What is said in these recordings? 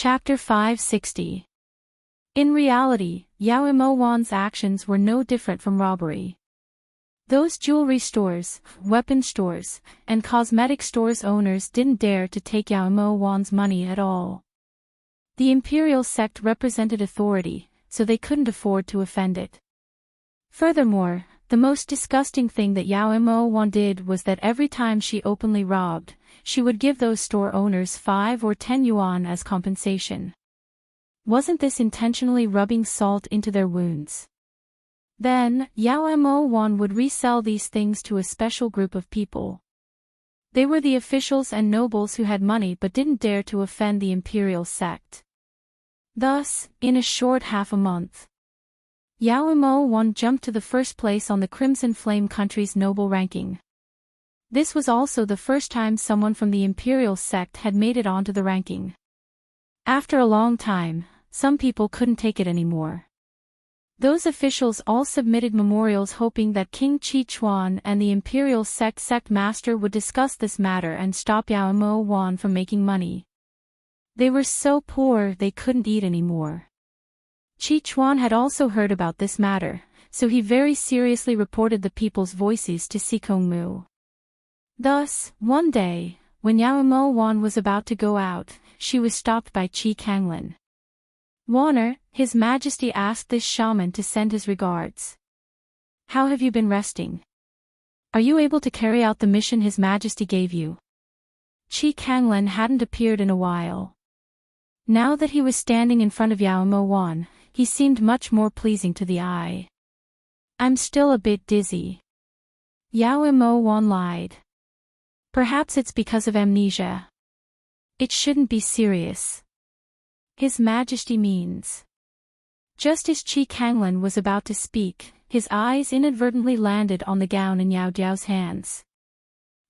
Chapter 560. In reality, Yao Imowan's actions were no different from robbery. Those jewelry stores, weapon stores, and cosmetic stores owners didn't dare to take Yao Imowan's money at all. The imperial sect represented authority, so they couldn't afford to offend it. Furthermore, the most disgusting thing that Yao Imowan did was that every time she openly robbed, she would give those store owners 5 or 10 yuan as compensation. Wasn't this intentionally rubbing salt into their wounds? Then, Yao Imowan would resell these things to a special group of people. They were the officials and nobles who had money but didn't dare to offend the imperial sect. Thus, in a short half a month, Yao Imowan jumped to the first place on the Crimson Flame country's noble ranking. This was also the first time someone from the imperial sect had made it onto the ranking. After a long time, some people couldn't take it anymore. Those officials all submitted memorials hoping that King Qi Chuan and the imperial sect master would discuss this matter and stop Yao Imowan from making money. They were so poor they couldn't eat anymore. Qi Chuan had also heard about this matter, so he very seriously reported the people's voices to Sikongmu. Thus, one day, when Yao Imowan was about to go out, she was stopped by Qi Kanglin. "Warner, His Majesty asked this shaman to send his regards. How have you been resting? Are you able to carry out the mission His Majesty gave you?" Qi Kanglin hadn't appeared in a while. Now that he was standing in front of Yao Imowan, he seemed much more pleasing to the eye. "I'm still a bit dizzy." Yao Imowan lied. "Perhaps it's because of amnesia. It shouldn't be serious. His Majesty means." Just as Qi Kanglin was about to speak, his eyes inadvertently landed on the gown in Yao Diao's hands.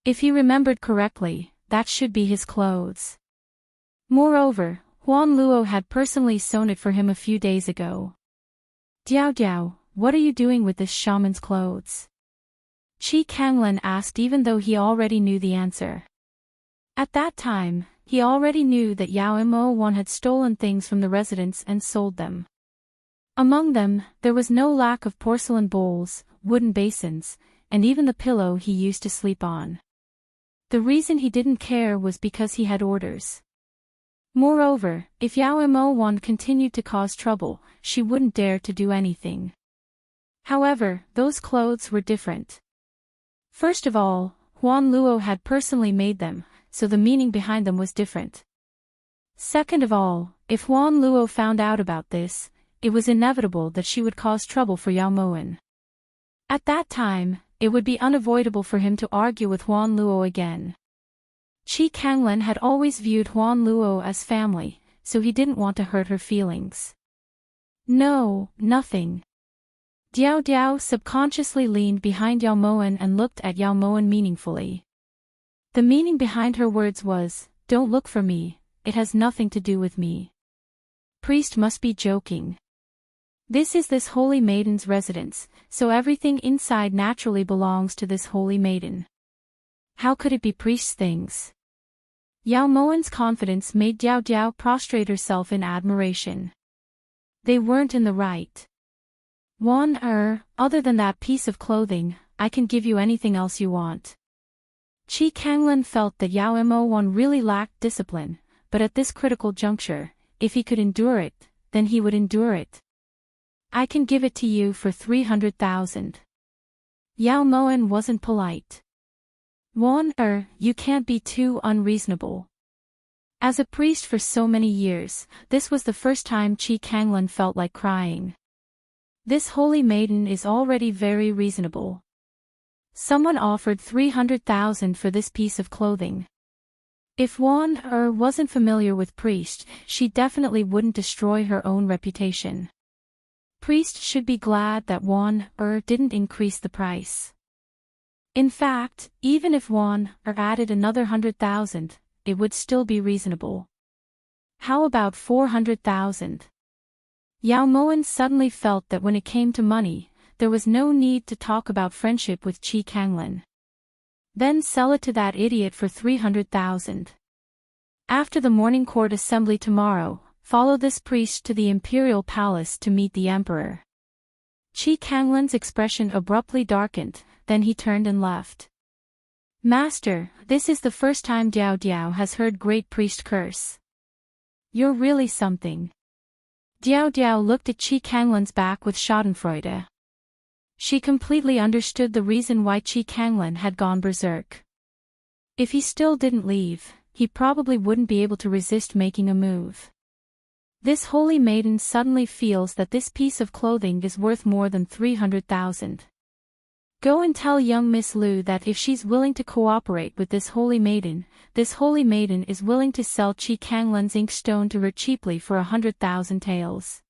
If he remembered correctly, that should be his clothes. Moreover, Huan Luo had personally sewn it for him a few days ago. "Diao Diao, what are you doing with this shaman's clothes?" Qi Kanglin asked even though he already knew the answer. At that time, he already knew that Yao Imowan had stolen things from the residents and sold them. Among them, there was no lack of porcelain bowls, wooden basins, and even the pillow he used to sleep on. The reason he didn't care was because he had orders. Moreover, if Yao Imowan continued to cause trouble, she wouldn't dare to do anything. However, those clothes were different. First of all, Huan Luo had personally made them, so the meaning behind them was different. Second of all, if Huan Luo found out about this, it was inevitable that she would cause trouble for Yao Imowan. At that time, it would be unavoidable for him to argue with Huan Luo again. Qi Kanglin had always viewed Huan Luo as family, so he didn't want to hurt her feelings. "No, nothing." Diao Diao subconsciously leaned behind Yao Imowan and looked at Yao Imowan meaningfully. The meaning behind her words was, "Don't look for me, it has nothing to do with me." Priest must be joking. This is this holy maiden's residence, so everything inside naturally belongs to this holy maiden. How could it be priest's things? Yao Imowan's confidence made Diao Diao prostrate herself in admiration. They weren't in the right. Other than that piece of clothing, I can give you anything else you want." Qi Kanglin felt that Yao Imowan really lacked discipline, but at this critical juncture, if he could endure it, then he would endure it. "I can give it to you for 300,000. Yao Imowan wasn't polite. You can't be too unreasonable." As a priest for so many years, this was the first time Qi Kanglin felt like crying. This holy maiden is already very reasonable. Someone offered 300,000 for this piece of clothing. If wasn't familiar with priest, she definitely wouldn't destroy her own reputation. Priest should be glad that didn't increase the price. In fact, even if added another 100,000, it would still be reasonable. How about 400,000? Yao Imowan suddenly felt that when it came to money, there was no need to talk about friendship with Qi Kanglin. Then sell it to that idiot for 300,000. After the morning court assembly tomorrow, follow this priest to the imperial palace to meet the emperor. Qi Kanglan's expression abruptly darkened, then he turned and left. Master, this is the first time Diao Diao has heard great priest curse. You're really something. Diao Diao looked at Qi Kanglan's back with schadenfreude. She completely understood the reason why Qi Kanglan had gone berserk. If he still didn't leave, he probably wouldn't be able to resist making a move. This holy maiden suddenly feels that this piece of clothing is worth more than 300,000. Go and tell young Miss Lu that if she's willing to cooperate with this holy maiden is willing to sell Qi Kanglan's inkstone to her cheaply for 100,000 taels.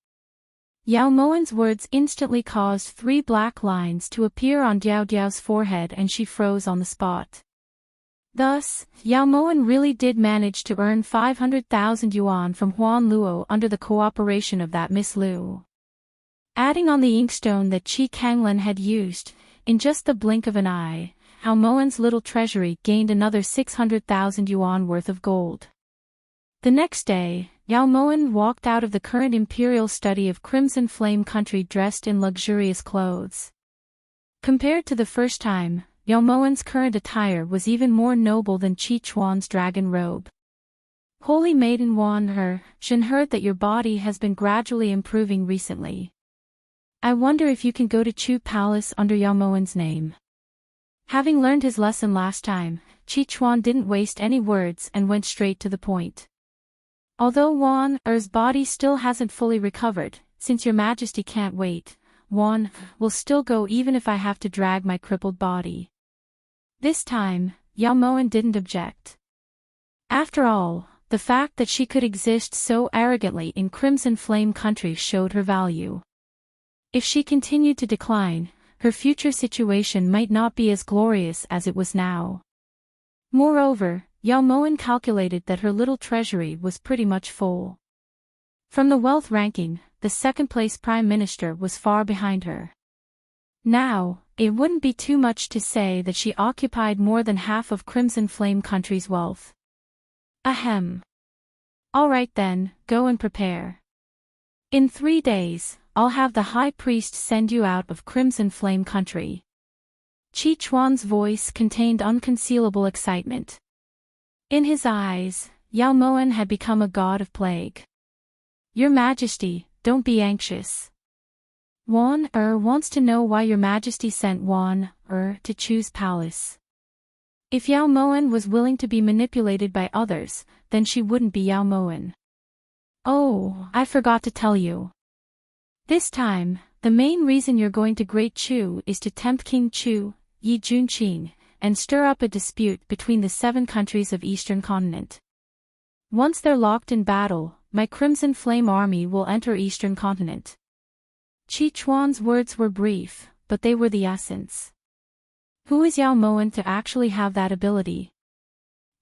Yao Moan's words instantly caused 3 black lines to appear on Diao Diao's forehead and she froze on the spot. Thus, Yao Moan really did manage to earn 500,000 yuan from Huan Luo under the cooperation of that Miss Lu. Adding on the inkstone that Qi Kanglan had used, in just the blink of an eye, Yao Moan's little treasury gained another 600,000 yuan worth of gold. The next day, Yao Moan walked out of the current imperial study of Crimson Flame country dressed in luxurious clothes. Compared to the first time, Yao Moan's current attire was even more noble than Qi Chuan's dragon robe. Holy Maiden Wan Shen heard that your body has been gradually improving recently. I wonder if you can go to Chu Palace under Yao Moan's name. Having learned his lesson last time, Qi Chuan didn't waste any words and went straight to the point. Although Wan Er's body still hasn't fully recovered, since your majesty can't wait, Wan will still go even if I have to drag my crippled body. This time, Yao Moan didn't object. After all, the fact that she could exist so arrogantly in Crimson Flame country showed her value. If she continued to decline, her future situation might not be as glorious as it was now. Moreover, Yao Moan calculated that her little treasury was pretty much full. From the wealth ranking, the second-place prime minister was far behind her. Now, it wouldn't be too much to say that she occupied more than half of Crimson Flame country's wealth. Ahem. All right then, go and prepare. In 3 days, I'll have the high priest send you out of Crimson Flame country. Qi Chuan's voice contained unconcealable excitement. In his eyes, Yao Moan had become a god of plague. Your Majesty, don't be anxious. Wan wants to know why your Majesty sent Wan to Chu's palace. If Yao Moan was willing to be manipulated by others, then she wouldn't be Yao Moan. Oh, I forgot to tell you. This time, the main reason you're going to Great Chu is to tempt King Chu, Yi Junqing, and stir up a dispute between the 7 countries of Eastern Continent. Once they're locked in battle, my Crimson Flame army will enter Eastern Continent. Qi Chuan's words were brief, but they were the essence. Who is Yao Moan to actually have that ability?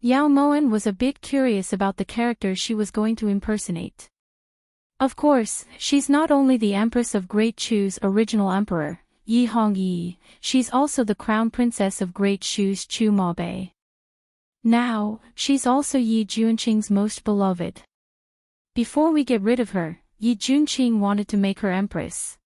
Yao Moan was a bit curious about the character she was going to impersonate. Of course, she's not only the Empress of Great Chu's original emperor, Yi Hongyi, she's also the crown princess of Great Chu's Chu Maobei. Now, she's also Yi Junqing's most beloved. Before we get rid of her, Yi Junqing wanted to make her empress.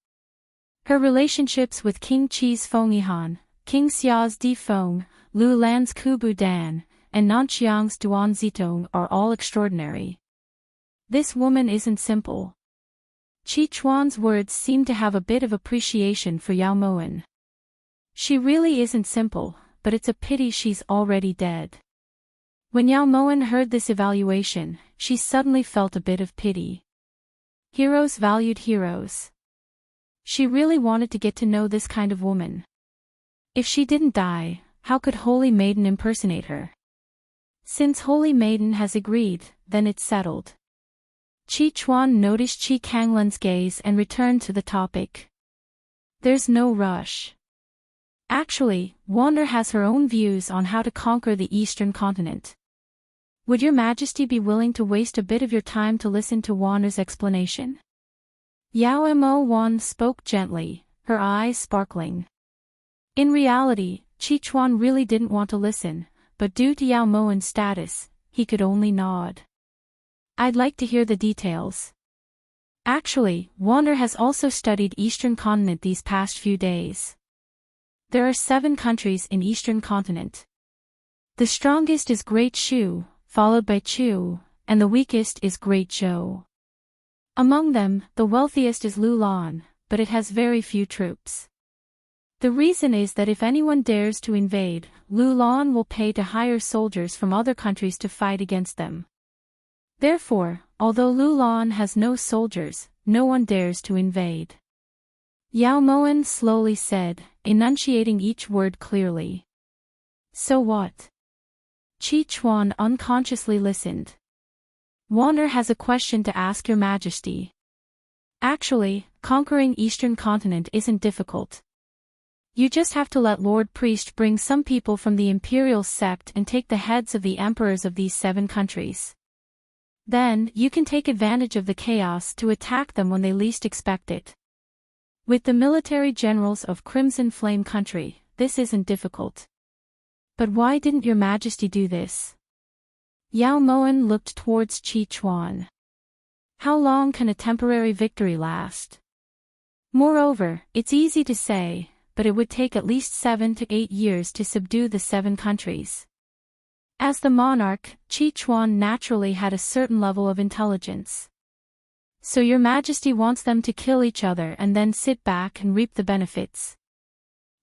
Her relationships with King Qi's Feng Yihan, King Xia's Di Feng, Lu Lan's Kubu Dan, and Nanxiang's Duan Zitong are all extraordinary. This woman isn't simple. Qi Chuan's words seemed to have a bit of appreciation for Yao Moan. She really isn't simple, but it's a pity she's already dead. When Yao Moan heard this evaluation, she suddenly felt a bit of pity. Heroes valued heroes. She really wanted to get to know this kind of woman. If she didn't die, how could Holy Maiden impersonate her? Since Holy Maiden has agreed, then it's settled. Qi Chuan noticed Qi Kanglan's gaze and returned to the topic. There's no rush. Actually, Wander has her own views on how to conquer the Eastern Continent. Would your Majesty be willing to waste a bit of your time to listen to Wander's explanation? Yao Mo Wan spoke gently, her eyes sparkling. In reality, Qi Chuan really didn't want to listen, but due to Yao Moan's status, he could only nod. I'd like to hear the details. Actually, Wander has also studied Eastern Continent these past few days. There are 7 countries in Eastern Continent. The strongest is Great Shu, followed by Chu, and the weakest is Great Zhou. Among them, the wealthiest is Lulan, but it has very few troops. The reason is that if anyone dares to invade, Lulan will pay to hire soldiers from other countries to fight against them. Therefore, although Lulan has no soldiers, no one dares to invade. Yao Moen slowly said, enunciating each word clearly. So what? Qi Chuan unconsciously listened. Wander has a question to ask your majesty. Actually, conquering Eastern Continent isn't difficult. You just have to let Lord Priest bring some people from the imperial sect and take the heads of the emperors of these 7 countries. Then, you can take advantage of the chaos to attack them when they least expect it. With the military generals of Crimson Flame Country, this isn't difficult. But why didn't your majesty do this? Yao Moen looked towards Qi Chuan. How long can a temporary victory last? Moreover, it's easy to say, but it would take at least 7 to 8 years to subdue the 7 countries. As the monarch, Qi Chuan naturally had a certain level of intelligence. So your majesty wants them to kill each other and then sit back and reap the benefits.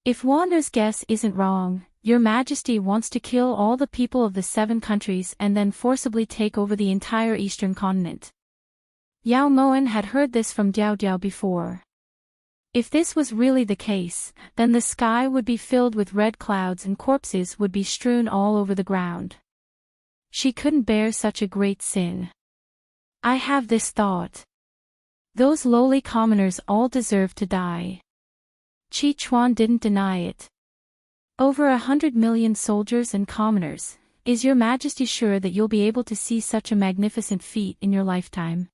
If Wander's guess isn't wrong, your majesty wants to kill all the people of the 7 countries and then forcibly take over the entire Eastern Continent. Yao Moen had heard this from Diao Diao before. If this was really the case, then the sky would be filled with red clouds and corpses would be strewn all over the ground. She couldn't bear such a great sin. I have this thought. Those lowly commoners all deserve to die. Qi Chuan didn't deny it. Over 100 million soldiers and commoners, is your majesty sure that you'll be able to see such a magnificent feat in your lifetime?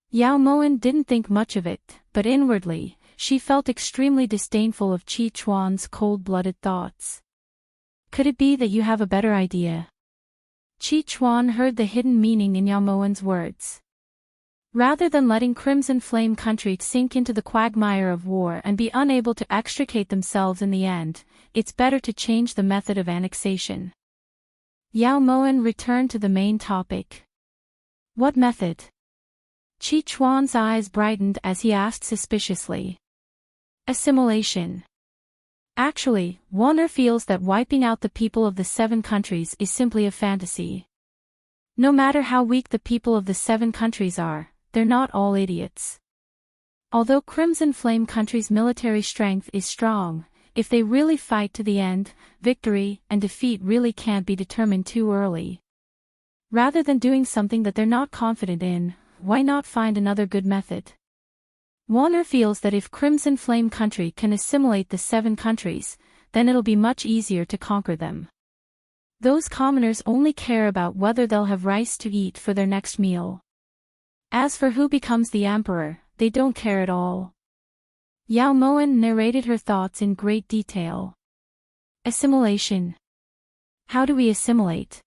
Yao Moen didn't think much of it, but inwardly, she felt extremely disdainful of Qi Chuan's cold-blooded thoughts. Could it be that you have a better idea? Qi Chuan heard the hidden meaning in Yao Moen's words. Rather than letting Crimson Flame Country sink into the quagmire of war and be unable to extricate themselves in the end, it's better to change the method of annexation. Yao Moen returned to the main topic. What method? Qi Chuan's eyes brightened as he asked suspiciously. Assimilation. Actually, Wander feels that wiping out the people of the 7 countries is simply a fantasy. No matter how weak the people of the 7 countries are, they're not all idiots. Although Crimson Flame Country's military strength is strong, if they really fight to the end, victory and defeat really can't be determined too early. Rather than doing something that they're not confident in, why not find another good method? Wander feels that if Crimson Flame Country can assimilate the 7 countries, then it'll be much easier to conquer them. Those commoners only care about whether they'll have rice to eat for their next meal. As for who becomes the emperor, they don't care at all. Yao Moen narrated her thoughts in great detail. Assimilation. How do we assimilate?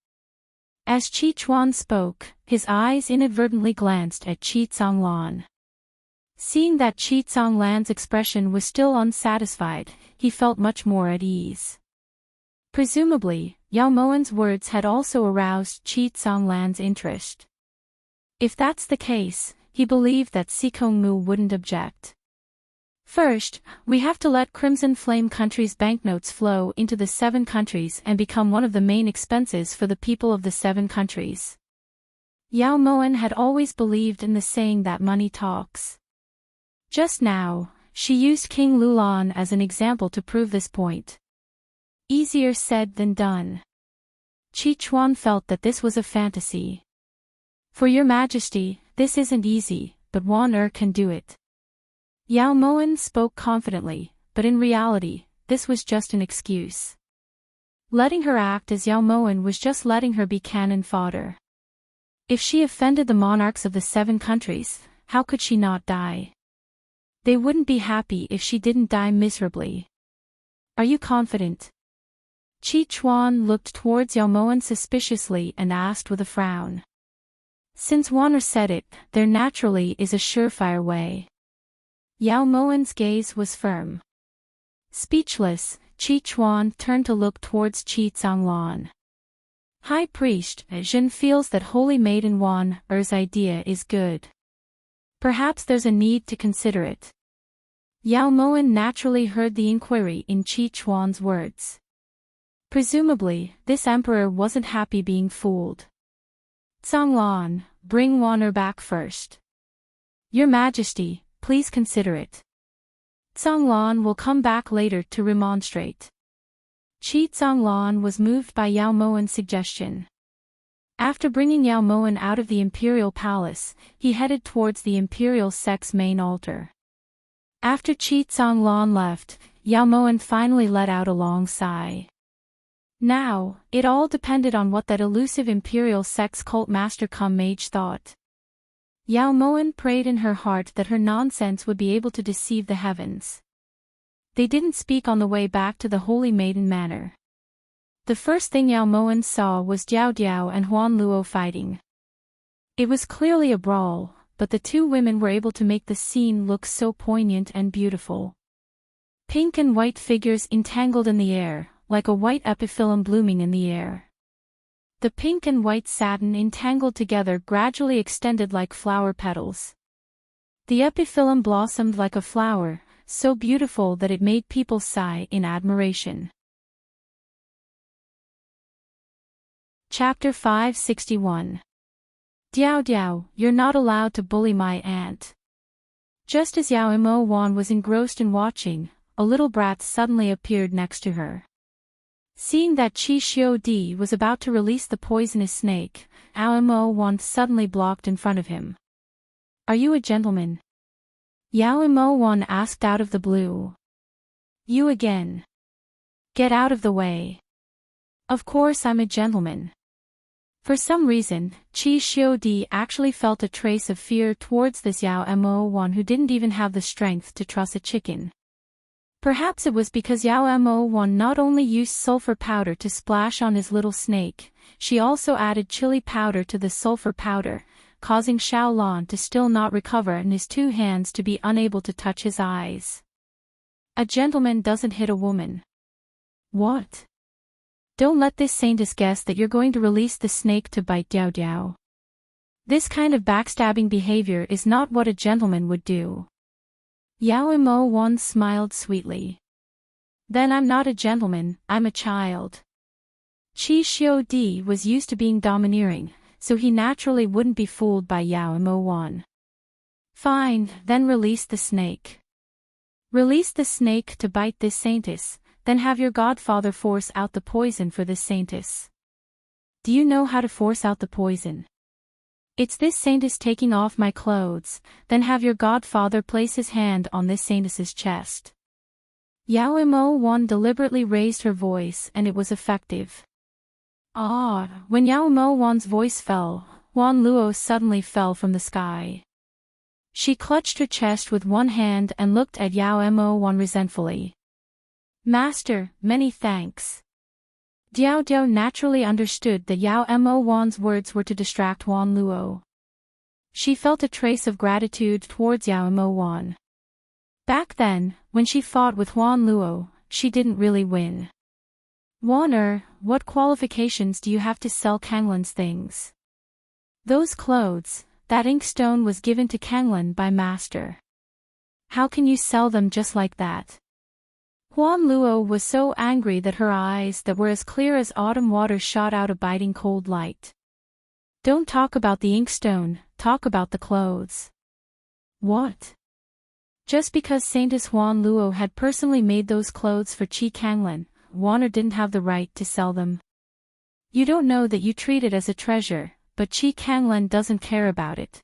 As Qi Chuan spoke, his eyes inadvertently glanced at Qi Zhonglan. Seeing that Qi Zhonglan's expression was still unsatisfied, he felt much more at ease. Presumably, Yao Moen's words had also aroused Qi Zhonglan's interest. If that's the case, he believed that Sikongmu wouldn't object. First, we have to let Crimson Flame Country's banknotes flow into the 7 countries and become one of the main expenses for the people of the 7 countries. Yao Moen had always believed in the saying that money talks. Just now, she used King Lulan as an example to prove this point. Easier said than done. Qi Chuan felt that this was a fantasy. For your majesty, this isn't easy, but Wan can do it. Yao Moen spoke confidently, but in reality, this was just an excuse. Letting her act as Yao Moen was just letting her be cannon fodder. If she offended the monarchs of the 7 countries, how could she not die? They wouldn't be happy if she didn't die miserably. Are you confident? Chi Chuan looked towards Yao Moan suspiciously and asked with a frown. Since Wan'er said it, there naturally is a surefire way. Yao Moan's gaze was firm. Speechless, Chi Chuan turned to look towards Chi Tsanglan. High Priest, Zhen feels that Holy Maiden Wan'er's idea is good. Perhaps there's a need to consider it. Yao Moan naturally heard the inquiry in Chi Chuan's words. Presumably, this emperor wasn't happy being fooled. Tsanglan, bring Wan'er back first. Your Majesty, please consider it. Tsanglan will come back later to remonstrate. Chi Tsanglan was moved by Yao Moan's suggestion. After bringing Yao Moan out of the imperial palace, he headed towards the imperial sect's main altar. After Chi Tsanglan left, Yao Moan finally let out a long sigh. Now, it all depended on what that elusive imperial sect's cult master cum mage thought. Yao Moan prayed in her heart that her nonsense would be able to deceive the heavens. They didn't speak on the way back to the Holy Maiden Manor. The first thing Yao Moan saw was Diao Diao and Huan Luo fighting. It was clearly a brawl, but the two women were able to make the scene look so poignant and beautiful. Pink and white figures entangled in the air, like a white epiphyllum blooming in the air. The pink and white satin entangled together gradually extended like flower petals. The epiphyllum blossomed like a flower, so beautiful that it made people sigh in admiration. Chapter 561. Diao Diao, you're not allowed to bully my aunt. Just as Yao Mo Wan was engrossed in watching, a little brat suddenly appeared next to her. Seeing that Qi Xiu Di was about to release the poisonous snake, Yao Mo Wan suddenly blocked in front of him. Are you a gentleman? Yao Mo Wan asked out of the blue. You again. Get out of the way. Of course I'm a gentleman. For some reason, Qi Xiu Di actually felt a trace of fear towards this Yao Mo Wan who didn't even have the strength to truss a chicken. Perhaps it was because Yao Mo Wan not only used sulfur powder to splash on his little snake, she also added chili powder to the sulfur powder, causing Xiaolan to still not recover and his two hands to be unable to touch his eyes. A gentleman doesn't hit a woman. What? Don't let this saintess guess that you're going to release the snake to bite Diao Diao. This kind of backstabbing behavior is not what a gentleman would do. Yao Mo Wan smiled sweetly. Then I'm not a gentleman, I'm a child. Qi Xiu Di was used to being domineering, so he naturally wouldn't be fooled by Yao Mo Wan. Fine, then release the snake. Release the snake to bite this saintess, then have your godfather force out the poison for this saintess. Do you know how to force out the poison? It's this saintess taking off my clothes, then have your godfather place his hand on this saintess's chest. Yao Mo Wan deliberately raised her voice and it was effective. When Yao Mo Wan's voice fell, Huan Luo suddenly fell from the sky. She clutched her chest with one hand and looked at Yao Mo Wan resentfully. Master, many thanks. Diao Diao naturally understood that Yao Mo Wan's words were to distract Huan Luo. She felt a trace of gratitude towards Yao Mo Wan. Back then, when she fought with Huan Luo, she didn't really win. Wan'er, what qualifications do you have to sell Kanglan's things? Those clothes, that inkstone was given to Kanglan by Master. How can you sell them just like that? Huan Luo was so angry that her eyes that were as clear as autumn water shot out a biting cold light. Don't talk about the inkstone, talk about the clothes. What? Just because Saintess Huan Luo had personally made those clothes for Qi Kanglan, Wan'er didn't have the right to sell them. You don't know that you treat it as a treasure, but Qi Kanglan doesn't care about it.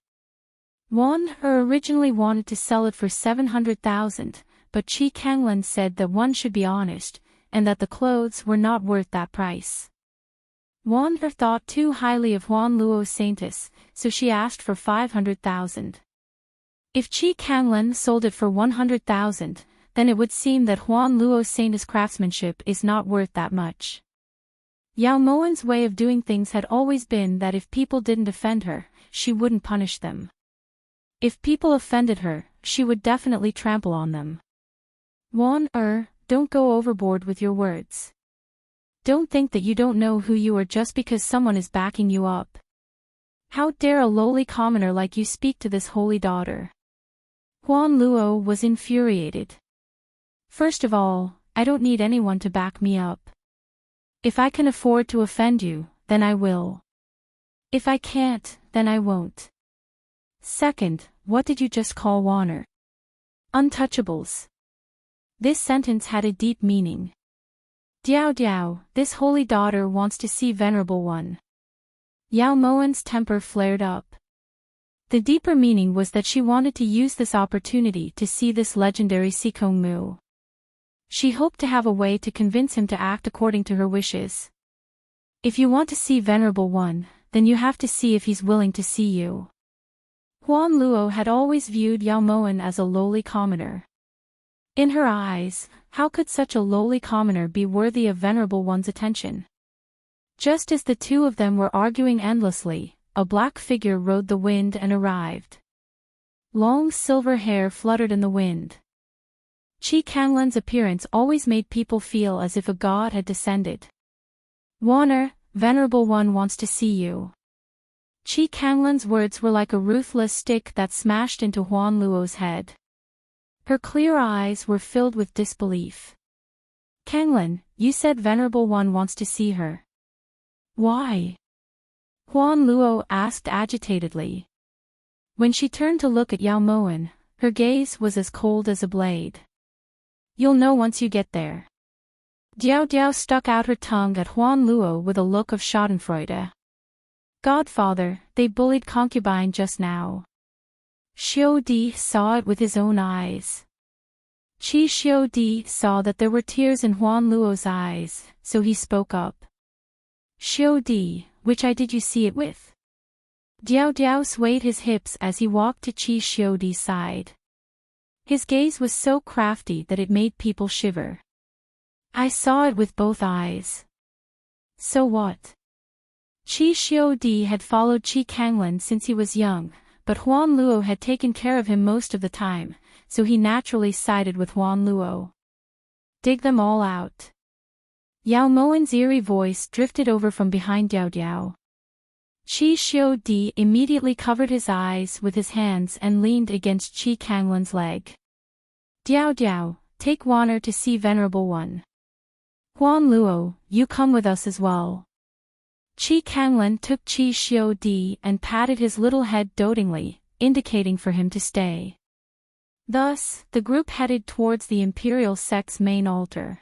Wan'er originally wanted to sell it for 700,000. But Qi Kanglan said that one should be honest, and that the clothes were not worth that price. Wan'er thought too highly of Huan Luo's saintess, so she asked for 500,000. If Qi Kanglan sold it for 100,000, then it would seem that Huan Luo's saintess craftsmanship is not worth that much. Yao Moen's way of doing things had always been that if people didn't offend her, she wouldn't punish them. If people offended her, she would definitely trample on them. Don't go overboard with your words. Don't think that you don't know who you are just because someone is backing you up. How dare a lowly commoner like you speak to this holy daughter? Huan Luo was infuriated. First of all, I don't need anyone to back me up. If I can afford to offend you, then I will. If I can't, then I won't. Second, what did you just call Warner? Untouchables. This sentence had a deep meaning. Diao Diao, this holy daughter wants to see Venerable One. Yao Moen's temper flared up. The deeper meaning was that she wanted to use this opportunity to see this legendary Sikong Mu. She hoped to have a way to convince him to act according to her wishes. If you want to see Venerable One, then you have to see if he's willing to see you. Huan Luo had always viewed Yao Moen as a lowly commoner. In her eyes, how could such a lowly commoner be worthy of Venerable One's attention? Just as the two of them were arguing endlessly, a black figure rode the wind and arrived. Long silver hair fluttered in the wind. Qi Kanglan's appearance always made people feel as if a god had descended. Warner, Venerable One wants to see you. Qi Kanglan's words were like a ruthless stick that smashed into Huan Luo's head. Her clear eyes were filled with disbelief. Kanglan, you said Venerable One wants to see her. Why? Huan Luo asked agitatedly. When she turned to look at Yao Moen, her gaze was as cold as a blade. You'll know once you get there. Diao Diao stuck out her tongue at Huan Luo with a look of schadenfreude. Godfather, they bullied concubine just now. Xiao Di saw it with his own eyes. Qi Xiao Di saw that there were tears in Huan Luo's eyes, so he spoke up. Xiao Di, which eye did you see it with? Diao Diao swayed his hips as he walked to Qi Xiao Di's side. His gaze was so crafty that it made people shiver. I saw it with both eyes. So what? Qi Xiao Di had followed Qi Kanglan since he was young, but Huan Luo had taken care of him most of the time, so he naturally sided with Huan Luo. Dig them all out. Yao Moen's eerie voice drifted over from behind Diao Diao. Qi Xiao Di immediately covered his eyes with his hands and leaned against Qi Kanglan's leg. Diao Diao, take Warner to see Venerable One. Huan Luo, you come with us as well. Qi Kanglan took Qi Xiao Di and patted his little head dotingly, indicating for him to stay. Thus, the group headed towards the imperial sect's main altar.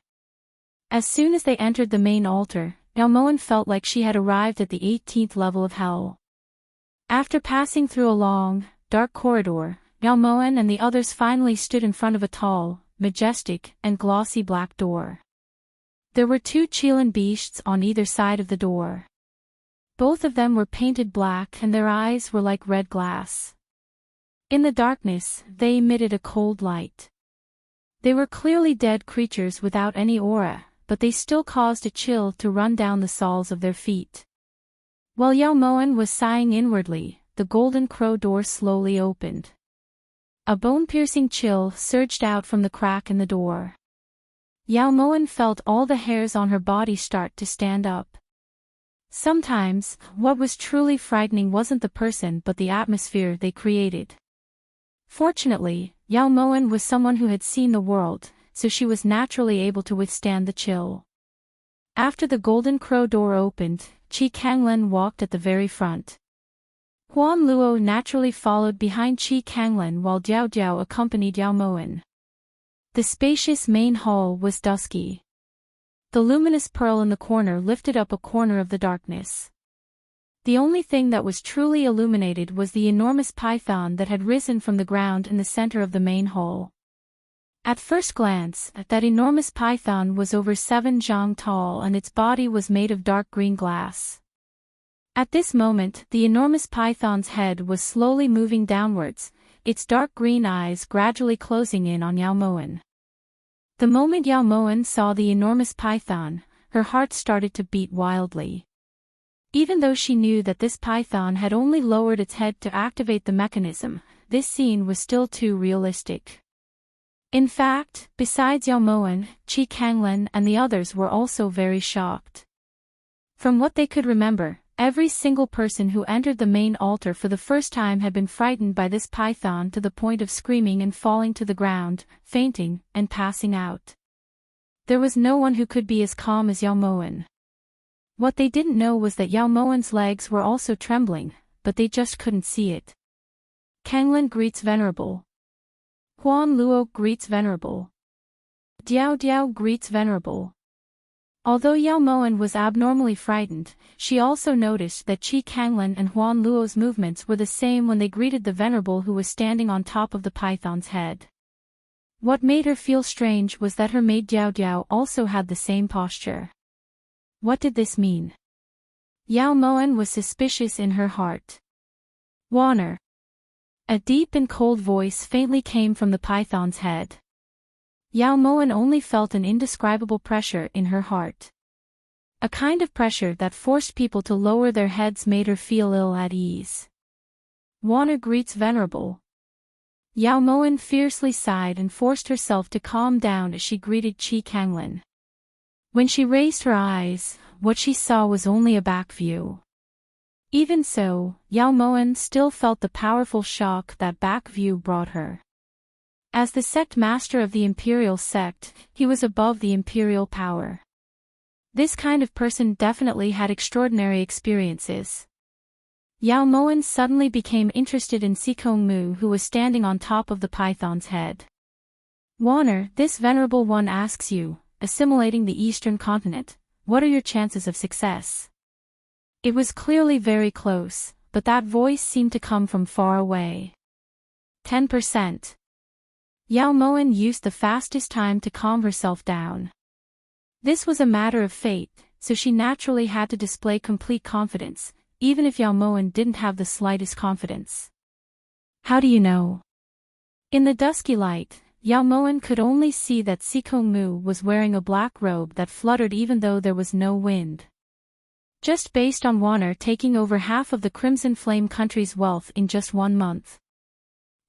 As soon as they entered the main altar, Yao Moen felt like she had arrived at the 18th level of hell. After passing through a long, dark corridor, Yao Moen and the others finally stood in front of a tall, majestic, and glossy black door. There were two Qilin beasts on either side of the door. Both of them were painted black and their eyes were like red glass. In the darkness, they emitted a cold light. They were clearly dead creatures without any aura, but they still caused a chill to run down the soles of their feet. While Yao Moen was sighing inwardly, the golden crow door slowly opened. A bone-piercing chill surged out from the crack in the door. Yao Moen felt all the hairs on her body start to stand up. Sometimes, what was truly frightening wasn't the person but the atmosphere they created. Fortunately, Yao Moen was someone who had seen the world, so she was naturally able to withstand the chill. After the golden crow door opened, Qi Kanglan walked at the very front. Huan Luo naturally followed behind Qi Kanglan while Diao Diao accompanied Yao Moen. The spacious main hall was dusky. The luminous pearl in the corner lifted up a corner of the darkness. The only thing that was truly illuminated was the enormous python that had risen from the ground in the center of the main hall. At first glance, that enormous python was over 7 zhang tall and its body was made of dark green glass. At this moment, the enormous python's head was slowly moving downwards, its dark green eyes gradually closing in on Yao Moen. The moment Yao Moen saw the enormous python, her heart started to beat wildly. Even though she knew that this python had only lowered its head to activate the mechanism, this scene was still too realistic. In fact, besides Yao Moen, Chi Kanglen and the others were also very shocked. From what they could remember, every single person who entered the main altar for the first time had been frightened by this python to the point of screaming and falling to the ground, fainting, and passing out. There was no one who could be as calm as Yao Moen. What they didn't know was that Yao Moen's legs were also trembling, but they just couldn't see it. Kanglen greets Venerable. Huan Luo greets Venerable. Diao Diao greets Venerable. Although Yao Moen was abnormally frightened, she also noticed that Chi Kanglen and Huan Luo's movements were the same when they greeted the Venerable who was standing on top of the python's head. What made her feel strange was that her maid Diao Diao also had the same posture. What did this mean? Yao Moen was suspicious in her heart. Warner. A deep and cold voice faintly came from the python's head. Yao Moen only felt an indescribable pressure in her heart. A kind of pressure that forced people to lower their heads made her feel ill at ease. Warner greets Venerable. Yao Moen fiercely sighed and forced herself to calm down as she greeted Chi Kanglen. When she raised her eyes, what she saw was only a back view. Even so, Yao Moen still felt the powerful shock that back view brought her. As the sect master of the imperial sect, he was above the imperial power. This kind of person definitely had extraordinary experiences. Yao Moen suddenly became interested in Sikong Mu, who was standing on top of the python's head. Warner, this venerable one asks you, assimilating the eastern continent, what are your chances of success? It was clearly very close, but that voice seemed to come from far away. 10%. Yao Moen used the fastest time to calm herself down. This was a matter of fate, so she naturally had to display complete confidence, even if Yao Moen didn't have the slightest confidence. How do you know? In the dusky light, Yao Moen could only see that Sikong Mu was wearing a black robe that fluttered even though there was no wind. Just based on Warner taking over half of the Crimson Flame country's wealth in just 1 month.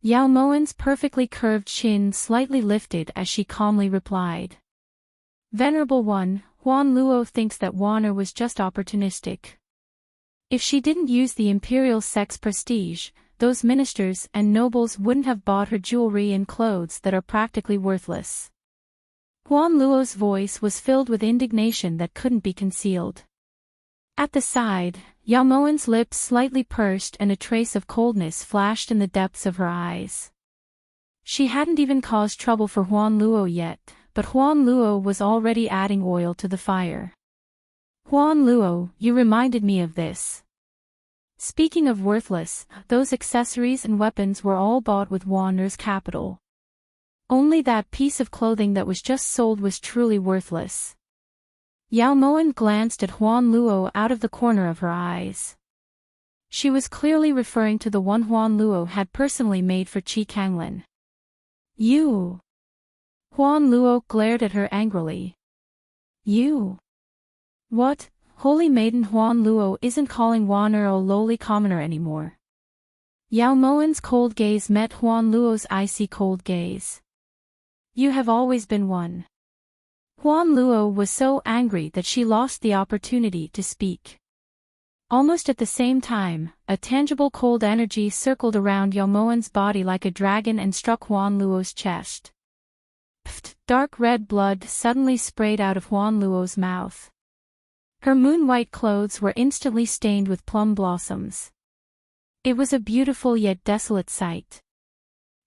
Yao Moen's perfectly curved chin slightly lifted as she calmly replied. Venerable One, Huan Luo thinks that Warner was just opportunistic. If she didn't use the imperial sect's prestige, those ministers and nobles wouldn't have bought her jewelry and clothes that are practically worthless. Huan Luo's voice was filled with indignation that couldn't be concealed. At the side, Yao Moen's lips slightly pursed and a trace of coldness flashed in the depths of her eyes. She hadn't even caused trouble for Huan Luo yet, but Huan Luo was already adding oil to the fire. Huan Luo, you reminded me of this. Speaking of worthless, those accessories and weapons were all bought with Warner's capital. Only that piece of clothing that was just sold was truly worthless. Yao Moen glanced at Huan Luo out of the corner of her eyes. She was clearly referring to the one Huan Luo had personally made for Chi Kanglen. You! Huan Luo glared at her angrily. You! What? Holy Maiden Huan Luo isn't calling Warner a lowly commoner anymore. Yao Moen's cold gaze met Huan Luo's icy cold gaze. You have always been one. Huan Luo was so angry that she lost the opportunity to speak. Almost at the same time, a tangible cold energy circled around Yao Moen's body like a dragon and struck Huan Luo's chest. Pfft! Dark red blood suddenly sprayed out of Huan Luo's mouth. Her moon-white clothes were instantly stained with plum blossoms. It was a beautiful yet desolate sight.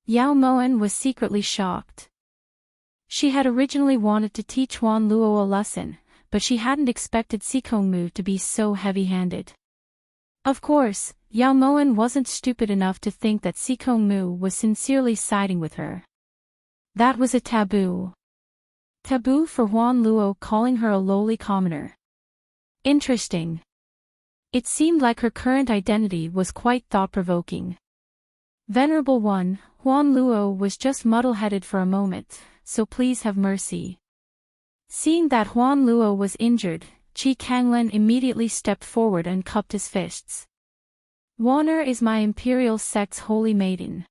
Yao Moen was secretly shocked. She had originally wanted to teach Huan Luo a lesson, but she hadn't expected Sikong Mu to be so heavy-handed. Of course, Yao Moen wasn't stupid enough to think that Sikong Mu was sincerely siding with her. That was a taboo. Taboo for Huan Luo calling her a lowly commoner. Interesting. It seemed like her current identity was quite thought-provoking. Venerable One, Huan Luo was just muddle-headed for a moment, so please have mercy. Seeing that Huan Luo was injured, Qi Kanglan immediately stepped forward and cupped his fists. Honor is my imperial sect's holy maiden.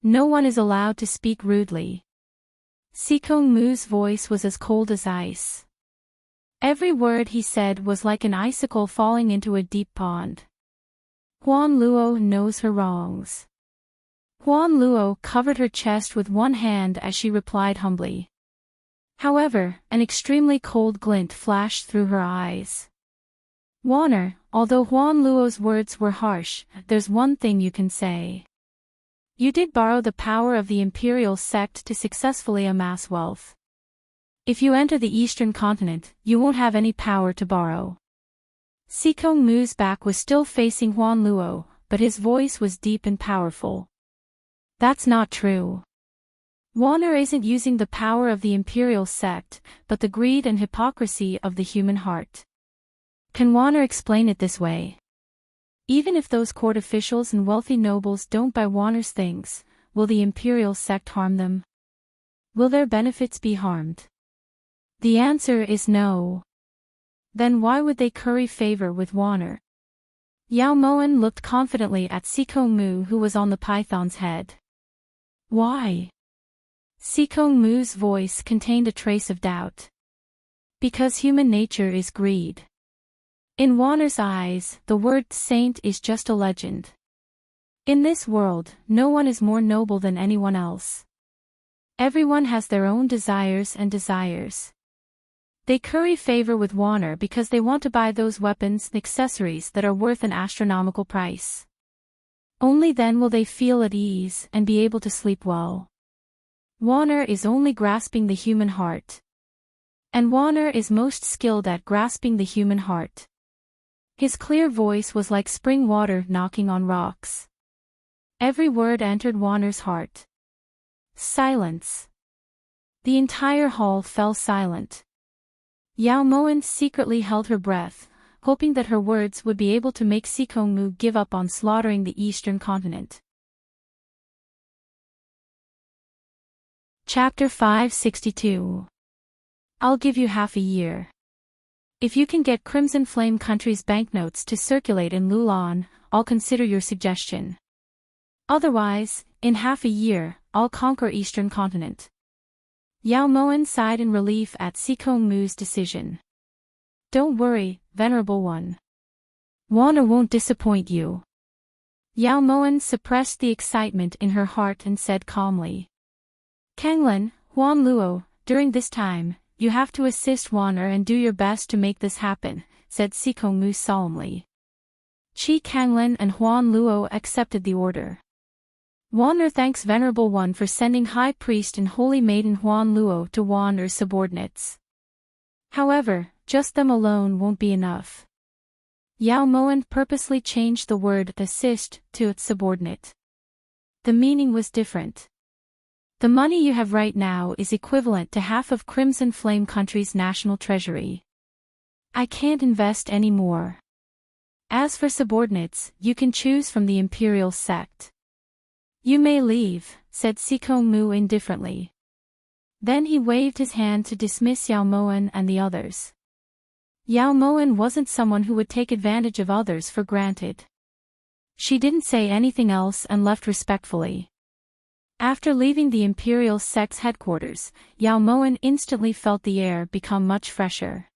No one is allowed to speak rudely. Sikong Mu's voice was as cold as ice. Every word he said was like an icicle falling into a deep pond. Huan Luo knows her wrongs. Huan Luo covered her chest with one hand as she replied humbly. However, an extremely cold glint flashed through her eyes. Honor, although Huan Luo's words were harsh, there's one thing you can say. You did borrow the power of the imperial sect to successfully amass wealth. If you enter the eastern continent, you won't have any power to borrow. Sikong Mu's back was still facing Huan Luo, but his voice was deep and powerful. That's not true. Honor isn't using the power of the imperial sect, but the greed and hypocrisy of the human heart. Can Honor explain it this way? Even if those court officials and wealthy nobles don't buy Honor's things, will the imperial sect harm them? Will their benefits be harmed? The answer is no. Then why would they curry favor with Honor? Yao Moen looked confidently at Sikong Mu, who was on the python's head. Why? Sikong Mu's voice contained a trace of doubt. Because human nature is greed. In Honor's eyes, the word saint is just a legend. In this world, no one is more noble than anyone else. Everyone has their own desires and desires. They curry favor with Honor because they want to buy those weapons and accessories that are worth an astronomical price. Only then will they feel at ease and be able to sleep well. Honor is only grasping the human heart. And Honor is most skilled at grasping the human heart. His clear voice was like spring water knocking on rocks. Every word entered Honor's heart. Silence. The entire hall fell silent. Yao Moen secretly held her breath, hoping that her words would be able to make Sikong Mu give up on slaughtering the eastern continent. Chapter 562. I'll give you half a year. If you can get Crimson Flame countries' banknotes to circulate in Lulan, I'll consider your suggestion. Otherwise, in half a year, I'll conquer eastern continent. Yao Moen sighed in relief at Sikong Mu's decision. Don't worry, Venerable One. Honor won't disappoint you. Yao Moen suppressed the excitement in her heart and said calmly. Kanglan, Huan Luo, during this time, you have to assist Honor and do your best to make this happen, said Sikong Mu solemnly. Qi Kanglan and Huan Luo accepted the order. Honor thanks Venerable One for sending High Priest and Holy Maiden Huan Luo to Honor's subordinates. However, just them alone won't be enough. Yao Moen purposely changed the word assist to subordinate. The meaning was different. The money you have right now is equivalent to half of Crimson Flame country's national treasury. I can't invest any more. As for subordinates, you can choose from the imperial sect. You may leave, said Sikong Mu indifferently. Then he waved his hand to dismiss Yao Moen and the others. Yao Moen wasn't someone who would take advantage of others for granted. She didn't say anything else and left respectfully. After leaving the imperial sect's headquarters, Yao Moen instantly felt the air become much fresher.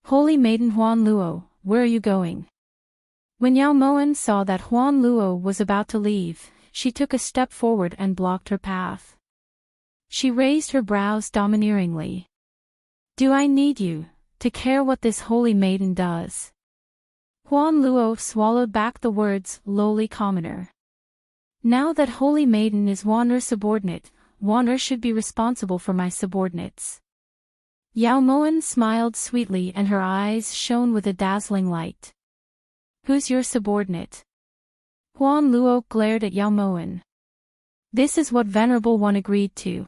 Holy Maiden Huan Luo, where are you going? When Yao Moen saw that Huan Luo was about to leave, she took a step forward and blocked her path. She raised her brows domineeringly. Do I need you to care what this holy maiden does? Huan Luo swallowed back the words, lowly commoner. Now that holy maiden is Honor's subordinate, Honor should be responsible for my subordinates. Yao Moen smiled sweetly and her eyes shone with a dazzling light. Who's your subordinate? Huan Luo glared at Yao Moen. This is what Venerable One agreed to.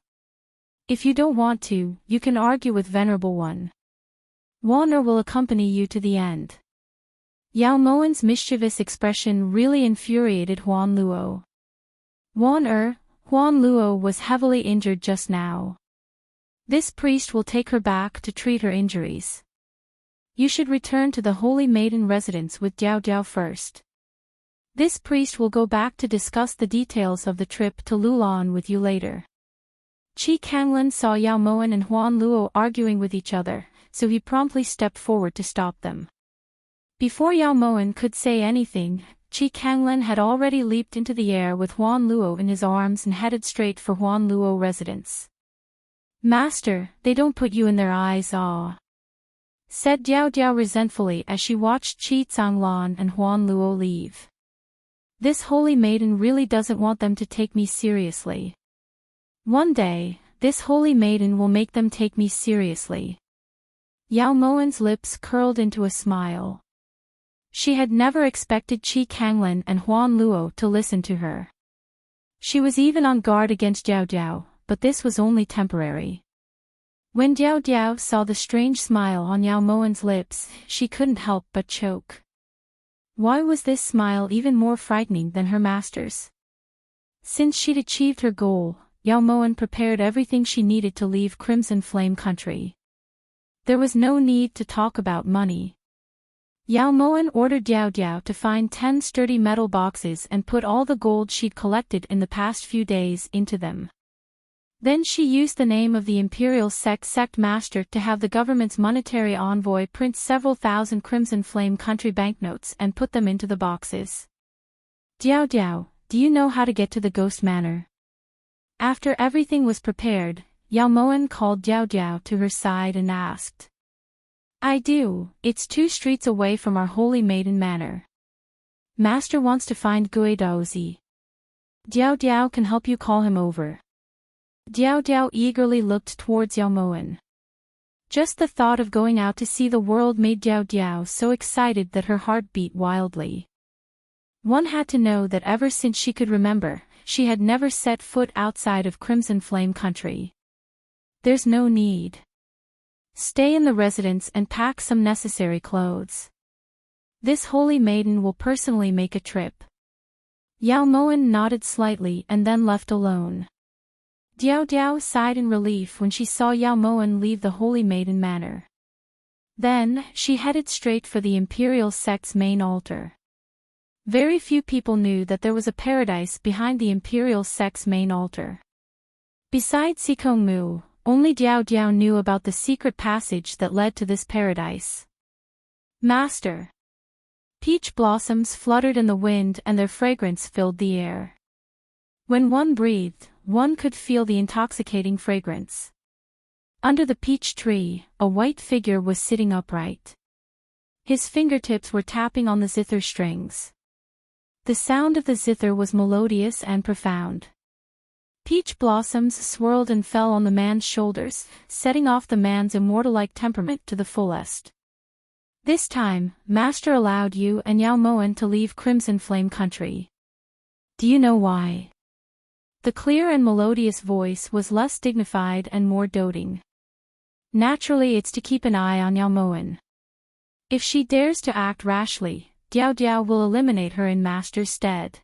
If you don't want to, you can argue with Venerable One. Honor will accompany you to the end. Yao Moen's mischievous expression really infuriated Huan Luo. Huan Luo was heavily injured just now. This priest will take her back to treat her injuries. You should return to the Holy Maiden residence with Diao Diao first. This priest will go back to discuss the details of the trip to Lulan with you later. Qi Kanglan saw Yao Moan and Huan Luo arguing with each other, so he promptly stepped forward to stop them. Before Yao Moan could say anything, Qi Kanglan had already leaped into the air with Huan Luo in his arms and headed straight for Huan Luo residence. Master, they don't put you in their eyes, said Diao Diao resentfully as she watched Qi Zhanglan and Huan Luo leave. This holy maiden really doesn't want them to take me seriously. One day, this holy maiden will make them take me seriously. Yao Moan's lips curled into a smile. She had never expected Qi Kanglan and Huan Luo to listen to her. She was even on guard against Diao Diao, but this was only temporary. When Diao Diao saw the strange smile on Yao Moan's lips, she couldn't help but choke. Why was this smile even more frightening than her master's? Since she'd achieved her goal, Yao Moan prepared everything she needed to leave Crimson Flame Country. There was no need to talk about money. Yao Moan ordered Diao Diao to find 10 sturdy metal boxes and put all the gold she'd collected in the past few days into them. Then she used the name of the Imperial Sect Master to have the government's monetary envoy print several thousand Crimson Flame Country banknotes and put them into the boxes. Diao Diao, do you know how to get to the Ghost Manor? After everything was prepared, Yao Moan called Diao Diao to her side and asked. I do, it's 2 streets away from our Holy Maiden Manor. Master wants to find Gui Daozi. Diao Diao can help you call him over. Diao Diao eagerly looked towards Yao Moan. Just the thought of going out to see the world made Diao Diao so excited that her heart beat wildly. One had to know that ever since she could remember, she had never set foot outside of Crimson Flame Country. There's no need. Stay in the residence and pack some necessary clothes. This holy maiden will personally make a trip. Yao Moan nodded slightly and then left alone. Diao Diao sighed in relief when she saw Yao Moan leave the Holy Maiden Manor. Then, she headed straight for the Imperial Sect's main altar. Very few people knew that there was a paradise behind the Imperial Sect's main altar. Besides Sikong Mu, only Diao Diao knew about the secret passage that led to this paradise. Master! Peach blossoms fluttered in the wind and their fragrance filled the air. When one breathed, one could feel the intoxicating fragrance. Under the peach tree, a white figure was sitting upright. His fingertips were tapping on the zither strings. The sound of the zither was melodious and profound. Peach blossoms swirled and fell on the man's shoulders, setting off the man's immortal-like temperament to the fullest. This time, Master allowed you and Yao Moan to leave Crimson Flame Country. Do you know why? The clear and melodious voice was less dignified and more doting. Naturally, it's to keep an eye on Yao Moan. If she dares to act rashly, Diao Diao will eliminate her in Master's stead.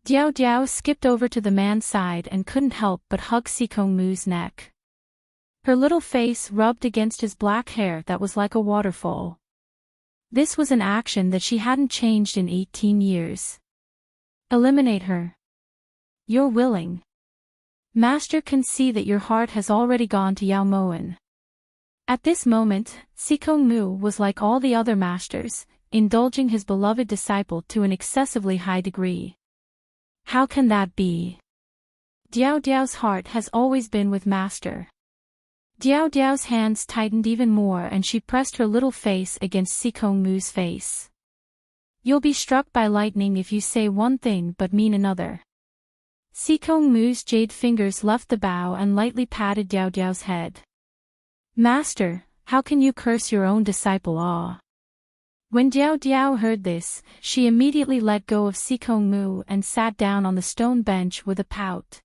Diao Diao skipped over to the man's side and couldn't help but hug Sikong Mu's neck. Her little face rubbed against his black hair that was like a waterfall. This was an action that she hadn't changed in 18 years. Eliminate her. You're willing. Master can see that your heart has already gone to Yao Moan. At this moment, Sikong Mu was like all the other masters, indulging his beloved disciple to an excessively high degree. How can that be? Diao Diao's heart has always been with Master. Diao Diao's hands tightened even more and she pressed her little face against Sikong Mu's face. You'll be struck by lightning if you say one thing but mean another. Sikong Mu's jade fingers left the bow and lightly patted Diao Diao's head. Master, how can you curse your own disciple? When Diao Diao heard this, she immediately let go of Sikong Mu and sat down on the stone bench with a pout.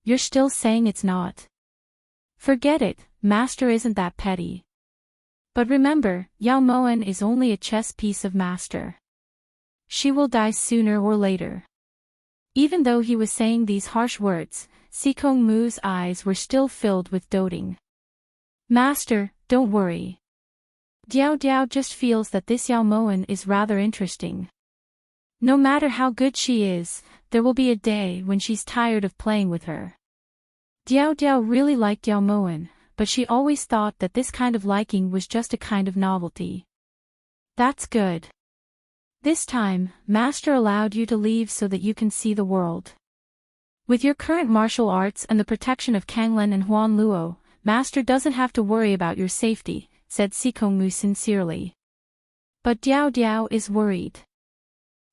You're still saying it's not? Forget it, Master isn't that petty. But remember, Yao Moan is only a chess piece of Master. She will die sooner or later. Even though he was saying these harsh words, Sikong Mu's eyes were still filled with doting. Master, don't worry. Diao Diao just feels that this Yao Moan is rather interesting. No matter how good she is, there will be a day when she's tired of playing with her. Diao Diao really liked Yao Moan, but she always thought that this kind of liking was just a kind of novelty. That's good. This time, Master allowed you to leave so that you can see the world. With your current martial arts and the protection of Kanglen and Huan Luo, Master doesn't have to worry about your safety, said Sikong Mu sincerely. But Diao Diao is worried.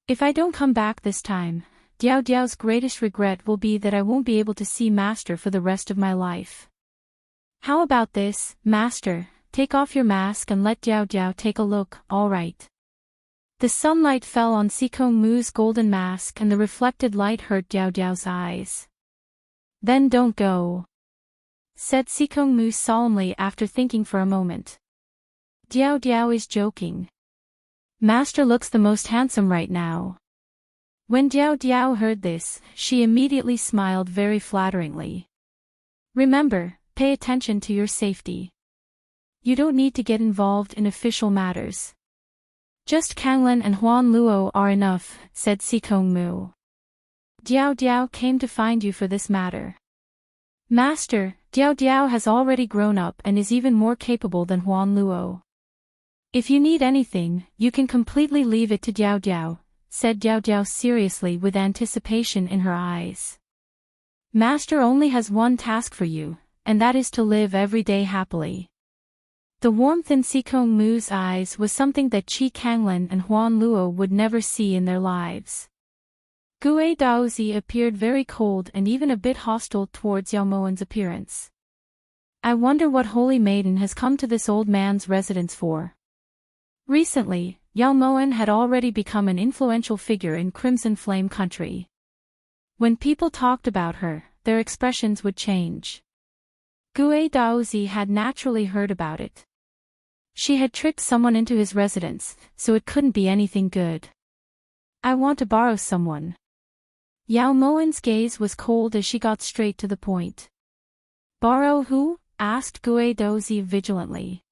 If I don't come back this time, Diao Diao's greatest regret will be that I won't be able to see Master for the rest of my life. How about this, Master? Take off your mask and let Diao Diao take a look, all right. The sunlight fell on Sikong Mu's golden mask and the reflected light hurt Diao Diao's eyes. Then don't go, said Sikong Mu solemnly after thinking for a moment. Diao Diao is joking. Master looks the most handsome right now. When Diao Diao heard this, she immediately smiled very flatteringly. Remember, pay attention to your safety. You don't need to get involved in official matters. Just Kanglen and Huan Luo are enough, said Sikong Mu. Diao Diao came to find you for this matter. Master, Diao Diao has already grown up and is even more capable than Huan Luo. If you need anything, you can completely leave it to Diao Diao, said Diao Diao seriously with anticipation in her eyes. Master only has one task for you, and that is to live every day happily. The warmth in Sikong Mu's eyes was something that Qi Kanglen and Huan Luo would never see in their lives. Gue Daozi appeared very cold and even a bit hostile towards Yao Moan's appearance. I wonder what holy maiden has come to this old man's residence for. Recently, Yao Moan had already become an influential figure in Crimson Flame country. When people talked about her, their expressions would change. Gue Daozi had naturally heard about it. She had tricked someone into his residence, so it couldn't be anything good. I want to borrow someone. Yao Moan's gaze was cold as she got straight to the point. Borrow who? Asked Gue Daozi vigilantly.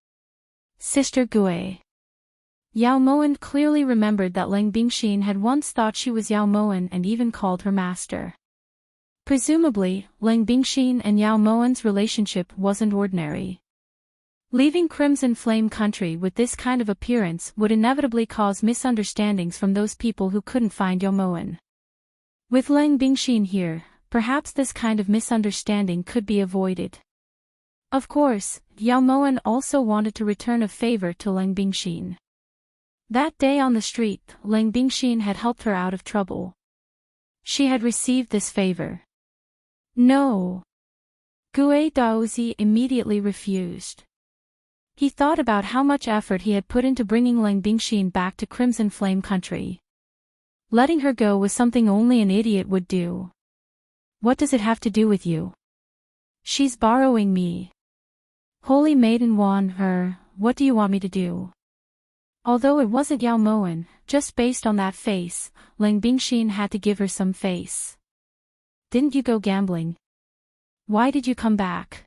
Sister Gue. Yao Moan clearly remembered that Leng Bingxin had once thought she was Yao Moan and even called her master. Presumably, Leng Bingxin and Yao Moan's relationship wasn't ordinary. Leaving Crimson Flame country with this kind of appearance would inevitably cause misunderstandings from those people who couldn't find Yao Moan. With Leng Bingxin here, perhaps this kind of misunderstanding could be avoided. Of course, Yao Moan also wanted to return a favor to Leng Bingxin. That day on the street, Leng Bingxin had helped her out of trouble. She had received this favor. No. Gue Daozi immediately refused. He thought about how much effort he had put into bringing Leng Bingxin back to Crimson Flame country. Letting her go was something only an idiot would do. What does it have to do with you? She's borrowing me. Holy Maiden Wan her, what do you want me to do? Although it wasn't Yao Moan, just based on that face, Leng Bingxin had to give her some face. Didn't you go gambling? Why did you come back?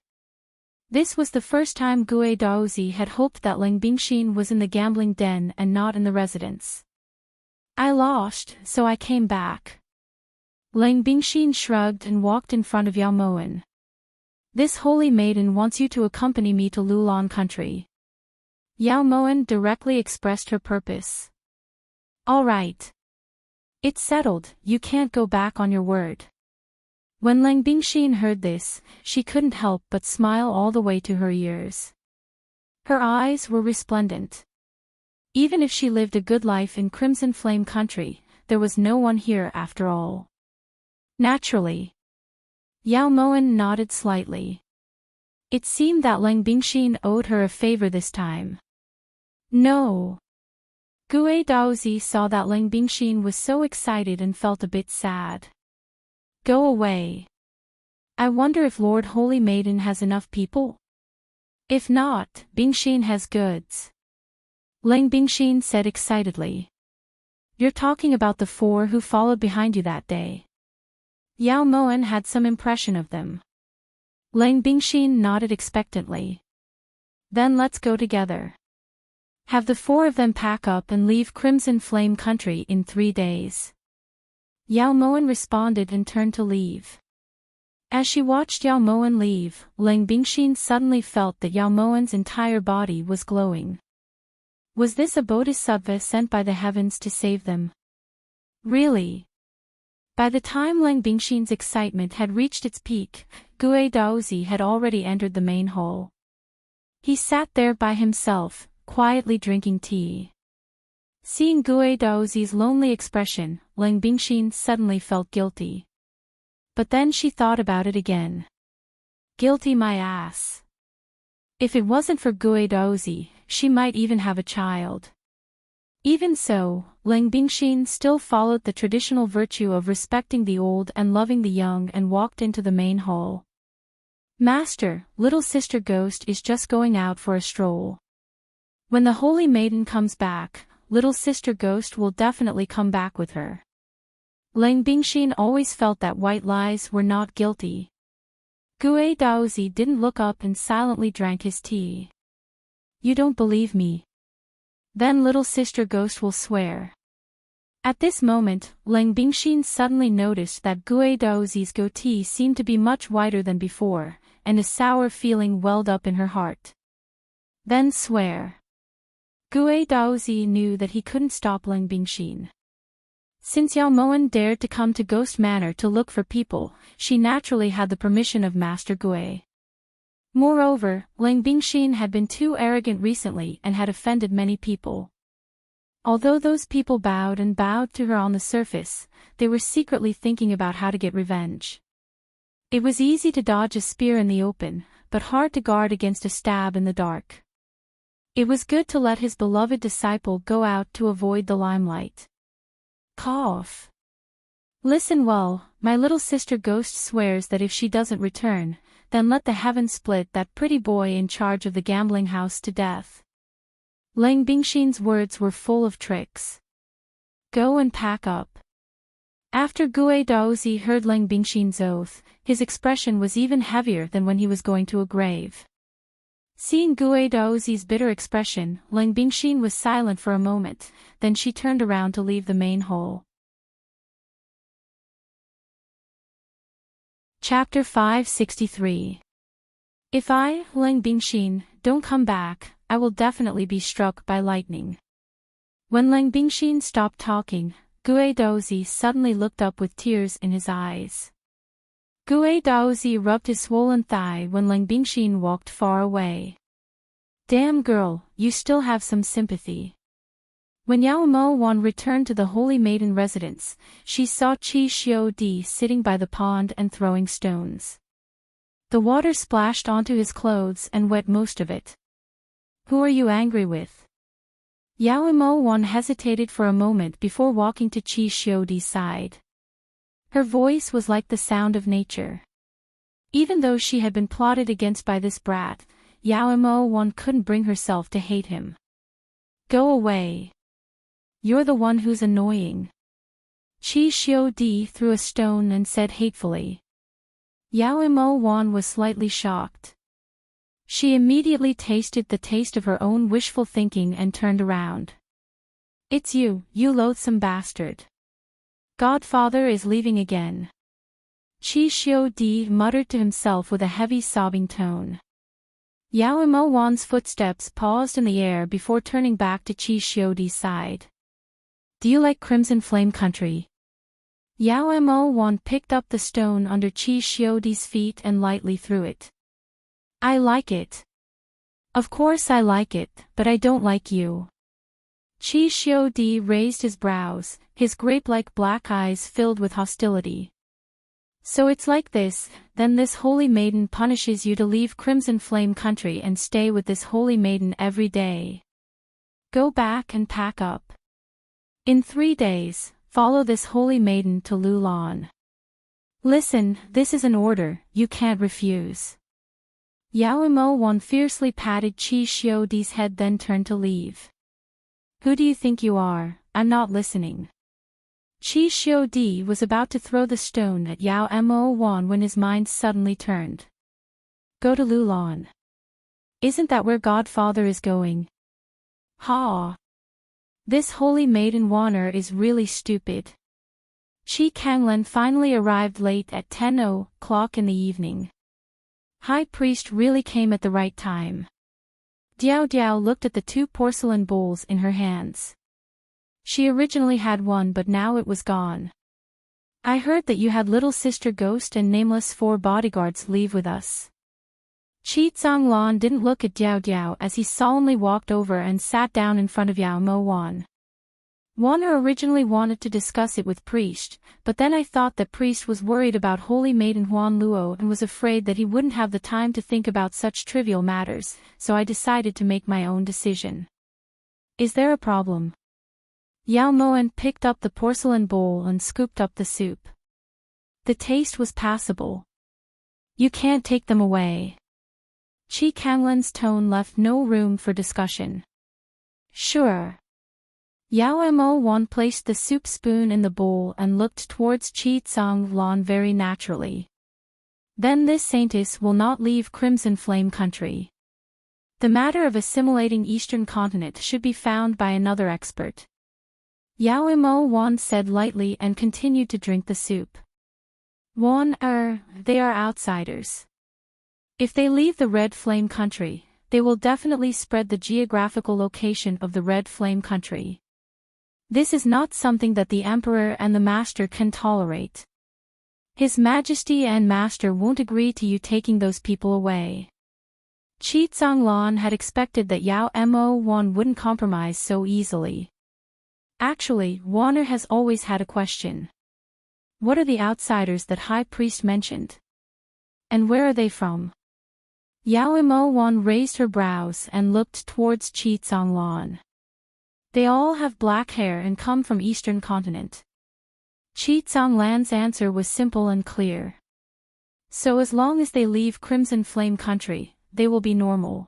This was the first time Gue Daozi had hoped that Leng Bingxin was in the gambling den and not in the residence. I lost, so I came back. Leng Bingxin shrugged and walked in front of Yao Moan. This holy maiden wants you to accompany me to Lulan country. Yao Moan directly expressed her purpose. All right. It's settled, you can't go back on your word. When Leng Bingxin heard this, she couldn't help but smile all the way to her ears. Her eyes were resplendent. Even if she lived a good life in Crimson Flame country, there was no one here after all. Naturally. Yao Moan nodded slightly. It seemed that Leng Bingxin owed her a favor this time. No. Gue Daozi saw that Leng Bingxin was so excited and felt a bit sad. Go away. I wonder if Lord Holy Maiden has enough people? If not, Bingxin has goods. Leng Bingxin said excitedly. You're talking about the four who followed behind you that day. Yao Moan had some impression of them. Lang Bingxin nodded expectantly. Then let's go together. Have the four of them pack up and leave Crimson Flame Country in 3 days. Yao Moan responded and turned to leave. As she watched Yao Moan leave, Lang Bingxin suddenly felt that Yao Moan's entire body was glowing. Was this a bodhisattva sent by the heavens to save them? Really? By the time Lang Bingxin's excitement had reached its peak, Gue Daozi had already entered the main hall. He sat there by himself, quietly drinking tea. Seeing Gue Daozi's lonely expression, Lang Bingxin suddenly felt guilty. But then she thought about it again. Guilty my ass. If it wasn't for Gue Daozi, she might even have a child. Even so, Lang Bingxin still followed the traditional virtue of respecting the old and loving the young and walked into the main hall. Master, little sister Ghost is just going out for a stroll. When the Holy Maiden comes back, little sister Ghost will definitely come back with her. Lang Bingxin always felt that white lies were not guilty. Gue Daozi didn't look up and silently drank his tea. You don't believe me? Then little sister Ghost will swear. At this moment, Lang Bingxin suddenly noticed that Gue Daozi's goatee seemed to be much whiter than before, and a sour feeling welled up in her heart. Then swear. Gue Daozi knew that he couldn't stop Lang Bingxin. Since Yao Moan dared to come to Ghost Manor to look for people, she naturally had the permission of Master Gue. Moreover, Lang Bingxin had been too arrogant recently and had offended many people. Although those people bowed to her on the surface, they were secretly thinking about how to get revenge. It was easy to dodge a spear in the open, but hard to guard against a stab in the dark. It was good to let his beloved disciple go out to avoid the limelight. Cough. Listen well, my little sister Ghost swears that if she doesn't return, then let the heavens split that pretty boy in charge of the gambling house to death. Lang Bingxin's words were full of tricks. Go and pack up. After Gue Daozi heard Lang Bingxin's oath, his expression was even heavier than when he was going to a grave. Seeing Gue Daozi's bitter expression, Lang Bingxin was silent for a moment, then she turned around to leave the main hall. Chapter 563. If I, Lang Bingxin, don't come back, I will definitely be struck by lightning. When Lang Bingxin stopped talking, Gue Daozi suddenly looked up with tears in his eyes. Gue Daozi rubbed his swollen thigh when Lang Bingxin walked far away. Damn girl, you still have some sympathy. When Yao Moan returned to the Holy Maiden residence, she saw Qi Xiu Di sitting by the pond and throwing stones. The water splashed onto his clothes and wet most of it. Who are you angry with? Yao Moan hesitated for a moment before walking to Qi Xiu Di's side. Her voice was like the sound of nature. Even though she had been plotted against by this brat, Yao Moan couldn't bring herself to hate him. Go away. You're the one who's annoying. Qi Xiu Di threw a stone and said hatefully. Yao Moan was slightly shocked. She immediately tasted the taste of her own wishful thinking and turned around. It's you, you loathsome bastard. Godfather is leaving again. Qi Xiu Di muttered to himself with a heavy sobbing tone. Yao Moan's footsteps paused in the air before turning back to Qi Xiu Di's side. Do you like Crimson Flame Country? Yao Moan picked up the stone under Qi Xiu Di's feet and lightly threw it. I like it. Of course I like it, but I don't like you. Qi Xiu Di raised his brows, his grape-like black eyes filled with hostility. So it's like this, then this Holy Maiden punishes you to leave Crimson Flame Country and stay with this Holy Maiden every day. Go back and pack up. In 3 days, follow this Holy Maiden to Lulan. Listen, this is an order, you can't refuse. Yao Moan fiercely patted Qi Xiu Di's head then turned to leave. Who do you think you are? I'm not listening. Chi Xiudi was about to throw the stone at Yao Mo Wan when his mind suddenly turned. Go to Lulan. Isn't that where Godfather is going? Ha! This holy maiden Wanner is really stupid. Chi Kanglan finally arrived late at 10:00 in the evening. High Priest really came at the right time. Diao Diao looked at the 2 porcelain bowls in her hands. She originally had one but now it was gone. I heard that you had little sister Ghost and nameless 4 bodyguards leave with us. Chi Zhonglan didn't look at Diao Diao as he solemnly walked over and sat down in front of Yao Mo Wan. Wanner originally wanted to discuss it with Priest, but then I thought that Priest was worried about Holy Maiden Huan Luo and was afraid that he wouldn't have the time to think about such trivial matters, so I decided to make my own decision. Is there a problem? Yao Moan picked up the porcelain bowl and scooped up the soup. The taste was passable. You can't take them away. Chi Kanglan's tone left no room for discussion. Sure. Yao Mo Wan placed the soup spoon in the bowl and looked towards Chi Zhonglan very naturally. Then this saintess will not leave Crimson Flame country. The matter of assimilating Eastern continent should be found by another expert. Yao Mo Wan said lightly and continued to drink the soup. They are outsiders. If they leave the Red Flame country, they will definitely spread the geographical location of the Red Flame country. This is not something that the Emperor and the Master can tolerate. His Majesty and Master won't agree to you taking those people away. Chi Zhonglan had expected that Yao Mo Wan wouldn't compromise so easily. Actually, Wanner has always had a question. What are the outsiders that High Priest mentioned? And where are they from? Yao Mo Wan raised her brows and looked towards Chi Zhonglan. They all have black hair and come from Eastern continent. Chi Zhonglan's answer was simple and clear. So as long as they leave Crimson Flame country, they will be normal.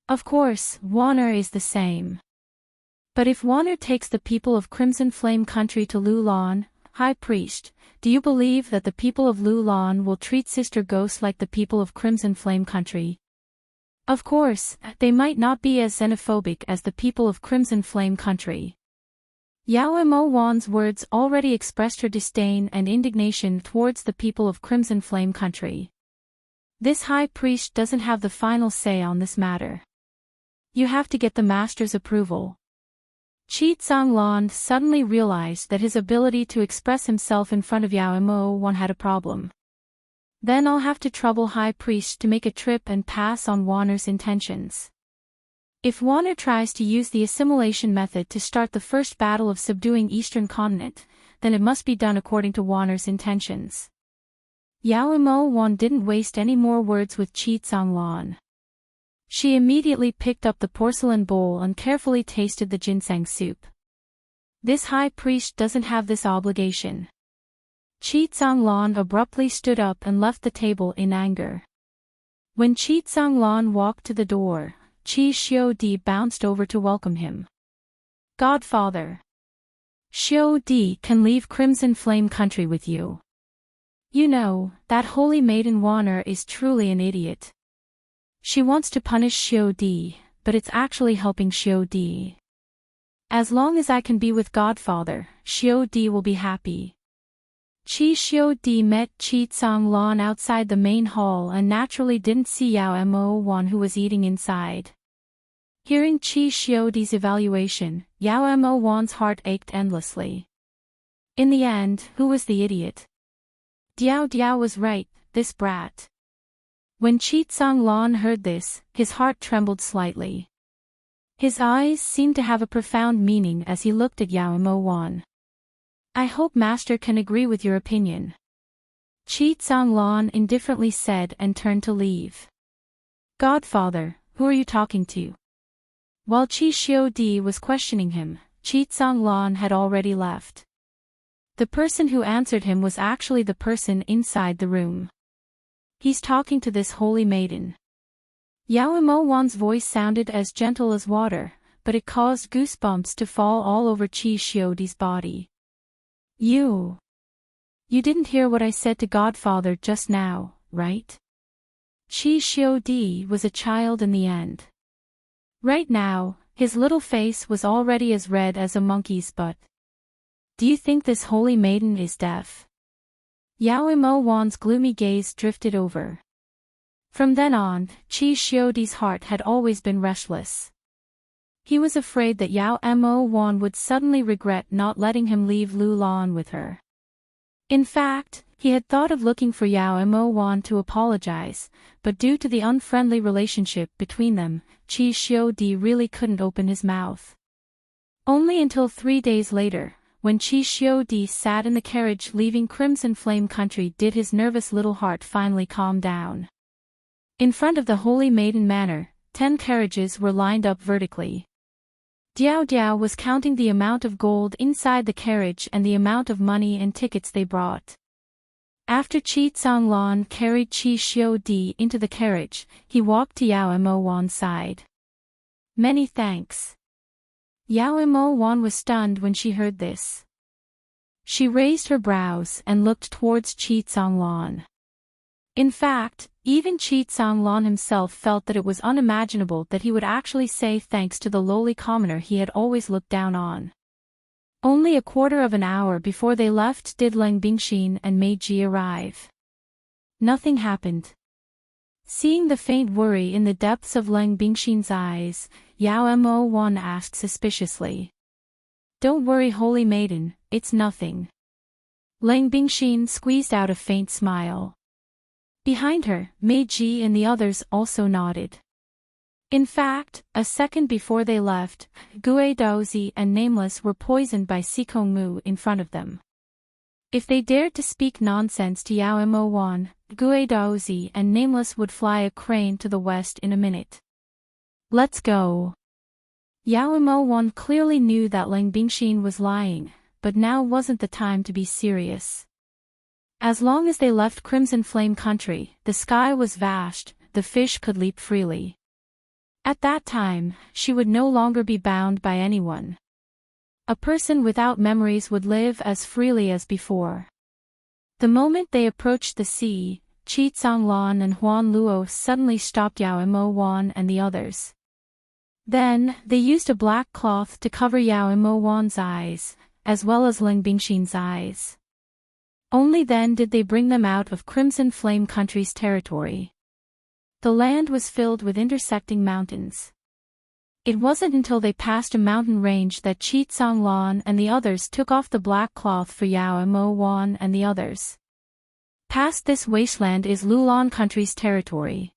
Of course, Wanner is the same. But if Wanner takes the people of Crimson Flame country to Lulan, High Priest, do you believe that the people of Lulan will treat Sister Ghost like the people of Crimson Flame country? Of course, they might not be as xenophobic as the people of Crimson Flame country. Yao Mo Wan's words already expressed her disdain and indignation towards the people of Crimson Flame country. This High Priest doesn't have the final say on this matter. You have to get the Master's approval. Chi Zhonglan suddenly realized that his ability to express himself in front of Yao Mo Wan had a problem. Then I'll have to trouble High Priest to make a trip and pass on Wanner's intentions. If Wanner tries to use the assimilation method to start the first battle of subduing Eastern continent, then it must be done according to Wanner's intentions. Yao Mo Wan didn't waste any more words with Chi Zhonglan. She immediately picked up the porcelain bowl and carefully tasted the ginseng soup. This High Priest doesn't have this obligation. Chi Zhonglan abruptly stood up and left the table in anger. When Chi Zhonglan walked to the door, Chi Xiudi bounced over to welcome him. Godfather. Xiudi can leave Crimson Flame country with you. You know, that holy maiden Wanner is truly an idiot. She wants to punish Xiudi, but it's actually helping Xiudi. As long as I can be with Godfather, Xiudi will be happy. Chi Xiudi met Chi Zhonglan outside the main hall and naturally didn't see Yao Mo Wan who was eating inside. Hearing Chi Xiudi's evaluation, Yao Mo Wan's heart ached endlessly. In the end, who was the idiot? Diao Diao was right, this brat. When Chi Zhonglan heard this, his heart trembled slightly. His eyes seemed to have a profound meaning as he looked at Yao Mo Wan. I hope Master can agree with your opinion. Chi Zhonglan indifferently said and turned to leave. Godfather, who are you talking to? While Chi Xiudi was questioning him, Chi Zhonglan had already left. The person who answered him was actually the person inside the room. He's talking to this holy maiden. Yao Mo Wan's voice sounded as gentle as water, but it caused goosebumps to fall all over Chi Xiudi's body. You didn't hear what I said to Godfather just now, right? Qi Xiudi was a child in the end. Right now, his little face was already as red as a monkey's butt. Do you think this holy maiden is deaf? Yao Imo Wan's gloomy gaze drifted over. From then on, Qi Xiudi's heart had always been restless. He was afraid that Yao Mo Wan would suddenly regret not letting him leave Lulan with her. In fact, he had thought of looking for Yao Mo Wan to apologize, but due to the unfriendly relationship between them, Qi Xiudi really couldn't open his mouth. Only until 3 days later, when Qi Xiudi sat in the carriage leaving Crimson Flame Country, did his nervous little heart finally calm down. In front of the Holy Maiden Manor, 10 carriages were lined up vertically. Diao Diao was counting the amount of gold inside the carriage and the amount of money and tickets they brought. After Qi Zhonglan carried Qi Xiudi into the carriage, he walked to Yao Mo Wan's side. Many thanks. Yao Mo Wan was stunned when she heard this. She raised her brows and looked towards Qi Zhonglan. In fact, even Qi Zhonglan himself felt that it was unimaginable that he would actually say thanks to the lowly commoner he had always looked down on. Only a quarter of an hour before they left did Leng Bingxin and Mei Ji arrive. Nothing happened. Seeing the faint worry in the depths of Leng Bingxin's eyes, Yao Mo Wan asked suspiciously. Don't worry, Holy Maiden, it's nothing. Leng Bingxin squeezed out a faint smile. Behind her, Mei Ji and the others also nodded. In fact, a second before they left, Gue Daozi and Nameless were poisoned by Sikong Mu in front of them. If they dared to speak nonsense to Yao Mo Wan, Gue Daozi and Nameless would fly a crane to the west in a minute. Let's go. Yao Mo Wan clearly knew that Leng Bingxin was lying, but now wasn't the time to be serious. As long as they left Crimson Flame Country, the sky was vast, the fish could leap freely. At that time, she would no longer be bound by anyone. A person without memories would live as freely as before. The moment they approached the sea, Qi Zhonglan and Huan Luo suddenly stopped Yao Mo Wan and the others. Then, they used a black cloth to cover Yao Mo Wan's eyes, as well as Leng Bingxin's eyes. Only then did they bring them out of Crimson Flame Country's territory. The land was filled with intersecting mountains. It wasn't until they passed a mountain range that Qi Zhonglan and the others took off the black cloth for Yao Mo Wan and the others. Past this wasteland is Lulan Country's territory.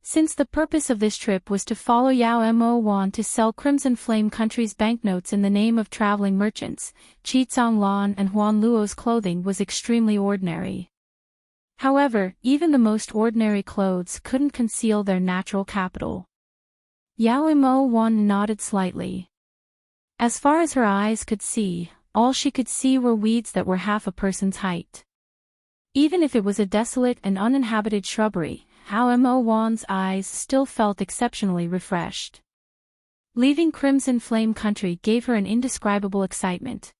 Since the purpose of this trip was to follow Yao Mo Wan to sell Crimson Flame Country's banknotes in the name of traveling merchants, Qi Zhonglan and Huan Luo's clothing was extremely ordinary. However, even the most ordinary clothes couldn't conceal their natural capital. Yao Mo Wan nodded slightly. As far as her eyes could see, all she could see were weeds that were half a person's height. Even if it was a desolate and uninhabited shrubbery, Yao Mo Wan's eyes still felt exceptionally refreshed. Leaving Crimson Flame Country gave her an indescribable excitement.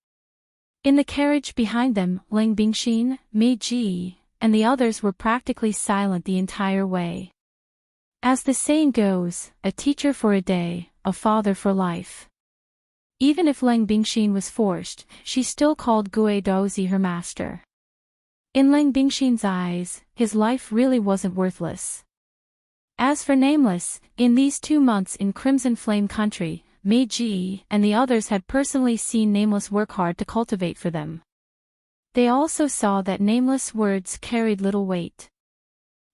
In the carriage behind them, Leng Bingxin, Mei Ji, and the others were practically silent the entire way. As the saying goes, a teacher for a day, a father for life. Even if Leng Bingxin was forced, she still called Gue Daozi her master. In Leng Bingxin's eyes, his life really wasn't worthless. As for Nameless, in these 2 months in Crimson Flame Country, Mei Ji and the others had personally seen Nameless work hard to cultivate for them. They also saw that Nameless words carried little weight.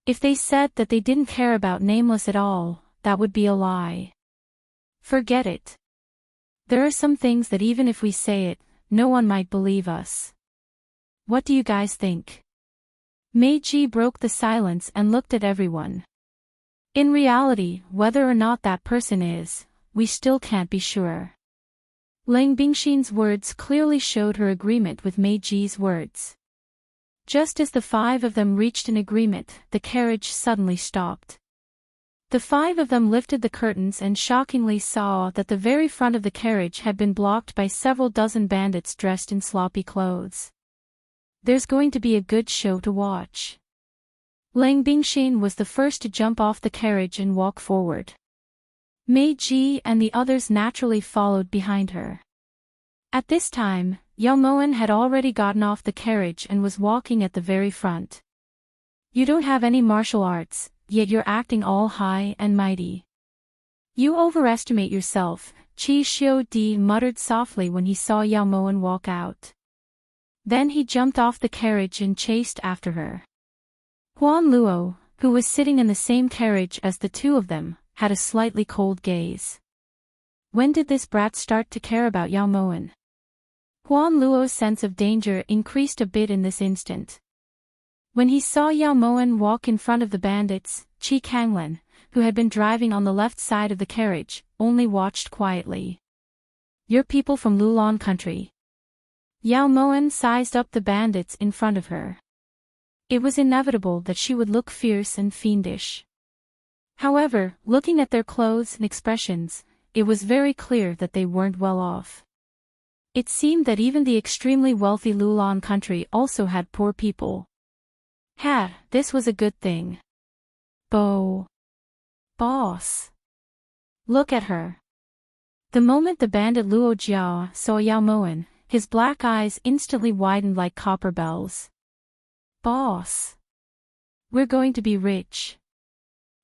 If they said that they didn't care about Nameless at all, that would be a lie. Forget it. There are some things that even if we say it, no one might believe us. What do you guys think? Mei Ji broke the silence and looked at everyone. In reality, whether or not that person is, we still can't be sure. Leng Bingxin's words clearly showed her agreement with Mei Ji's words. Just as the 5 of them reached an agreement, the carriage suddenly stopped. The five of them lifted the curtains and shockingly saw that the very front of the carriage had been blocked by several dozen bandits dressed in sloppy clothes. There's going to be a good show to watch. Lang Bingshan was the first to jump off the carriage and walk forward. Mei Ji and the others naturally followed behind her. At this time, Yao Moen had already gotten off the carriage and was walking at the very front. You don't have any martial arts, yet you're acting all high and mighty. You overestimate yourself, Qi Xiu Di muttered softly when he saw Yao Moen walk out. Then he jumped off the carriage and chased after her. Huan Luo, who was sitting in the same carriage as the two of them, had a slightly cold gaze. When did this brat start to care about Yao Moen? Huan Luo's sense of danger increased a bit in this instant. When he saw Yao Moen walk in front of the bandits, Qi Kanglan, who had been driving on the left side of the carriage, only watched quietly. You're people from Lulan country. Yao Moen sized up the bandits in front of her. It was inevitable that she would look fierce and fiendish. However, looking at their clothes and expressions, it was very clear that they weren't well off. It seemed that even the extremely wealthy Lulan country also had poor people. This was a good thing. Boss. Look at her. The moment the bandit Luo Jia saw Yao Moen, his black eyes instantly widened like copper bells. Boss. We're going to be rich.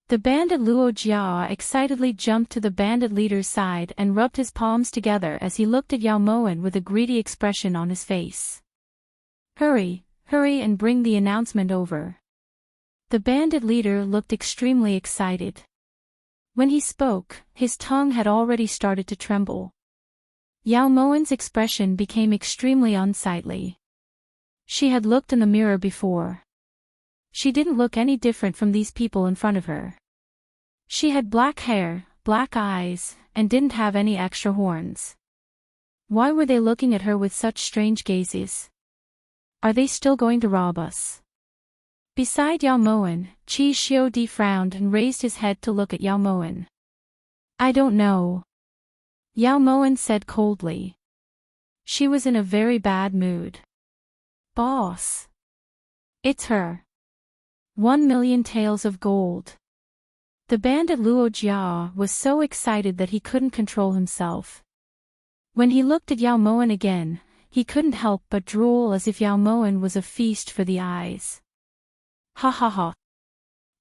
The bandit Luo Jia excitedly jumped to the bandit leader's side and rubbed his palms together as he looked at Yao Moen with a greedy expression on his face. Hurry and bring the announcement over. The bandit leader looked extremely excited. When he spoke, his tongue had already started to tremble. Yao Moen's expression became extremely unsightly. She had looked in the mirror before. She didn't look any different from these people in front of her. She had black hair, black eyes, and didn't have any extra horns. Why were they looking at her with such strange gazes? Are they still going to rob us? Beside Yao Moen, Qi Xiu Di frowned and raised his head to look at Yao Moen. I don't know. Yao Moen said coldly. She was in a very bad mood. Boss. It's her. 1,000,000 taels of gold. The bandit Luo Jia was so excited that he couldn't control himself. When he looked at Yao Moen again, he couldn't help but drool as if Yao Moen was a feast for the eyes. Ha ha ha.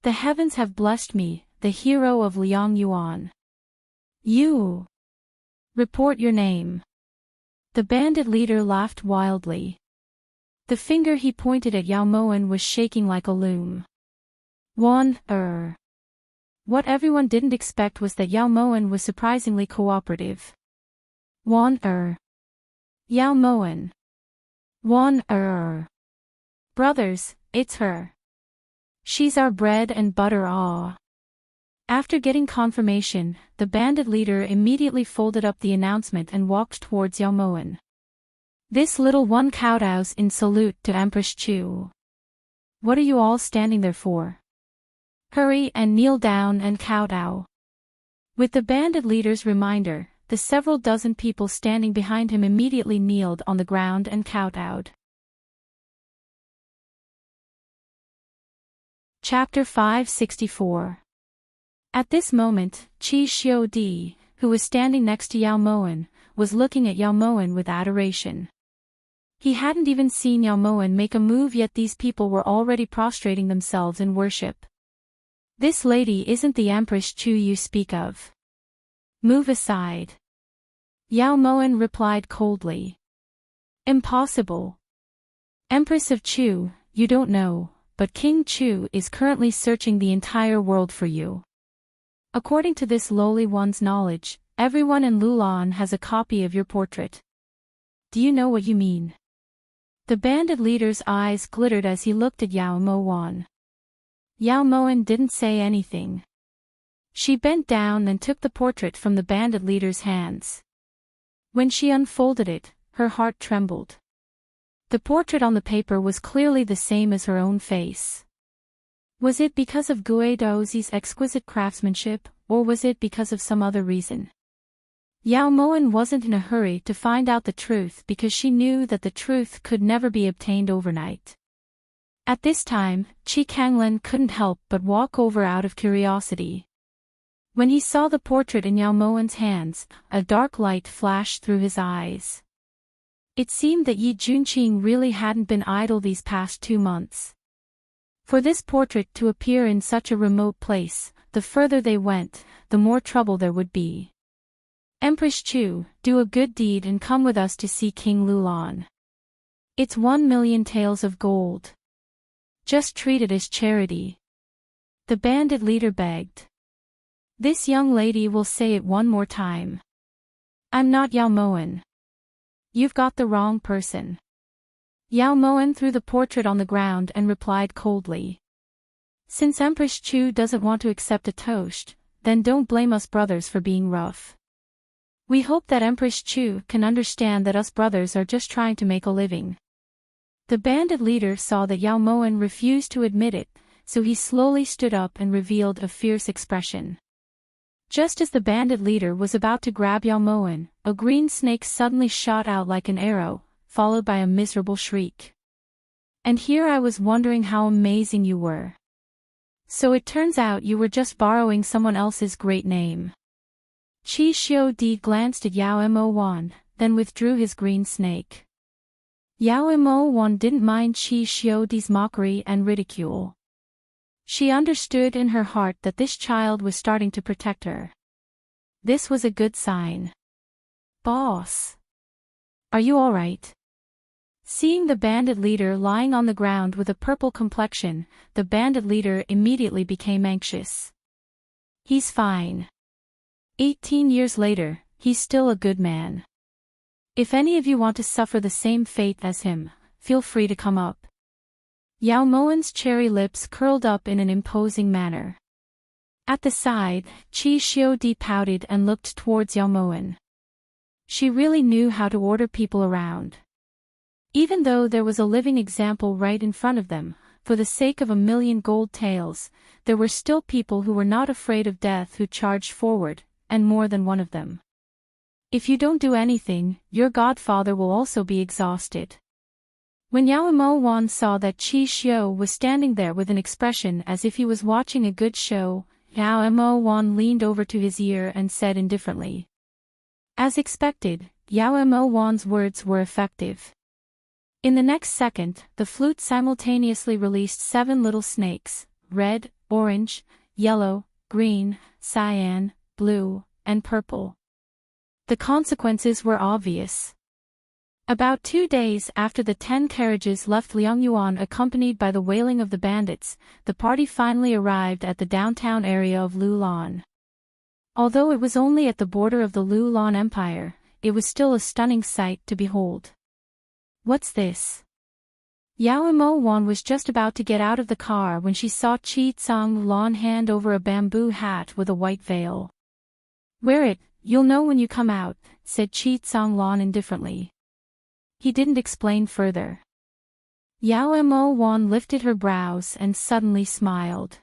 The heavens have blessed me, the hero of Liang Yuan. You. Report your name. The bandit leader laughed wildly. The finger he pointed at Yao Moen was shaking like a loom. What everyone didn't expect was that Yao Moen was surprisingly cooperative. Yao Moen. Brothers, it's her. She's our bread and butter. After getting confirmation, the bandit leader immediately folded up the announcement and walked towards Yao Moen. This little one kowtows in salute to Empress Chu. What are you all standing there for? Hurry and kneel down and kowtow. With the bandit leader's reminder, the several dozen people standing behind him immediately kneeled on the ground and kowtowed. Chapter 564. At this moment, Qi Xiu Di, who was standing next to Yao Moen, was looking at Yao Moen with adoration. He hadn't even seen Yao Moen make a move yet these people were already prostrating themselves in worship. This lady isn't the Empress Chu you speak of. Move aside. Yao Moen replied coldly. Impossible. Empress of Chu, you don't know, but King Chu is currently searching the entire world for you. According to this lowly one's knowledge, everyone in Lulan has a copy of your portrait. Do you know what you mean? The bandit leader's eyes glittered as he looked at Yao Moen. Yao Moen didn't say anything. She bent down and took the portrait from the bandit leader's hands. When she unfolded it, her heart trembled. The portrait on the paper was clearly the same as her own face. Was it because of Gue Daozi's exquisite craftsmanship, or was it because of some other reason? Yao Moan wasn't in a hurry to find out the truth because she knew that the truth could never be obtained overnight. At this time, Chi Kanglen couldn't help but walk over out of curiosity. When he saw the portrait in Yao Moan's hands, a dark light flashed through his eyes. It seemed that Yi Junqing really hadn't been idle these past 2 months. For this portrait to appear in such a remote place, the further they went, the more trouble there would be. Empress Chu, do a good deed and come with us to see King Lulan. It's 1,000,000 taels of gold. Just treat it as charity. The bandit leader begged. This young lady will say it one more time. I'm not Yao Moan. You've got the wrong person. Yao Moan threw the portrait on the ground and replied coldly. Since Empress Chu doesn't want to accept a toast, then don't blame us brothers for being rough. We hope that Empress Chu can understand that us brothers are just trying to make a living. The bandit leader saw that Yao Moan refused to admit it, so he slowly stood up and revealed a fierce expression. Just as the bandit leader was about to grab Yao Moan, a green snake suddenly shot out like an arrow, followed by a miserable shriek. And here I was wondering how amazing you were. So it turns out you were just borrowing someone else's great name. Qi Xiu Di glanced at Yao Mo Wan, then withdrew his green snake. Yao Mo Wan didn't mind Qi Xiu Di's mockery and ridicule. She understood in her heart that this child was starting to protect her. This was a good sign. Boss. Are you all right? Seeing the bandit leader lying on the ground with a purple complexion, the bandit leader immediately became anxious. He's fine. 18 years later, he's still a good man. If any of you want to suffer the same fate as him, feel free to come up. Yao Moan's cherry lips curled up in an imposing manner. At the side, Qi Xiu Di pouted and looked towards Yao Moan. She really knew how to order people around. Even though there was a living example right in front of them, for the sake of 1,000,000 gold taels, there were still people who were not afraid of death who charged forward, and more than one of them. If you don't do anything, your godfather will also be exhausted. When Yao Mo Wan saw that Qi Xiu was standing there with an expression as if he was watching a good show, Yao Mo Wan leaned over to his ear and said indifferently. As expected, Yao Mo Wan's words were effective. In the next second, the flute simultaneously released 7 little snakes, red, orange, yellow, green, cyan, blue, and purple. The consequences were obvious. About 2 days after the 10 carriages left Liangyuan accompanied by the wailing of the bandits, the party finally arrived at the downtown area of Lulan. Although it was only at the border of the Lulan Empire, it was still a stunning sight to behold. What's this? Yao Mo Wan was just about to get out of the car when she saw Qi Tsang Lan hand over a bamboo hat with a white veil. Wear it, you'll know when you come out, said Qi Tsang Lan indifferently. He didn't explain further. Yao Mo Wan lifted her brows and suddenly smiled.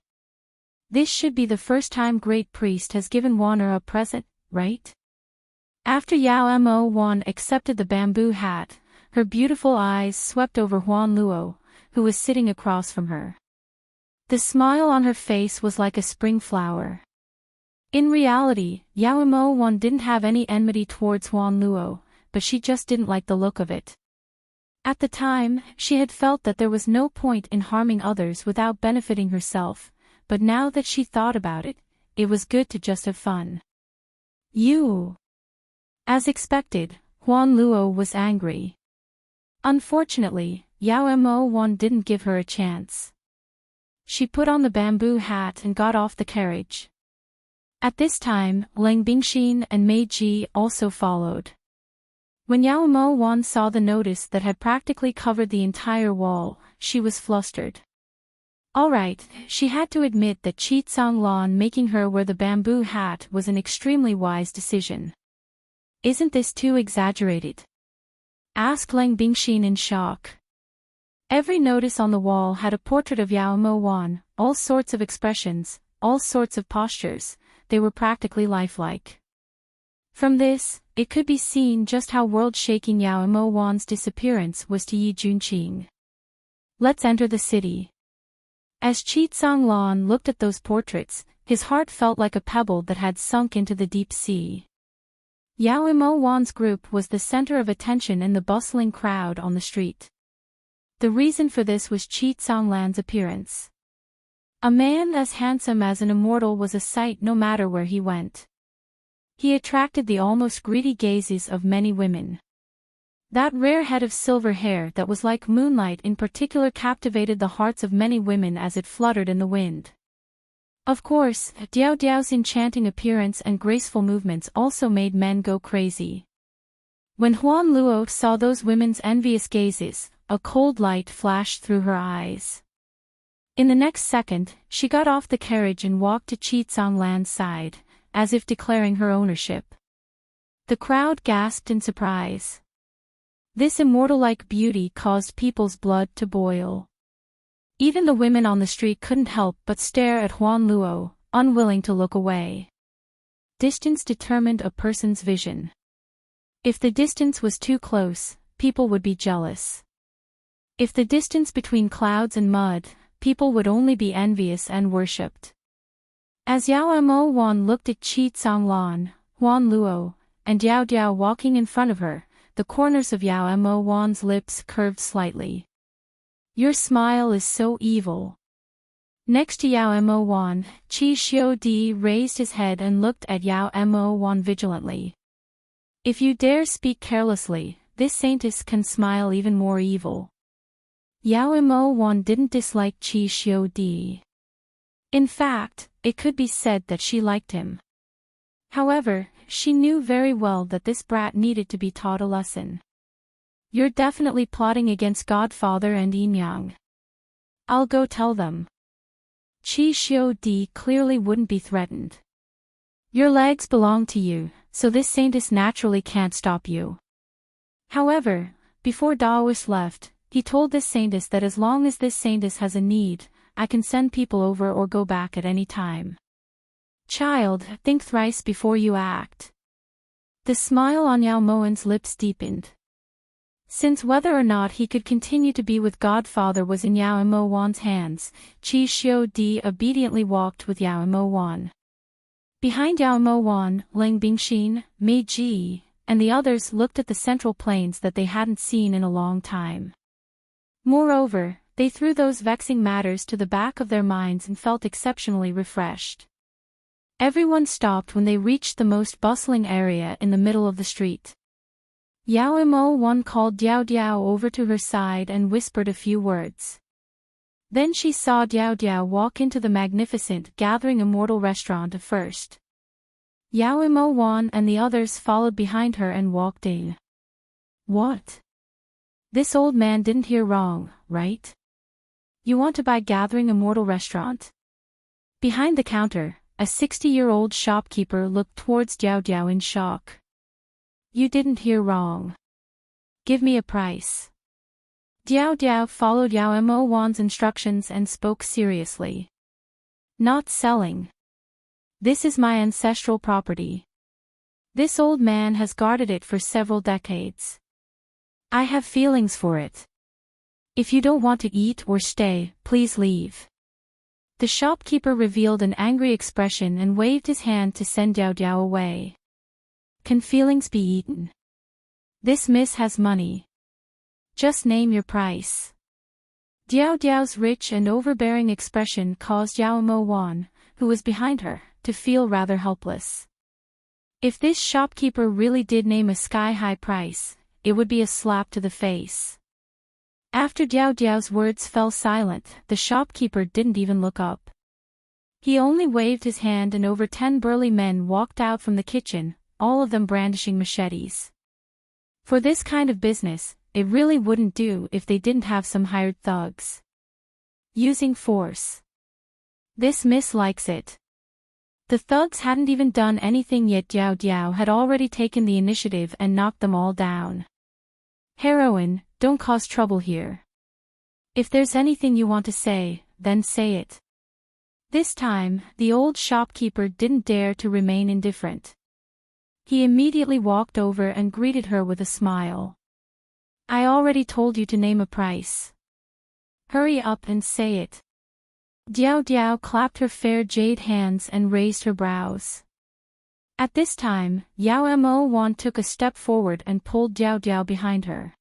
This should be the first time Great Priest has given Wanner a present, right? After Yao Mo Wan accepted the bamboo hat, her beautiful eyes swept over Huan Luo, who was sitting across from her. The smile on her face was like a spring flower. In reality, Yao Mo Wan didn't have any enmity towards Huan Luo, but she just didn't like the look of it. At the time, she had felt that there was no point in harming others without benefiting herself, but now that she thought about it, it was good to just have fun. You! As expected, Huan Luo was angry. Unfortunately, Yao Mo Wan didn't give her a chance. She put on the bamboo hat and got off the carriage. At this time, Lang Bingxin and Mei Ji also followed. When Yao Mo Wan saw the notice that had practically covered the entire wall, she was flustered. Alright, she had to admit that Qi Tsang Lan making her wear the bamboo hat was an extremely wise decision. Isn't this too exaggerated? Asked Lang Bingxin in shock. Every notice on the wall had a portrait of Yao Mo Wan, all sorts of expressions, all sorts of postures, they were practically lifelike. From this, it could be seen just how world-shaking Yao Mo Wan's disappearance was to Yi Junqing. Let's enter the city. As Qi Zhanglan looked at those portraits, his heart felt like a pebble that had sunk into the deep sea. Yao Mo Wan's group was the center of attention in the bustling crowd on the street. The reason for this was Qi Zhanglan's appearance. A man as handsome as an immortal was a sight no matter where he went. He attracted the almost greedy gazes of many women. That rare head of silver hair that was like moonlight in particular captivated the hearts of many women as it fluttered in the wind. Of course, Diao Diao's enchanting appearance and graceful movements also made men go crazy. When Huan Luo saw those women's envious gazes, a cold light flashed through her eyes. In the next second, she got off the carriage and walked to Qi Zhanglan's side, as if declaring her ownership. The crowd gasped in surprise. This immortal-like beauty caused people's blood to boil. Even the women on the street couldn't help but stare at Huan Luo, unwilling to look away. Distance determined a person's vision. If the distance was too close, people would be jealous. If the distance between clouds and mud, people would only be envious and worshipped. As Yao Mo Wan looked at Qi Zhanglan, Huan Luo, and Diao Diao walking in front of her, the corners of Yao Mo Wan's lips curved slightly. Your smile is so evil. Next to Yao Mo Wan, Qi Xiudi raised his head and looked at Yao Mo Wan vigilantly. If you dare speak carelessly, this saintess can smile even more evil. Yao Mo Wan didn't dislike Qi Xiudi. In fact, it could be said that she liked him. However, she knew very well that this brat needed to be taught a lesson. You're definitely plotting against Godfather and Yin Yang. I'll go tell them. Qi Xiudi clearly wouldn't be threatened. Your legs belong to you, so this saintess naturally can't stop you. However, before Daoist left, he told this saintess that as long as this saintess has a need, I can send people over or go back at any time. Child, think thrice before you act. The smile on Yao Moan's lips deepened. Since whether or not he could continue to be with Godfather was in Yao Mo Wan's hands, Qi Xiudi obediently walked with Yao Mo Wan. Behind Yao Mo Wan, Ling Bingxin, Mei Ji, and the others looked at the central plains that they hadn't seen in a long time. Moreover, they threw those vexing matters to the back of their minds and felt exceptionally refreshed. Everyone stopped when they reached the most bustling area in the middle of the street. Yao Mo Wan called Diao Diao over to her side and whispered a few words. Then she saw Diao Diao walk into the magnificent Gathering Immortal restaurant first. Yao Mo Wan and the others followed behind her and walked in. What? This old man didn't hear wrong, right? You want to buy Gathering Immortal restaurant? Behind the counter, a 60-year-old shopkeeper looked towards Diao Diao in shock. You didn't hear wrong. Give me a price. Diao Diao followed Yao Mo Wan's instructions and spoke seriously. Not selling. This is my ancestral property. This old man has guarded it for several decades. I have feelings for it. If you don't want to eat or stay, please leave. The shopkeeper revealed an angry expression and waved his hand to send Diao Diao away. Can feelings be eaten? This miss has money. Just name your price. Diao Diao's rich and overbearing expression caused Yao Mo Wan, who was behind her, to feel rather helpless. If this shopkeeper really did name a sky-high price, it would be a slap to the face. After Diao Diao's words fell silent, the shopkeeper didn't even look up. He only waved his hand and over 10 burly men walked out from the kitchen, all of them brandishing machetes. For this kind of business, it really wouldn't do if they didn't have some hired thugs. Using force. This miss likes it. The thugs hadn't even done anything yet. Diao Diao had already taken the initiative and knocked them all down. Heroine, don't cause trouble here. If there's anything you want to say, then say it. This time, the old shopkeeper didn't dare to remain indifferent. He immediately walked over and greeted her with a smile. I already told you to name a price. Hurry up and say it. Diao Diao clapped her fair jade hands and raised her brows. At this time, Yao Mo Wan took a step forward and pulled Diao Diao behind her.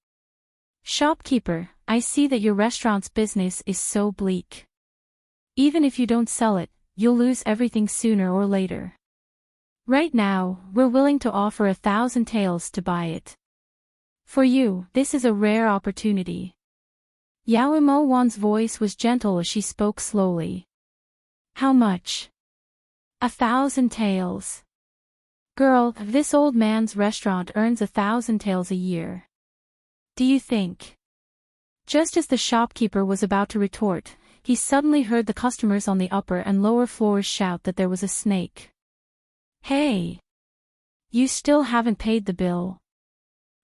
Shopkeeper, I see that your restaurant's business is so bleak. Even if you don't sell it, you'll lose everything sooner or later. Right now, we're willing to offer 1,000 taels to buy it. For you, this is a rare opportunity. Yao Mo Wan's voice was gentle as she spoke slowly. How much? 1,000 taels. Girl, this old man's restaurant earns 1,000 taels a year. Do you think? Just as the shopkeeper was about to retort, he suddenly heard the customers on the upper and lower floors shout that there was a snake. Hey! You still haven't paid the bill.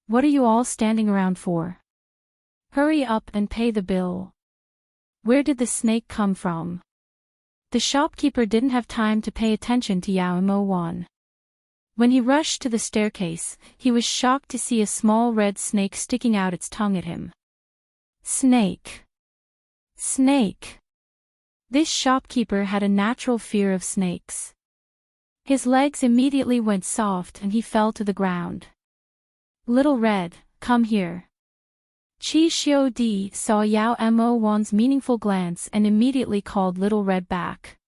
What are you all standing around for? Hurry up and pay the bill. Where did the snake come from? The shopkeeper didn't have time to pay attention to Yao Mo Wan. When he rushed to the staircase, he was shocked to see a small red snake sticking out its tongue at him. Snake! Snake! This shopkeeper had a natural fear of snakes. His legs immediately went soft and he fell to the ground. Little Red, come here. Chi Xiu Di saw Yao Mo Wan's meaningful glance and immediately called Little Red back.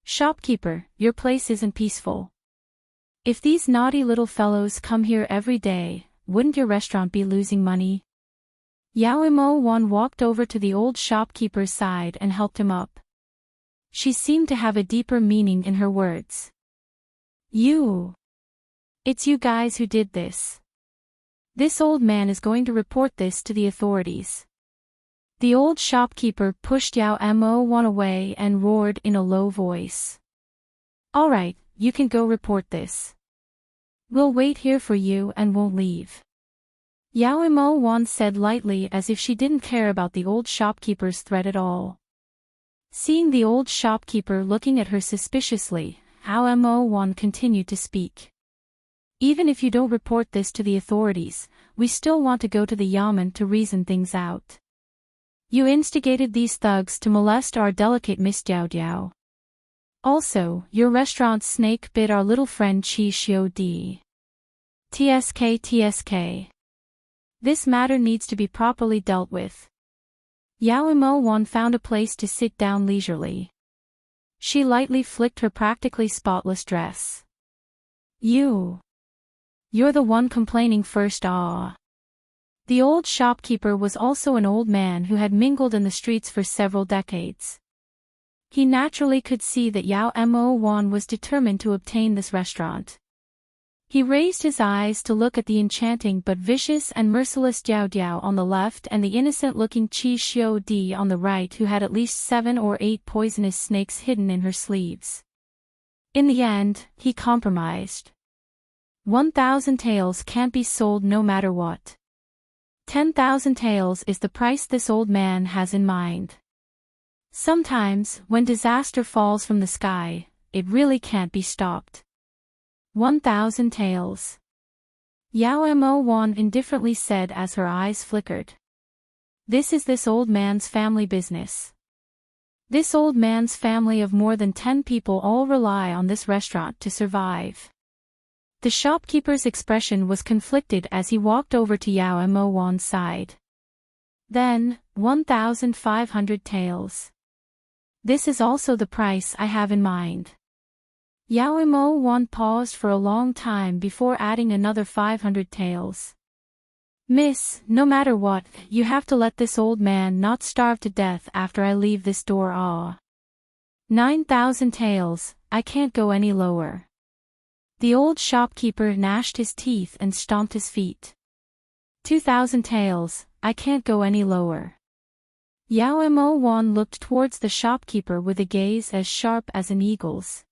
Shopkeeper, your place isn't peaceful. If these naughty little fellows come here every day, wouldn't your restaurant be losing money? Yao Mo Wan walked over to the old shopkeeper's side and helped him up. She seemed to have a deeper meaning in her words. You! It's you guys who did this. This old man is going to report this to the authorities. The old shopkeeper pushed Yao Mo Wan away and roared in a low voice. All right, you can go report this. We'll wait here for you and won't leave. Yao Mo Wan said lightly as if she didn't care about the old shopkeeper's threat at all. Seeing the old shopkeeper looking at her suspiciously, Yao Mo Wan continued to speak. Even if you don't report this to the authorities, we still want to go to the yamen to reason things out. You instigated these thugs to molest our delicate Miss Diao Diao. Also, your restaurant's snake bit our little friend Chi Xiu Di. TSK. This matter needs to be properly dealt with. Yao Mo Wan found a place to sit down leisurely. She lightly flicked her practically spotless dress. You're the one complaining first. Ah. The old shopkeeper was also an old man who had mingled in the streets for several decades. He naturally could see that Yao Mo Wan was determined to obtain this restaurant. He raised his eyes to look at the enchanting but vicious and merciless Diao Diao on the left and the innocent-looking Chi Xiu Di on the right, who had at least 7 or 8 poisonous snakes hidden in her sleeves. In the end, he compromised. 1,000 taels can't be sold no matter what. 10,000 taels is the price this old man has in mind. Sometimes, when disaster falls from the sky, it really can't be stopped. 1,000 taels. Yao Mo Wan indifferently said as her eyes flickered. This is this old man's family business. This old man's family of more than 10 people all rely on this restaurant to survive. The shopkeeper's expression was conflicted as he walked over to Yao Mo Wan's side. Then, 1,500 taels. This is also the price I have in mind. Yao Mo Wan paused for a long time before adding another 500 taels. Miss, no matter what, you have to let this old man not starve to death after I leave this door. Ah. 9,000 taels, I can't go any lower. The old shopkeeper gnashed his teeth and stomped his feet. 2,000 taels, I can't go any lower. Yao Mo Wan looked towards the shopkeeper with a gaze as sharp as an eagle's.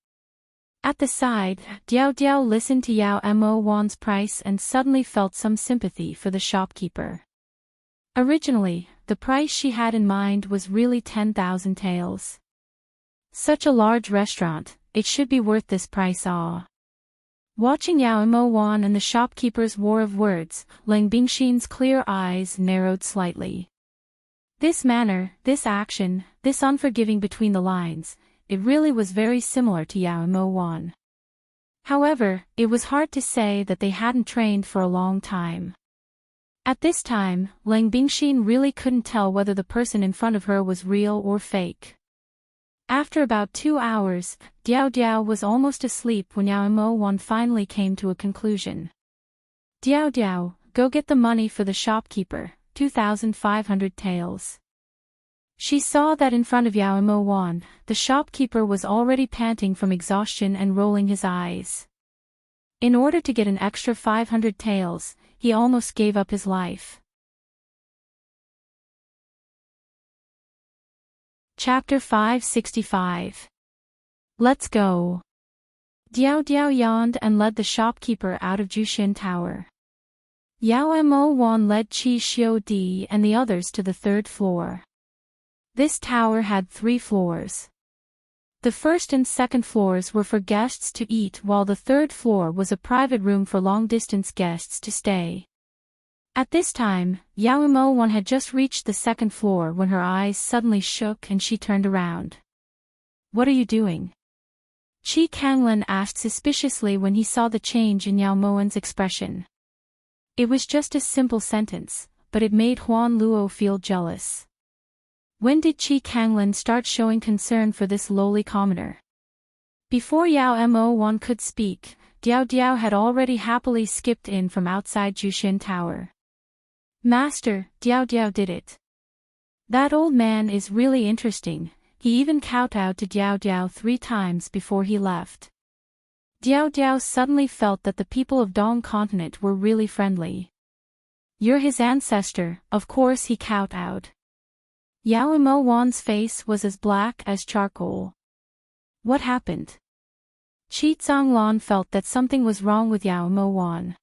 At the side, Diao Diao listened to Yao Mo Wan's price and suddenly felt some sympathy for the shopkeeper. Originally, the the price she had in mind was really 10,000 taels. Such a large restaurant, it should be worth this price. Watching Yao Mo-wan and the shopkeeper's war of words, Lang Bingxin's clear eyes narrowed slightly. This manner, this action, this unforgiving between the lines, it really was very similar to Yao Mo-wan. However, it was hard to say that they hadn't trained for a long time. At this time, Lang Bingxin really couldn't tell whether the person in front of her was real or fake. After about 2 hours, Diao Diao was almost asleep when Yao Mo-wan finally came to a conclusion. Diao Diao, go get the money for the shopkeeper, 2,500 taels. She saw that in front of Yao Mo-wan, the shopkeeper was already panting from exhaustion and rolling his eyes. In order to get an extra 500 taels, he almost gave up his life. Chapter 565. Let's go. Diao Diao yawned and led the shopkeeper out of Jushin Tower. Yao Mo-wan led Qi Xiu Di and the others to the 3rd floor. This tower had 3 floors. The 1st and 2nd floors were for guests to eat, while the 3rd floor was a private room for long-distance guests to stay. At this time, Yao Mo-wan had just reached the 2nd floor when her eyes suddenly shook and she turned around. What are you doing? Qi Kanglan asked suspiciously when he saw the change in Yao Mo-wan's expression. It was just a simple sentence, but it made Huan Luo feel jealous. When did Qi Kanglan start showing concern for this lowly commoner? Before Yao Mo-wan could speak, Diao Diao had already happily skipped in from outside Jushin Tower. Master, Diao Diao did it. That old man is really interesting, he even kowtowed to Diao Diao 3 times before he left. Diao Diao suddenly felt that the people of Dong Continent were really friendly. You're his ancestor, of course he kowtowed. Yao Mo-wan's face was as black as charcoal. What happened? Qi Zhonglan felt that something was wrong with Yao Mo-wan.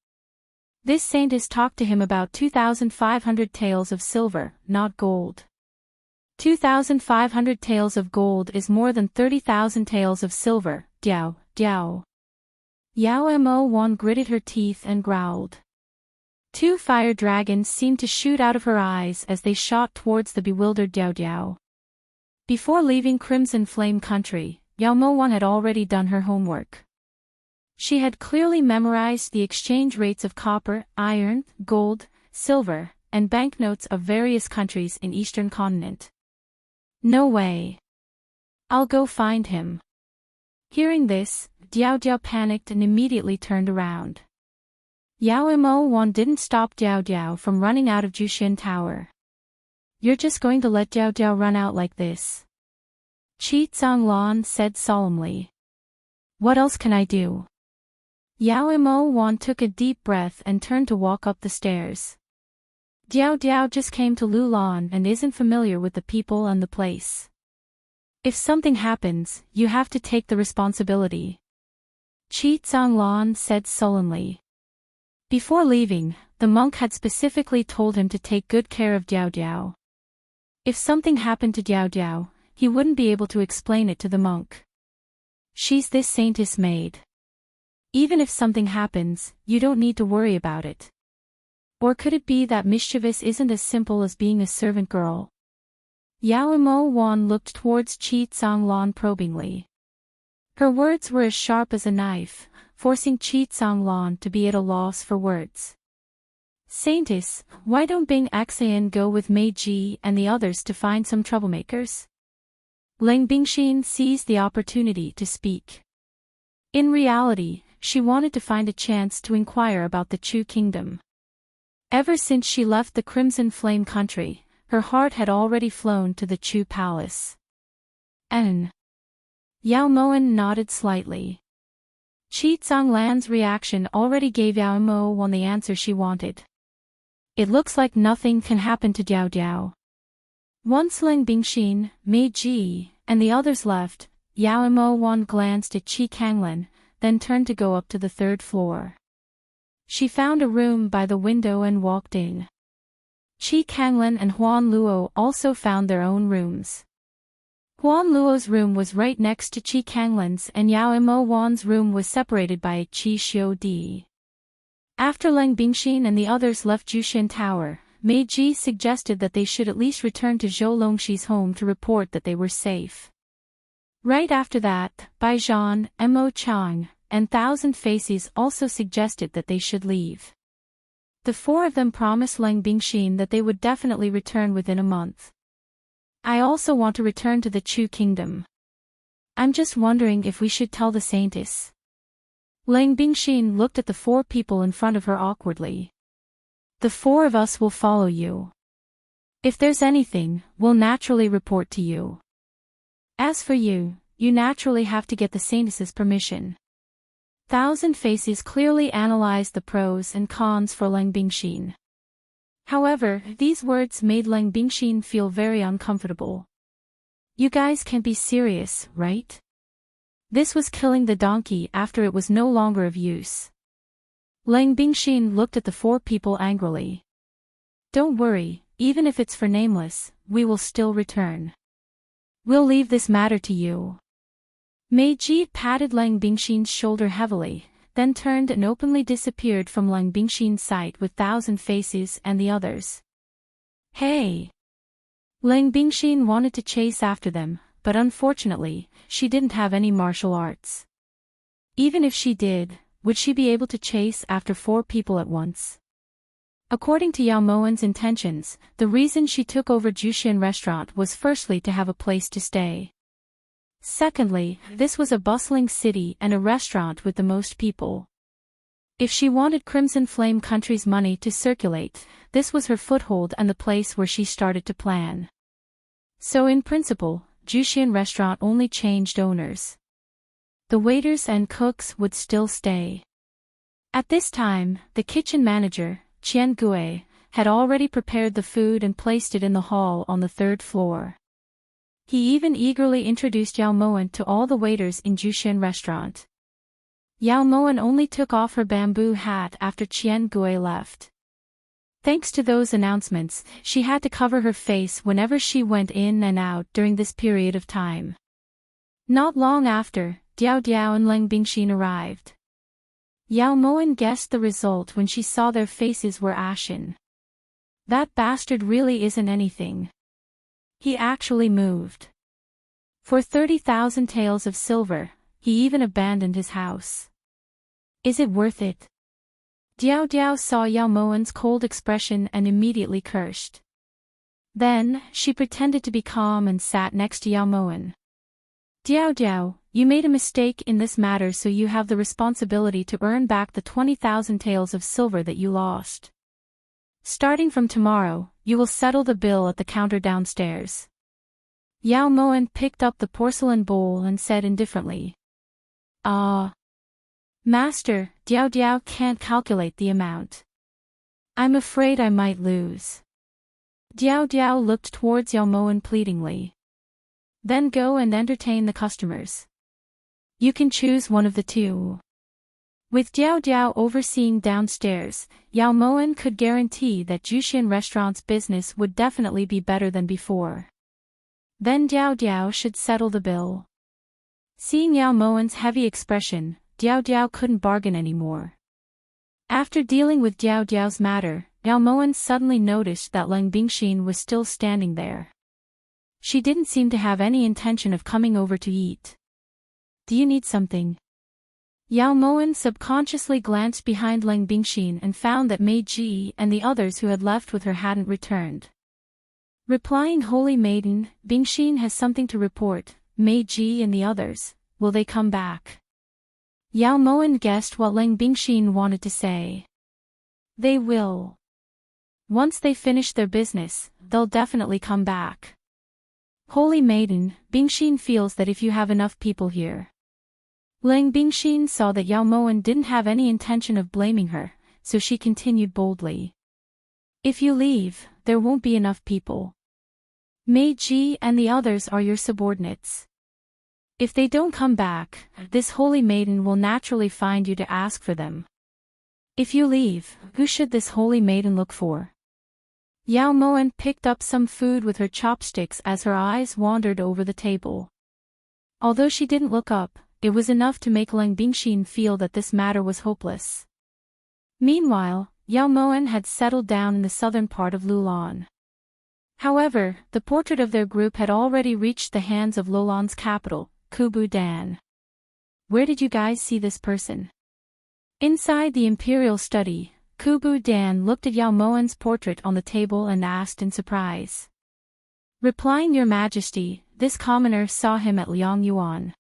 This saintess talked to him about 2,500 taels of silver, not gold. 2,500 taels of gold is more than 30,000 taels of silver, Diao, Diao. Yao Mo-wan gritted her teeth and growled. 2 fire dragons seemed to shoot out of her eyes as they shot towards the bewildered Diao Diao. Before leaving Crimson Flame Country, Yao Mo-wan had already done her homework. She had clearly memorized the exchange rates of copper, iron, gold, silver, and banknotes of various countries in Eastern Continent. No way. I'll go find him. Hearing this, Diao Diao panicked and immediately turned around. Yao Mo-wan didn't stop Diao Diao from running out of Jushin Tower. You're just going to let Diao Diao run out like this? Qi Zhonglan said solemnly. What else can I do? Yao Mo-wan took a deep breath and turned to walk up the stairs. Diao Diao just came to Lulan and isn't familiar with the people and the place. If something happens, you have to take the responsibility. Qi Zhonglan said sullenly. Before leaving, the monk had specifically told him to take good care of Diao Diao. If something happened to Diao Diao, he wouldn't be able to explain it to the monk. She's this saintess maid. Even if something happens, you don't need to worry about it. Or could it be that mischievous isn't as simple as being a servant girl? Yao Mo-wan looked towards Qi Zhonglan probingly. Her words were as sharp as a knife, forcing Qi Zhonglan to be at a loss for words. Saintess, why don't Bing Xian go with Mei Ji and the others to find some troublemakers? Lang Bingxin seized the opportunity to speak. In reality, she wanted to find a chance to inquire about the Chu kingdom. Ever since she left the Crimson Flame country, her heart had already flown to the Chu palace. Yao Moan nodded slightly. Qi Zhonglan's reaction already gave Yao Mo-wan the answer she wanted. It looks like nothing can happen to Diao Diao. Once Lang Bingxin, Mei Ji, and the others left, Yao Mo-wan glanced at Qi Kanglan, then turned to go up to the 3rd floor. She found a room by the window and walked in. Qi Kanglan and Huan Luo also found their own rooms. Huan Luo's room was right next to Qi Kanglan's and Yao Mo Wan's room was separated by Qi Xiu Di. After Leng Bingxin and the others left Jushin Tower, Mei Ji suggested that they should at least return to Zhou Longxi's home to report that they were safe. Right after that, Bai Zhan, Mo Chang, and Thousand Faces also suggested that they should leave. The four of them promised Leng Bingxin that they would definitely return within a month. I also want to return to the Chu Kingdom. I'm just wondering if we should tell the Saintess. Leng Bingxin looked at the four people in front of her awkwardly. The four of us will follow you. If there's anything, we'll naturally report to you. As for you, you naturally have to get the Saintess's permission. Thousand Faces clearly analyzed the pros and cons for Leng Bingxin. However, these words made Leng Bingxin feel very uncomfortable. You guys can't be serious, right? This was killing the donkey after it was no longer of use. Leng Bingxin looked at the four people angrily. Don't worry, even if it's for Nameless, we will still return. We'll leave this matter to you. Mei Ji patted Leng Bingxin's shoulder heavily, then turned and openly disappeared from Leng Bingxin's sight with Thousand Faces and the others. Hey! Leng Bingxin wanted to chase after them, but unfortunately, she didn't have any martial arts. Even if she did, would she be able to chase after four people at once? According to Yao Moen's intentions, the reason she took over Jushin Restaurant was firstly to have a place to stay. Secondly, this was a bustling city and a restaurant with the most people. If she wanted Crimson Flame Country's money to circulate, this was her foothold and the place where she started to plan. So in principle, Jushin Restaurant only changed owners. The waiters and cooks would still stay. At this time, the kitchen manager, Qian Gui, had already prepared the food and placed it in the hall on the third floor. He even eagerly introduced Yao Moen to all the waiters in Jushin Restaurant. Yao Moen only took off her bamboo hat after Qian Gui left. Thanks to those announcements, she had to cover her face whenever she went in and out during this period of time. Not long after, Diao Diao and Leng Bingxin arrived. Yao Moen guessed the result when she saw their faces were ashen. That bastard really isn't anything. He actually moved. For 30,000 taels of silver, he even abandoned his house. Is it worth it? Diao Diao saw Yao Moen's cold expression and immediately cursed. Then, she pretended to be calm and sat next to Yao Moen. Diao Diao, you made a mistake in this matter, so you have the responsibility to earn back the 20,000 taels of silver that you lost. Starting from tomorrow, you will settle the bill at the counter downstairs. Yao Moen picked up the porcelain bowl and said indifferently. Master, Diao Diao can't calculate the amount. I'm afraid I might lose. Diao Diao looked towards Yao Moen pleadingly. Then go and entertain the customers. You can choose one of the two. With Diao Diao overseeing downstairs, Yao Moen could guarantee that Jushin Restaurant's business would definitely be better than before. Then Diao Diao should settle the bill. Seeing Yao Moen's heavy expression, Diao Diao couldn't bargain anymore. After dealing with Diao Diao's matter, Yao Moen suddenly noticed that Leng Bingxin was still standing there. She didn't seem to have any intention of coming over to eat. Do you need something? Yao Moen subconsciously glanced behind Leng Bingxin and found that Mei Ji and the others who had left with her hadn't returned. Replying, Holy Maiden, Bingxin has something to report. Mei Ji and the others, will they come back? Yao Moen guessed what Leng Bingxin wanted to say. They will. Once they finish their business, they'll definitely come back. Holy Maiden, Bingxin feels that if you have enough people here. Leng Bingxin saw that Yao Moen didn't have any intention of blaming her, so she continued boldly. If you leave, there won't be enough people. Mei Ji and the others are your subordinates. If they don't come back, this Holy Maiden will naturally find you to ask for them. If you leave, who should this Holy Maiden look for? Yao Moen picked up some food with her chopsticks as her eyes wandered over the table. Although she didn't look up, it was enough to make Lang Bingxin feel that this matter was hopeless. Meanwhile, Yao Moen had settled down in the southern part of Lulan. However, the portrait of their group had already reached the hands of Lulan's capital, Kubu Dan. Where did you guys see this person? Inside the imperial study, Kubu Dan looked at Yao Moen's portrait on the table and asked in surprise. Replying, Your Majesty, this commoner saw him at Liang Yuan.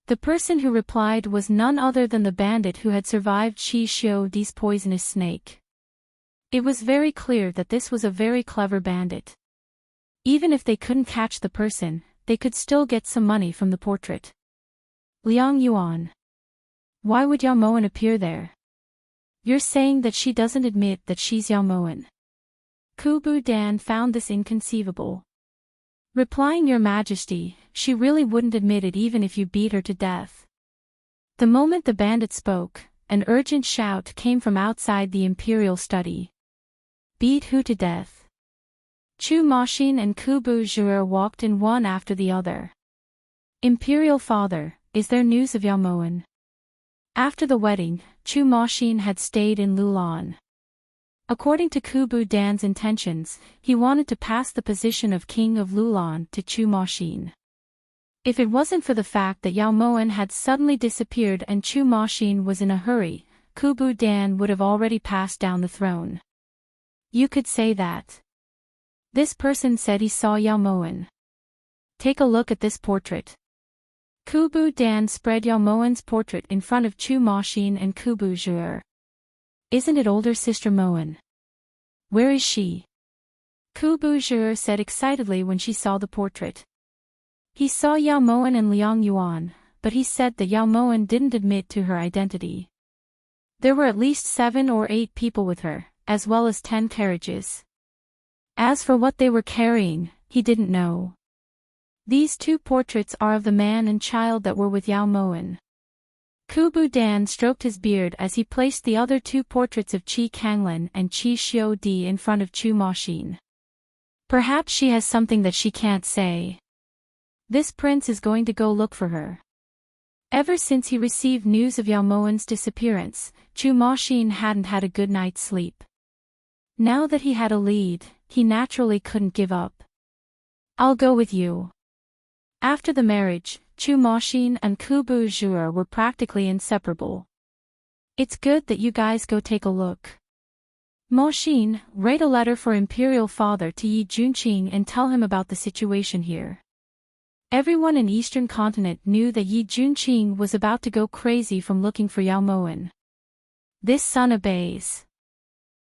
The person who replied was none other than the bandit who had survived Qi Xiu Di's poisonous snake. It was very clear that this was a very clever bandit. Even if they couldn't catch the person, they could still get some money from the portrait. Liang Yuan. Why would Yao Moen appear there? You're saying that she doesn't admit that she's Yao Moen. Kubu Dan found this inconceivable. Replying, Your Majesty, she really wouldn't admit it even if you beat her to death. The moment the bandit spoke, an urgent shout came from outside the imperial study. Beat who to death? Chu Maxin and Kubu Zhu'er walked in one after the other. Imperial Father, is there news of Yao Moen? After the wedding, Chu Maxin had stayed in Lulan. According to Kubu Dan's intentions, he wanted to pass the position of King of Lulan to Chu Maxin. If it wasn't for the fact that Yao Moen had suddenly disappeared and Chu Maxin was in a hurry, Kubu Dan would have already passed down the throne. You could say that. This person said he saw Yao Moen. Take a look at this portrait. Kubu Dan spread Yao Moen's portrait in front of Chu Maxin and Kubu Zhu'er. Isn't it older sister Moen? Where is she? Kubu Zhu'er said excitedly when she saw the portrait. He saw Yao Moen and Liang Yuan, but he said that Yao Moen didn't admit to her identity. There were at least 7 or 8 people with her, as well as 10 carriages. As for what they were carrying, he didn't know. These 2 portraits are of the man and child that were with Yao Moen. Kubu Dan stroked his beard as he placed the other 2 portraits of Qi Kanglin and Qi Xiu Di in front of Chu Maxin. Perhaps she has something that she can't say. This prince is going to go look for her. Ever since he received news of Yao Moen's disappearance, Chu Maxin hadn't had a good night's sleep. Now that he had a lead, he naturally couldn't give up. I'll go with you. After the marriage, Chu Maxin and Kubu Zhu'er were practically inseparable. It's good that you guys go take a look. Maxin, write a letter for Imperial Father to Yi Junqing and tell him about the situation here. Everyone in Eastern Continent knew that Yi Junqing was about to go crazy from looking for Yao Moen. This son obeys.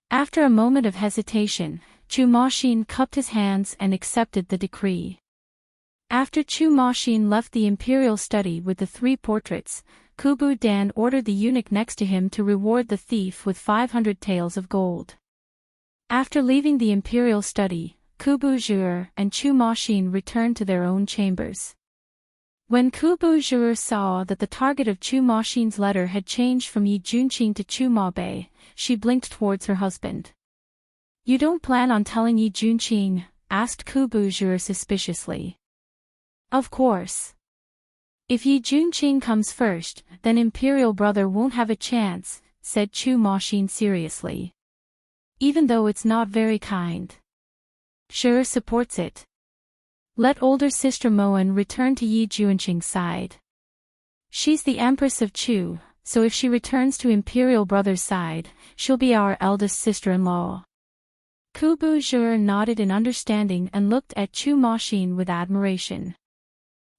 After a moment of hesitation, Chu Maxin cupped his hands and accepted the decree. After Chu Maxin left the imperial study with the 3 portraits, Kubu Dan ordered the eunuch next to him to reward the thief with 500 taels of gold. After leaving the imperial study, Kubu Zhu'er and Chu Maxin returned to their own chambers. When Kubu Zhu'er saw that the target of Chu Maxin's letter had changed from Yi Junqing to Chu Mabe, she blinked towards her husband. You don't plan on telling Yi Junqing? Asked Kubu Zhu'er suspiciously. Of course. If Yi Junqing comes first, then Imperial Brother won't have a chance, said Chu Maxin seriously. Even though it's not very kind. Zhu'er supports it. Let older sister Moen return to Yi Junqing's side. She's the Empress of Chu, so if she returns to Imperial Brother's side, she'll be our eldest sister-in-law. Kubu Zhu'er nodded in understanding and looked at Chu Maxin with admiration.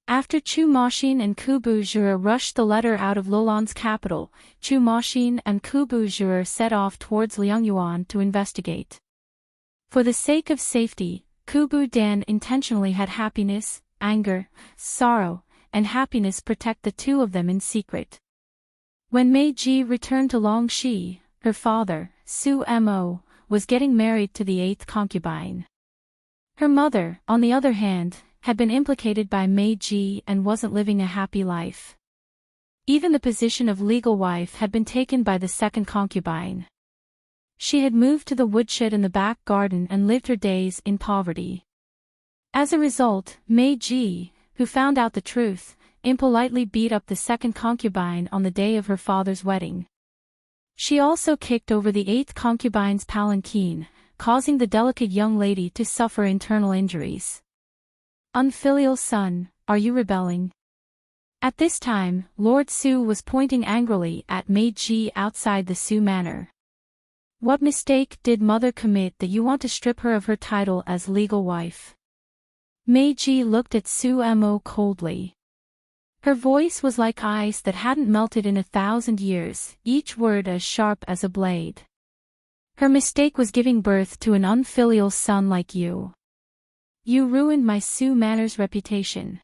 After Chu Maxin and Kubu Zhu'er rushed the letter out of Lulan's capital, Chu Maxin and Kubu Zhu'er set off towards Liangyuan to investigate. For the sake of safety, Kubu Dan intentionally had happiness, anger, sorrow, and happiness protect the 2 of them in secret. When Meiji returned to Longxi, her father, Su Mo, was getting married to the 8th concubine. Her mother, on the other hand, had been implicated by Meiji and wasn't living a happy life. Even the position of legal wife had been taken by the 2nd concubine. She had moved to the woodshed in the back garden and lived her days in poverty. As a result, Meiji, who found out the truth, impolitely beat up the second concubine on the day of her father's wedding. She also kicked over the eighth concubine's palanquin, causing the delicate young lady to suffer internal injuries. Unfilial son, are you rebelling? At this time, Lord Su was pointing angrily at Meiji outside the Su manor. What mistake did mother commit that you want to strip her of her title as legal wife? Meiji looked at Su-mo coldly. Her voice was like ice that hadn't melted in 1,000 years, each word as sharp as a blade. Her mistake was giving birth to an unfilial son like you. You ruined my Su manor's reputation.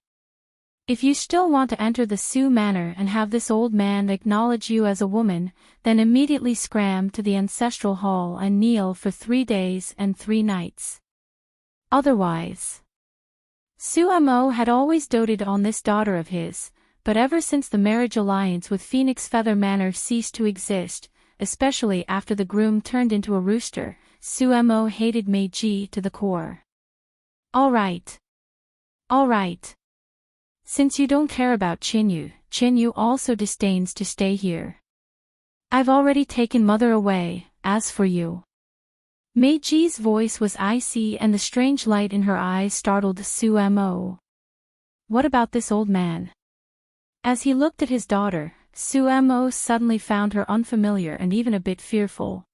If you still want to enter the Su manor and have this old man acknowledge you as a woman, then immediately scram to the ancestral hall and kneel for 3 days and 3 nights. Otherwise. Su-mo had always doted on this daughter of his, but ever since the marriage alliance with Phoenix Feather Manor ceased to exist, especially after the groom turned into a rooster, Su-mo hated Meiji to the core. All right. Since you don't care about Chinyu also disdains to stay here. I've already taken mother away, as for you. Meiji's voice was icy and the strange light in her eyes startled Su-mo. What about this old man? As he looked at his daughter, Su-mo suddenly found her unfamiliar and even a bit fearful.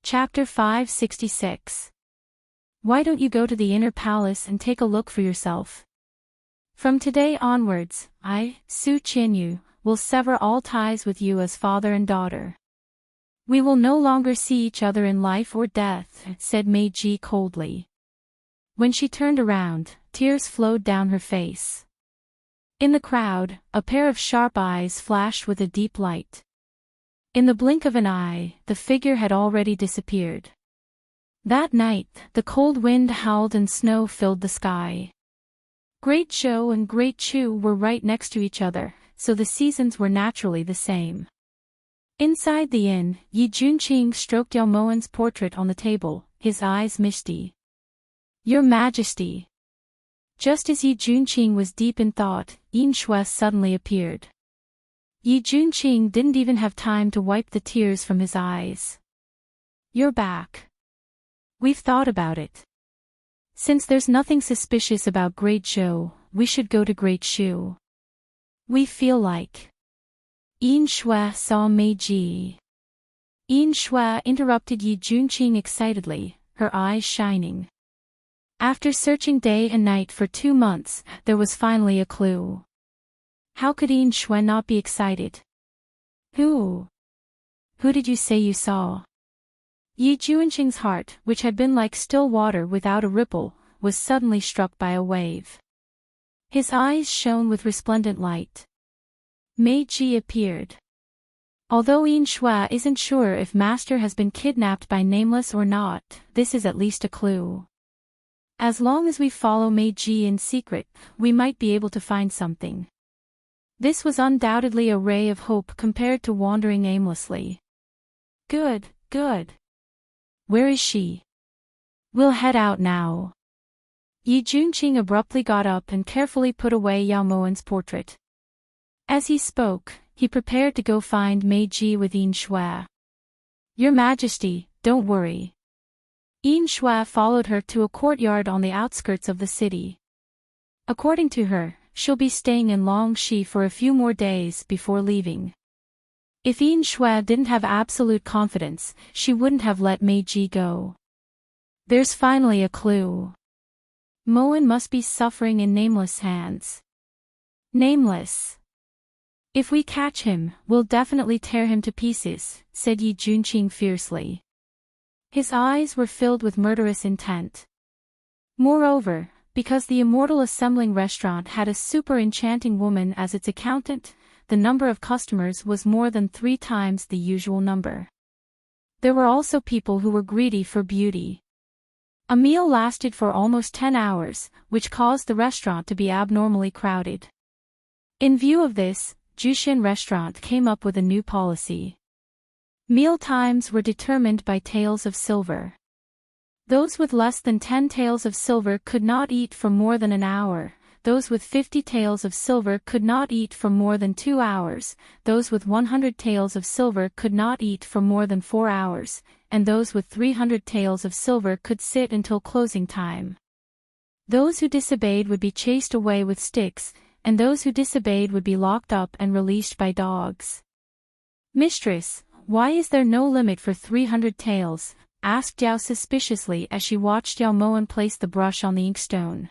Chapter 566. Why don't you go to the inner palace and take a look for yourself? From today onwards, I, Su Chinyu, will sever all ties with you as father and daughter. We will no longer see each other in life or death, said Meiji coldly. When she turned around, tears flowed down her face. In the crowd, a pair of sharp eyes flashed with a deep light. In the blink of an eye, the figure had already disappeared. That night, the cold wind howled and snow filled the sky. Great Zhou and Great Chu were right next to each other, so the seasons were naturally the same. Inside the inn, Yi Junqing stroked Yao Moan's portrait on the table, his eyes misty. Your Majesty. Just as Yi Junqing was deep in thought, Yin Shui suddenly appeared. Yi Junqing didn't even have time to wipe the tears from his eyes. You're back. We've thought about it. Since there's nothing suspicious about Great Zhou, we should go to Great Shu. We feel like. Yin Shui saw Meiji. Yin Shui interrupted Yi Junqing excitedly, her eyes shining. After searching day and night for 2 months, there was finally a clue. How could Yin Shui not be excited? Who did you say you saw? Yi Junqing's heart, which had been like still water without a ripple, was suddenly struck by a wave. His eyes shone with resplendent light. Meiji appeared. Although Yin Shui isn't sure if Master has been kidnapped by Nameless or not, this is at least a clue. As long as we follow Meiji in secret, we might be able to find something. This was undoubtedly a ray of hope compared to wandering aimlessly. Good. Where is she? We'll head out now. Yi Junqing abruptly got up and carefully put away Yao Moan's portrait. As he spoke, he prepared to go find Meiji with Yin Shui. Your Majesty, don't worry. Yin Shui followed her to a courtyard on the outskirts of the city. According to her, she'll be staying in Longxi for a few more days before leaving. If Yin Shui didn't have absolute confidence, she wouldn't have let Meiji go. There's finally a clue. Moan must be suffering in Nameless hands. Nameless. If we catch him, we'll definitely tear him to pieces, said Yi Junqing fiercely. His eyes were filled with murderous intent. Moreover, because the Immortal Assembling Restaurant had a super enchanting woman as its accountant, the number of customers was more than 3 times the usual number. There were also people who were greedy for beauty. A meal lasted for almost 10 hours, which caused the restaurant to be abnormally crowded. In view of this, Jushin Restaurant came up with a new policy. Meal times were determined by taels of silver. Those with less than 10 taels of silver could not eat for more than an hour. Those with 50 taels of silver could not eat for more than 2 hours, those with 100 taels of silver could not eat for more than 4 hours, and those with 300 taels of silver could sit until closing time. Those who disobeyed would be chased away with sticks, and those who disobeyed would be locked up and released by dogs. "Mistress, why is there no limit for 300 taels?" asked Yao suspiciously as she watched Yao Moen place the brush on the inkstone.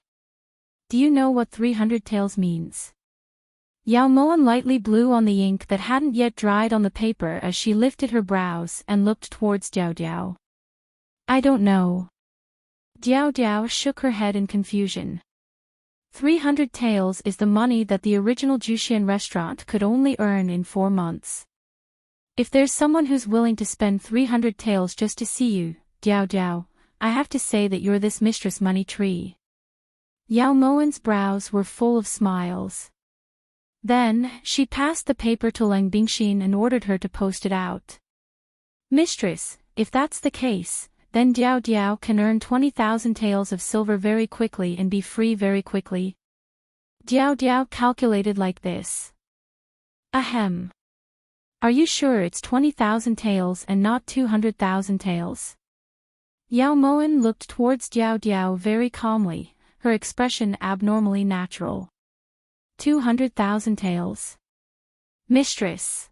"Do you know what 300 taels means?" Yao Moen lightly blew on the ink that hadn't yet dried on the paper as she lifted her brows and looked towards Diao Diao. "I don't know." Diao Diao shook her head in confusion. 300 taels is the money that the original Jushin restaurant could only earn in 4 months. If there's someone who's willing to spend 300 taels just to see you, Diao Diao, I have to say that you're this mistress money tree. Yao Moen's brows were full of smiles. Then, she passed the paper to Lang Bingxin and ordered her to post it out. "Mistress, if that's the case, then Diao Diao can earn 20,000 taels of silver very quickly and be free very quickly." Diao Diao calculated like this. "Ahem. Are you sure it's 20,000 taels and not 200,000 taels?" Yao Moen looked towards Diao Diao very calmly, her expression abnormally natural. 200,000 taels. "Mistress."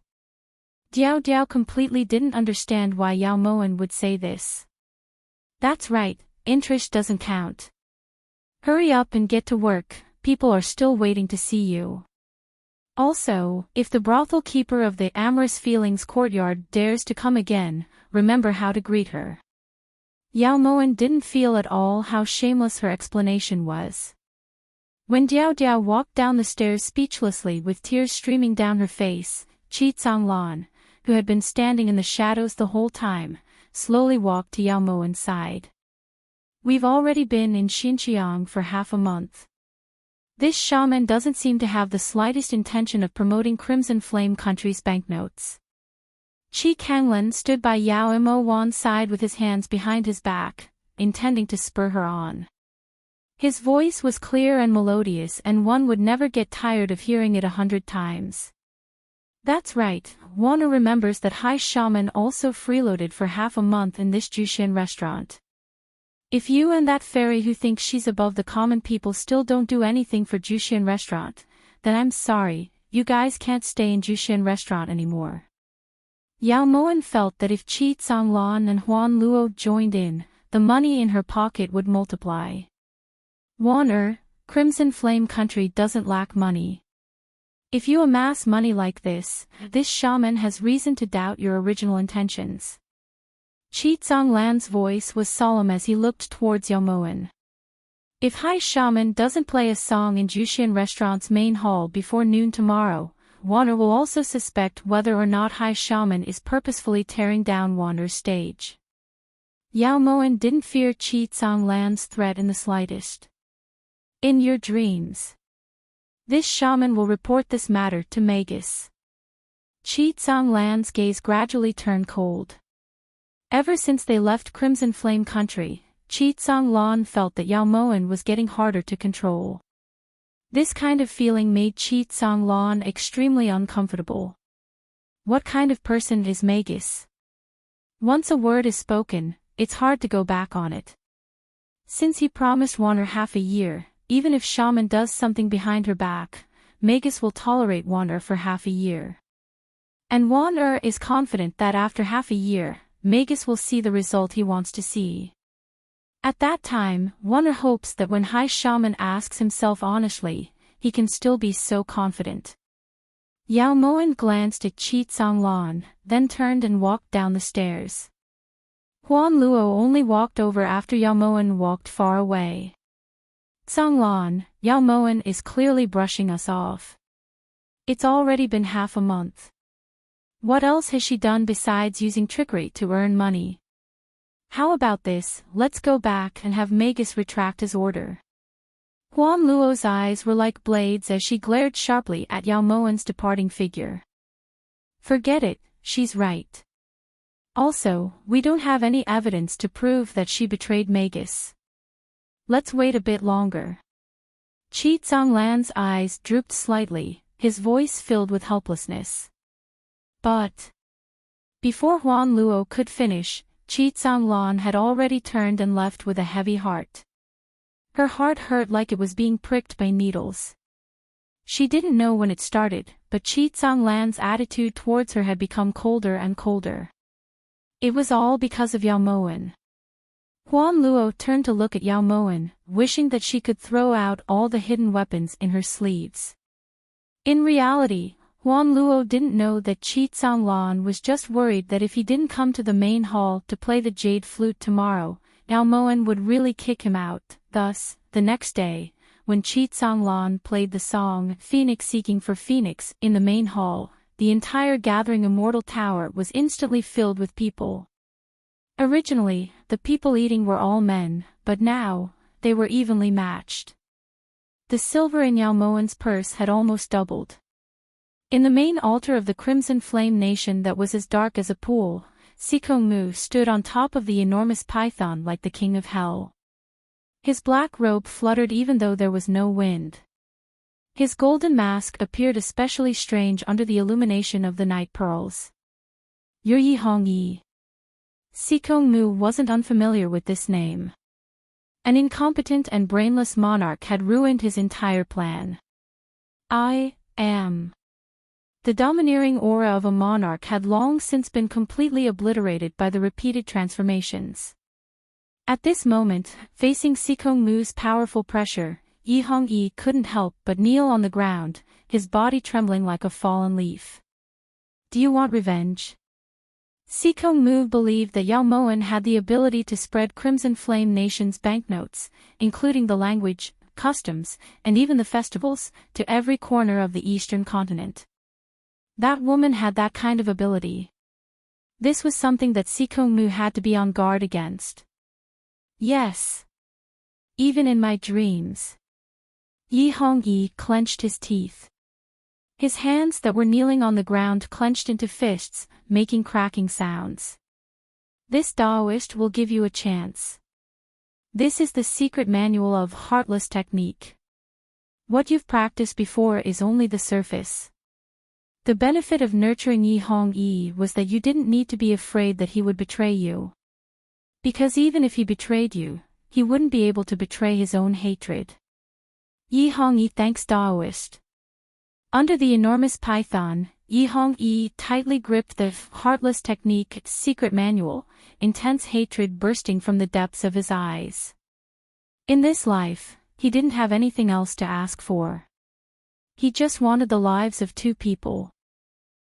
Diao Diao completely didn't understand why Yao Moen would say this. "That's right, enrich doesn't count. Hurry up and get to work, people are still waiting to see you. Also, if the brothel keeper of the Amorous Feelings courtyard dares to come again, remember how to greet her." Yao Moen didn't feel at all how shameless her explanation was. When Diao Diao walked down the stairs speechlessly with tears streaming down her face, Chi Tsanglan, who had been standing in the shadows the whole time, slowly walked to Yao Moen's side. "We've already been in Xinjiang for half a month. This shaman doesn't seem to have the slightest intention of promoting Crimson Flame Country's banknotes." Chi Kanglan stood by Yao Mo Wan's side with his hands behind his back, intending to spur her on. His voice was clear and melodious and one would never get tired of hearing it 100 times. "That's right, Warner remembers that High Shaman also freeloaded for half a month in this Jushin restaurant. If you and that fairy who thinks she's above the common people still don't do anything for Jushin restaurant, then I'm sorry, you guys can't stay in Jushin restaurant anymore." Yao Moen felt that if Chi Tsanglan and Huan Luo joined in, the money in her pocket would multiply. "Warner, Crimson Flame Country doesn't lack money. If you amass money like this shaman has reason to doubt your original intentions." Chi Tsanglan's voice was solemn as he looked towards Yao Moen. "If High Shaman doesn't play a song in Jushin restaurant's main hall before noon tomorrow, Warner will also suspect whether or not High Shaman is purposefully tearing down Warner's stage." Yao Moen didn't fear Chi Tsanglan's threat in the slightest. "In your dreams. This shaman will report this matter to Magus." Chi Tsanglan's gaze gradually turned cold. Ever since they left Crimson Flame Country, Chi Tsanglan felt that Yao Moen was getting harder to control. This kind of feeling made Chi Tsanglan extremely uncomfortable. What kind of person is Magus? Once a word is spoken, it's hard to go back on it. Since he promised Warner half a year, even if Shaman does something behind her back, Magus will tolerate Warner for half a year. And Warner is confident that after half a year, Magus will see the result he wants to see. At that time, Warner hopes that when High Shaman asks himself honestly, he can still be so confident. Yao Moen glanced at Chi Tsanglan, then turned and walked down the stairs. Huan Luo only walked over after Yao Moen walked far away. "Tsanglan, Yao Moen is clearly brushing us off. It's already been half a month. What else has she done besides using trickery to earn money? How about this, let's go back and have Magus retract his order." Huan Luo's eyes were like blades as she glared sharply at Yao Moen's departing figure. Forget it, she's right. Also, we don't have any evidence to prove that she betrayed Magus. Let's wait a bit longer. Qi Zhonglan's eyes drooped slightly, his voice filled with helplessness. But before Huan Luo could finish, Qi Zhonglan had already turned and left with a heavy heart. Her heart hurt like it was being pricked by needles. She didn't know when it started, but Qi Zhonglan's attitude towards her had become colder and colder. It was all because of Yao Moen. Huan Luo turned to look at Yao Moen, wishing that she could throw out all the hidden weapons in her sleeves. In reality, Huan Luo didn't know that Qi Zhonglan was just worried that if he didn't come to the main hall to play the jade flute tomorrow, Yao Moen would really kick him out. Thus, the next day, when Qi Zhonglan played the song Phoenix Seeking for Phoenix in the main hall, the entire gathering Immortal Tower was instantly filled with people. Originally, the people eating were all men, but now, they were evenly matched. The silver in Yao Moen's purse had almost doubled. In the main altar of the Crimson Flame Nation that was as dark as a pool, Sikong Mu stood on top of the enormous python like the king of hell. His black robe fluttered even though there was no wind. His golden mask appeared especially strange under the illumination of the night pearls. Yi Hong Yi. Sikong Mu wasn't unfamiliar with this name. An incompetent and brainless monarch had ruined his entire plan. I am. The domineering aura of a monarch had long since been completely obliterated by the repeated transformations. At this moment, facing Sikong Mu's powerful pressure, Yi Hong Yi couldn't help but kneel on the ground, his body trembling like a fallen leaf. Do you want revenge? Sikong Mu believed that Yao Moen had the ability to spread Crimson Flame Nation's banknotes, including the language, customs, and even the festivals, to every corner of the eastern continent. That woman had that kind of ability. This was something that Sikong Mu had to be on guard against. Yes. Even in my dreams. Yi Hong Yi clenched his teeth. His hands that were kneeling on the ground clenched into fists, making cracking sounds. This Taoist will give you a chance. This is the secret manual of heartless technique. What you've practiced before is only the surface. The benefit of nurturing Yi Hong Yi was that you didn't need to be afraid that he would betray you. Because even if he betrayed you, he wouldn't be able to betray his own hatred. Yi Hong Yi thanks Taoist. Under the enormous python, Yi Hong Yi tightly gripped the heartless technique secret manual, intense hatred bursting from the depths of his eyes. In this life, he didn't have anything else to ask for. He just wanted the lives of two people.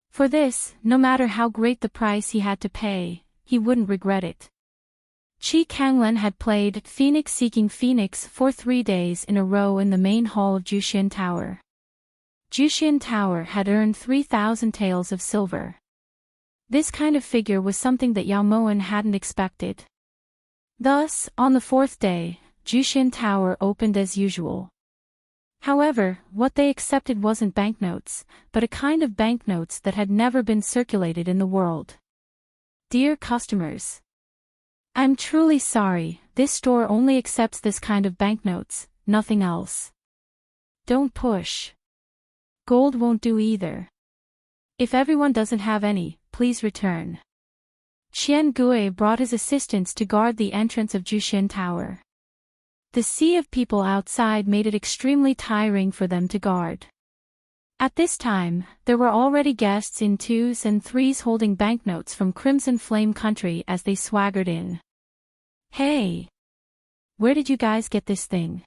For this, no matter how great the price he had to pay, he wouldn't regret it. Qi Kanglen had played Phoenix Seeking Phoenix for 3 days in a row in the main hall of Juxian Tower. Juxian Tower had earned 3,000 taels of silver. This kind of figure was something that Yao Moen hadn't expected. Thus, on the 4th day, Juxian Tower opened as usual. However, what they accepted wasn't banknotes, but a kind of banknotes that had never been circulated in the world. Dear customers, I'm truly sorry, this store only accepts this kind of banknotes, nothing else. Don't push. Gold won't do either. If everyone doesn't have any, please return. Qian Gui brought his assistants to guard the entrance of Juxian Tower. The sea of people outside made it extremely tiring for them to guard. At this time, there were already guests in 2s and 3s holding banknotes from Crimson Flame Country as they swaggered in. Hey! Where did you guys get this thing?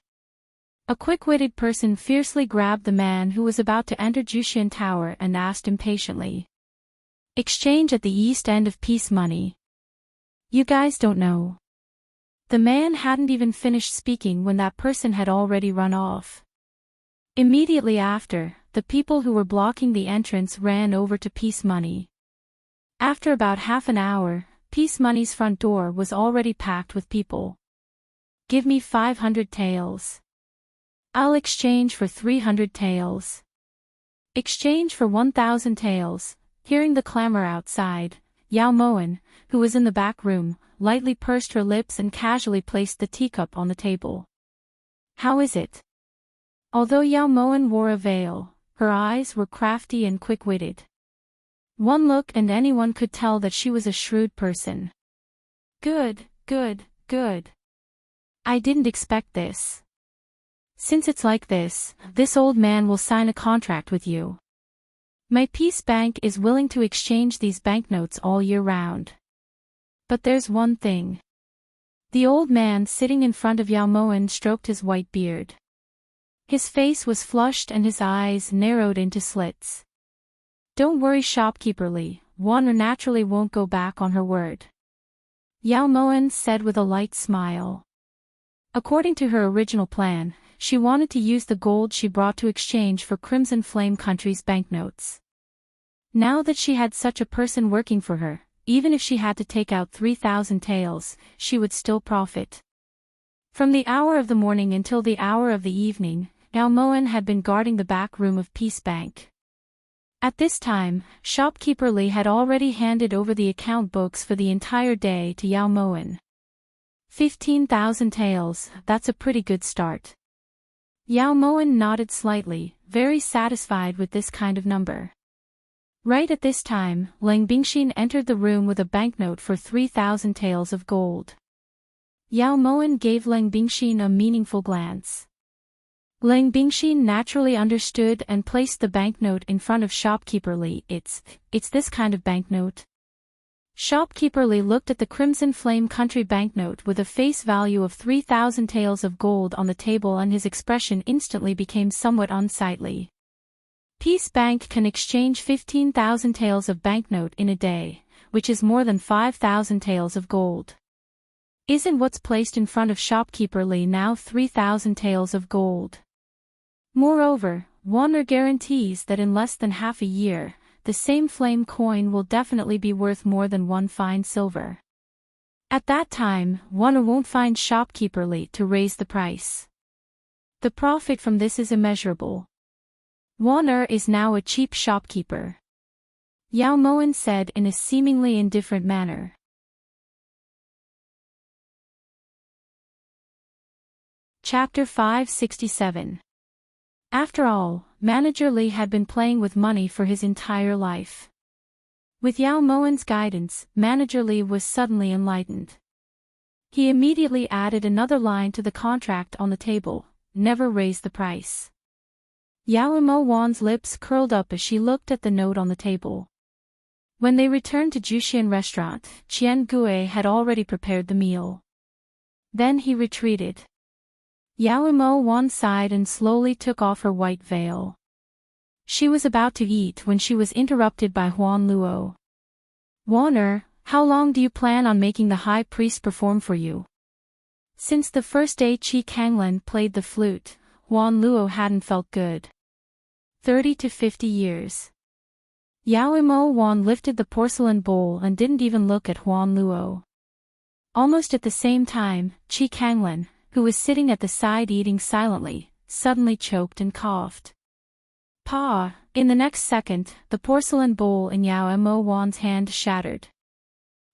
A quick-witted person fiercely grabbed the man who was about to enter Juxian Tower and asked impatiently. Exchange at the east end of peace money. You guys don't know. The man hadn't even finished speaking when that person had already run off. Immediately after, the people who were blocking the entrance ran over to Peace Money. After about half an hour, Peace Money's front door was already packed with people. Give me 500 taels. I'll exchange for 300 taels. Exchange for 1,000 taels. Hearing the clamor outside, Yao Moen, who was in the back room, lightly pursed her lips and casually placed the teacup on the table. How is it? Although Yao Moen wore a veil, her eyes were crafty and quick-witted. One look and anyone could tell that she was a shrewd person. Good, good, good. I didn't expect this. Since it's like this old man will sign a contract with you. My Peace Bank is willing to exchange these banknotes all year round. But there's one thing. The old man sitting in front of Yao Moen stroked his white beard. His face was flushed and his eyes narrowed into slits. Don't worry, shopkeeper Li, Wanner naturally won't go back on her word. Yao Moen said with a light smile. According to her original plan, she wanted to use the gold she brought to exchange for Crimson Flame Country's banknotes. Now that she had such a person working for her, even if she had to take out 3,000 taels, she would still profit. From the hour of the morning until the hour of the evening, Yao Moen had been guarding the back room of Peace Bank. At this time, shopkeeper Li had already handed over the account books for the entire day to Yao Moen. 15,000 taels, that's a pretty good start. Yao Moen nodded slightly, very satisfied with this kind of number. Right at this time, Lang Bingxin entered the room with a banknote for 3,000 taels of gold. Yao Moen gave Lang Bingxin a meaningful glance. Lang Bingxin naturally understood and placed the banknote in front of shopkeeper Li. It's this kind of banknote. Shopkeeper Li looked at the Crimson Flame Country banknote with a face value of 3,000 taels of gold on the table, and his expression instantly became somewhat unsightly. Peace Bank can exchange 15,000 taels of banknote in a day, which is more than 5,000 taels of gold. Isn't what's placed in front of shopkeeper Li now 3,000 taels of gold? Moreover, Wanner guarantees that in less than half a year, the same flame coin will definitely be worth more than one fine silver. At that time, Wanner won't find shopkeeper Li to raise the price. The profit from this is immeasurable. Wanner is now a cheap shopkeeper. Yao Moen said in a seemingly indifferent manner. Chapter 567. After all, Manager Li had been playing with money for his entire life. With Yao Moen's guidance, Manager Li was suddenly enlightened. He immediately added another line to the contract on the table: never raise the price. Yao Moen's lips curled up as she looked at the note on the table. When they returned to Juxian restaurant, Qian Gue had already prepared the meal. Then he retreated. Yao Moen sighed and slowly took off her white veil. She was about to eat when she was interrupted by Huan Luo. Wanner, how long do you plan on making the high priest perform for you? Since the first day Qi Kanglan played the flute, Huan Luo hadn't felt good. 30 to 50 years. Yao Moen lifted the porcelain bowl and didn't even look at Huan Luo. Almost at the same time, Qi Kanglan, who was sitting at the side eating silently, suddenly choked and coughed. Pa! In the next second, the porcelain bowl in Yao Moen's hand shattered.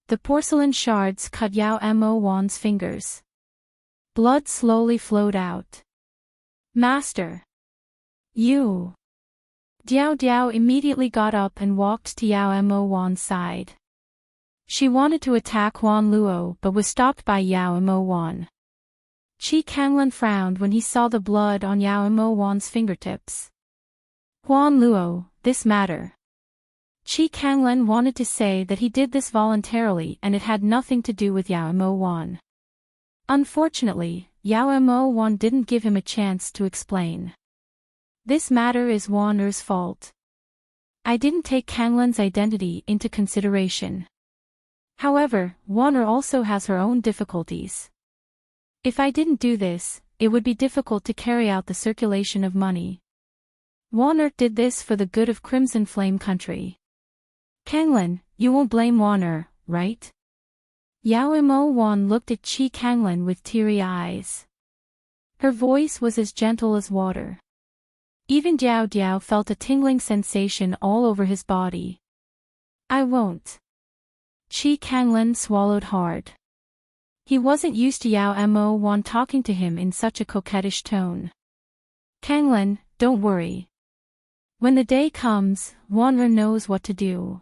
The porcelain shards cut Yao Moen's fingers. Blood slowly flowed out. Master! You! Diao Diao immediately got up and walked to Yao Moen's side. She wanted to attack Huan Luo but was stopped by Yao Moen. Qi Kanglan frowned when he saw the blood on Yao Moen's fingertips. Huan Luo, this matter. Qi Kanglan wanted to say that he did this voluntarily and it had nothing to do with Yao Moen. Unfortunately, Yao Moen didn't give him a chance to explain. This matter is Wanner's fault. I didn't take Kanglan's identity into consideration. However, Wanner also has her own difficulties. If I didn't do this, it would be difficult to carry out the circulation of money. Wanner did this for the good of Crimson Flame Country. Kanglan, you won't blame Wanner, right? Yao Moen looked at Qi Kanglan with teary eyes. Her voice was as gentle as water. Even Diao Diao felt a tingling sensation all over his body. I won't. Qi Kanglan swallowed hard. He wasn't used to Yao Mo Wan talking to him in such a coquettish tone. Kanglan, don't worry. When the day comes, Wan'er knows what to do.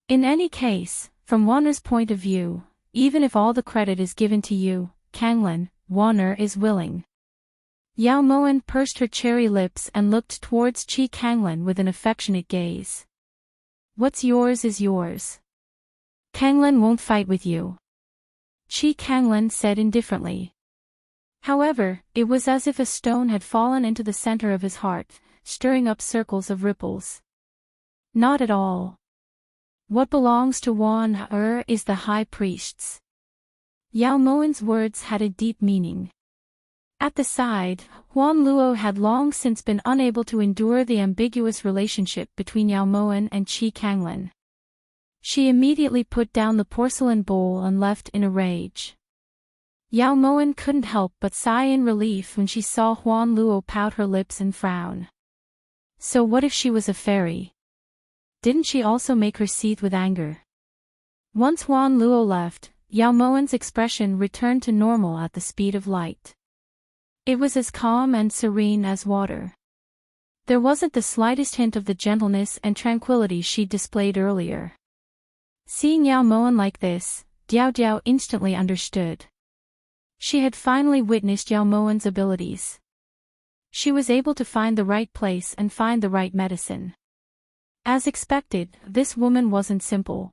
In any case, from Wan'er's point of view, even if all the credit is given to you, Kanglan, Wan'er is willing. Yao Moan pursed her cherry lips and looked towards Qi Kanglan with an affectionate gaze. What's yours is yours. Kanglan won't fight with you. Qi Kanglan said indifferently. However, it was as if a stone had fallen into the center of his heart, stirring up circles of ripples. Not at all. What belongs to Wan'er is the high priest's. Yao Moan's words had a deep meaning. At the side, Huan Luo had long since been unable to endure the ambiguous relationship between Yao Moan and Qi Kanglan. She immediately put down the porcelain bowl and left in a rage. Yao Moan couldn't help but sigh in relief when she saw Huan Luo pout her lips and frown. So what if she was a fairy? Didn't she also make her seethe with anger? Once Huan Luo left, Yao Moan's expression returned to normal at the speed of light. It was as calm and serene as water. There wasn't the slightest hint of the gentleness and tranquility she'd displayed earlier. Seeing Yao Moan like this, Diao Diao instantly understood. She had finally witnessed Yao Moan's abilities. She was able to find the right place and find the right medicine. As expected, this woman wasn't simple.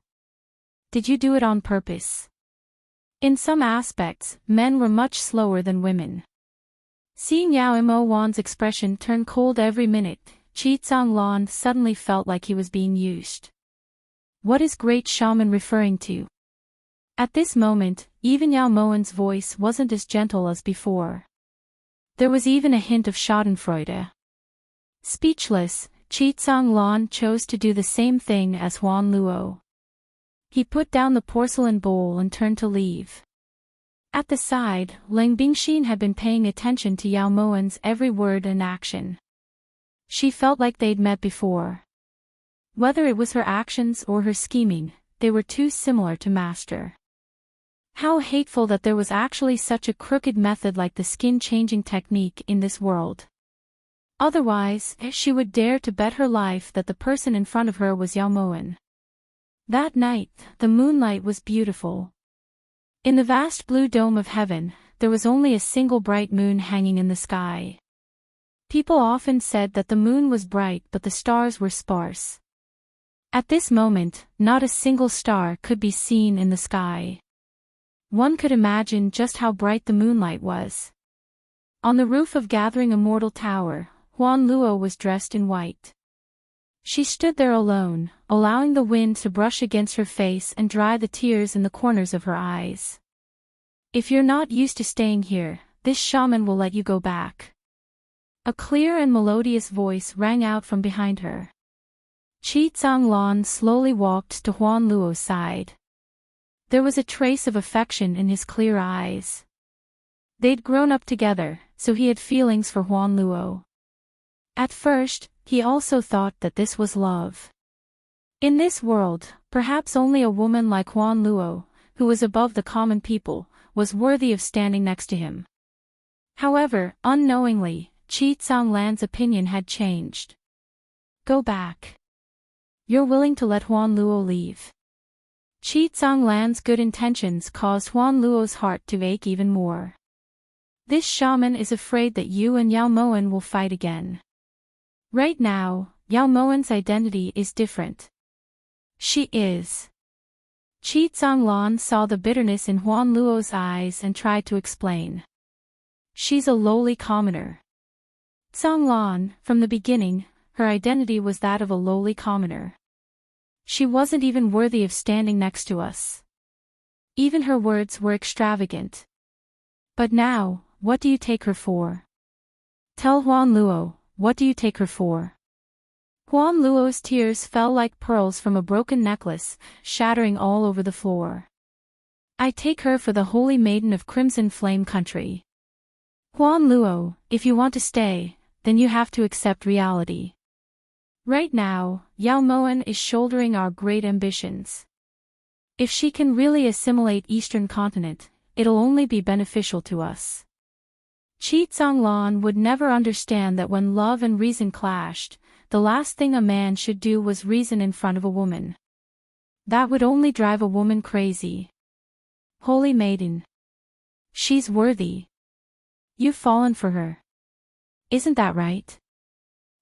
Did you do it on purpose? In some aspects, men were much slower than women. Seeing Yao Mo Wan's expression turn cold every minute, Qi Zhonglan suddenly felt like he was being used. What is Great Shaman referring to? At this moment, even Yao Moan's voice wasn't as gentle as before. There was even a hint of schadenfreude. Speechless, Qi Zhonglan chose to do the same thing as Huan Luo. He put down the porcelain bowl and turned to leave. At the side, Ling Bingxin had been paying attention to Yao Moan's every word and action. She felt like they'd met before. Whether it was her actions or her scheming, they were too similar to master. How hateful that there was actually such a crooked method like the skin-changing technique in this world. Otherwise, she would dare to bet her life that the person in front of her was Yao Moan. That night, the moonlight was beautiful. In the vast blue dome of heaven, there was only a single bright moon hanging in the sky. People often said that the moon was bright but the stars were sparse. At this moment, not a single star could be seen in the sky. One could imagine just how bright the moonlight was. On the roof of Gathering Immortal Tower, Huan Luo was dressed in white. She stood there alone, allowing the wind to brush against her face and dry the tears in the corners of her eyes. If you're not used to staying here, this shaman will let you go back. A clear and melodious voice rang out from behind her. Qi Zhonglan slowly walked to Huan Luo's side. There was a trace of affection in his clear eyes. They'd grown up together, so he had feelings for Huan Luo. At first, he also thought that this was love. In this world, perhaps only a woman like Huan Luo, who was above the common people, was worthy of standing next to him. However, unknowingly, Qi Zhonglan's opinion had changed. Go back. You're willing to let Huan Luo leave. Qi Zhonglan's good intentions caused Huan Luo's heart to ache even more. This shaman is afraid that you and Yao Moan will fight again. Right now, Yao Moan's identity is different. She is. Qi Zhonglan saw the bitterness in Huan Luo's eyes and tried to explain. She's a lowly commoner. Zhonglan, from the beginning, her identity was that of a lowly commoner. She wasn't even worthy of standing next to us. Even her words were extravagant. But now, what do you take her for? Tell Huan Luo, what do you take her for? Huan Luo's tears fell like pearls from a broken necklace, shattering all over the floor. I take her for the holy maiden of Crimson Flame Country. Huan Luo, if you want to stay, then you have to accept reality. Right now, Yao Moan is shouldering our great ambitions. If she can really assimilate Eastern continent, it'll only be beneficial to us. Qi Zhonglan would never understand that when love and reason clashed, the last thing a man should do was reason in front of a woman. That would only drive a woman crazy. Holy maiden. She's worthy. You've fallen for her. Isn't that right?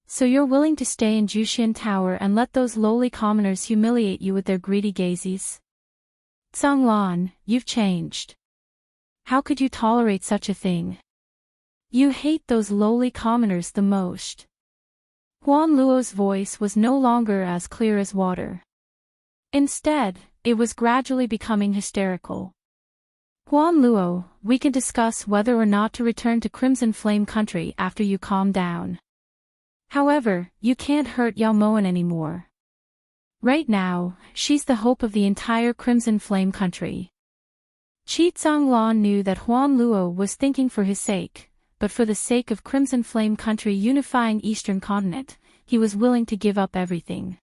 So you're willing to stay in Jushian Tower and let those lowly commoners humiliate you with their greedy gazes? Zhonglan, you've changed. How could you tolerate such a thing? You hate those lowly commoners the most. Huan Luo's voice was no longer as clear as water. Instead, it was gradually becoming hysterical. Huan Luo, we can discuss whether or not to return to Crimson Flame Country after you calm down. However, you can't hurt Yao Moan anymore. Right now, she's the hope of the entire Crimson Flame Country. Qi Zhonglan knew that Huan Luo was thinking for his sake, but for the sake of Crimson Flame Country unifying Eastern Continent, he was willing to give up everything.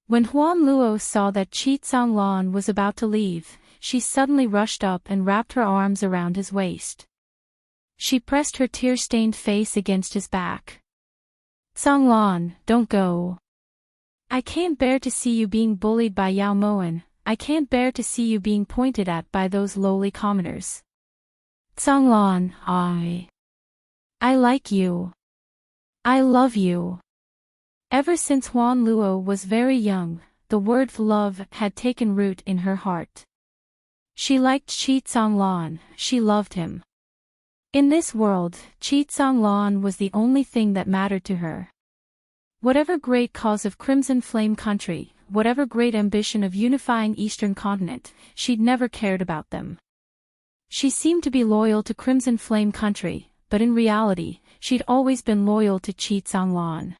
When Huan Luo saw that Qi Zhonglan was about to leave, she suddenly rushed up and wrapped her arms around his waist. She pressed her tear-stained face against his back. Zhonglan, don't go. I can't bear to see you being bullied by Yao Moan, I can't bear to see you being pointed at by those lowly commoners. Zhonglan, I like you. I love you. Ever since Huan Luo was very young, the word love had taken root in her heart. She liked Qi Zhonglan, she loved him. In this world, Qi Zhonglan was the only thing that mattered to her. Whatever great cause of Crimson Flame Country, whatever great ambition of unifying Eastern Continent, she'd never cared about them. She seemed to be loyal to Crimson Flame Country, but in reality, she'd always been loyal to Qi Zhonglan.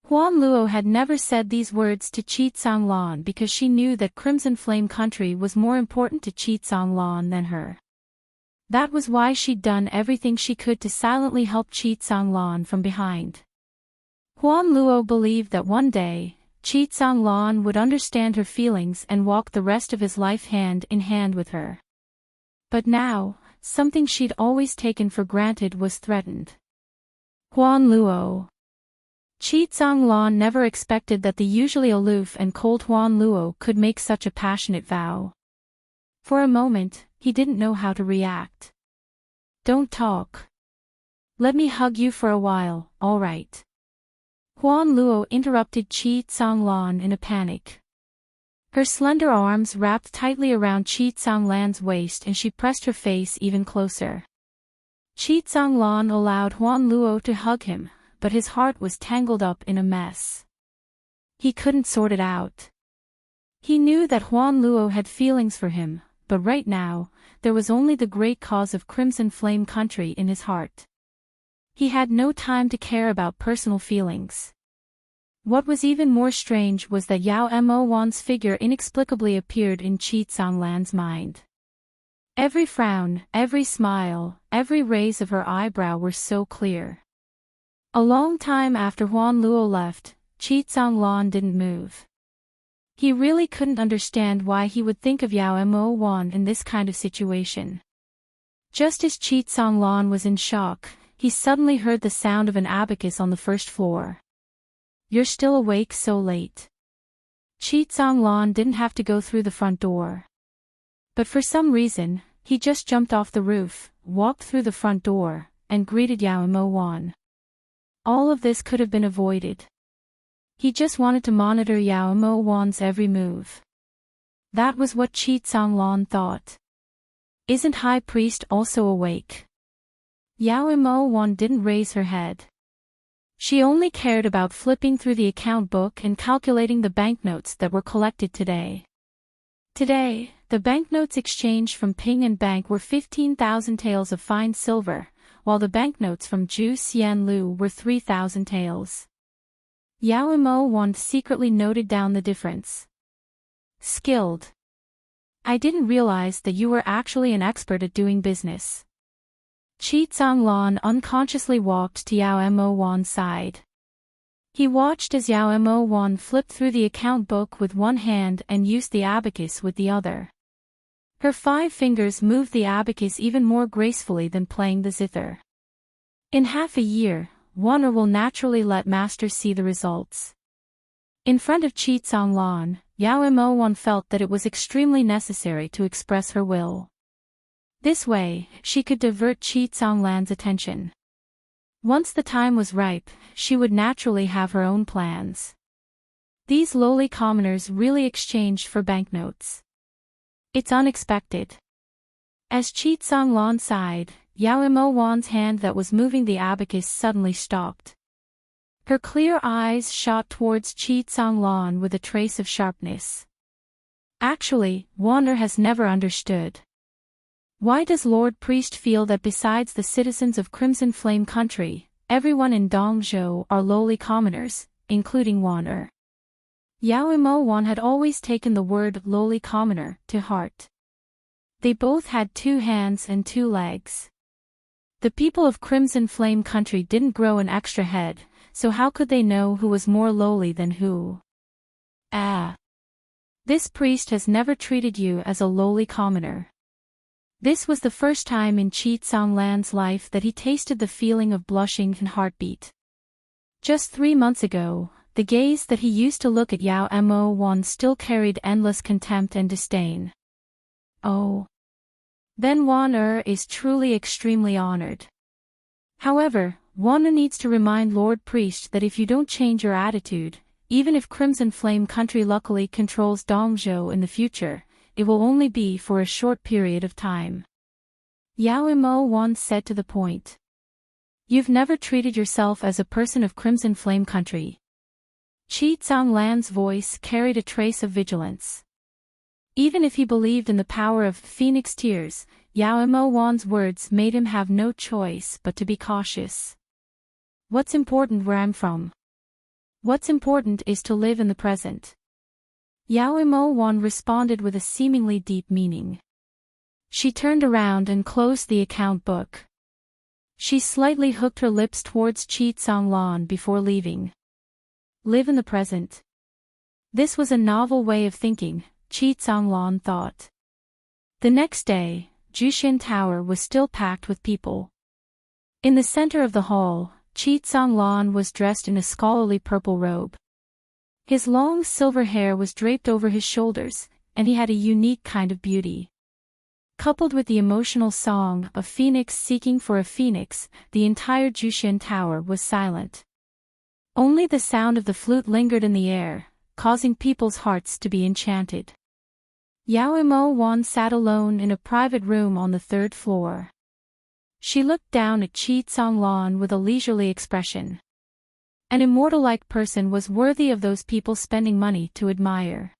Huan Luo had never said these words to Qi Zhonglan because she knew that Crimson Flame Country was more important to Qi Zhonglan than her. That was why she'd done everything she could to silently help Qi Zhonglan from behind. Huan Luo believed that one day, Qi Zhonglan would understand her feelings and walk the rest of his life hand in hand with her. But now, something she'd always taken for granted was threatened. Huan Luo. Qi Zhonglan never expected that the usually aloof and cold Huan Luo could make such a passionate vow. For a moment, he didn't know how to react. Don't talk. Let me hug you for a while, all right? Huan Luo interrupted Qi Zhonglan in a panic. Her slender arms wrapped tightly around Qi Zhonglan's waist and she pressed her face even closer. Qi Zhonglan allowed Huan Luo to hug him, but his heart was tangled up in a mess. He couldn't sort it out. He knew that Huan Luo had feelings for him, but right now, there was only the great cause of Crimson Flame Country in his heart. He had no time to care about personal feelings. What was even more strange was that Yao Mo Wan's figure inexplicably appeared in Qi Zhonglan's mind. Every frown, every smile, every raise of her eyebrow were so clear. A long time after Huan Luo left, Qi Zhonglan didn't move. He really couldn't understand why he would think of Yao Mo Wan in this kind of situation. Just as Qi Zhonglan was in shock, he suddenly heard the sound of an abacus on the first floor. You're still awake so late. Qi Zhonglan didn't have to go through the front door. But for some reason, he just jumped off the roof, walked through the front door, and greeted Yao Mo Wan. All of this could have been avoided. He just wanted to monitor Yao Mo Wan's every move. That was what Qi Zhonglan thought. Isn't High Priest also awake? Yao Mo Wan didn't raise her head. She only cared about flipping through the account book and calculating the banknotes that were collected today. Today, the banknotes exchanged from Ping and Bank were 15,000 taels of fine silver, while the banknotes from Ju Xian Lu were 3,000 taels. Yao Mo Wan secretly noted down the difference. Skilled. I didn't realize that you were actually an expert at doing business. Chi Tsang-lan unconsciously walked to Yao Mo-wan's side. He watched as Yao Mo-wan flipped through the account book with one hand and used the abacus with the other. Her 5 fingers moved the abacus even more gracefully than playing the zither. In half a year, Won-er will naturally let master see the results. In front of Chi Tsang-lan, Yao Mo-wan felt that it was extremely necessary to express her will. This way, she could divert Chi Tsang-lan's attention. Once the time was ripe, she would naturally have her own plans. These lowly commoners really exchanged for banknotes. It's unexpected. As Chi Tsang-lan sighed, Yao Mo-wan's hand that was moving the abacus suddenly stopped. Her clear eyes shot towards Chi Tsang-lan with a trace of sharpness. Actually, Won-er has never understood. Why does Lord Priest feel that besides the citizens of Crimson Flame Country, everyone in Dongzhou are lowly commoners, including Won-er? Yao Mo-wan had always taken the word lowly commoner to heart. They both had 2 hands and 2 legs. The people of Crimson Flame Country didn't grow an extra head, so how could they know who was more lowly than who? This priest has never treated you as a lowly commoner. This was the first time in Chi Tsang-lan's life that he tasted the feeling of blushing and heartbeat. Just 3 months ago, the gaze that he used to look at Yao Mo-wan still carried endless contempt and disdain. Oh. Then Won-er is truly extremely honored. However, Won-er needs to remind Lord Priest that if you don't change your attitude, even if Crimson Flame Country luckily controls Dongzhou in the future, it will only be for a short period of time. Yao Mo-wan said to the point. You've never treated yourself as a person of Crimson Flame Country. Chi Tsang-lan's voice carried a trace of vigilance. Even if he believed in the power of phoenix tears, Yao Mo-wan's words made him have no choice but to be cautious. What's important where I'm from? What's important is to live in the present. Yao Mo-wan responded with a seemingly deep meaning. She turned around and closed the account book. She slightly hooked her lips towards Chi Tsang-lan before leaving. Live in the present. This was a novel way of thinking, Chi Tsang-lan thought. The next day, Jushin Tower was still packed with people. In the center of the hall, Chi Tsang-lan was dressed in a scholarly purple robe. His long silver hair was draped over his shoulders, and he had a unique kind of beauty. Coupled with the emotional song, "A Phoenix Seeking for a Phoenix," the entire Jushin Tower was silent. Only the sound of the flute lingered in the air, causing people's hearts to be enchanted. Yao Mo-wan sat alone in a private room on the 3rd floor. She looked down at Chi Tsang-lan with a leisurely expression. An immortal-like person was worthy of those people spending money to admire.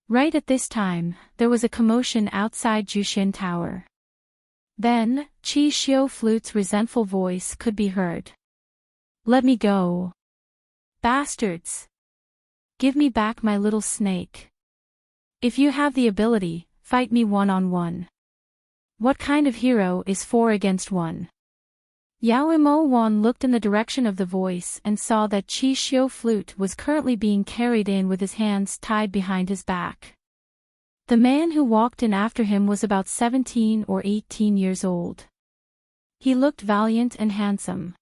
Right at this time, there was a commotion outside Jushin Tower. Then, Chi Xiu Flute's resentful voice could be heard. Let me go. Bastards. Give me back my little snake. If you have the ability, fight me one-on-one. What kind of hero is 4 against 1? Yao Mo-wan looked in the direction of the voice and saw that Chi Xiu Flute was currently being carried in with his hands tied behind his back. The man who walked in after him was about 17 or 18 years old. He looked valiant and handsome.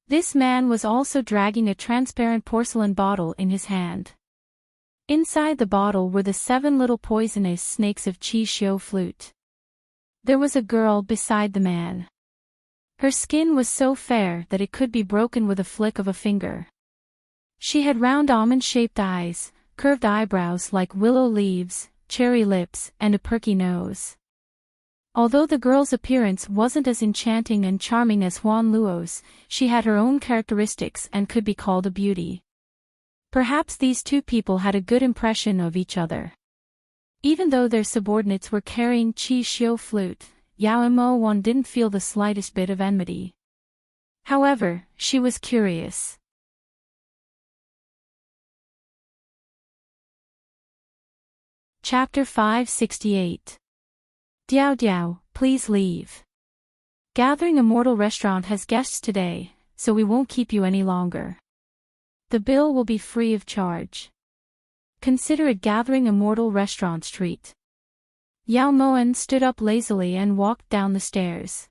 This man was also dragging a transparent porcelain bottle in his hand. Inside the bottle were the 7 little poisonous snakes of Chi Xiu Flute. There was a girl beside the man. Her skin was so fair that it could be broken with a flick of a finger. She had round almond-shaped eyes, curved eyebrows like willow leaves, cherry lips, and a perky nose. Although the girl's appearance wasn't as enchanting and charming as Huan Luo's, she had her own characteristics and could be called a beauty. Perhaps these 2 people had a good impression of each other. Even though their subordinates were carrying Chi Xiu Flute, Yao Mo-wan didn't feel the slightest bit of enmity. However, she was curious. Chapter 568. Diao Diao, please leave. Gathering Immortal Restaurant has guests today, so we won't keep you any longer. The bill will be free of charge. Consider it Gathering Immortal Restaurant's treat. Yao Moen stood up lazily and walked down the stairs.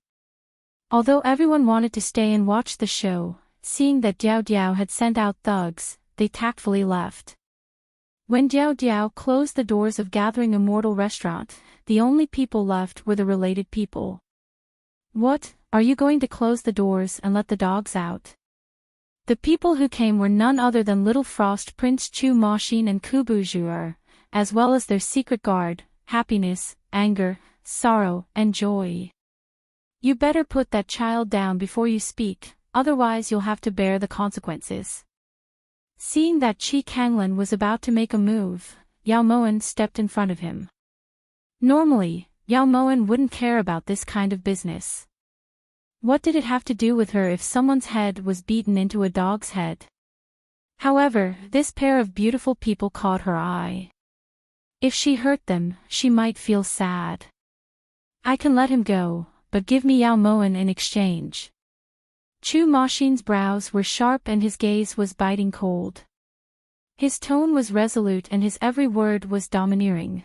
Although everyone wanted to stay and watch the show, seeing that Diao Diao had sent out thugs, they tactfully left. When Diao Diao closed the doors of Gathering Immortal Restaurant, the only people left were the related people. What, are you going to close the doors and let the dogs out? The people who came were none other than Little Frost Prince Chu Machine and Kubu Zhuer, as well as their secret guard, Happiness, Anger, Sorrow, and Joy. You better put that child down before you speak, otherwise you'll have to bear the consequences. Seeing that Qi Kanglan was about to make a move, Yao Moen stepped in front of him. Normally, Yao Moen wouldn't care about this kind of business. What did it have to do with her if someone's head was beaten into a dog's head? However, this pair of beautiful people caught her eye. If she hurt them, she might feel sad. I can let him go, but give me Yao Moen in exchange. Chu Machine's brows were sharp and his gaze was biting cold. His tone was resolute and his every word was domineering.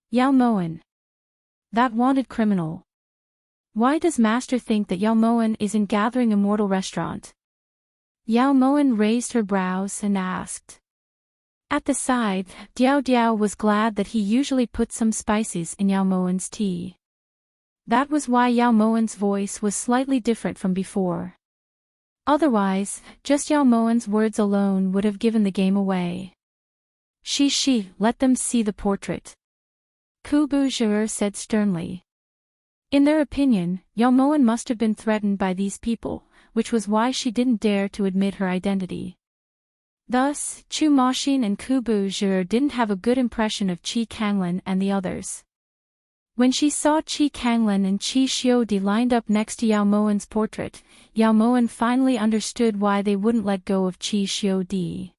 Yao Moen. That wanted criminal. Why does Master think that Yao Moen is in Gathering Immortal Restaurant? Yao Moen raised her brows and asked. At the side, Diao Diao was glad that he usually put some spices in Yao Moen's tea. That was why Yao Moen's voice was slightly different from before. Otherwise, just Yao Moen's words alone would have given the game away. She, let them see the portrait. Kubu Zhuer said sternly. In their opinion, Yao Moen must have been threatened by these people, which was why she didn't dare to admit her identity. Thus, Chu Machine and Kubu Zhuer didn't have a good impression of Qi Kanglan and the others. When she saw Qi Kanglan and Qi Xiudi lined up next to Yao Moen's portrait, Yao Moen finally understood why they wouldn't let go of Qi Xiudi.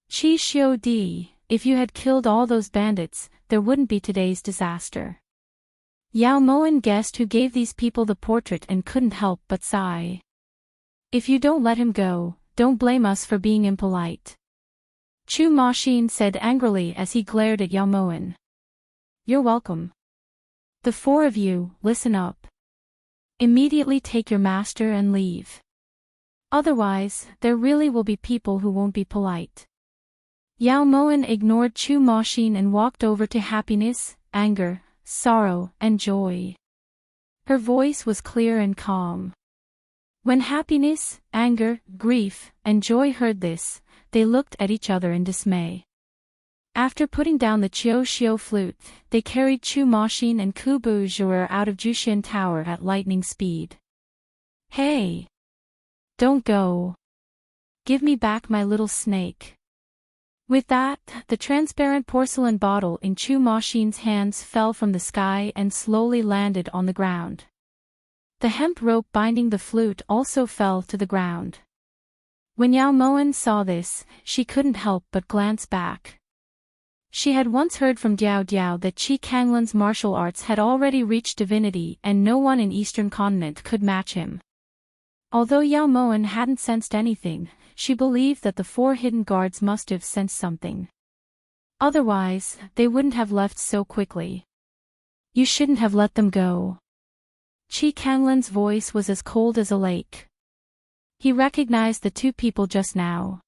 Qi Xiudi, if you had killed all those bandits, there wouldn't be today's disaster. Yao Moen guessed who gave these people the portrait and couldn't help but sigh. If you don't let him go, don't blame us for being impolite. Chu Machine said angrily as he glared at Yao Moen. You're welcome. The four of you, listen up. Immediately take your master and leave. Otherwise, there really will be people who won't be polite. Yao Moen ignored Chu Machine and walked over to Happiness, Anger, Sorrow, and Joy. Her voice was clear and calm. When Happiness, Anger, Grief, and Joy heard this, they looked at each other in dismay. After putting down the Qiu Xiu flute, they carried Chu Machine and Kubu Zhuer out of Jushin Tower at lightning speed. Hey! Don't go! Give me back my little snake. With that, the transparent porcelain bottle in Chu Machine's hands fell from the sky and slowly landed on the ground. The hemp rope binding the flute also fell to the ground. When Yao Moen saw this, she couldn't help but glance back. She had once heard from Diao Diao that Qi Kanglan's martial arts had already reached divinity and no one in Eastern Continent could match him. Although Yao Moen hadn't sensed anything, she believed that the four hidden guards must have sensed something. Otherwise, they wouldn't have left so quickly. You shouldn't have let them go. Qi Kanglan's voice was as cold as a lake. He recognized the two people just now.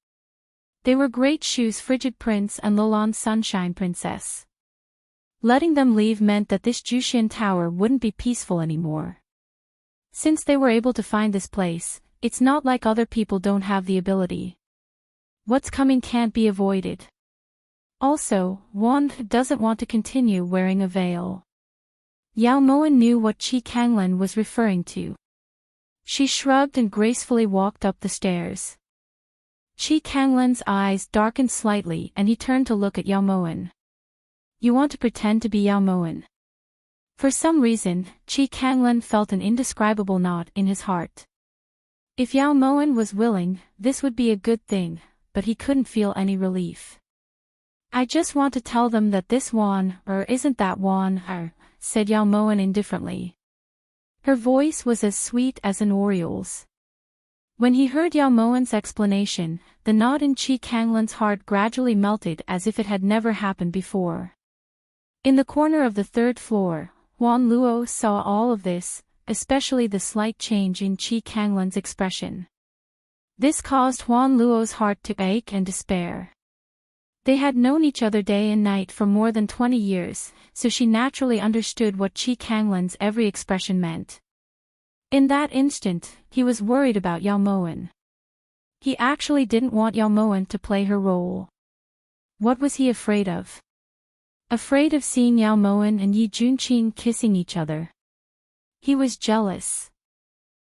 They were Great Shu's Frigid Prince and Lilan's Sunshine Princess. Letting them leave meant that this Jushin Tower wouldn't be peaceful anymore. Since they were able to find this place, it's not like other people don't have the ability. What's coming can't be avoided. Also, Wand doesn't want to continue wearing a veil. Yao Moen knew what Qi Kanglan was referring to. She shrugged and gracefully walked up the stairs. Qi Kanglan's eyes darkened slightly and he turned to look at Yao Moen. You want to pretend to be Yao Moen? For some reason, Qi Kanglan felt an indescribable knot in his heart. If Yao Moen was willing, this would be a good thing, but he couldn't feel any relief. I just want to tell them that this one, or isn't that one, said Yao Moen indifferently. Her voice was as sweet as an oriole's. When he heard Yao Moan's explanation, the knot in Chi Kanglan's heart gradually melted as if it had never happened before. In the corner of the third floor, Huan Luo saw all of this, especially the slight change in Chi Kanglan's expression. This caused Huan Luo's heart to ache and despair. They had known each other day and night for more than 20 years, so she naturally understood what Chi Kanglan's every expression meant. In that instant, he was worried about Yao Moan. He actually didn't want Yao Moan to play her role. What was he afraid of? Afraid of seeing Yao Moan and Yi Junqing kissing each other. He was jealous.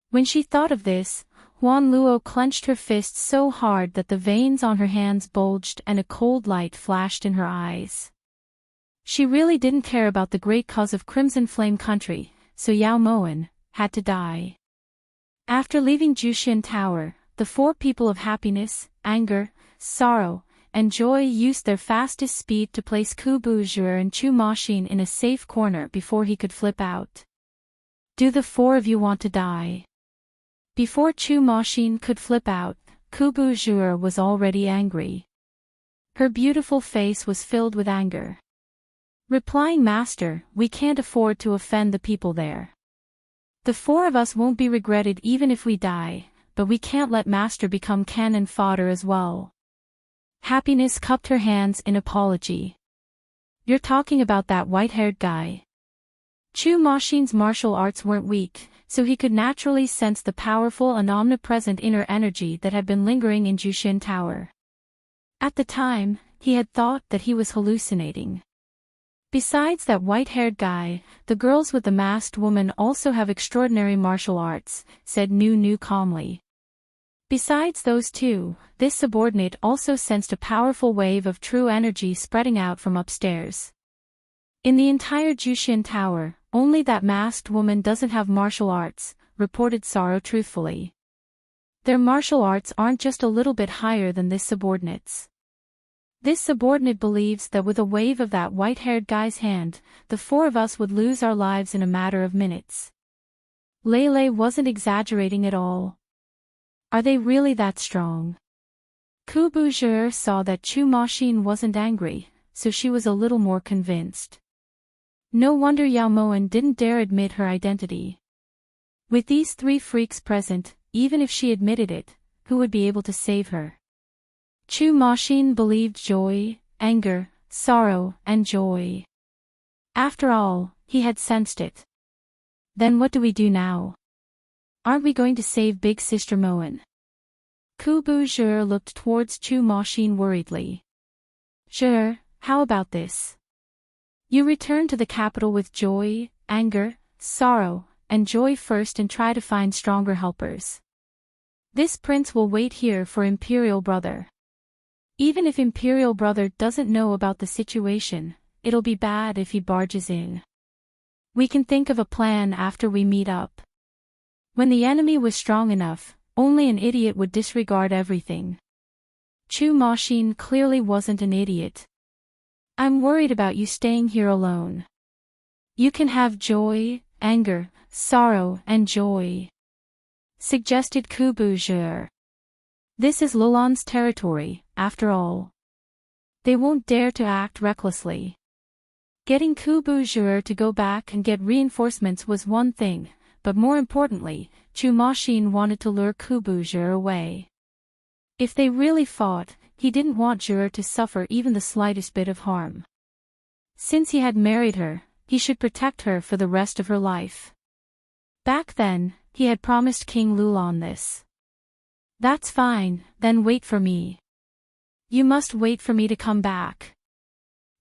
When she thought of this, Huan Luo clenched her fists so hard that the veins on her hands bulged and a cold light flashed in her eyes. She really didn't care about the great cause of Crimson Flame Country, so Yao Moan had to die. After leaving Jushin Tower, the four people of happiness, anger, sorrow, and joy used their fastest speed to place Ku Buzhur and Chu Maxin in a safe corner before he could flip out. Do the four of you want to die? Before Chu Maxin could flip out, Ku Buzhur was already angry. Her beautiful face was filled with anger. Replying, Master, we can't afford to offend the people there. The four of us won't be regretted even if we die, but we can't let Master become cannon fodder as well. Happiness cupped her hands in apology. You're talking about that white-haired guy. Chu Maxin's martial arts weren't weak, so he could naturally sense the powerful and omnipresent inner energy that had been lingering in Jushin Tower. At the time, he had thought that he was hallucinating. Besides that white-haired guy, the girls with the masked woman also have extraordinary martial arts, said Nu calmly. Besides those two, this subordinate also sensed a powerful wave of true energy spreading out from upstairs. In the entire Jushin Tower, only that masked woman doesn't have martial arts, reported Sorrow truthfully. Their martial arts aren't just a little bit higher than this subordinate's. This subordinate believes that with a wave of that white-haired guy's hand, the four of us would lose our lives in a matter of minutes. Lele wasn't exaggerating at all. Are they really that strong? Ku Buzhur saw that Chu Maxin wasn't angry, so she was a little more convinced. No wonder Yao Moan didn't dare admit her identity. With these three freaks present, even if she admitted it, who would be able to save her? Chu Maxin believed joy, anger, sorrow, and joy. After all, he had sensed it. Then what do we do now? Aren't we going to save Big Sister Moan? Ku Buzhur looked towards Chu Maxin worriedly. Sure, how about this? You return to the capital with joy, anger, sorrow, and joy first and try to find stronger helpers. This prince will wait here for Imperial Brother. Even if Imperial Brother doesn't know about the situation, it'll be bad if he barges in. We can think of a plan after we meet up. When the enemy was strong enough, only an idiot would disregard everything. Chu Maxin clearly wasn't an idiot. I'm worried about you staying here alone. You can have joy, anger, sorrow, and joy, suggested Ku Buzhur. This is Lulan's territory, after all. They won't dare to act recklessly. Getting Ku Buzhur to go back and get reinforcements was one thing, but more importantly, Chu Maxin wanted to lure Ku Buzhur away. If they really fought, he didn't want Zhur to suffer even the slightest bit of harm. Since he had married her, he should protect her for the rest of her life. Back then, he had promised King Lulan this. That's fine, then wait for me. You must wait for me to come back.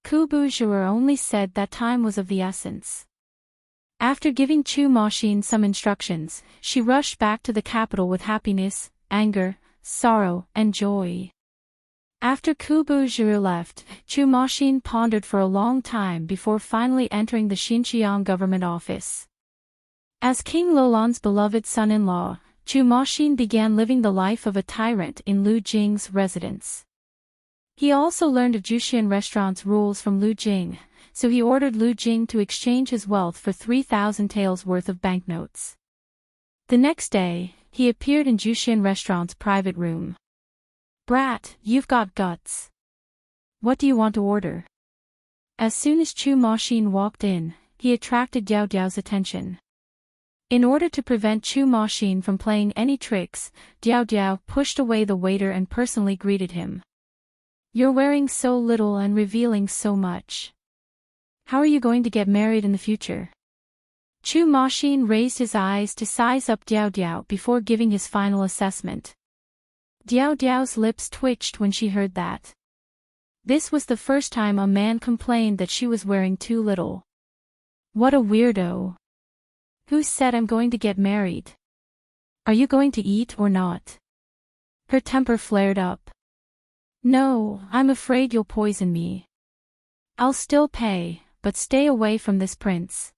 Ku Buzhur only said that time was of the essence. After giving Chu Maxin some instructions, she rushed back to the capital with happiness, anger, sorrow, and joy. After Ku Buzhur left, Chu Maxin pondered for a long time before finally entering the Xinjiang government office. As King Lulan's beloved son-in-law, Chu Maxin began living the life of a tyrant in Lu Jing's residence. He also learned of Jushin restaurant's rules from Lu Jing, so he ordered Lu Jing to exchange his wealth for 3,000 taels worth of banknotes. The next day, he appeared in Jushin Restaurant's private room. "Brat, you've got guts. What do you want to order?" As soon as Chu Machine walked in, he attracted Diao Diao's attention. In order to prevent Chu Machine from playing any tricks, Diao Diao pushed away the waiter and personally greeted him. "You're wearing so little and revealing so much. How are you going to get married in the future?" Chu Machine raised his eyes to size up Diao Diao before giving his final assessment. Diao Diao's lips twitched when she heard that. This was the first time a man complained that she was wearing too little. What a weirdo. Who said I'm going to get married? Are you going to eat or not? Her temper flared up. No, I'm afraid you'll poison me. I'll still pay, but stay away from this prince.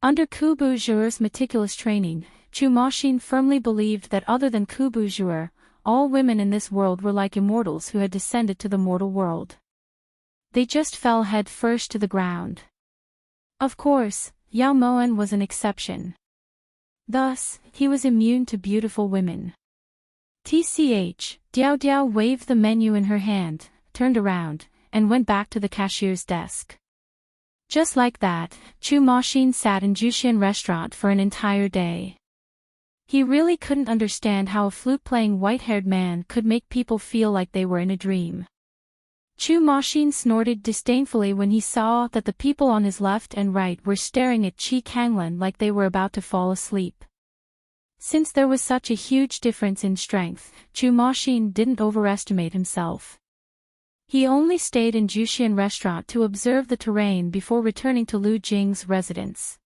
Under Kubu Zhuer's meticulous training, Chu Machine firmly believed that other than Kubu Zhuer, all women in this world were like immortals who had descended to the mortal world. They just fell head first to the ground. Of course, Yao Moen was an exception. Thus, he was immune to beautiful women. TCH, Diao Diao waved the menu in her hand, turned around, and went back to the cashier's desk. Just like that, Chu Machine sat in Jushin Restaurant for an entire day. He really couldn't understand how a flute-playing white-haired man could make people feel like they were in a dream. Chu Machine snorted disdainfully when he saw that the people on his left and right were staring at Qi Kanglan like they were about to fall asleep. Since there was such a huge difference in strength, Chu Machine didn't overestimate himself. He only stayed in Jushin Restaurant to observe the terrain before returning to Lu Jing's residence.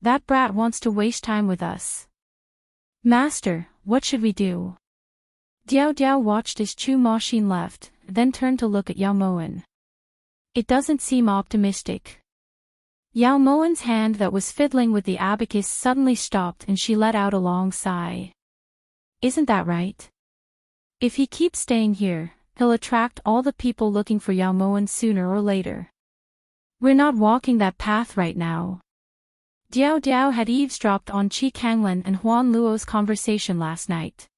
That brat wants to waste time with us. Master, what should we do? Diao Diao watched as Chu Machine left, then turned to look at Yao Moen. It doesn't seem optimistic. Yao Moen's hand that was fiddling with the abacus suddenly stopped and she let out a long sigh. Isn't that right? If he keeps staying here, he'll attract all the people looking for Yao Moen sooner or later. We're not walking that path right now. Diao Diao had eavesdropped on Qi Kanglan and Huan Luo's conversation last night.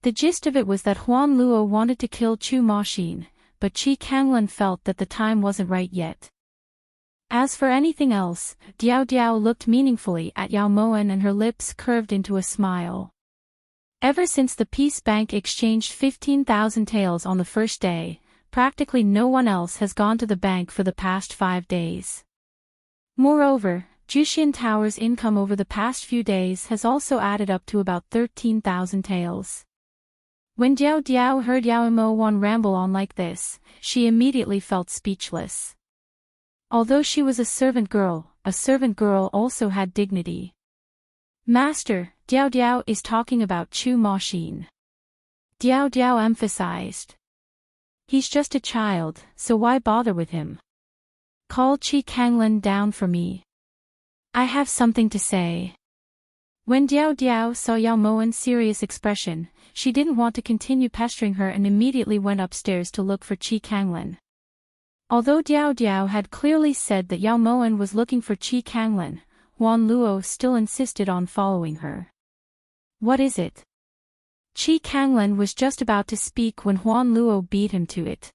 The gist of it was that Huan Luo wanted to kill Chu Machine, but Qi Kanglan felt that the time wasn't right yet. As for anything else, Diao Diao looked meaningfully at Yao Moen and her lips curved into a smile. Ever since the Peace Bank exchanged 15,000 taels on the first day, practically no one else has gone to the bank for the past 5 days. Moreover, Jushin Tower's income over the past few days has also added up to about 13,000 taels. When Diao Diao heard Yao Moen ramble on like this, she immediately felt speechless. Although she was a servant girl also had dignity. Master, Diao Diao is talking about Chu Machine. Diao Diao emphasized. He's just a child, so why bother with him? Call Qi Kanglan down for me. I have something to say. When Diao Diao saw Yao Moen's serious expression, she didn't want to continue pestering her and immediately went upstairs to look for Qi Kanglan. Although Diao Diao had clearly said that Yao Moen was looking for Qi Kanglan, Huan Luo still insisted on following her. What is it? Qi Kanglan was just about to speak when Huan Luo beat him to it.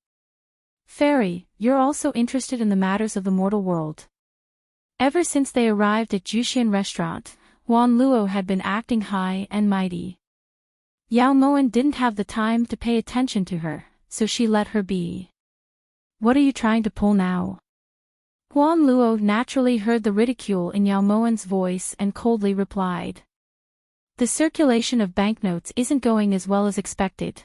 Fairy, you're also interested in the matters of the mortal world. Ever since they arrived at Jushin Restaurant, Huan Luo had been acting high and mighty. Yao Moen didn't have the time to pay attention to her, so she let her be. What are you trying to pull now? Huan Luo naturally heard the ridicule in Yao Moen's voice and coldly replied. The circulation of banknotes isn't going as well as expected.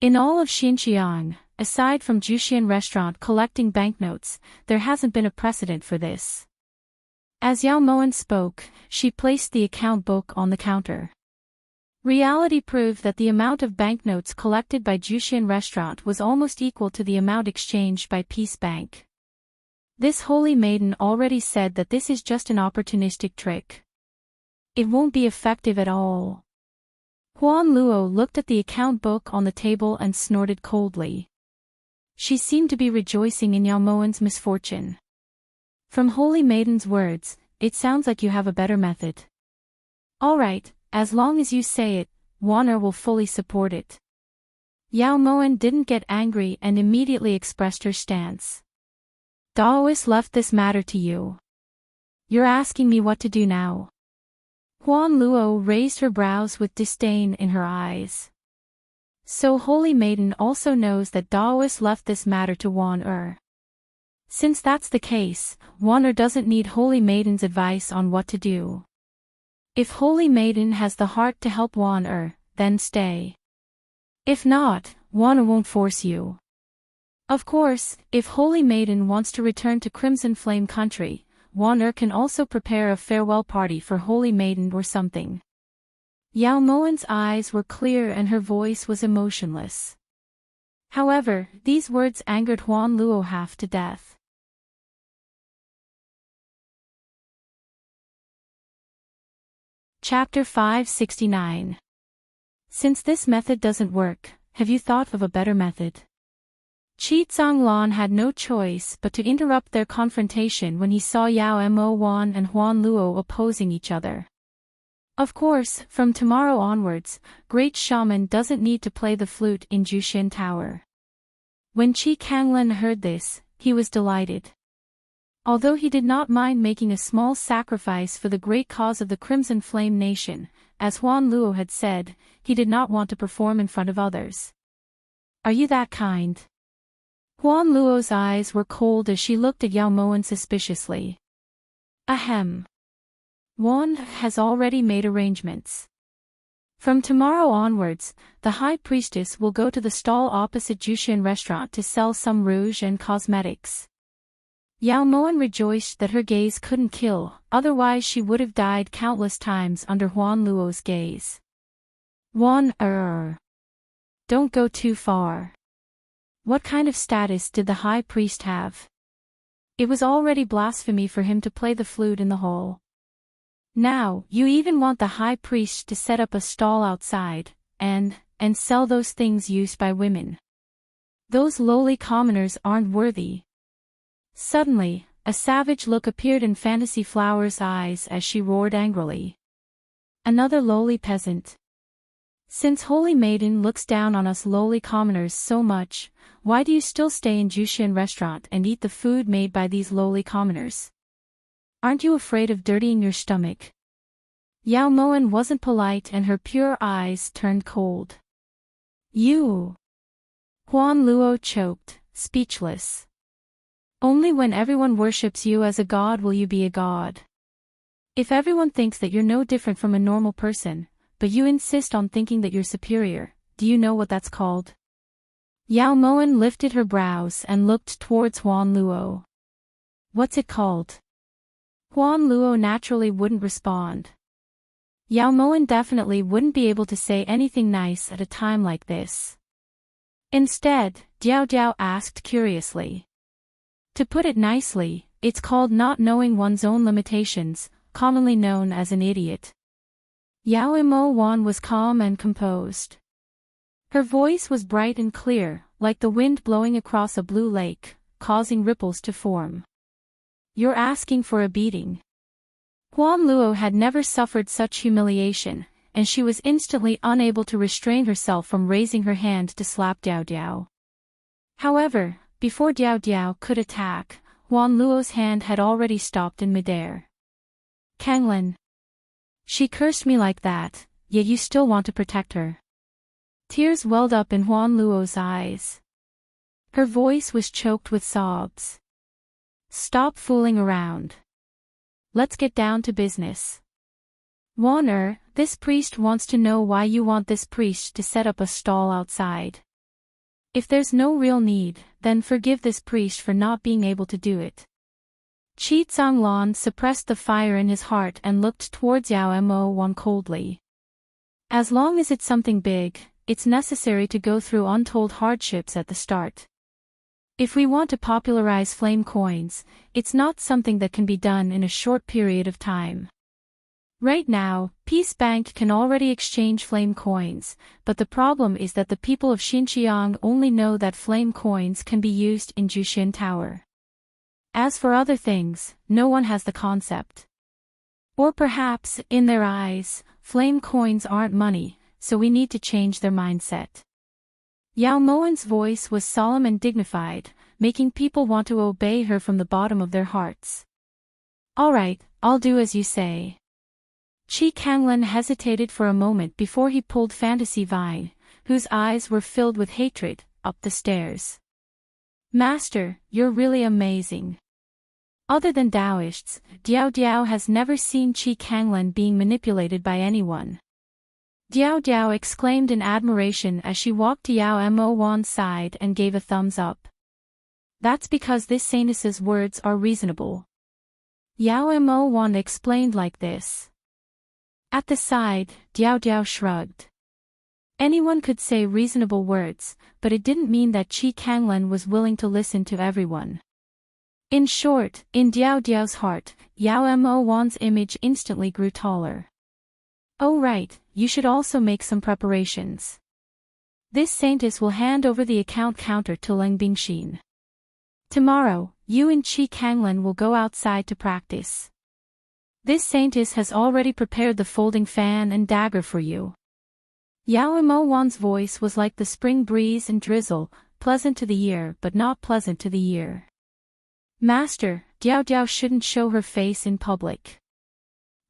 In all of Xinjiang, aside from Jushin Restaurant collecting banknotes, there hasn't been a precedent for this. As Yao Moen spoke, she placed the account book on the counter. Reality proved that the amount of banknotes collected by Jushin Restaurant was almost equal to the amount exchanged by Peace Bank. This holy maiden already said that this is just an opportunistic trick. It won't be effective at all. Huan Luo looked at the account book on the table and snorted coldly. She seemed to be rejoicing in Yao Moan's misfortune. From Holy Maiden's words, it sounds like you have a better method. All right, as long as you say it, Wan'er will fully support it. Yao Moan didn't get angry and immediately expressed her stance. Daoist left this matter to you. You're asking me what to do now. Huan Luo raised her brows with disdain in her eyes. So Holy Maiden also knows that Daoist left this matter to Wan'er. Since that's the case, Wan'er doesn't need Holy Maiden's advice on what to do. If Holy Maiden has the heart to help Wan'er, then stay. If not, Wan'er won't force you. Of course, if Holy Maiden wants to return to Crimson Flame Country, Wan'er can also prepare a farewell party for Holy Maiden or something. Yao Moan's eyes were clear and her voice was emotionless. However, these words angered Huan Luo half to death. Chapter 569. Since this method doesn't work, have you thought of a better method? Chi Zhanglan had no choice but to interrupt their confrontation when he saw Yao Mo Wan and Huan Luo opposing each other. Of course, from tomorrow onwards, Great Shaman doesn't need to play the flute in Jushin Tower. When Chi Kanglan heard this, he was delighted. Although he did not mind making a small sacrifice for the great cause of the Crimson Flame Nation, as Huan Luo had said, he did not want to perform in front of others. Are you that kind? Huan Luo's eyes were cold as she looked at Yao Moan suspiciously. Ahem. Wan has already made arrangements. From tomorrow onwards, the High Priestess will go to the stall opposite Jushin restaurant to sell some rouge and cosmetics. Yao Moan rejoiced that her gaze couldn't kill, otherwise she would have died countless times under Huan Luo's gaze. Don't go too far. What kind of status did the High Priest have? It was already blasphemy for him to play the flute in the hall. Now, you even want the High Priest to set up a stall outside, and sell those things used by women. Those lowly commoners aren't worthy. Suddenly, a savage look appeared in Fantasy Flower's eyes as she roared angrily. Another lowly peasant. Since Holy Maiden looks down on us lowly commoners so much, why do you still stay in Jushin restaurant and eat the food made by these lowly commoners? Aren't you afraid of dirtying your stomach? Yao Moan wasn't polite and her pure eyes turned cold. You! Huan Luo choked, speechless. Only when everyone worships you as a god will you be a god. If everyone thinks that you're no different from a normal person, but you insist on thinking that you're superior, do you know what that's called? Yao Moan lifted her brows and looked towards Huan Luo. What's it called? Huan Luo naturally wouldn't respond. Yao Moan definitely wouldn't be able to say anything nice at a time like this. Instead, Diao Diao asked curiously. To put it nicely, it's called not knowing one's own limitations, commonly known as an idiot. Yao Mo Wan was calm and composed. Her voice was bright and clear, like the wind blowing across a blue lake, causing ripples to form. You're asking for a beating. Huan Luo had never suffered such humiliation, and she was instantly unable to restrain herself from raising her hand to slap Diao Diao. However, before Diao Diao could attack, Huan Luo's hand had already stopped in midair. Kanglan. She cursed me like that, yet you still want to protect her. Tears welled up in Huan Luo's eyes. Her voice was choked with sobs. Stop fooling around. Let's get down to business. Wan'er, this priest wants to know why you want this priest to set up a stall outside. If there's no real need, then forgive this priest for not being able to do it. Chi Zhanglan suppressed the fire in his heart and looked towards Yao Mo Wan coldly. As long as it's something big, it's necessary to go through untold hardships at the start. If we want to popularize flame coins, it's not something that can be done in a short period of time. Right now, Peace Bank can already exchange flame coins, but the problem is that the people of Xinjiang only know that flame coins can be used in Jushin Tower. As for other things, no one has the concept. Or perhaps, in their eyes, flame coins aren't money, so we need to change their mindset. Yao Moan's voice was solemn and dignified, making people want to obey her from the bottom of their hearts. All right, I'll do as you say. Qi Kanglin hesitated for a moment before he pulled Fantasy Vine, whose eyes were filled with hatred, up the stairs. Master, you're really amazing. Other than Taoists, Diao Diao has never seen Qi Kanglin being manipulated by anyone. Diao Diao exclaimed in admiration as she walked to Yao Mo Wan's side and gave a thumbs up. That's because this saintess's words are reasonable. Yao Mo Wan explained like this. At the side, Diao Diao shrugged. Anyone could say reasonable words, but it didn't mean that Qi Kanglin was willing to listen to everyone. In short, in Diao Diao's heart, Yao Mo Wan's image instantly grew taller. Oh right, you should also make some preparations. This saintess will hand over the account counter to Leng Bingxin. Tomorrow, you and Qi Kanglin will go outside to practice. This saintess has already prepared the folding fan and dagger for you. Yao Mo Wan's voice was like the spring breeze and drizzle, pleasant to the ear but not pleasant to the ear. Master, Diao Diao shouldn't show her face in public.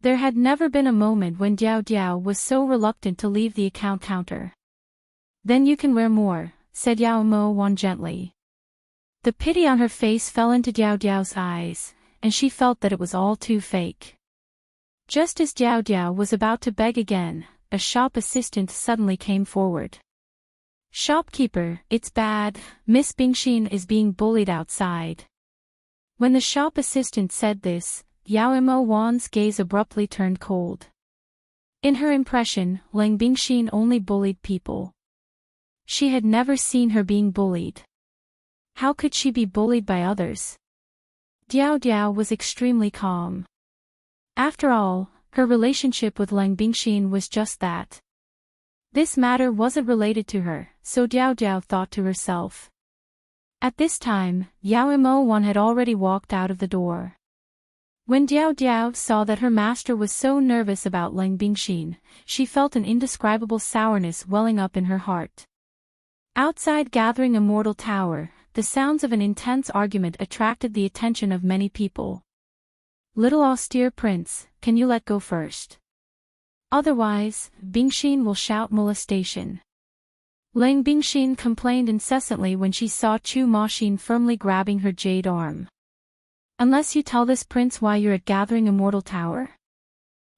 There had never been a moment when Diao Diao was so reluctant to leave the account counter. Then you can wear more, said Yao Mo Wan gently. The pity on her face fell into Diao Diao's eyes, and she felt that it was all too fake. Just as Diao Diao was about to beg again, a shop assistant suddenly came forward. Shopkeeper, it's bad, Miss Bingxin is being bullied outside. When the shop assistant said this, Yao Mo Wan's gaze abruptly turned cold. In her impression, Leng Bingxin only bullied people. She had never seen her being bullied. How could she be bullied by others? Diao Diao was extremely calm. After all, her relationship with Leng Bingxin was just that. This matter wasn't related to her, so Diao Diao thought to herself. At this time, Yao Mo Wan had already walked out of the door. When Diao Diao saw that her master was so nervous about Leng Bingxin, she felt an indescribable sourness welling up in her heart. Outside Gathering Immortal Tower, the sounds of an intense argument attracted the attention of many people. Little austere prince, can you let go first? Otherwise, Bingxin will shout molestation. Leng Bingxin complained incessantly when she saw Chu Maxin firmly grabbing her jade arm. Unless you tell this prince why you're at Gathering Immortal Tower?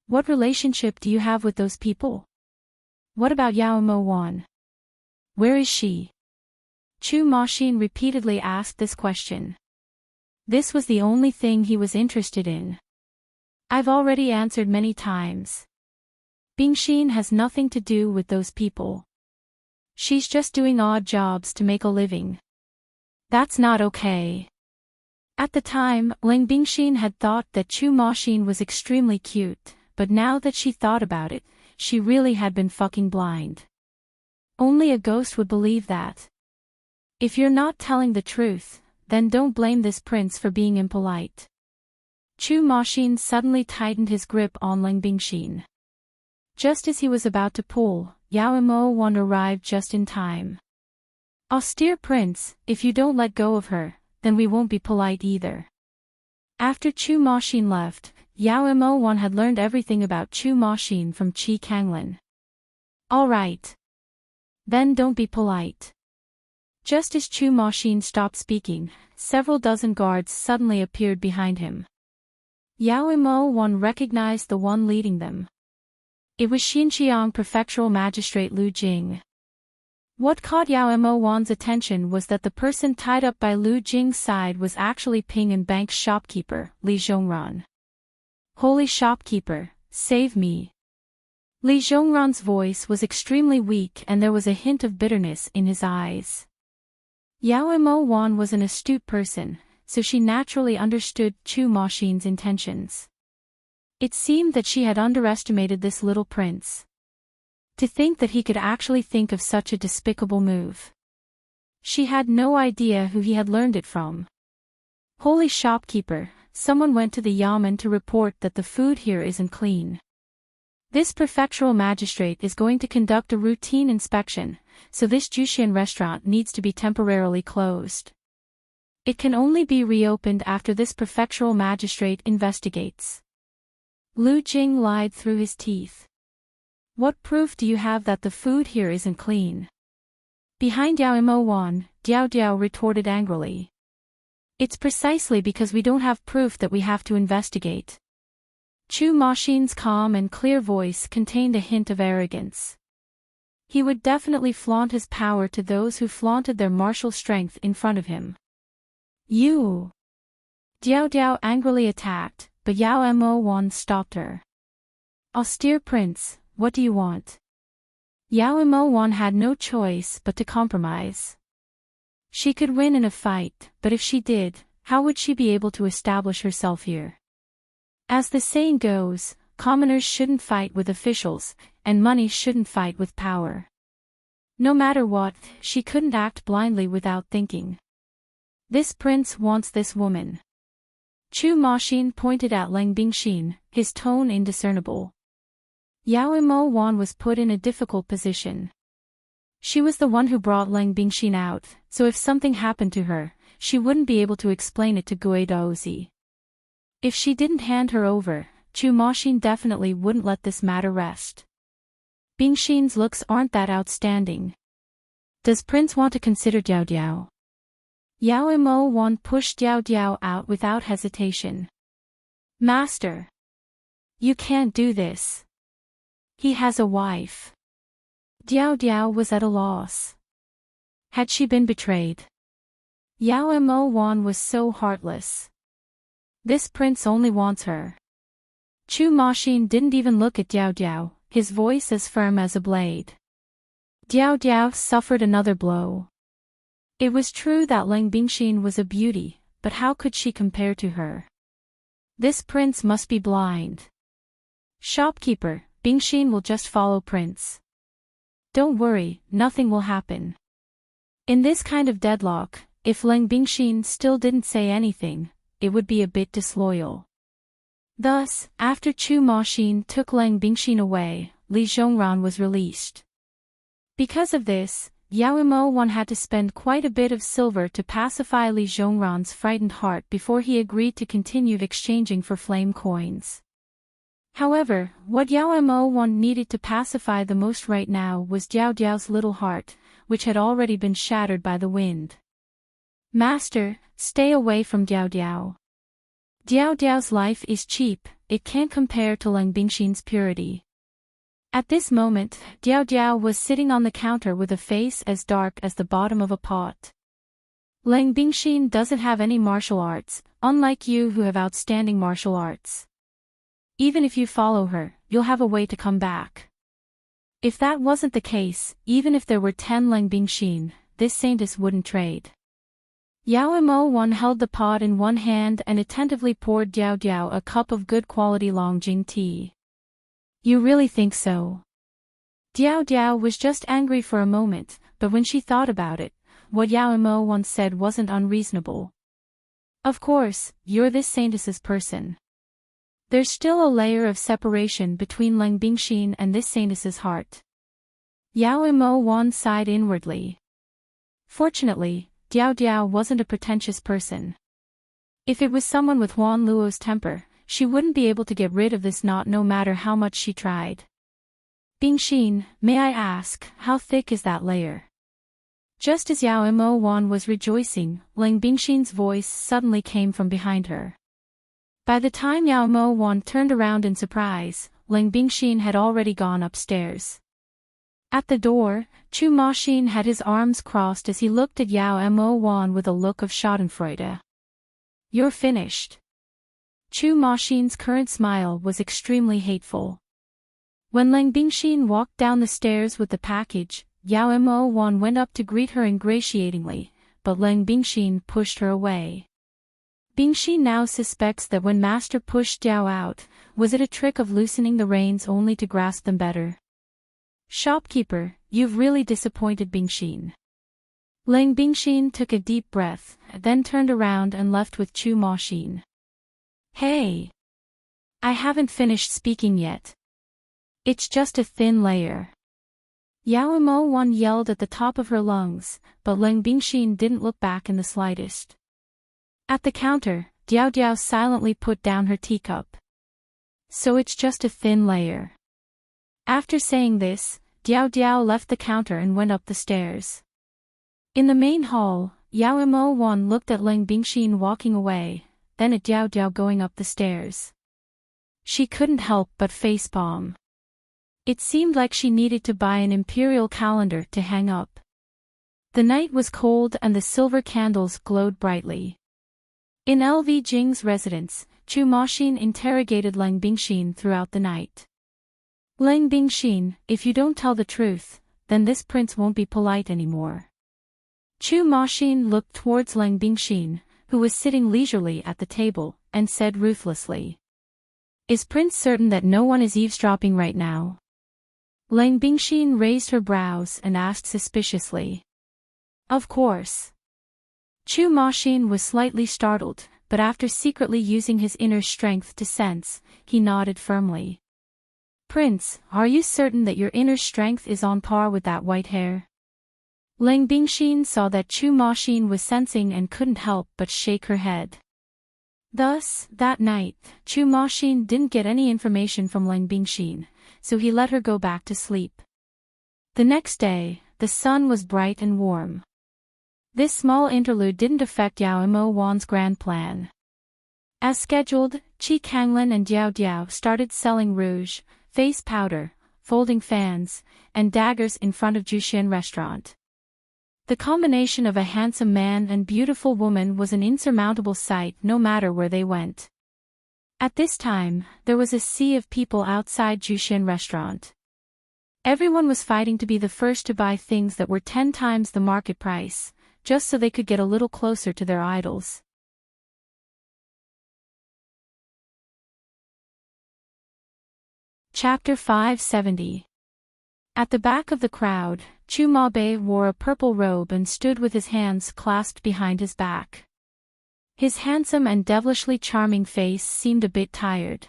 What relationship do you have with those people? What about Yao Mo Wan? Where is she? Chu Maxin repeatedly asked this question. This was the only thing he was interested in. I've already answered many times. Bingxin has nothing to do with those people. She's just doing odd jobs to make a living. That's not okay. At the time, Leng Bingxin had thought that Chu Maxin was extremely cute, but now that she thought about it, she really had been fucking blind. Only a ghost would believe that. If you're not telling the truth, then don't blame this prince for being impolite. Chu Maxin suddenly tightened his grip on Leng Bingxin. Just as he was about to pull, Yao Mo Wan arrived just in time. Austere prince, if you don't let go of her, then we won't be polite either. After Chu Maxin left, Yao Mo Wan had learned everything about Chu Maxin from Qi Kanglin. All right. Then don't be polite. Just as Chu Maxin stopped speaking, several dozen guards suddenly appeared behind him. Yao Mo Wan recognized the one leading them. It was Xinjiang Prefectural Magistrate Lu Jing. What caught Yao Mo Wan's attention was that the person tied up by Lu Jing's side was actually Ping and Bank's shopkeeper, Li Zhongran. Holy shopkeeper, save me. Li Zhongran's voice was extremely weak and there was a hint of bitterness in his eyes. Yao Mo Wan was an astute person, so she naturally understood Chu Maxin's intentions. It seemed that she had underestimated this little prince. To think that he could actually think of such a despicable move. She had no idea who he had learned it from. Holy shopkeeper, someone went to the yamen to report that the food here isn't clean. This prefectural magistrate is going to conduct a routine inspection, so this Jushian restaurant needs to be temporarily closed. It can only be reopened after this prefectural magistrate investigates. Lu Jing lied through his teeth. What proof do you have that the food here isn't clean? Behind Yao Mo Wan, Diao Diao retorted angrily. It's precisely because we don't have proof that we have to investigate. Chu Maxin's calm and clear voice contained a hint of arrogance. He would definitely flaunt his power to those who flaunted their martial strength in front of him. You! Diao Diao angrily attacked, but Yao Mo Wan stopped her. Austere prince, what do you want? Yao Mo Wan had no choice but to compromise. She could win in a fight, but if she did, how would she be able to establish herself here? As the saying goes, commoners shouldn't fight with officials, and money shouldn't fight with power. No matter what, she couldn't act blindly without thinking. This prince wants this woman. Chu Maxin pointed at Lang Bingxin, his tone indiscernible. Yao Mo Wan was put in a difficult position. She was the one who brought Lang Bingxin out, so if something happened to her, she wouldn't be able to explain it to Gui Daozi. If she didn't hand her over, Chu Maxin definitely wouldn't let this matter rest. Bingxin's looks aren't that outstanding. Does Prince want to consider Diao Diao? Yao Mo Wan pushed Diao Diao out without hesitation. Master! You can't do this. He has a wife. Diao Diao was at a loss. Had she been betrayed? Yao Mo Wan was so heartless. This prince only wants her. Chu Maxin didn't even look at Diao Diao, his voice as firm as a blade. Diao Diao suffered another blow. It was true that Lang Bingxin was a beauty, but how could she compare to her? This prince must be blind. Shopkeeper, Bingxin will just follow Prince. Don't worry, nothing will happen. In this kind of deadlock, if Lang Bingxin still didn't say anything, it would be a bit disloyal. Thus, after Chu Maxin took Lang Bingxin away, Li Zhongran was released. Because of this, Yao Mo Wan had to spend quite a bit of silver to pacify Li Zhongran's frightened heart before he agreed to continue exchanging for flame coins. However, what Yao Mo Wan needed to pacify the most right now was Diao Diao's little heart, which had already been shattered by the wind. Master, stay away from Diao Diao. Diao Diao's life is cheap, it can't compare to Lang Bingxin's purity. At this moment, Diao Diao was sitting on the counter with a face as dark as the bottom of a pot. Lang Bingxin doesn't have any martial arts, unlike you who have outstanding martial arts. Even if you follow her, you'll have a way to come back. If that wasn't the case, even if there were 10 Lang Bingxin, this saintess wouldn't trade. Yao Mo Wan held the pot in one hand and attentively poured Diao Diao a cup of good quality Longjing tea. You really think so? Diao Diao was just angry for a moment, but when she thought about it, what Yao Mo Wan said wasn't unreasonable. Of course, you're this saintess's person. There's still a layer of separation between Lang Bingxin and this saintess's heart. Yao Mo Wan sighed inwardly. Fortunately, Diao Diao wasn't a pretentious person. If it was someone with Huan Luo's temper, she wouldn't be able to get rid of this knot no matter how much she tried. Bingxin, may I ask, how thick is that layer? Just as Yao Mo Wan was rejoicing, Lang Bingxin's voice suddenly came from behind her. By the time Yao Mo Wan turned around in surprise, Lang Bingxin had already gone upstairs. At the door, Chu Maxin had his arms crossed as he looked at Yao Mo Wan with a look of schadenfreude. You're finished. Chu Maxin's current smile was extremely hateful. When Lang Bingxin walked down the stairs with the package, Yao Mo Wan went up to greet her ingratiatingly, but Lang Bingxin pushed her away. Bingxin now suspects that when Master pushed Diao out, Was it a trick of loosening the reins only to grasp them better? Shopkeeper, you've really disappointed Bingxin. Lang Bingxin took a deep breath, then turned around and left with Chu Maxin. Hey! I haven't finished speaking yet. It's just a thin layer. Yao Mo Wan yelled at the top of her lungs, but Lang Bingxin didn't look back in the slightest. At the counter, Diao Diao silently put down her teacup. So it's just a thin layer. After saying this, Diao Diao left the counter and went up the stairs. In the main hall, Yao Mo Wan looked at Lang Bingxin walking away, then at Diao Diao going up the stairs. She couldn't help but facepalm. It seemed like she needed to buy an imperial calendar to hang up. The night was cold and the silver candles glowed brightly. In LV Jing's residence, Chu Maxin interrogated Lang Bingxin throughout the night. Lang Bingxin, if you don't tell the truth, then this prince won't be polite anymore. Chu Maxin looked towards Lang Bingxin, who was sitting leisurely at the table, and said ruthlessly. Is Prince certain that no one is eavesdropping right now? Lang Bingxin raised her brows and asked suspiciously. Of course. Chu Maxin was slightly startled, but after secretly using his inner strength to sense, he nodded firmly. Prince, are you certain that your inner strength is on par with that white hair? Lang Bingxin saw that Chu Maxin was sensing and couldn't help but shake her head. Thus, that night, Chu Maxin didn't get any information from Lang Bingxin, so he let her go back to sleep. The next day, the sun was bright and warm. This small interlude didn't affect Yao Mo Wan's grand plan. As scheduled, Qi Kanglan and Diao Diao started selling rouge, face powder, folding fans, and daggers in front of Jushin restaurant. The combination of a handsome man and beautiful woman was an insurmountable sight no matter where they went. At this time, there was a sea of people outside Jushin restaurant. Everyone was fighting to be the first to buy things that were 10 times the market price, just so they could get a little closer to their idols. Chapter 570. At the back of the crowd, Chu Mabe wore a purple robe and stood with his hands clasped behind his back. His handsome and devilishly charming face seemed a bit tired.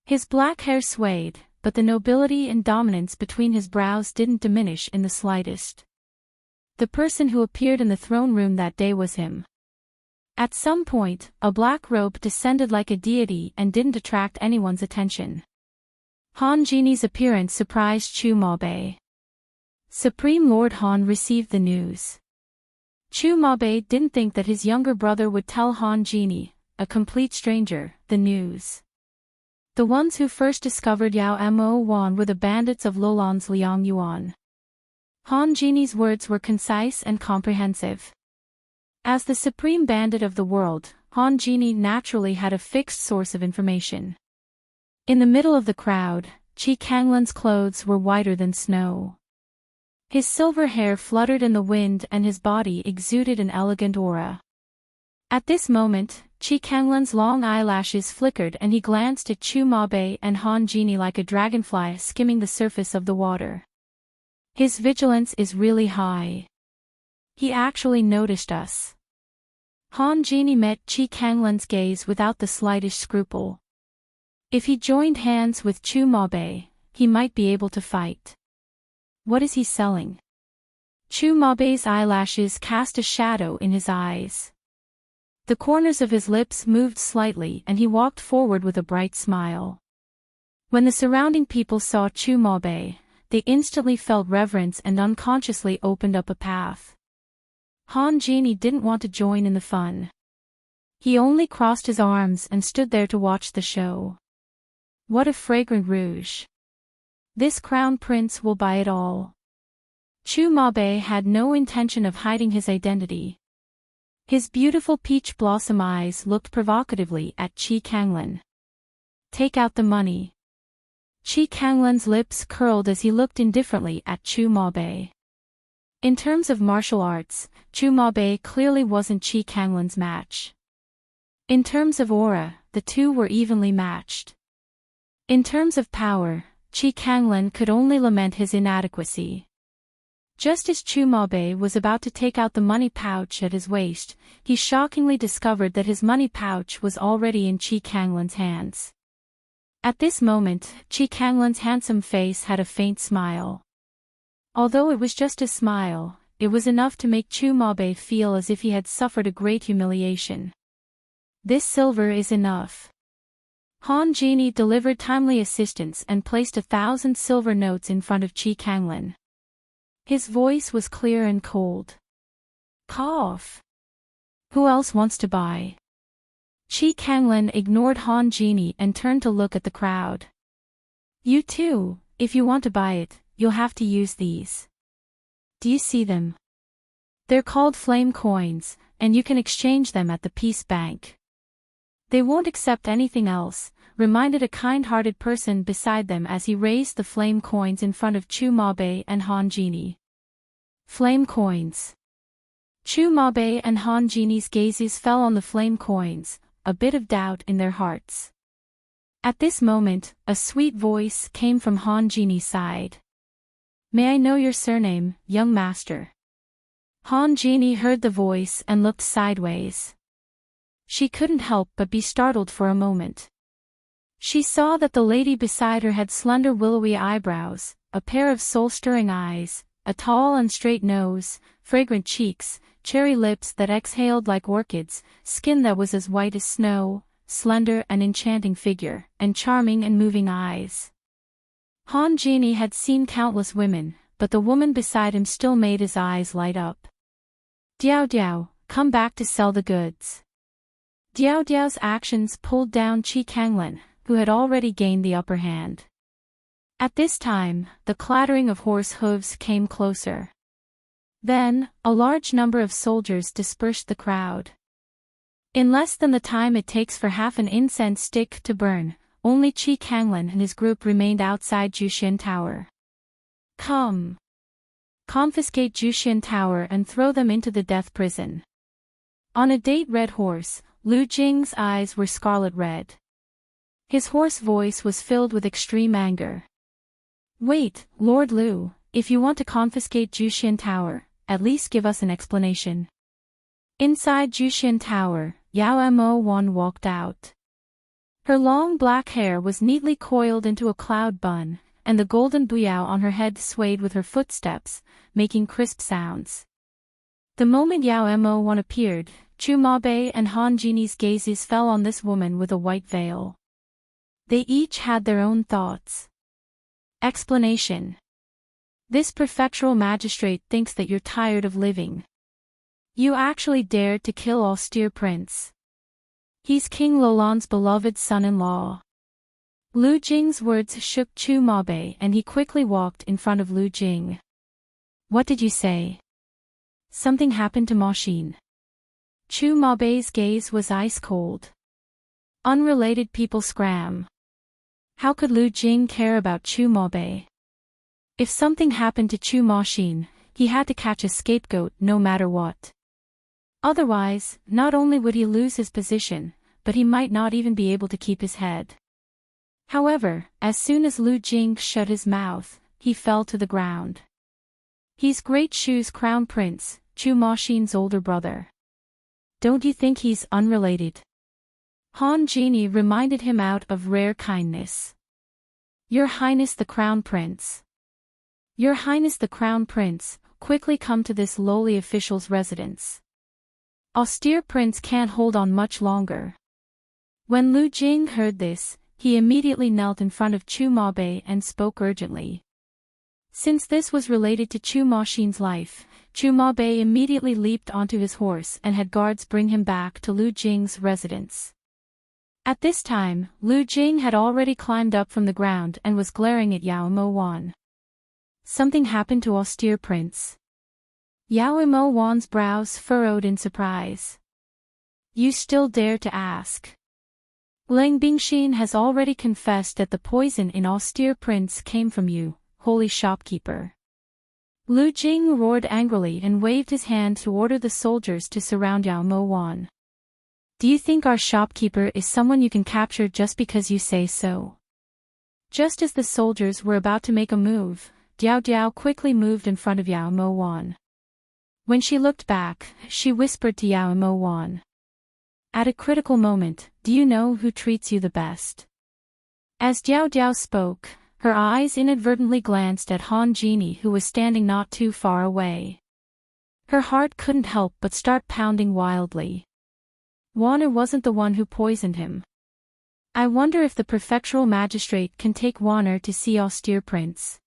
His black hair swayed, but the nobility and dominance between his brows didn't diminish in the slightest. The person who appeared in the throne room that day was him. At some point, a black robe descended like a deity and didn't attract anyone's attention. Han Geni's appearance surprised Chu Mabe. Supreme Lord Han received the news. Chu Mabe didn't think that his younger brother would tell Han Geni, a complete stranger, the news. The ones who first discovered Yao Mo Wan were the bandits of Lulan's Liang Yuan. Han Geni's words were concise and comprehensive. As the supreme bandit of the world, Han Geni naturally had a fixed source of information. In the middle of the crowd, Qi Kanglan's clothes were whiter than snow. His silver hair fluttered in the wind and his body exuded an elegant aura. At this moment, Qi Kanglan's long eyelashes flickered and he glanced at Chu Mabe and Han Geni like a dragonfly skimming the surface of the water. His vigilance is really high. He actually noticed us. Han Geni met Qi Kanglan's gaze without the slightest scruple. If he joined hands with Chu Mabe, he might be able to fight. What is he selling? Chu Mabe's eyelashes cast a shadow in his eyes. The corners of his lips moved slightly and he walked forward with a bright smile. When the surrounding people saw Chu Mabe, they instantly felt reverence and unconsciously opened up a path. Han Geni didn't want to join in the fun. He only crossed his arms and stood there to watch the show. What a fragrant rouge. This crown prince will buy it all. Chu Mabe had no intention of hiding his identity. His beautiful peach blossom eyes looked provocatively at Qi Kanglan. Take out the money. Qi Kanglan's lips curled as he looked indifferently at Chu Mabe. In terms of martial arts, Chu Mabe clearly wasn't Qi Kanglan's match. In terms of aura, the two were evenly matched. In terms of power, Chi Kanglan could only lament his inadequacy. Just as Chu Mabe was about to take out the money pouch at his waist, he shockingly discovered that his money pouch was already in Chi Kanglan's hands. At this moment, Chi Kanglan's handsome face had a faint smile. Although it was just a smile, it was enough to make Chu Mabe feel as if he had suffered a great humiliation. "This silver is enough." Han Genie delivered timely assistance and placed 1,000 silver notes in front of Chi Kanglan. His voice was clear and cold. "Cough. Who else wants to buy?" Chi Kanglan ignored Han Genie and turned to look at the crowd. "You too, if you want to buy it, you'll have to use these. Do you see them? They're called flame coins, and you can exchange them at the Peace Bank. They won't accept anything else," reminded a kind-hearted person beside them as he raised the flame coins in front of Chu Mabe and Han Genie. Flame coins. Chu Mabe and Han Genie's gazes fell on the flame coins, a bit of doubt in their hearts. At this moment, a sweet voice came from Han Genie's side. "May I know your surname, young master?" Han Genie heard the voice and looked sideways. She couldn't help but be startled for a moment. She saw that the lady beside her had slender willowy eyebrows, a pair of soul-stirring eyes, a tall and straight nose, fragrant cheeks, cherry lips that exhaled like orchids, skin that was as white as snow, slender and enchanting figure, and charming and moving eyes. Han Genie had seen countless women, but the woman beside him still made his eyes light up. "Diao Diao, come back to sell the goods." Diao Diao's actions pulled down Chi Kanglan, who had already gained the upper hand. At this time, the clattering of horse hooves came closer. Then, a large number of soldiers dispersed the crowd. In less than the time it takes for half an incense stick to burn, only Chi Kanglan and his group remained outside Jushin Tower. "Come. Confiscate Jushin Tower and throw them into the death prison." On a date red horse, Lu Jing's eyes were scarlet red. His hoarse voice was filled with extreme anger. "Wait, Lord Lu, if you want to confiscate Jushin Tower, at least give us an explanation." Inside Jushin Tower, Yao Mo Wan walked out. Her long black hair was neatly coiled into a cloud bun, and the golden buyao on her head swayed with her footsteps, making crisp sounds. The moment Yao Mo Wan appeared, Chu Mabe and Han Genie's gazes fell on this woman with a white veil. They each had their own thoughts. Explanation. "This prefectural magistrate thinks that you're tired of living. You actually dared to kill austere prince. He's King Lolan's beloved son-in-law." Lu Jing's words shook Chu Mabe and he quickly walked in front of Lu Jing. "What did you say? Something happened to Ma Xin." Chu Mabe's gaze was ice cold. Unrelated people scram. How could Lu Jing care about Chu Mabe? If something happened to Chu Ma Xin, he had to catch a scapegoat no matter what. Otherwise, not only would he lose his position, but he might not even be able to keep his head. However, as soon as Lu Jing shut his mouth, he fell to the ground. "He's Great Shu's crown prince, Chu Ma Xin's older brother. Don't you think he's unrelated?" Han Genie reminded him out of rare kindness. "Your Highness the Crown Prince. Your Highness the Crown Prince, quickly come to this lowly official's residence. Austere prince can't hold on much longer." When Lu Jing heard this, he immediately knelt in front of Chu Mabe and spoke urgently. Since this was related to Chu Ma Xin's life, Chu Mabe immediately leaped onto his horse and had guards bring him back to Lu Jing's residence. At this time, Lu Jing had already climbed up from the ground and was glaring at Yao Mo Wan. "Something happened to austere prince?" Yao Mo Wan's brows furrowed in surprise. "You still dare to ask?" "Lang Bingxin has already confessed that the poison in austere prince came from you, holy shopkeeper." Lu Jing roared angrily and waved his hand to order the soldiers to surround Yao Mo Wan. "Do you think our shopkeeper is someone you can capture just because you say so?" Just as the soldiers were about to make a move, Diao Diao quickly moved in front of Yao Mo Wan. When she looked back, she whispered to Yao Mo Wan. At a critical moment, do you know who treats you the best? As Diao Diao spoke, her eyes inadvertently glanced at Han Genie, who was standing not too far away. Her heart couldn't help but start pounding wildly. Wanner wasn't the one who poisoned him. I wonder if the prefectural magistrate can take Wanner to see austere prince.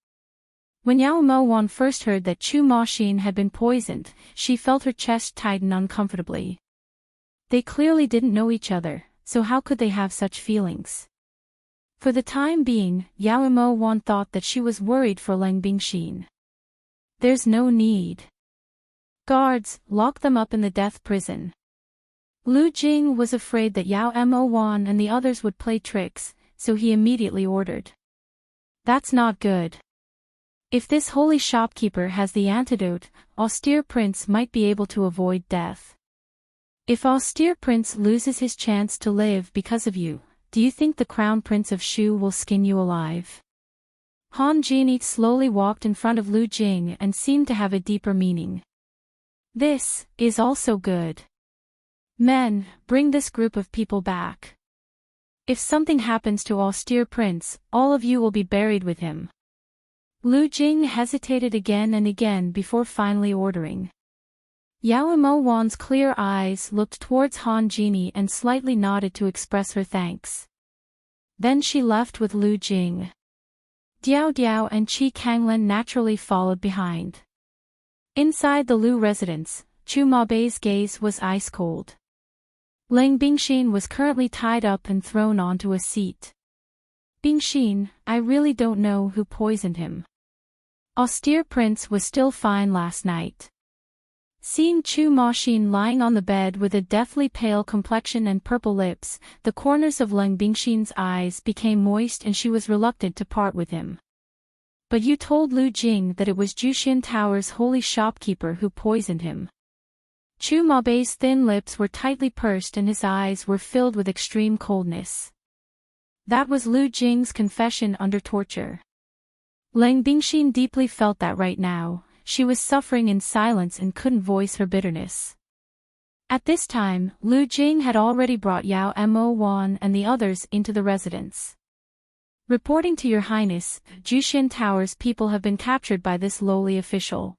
When Yao Mo Wan first heard that Chu Ma Xin had been poisoned, she felt her chest tighten uncomfortably. They clearly didn't know each other, so how could they have such feelings? For the time being, Yao Mo Wan thought that she was worried for Lang Bingxin. There's no need. Guards, lock them up in the death prison. Lu Jing was afraid that Yao Mo Wan and the others would play tricks, so he immediately ordered. That's not good. If this holy shopkeeper has the antidote, austere prince might be able to avoid death. If austere prince loses his chance to live because of you, do you think the crown prince of Shu will skin you alive? Han Genie slowly walked in front of Lu Jing and seemed to have a deeper meaning. This is also good. Men, bring this group of people back. If something happens to austere prince, all of you will be buried with him. Lu Jing hesitated again and again before finally ordering. Yao Mo Wan's clear eyes looked towards Han Genie and slightly nodded to express her thanks. Then she left with Lu Jing. Diao Diao and Qi Kanglen naturally followed behind. Inside the Lu residence, Chu Mabei's gaze was ice-cold. Lang Bingxin was currently tied up and thrown onto a seat. Bingxin, I really don't know who poisoned him. Austere Prince was still fine last night. Seeing Chu Maxin lying on the bed with a deathly pale complexion and purple lips, the corners of Lang Bingxin's eyes became moist and she was reluctant to part with him. But you told Lu Jing that it was Juxian Tower's holy shopkeeper who poisoned him. Chu Mabei's thin lips were tightly pursed and his eyes were filled with extreme coldness. That was Lu Jing's confession under torture. Lang Bingxin deeply felt that right now, she was suffering in silence and couldn't voice her bitterness. At this time, Lu Jing had already brought Yao Mo Wan and the others into the residence. Reporting to Your Highness, Juxian Tower's people have been captured by this lowly official.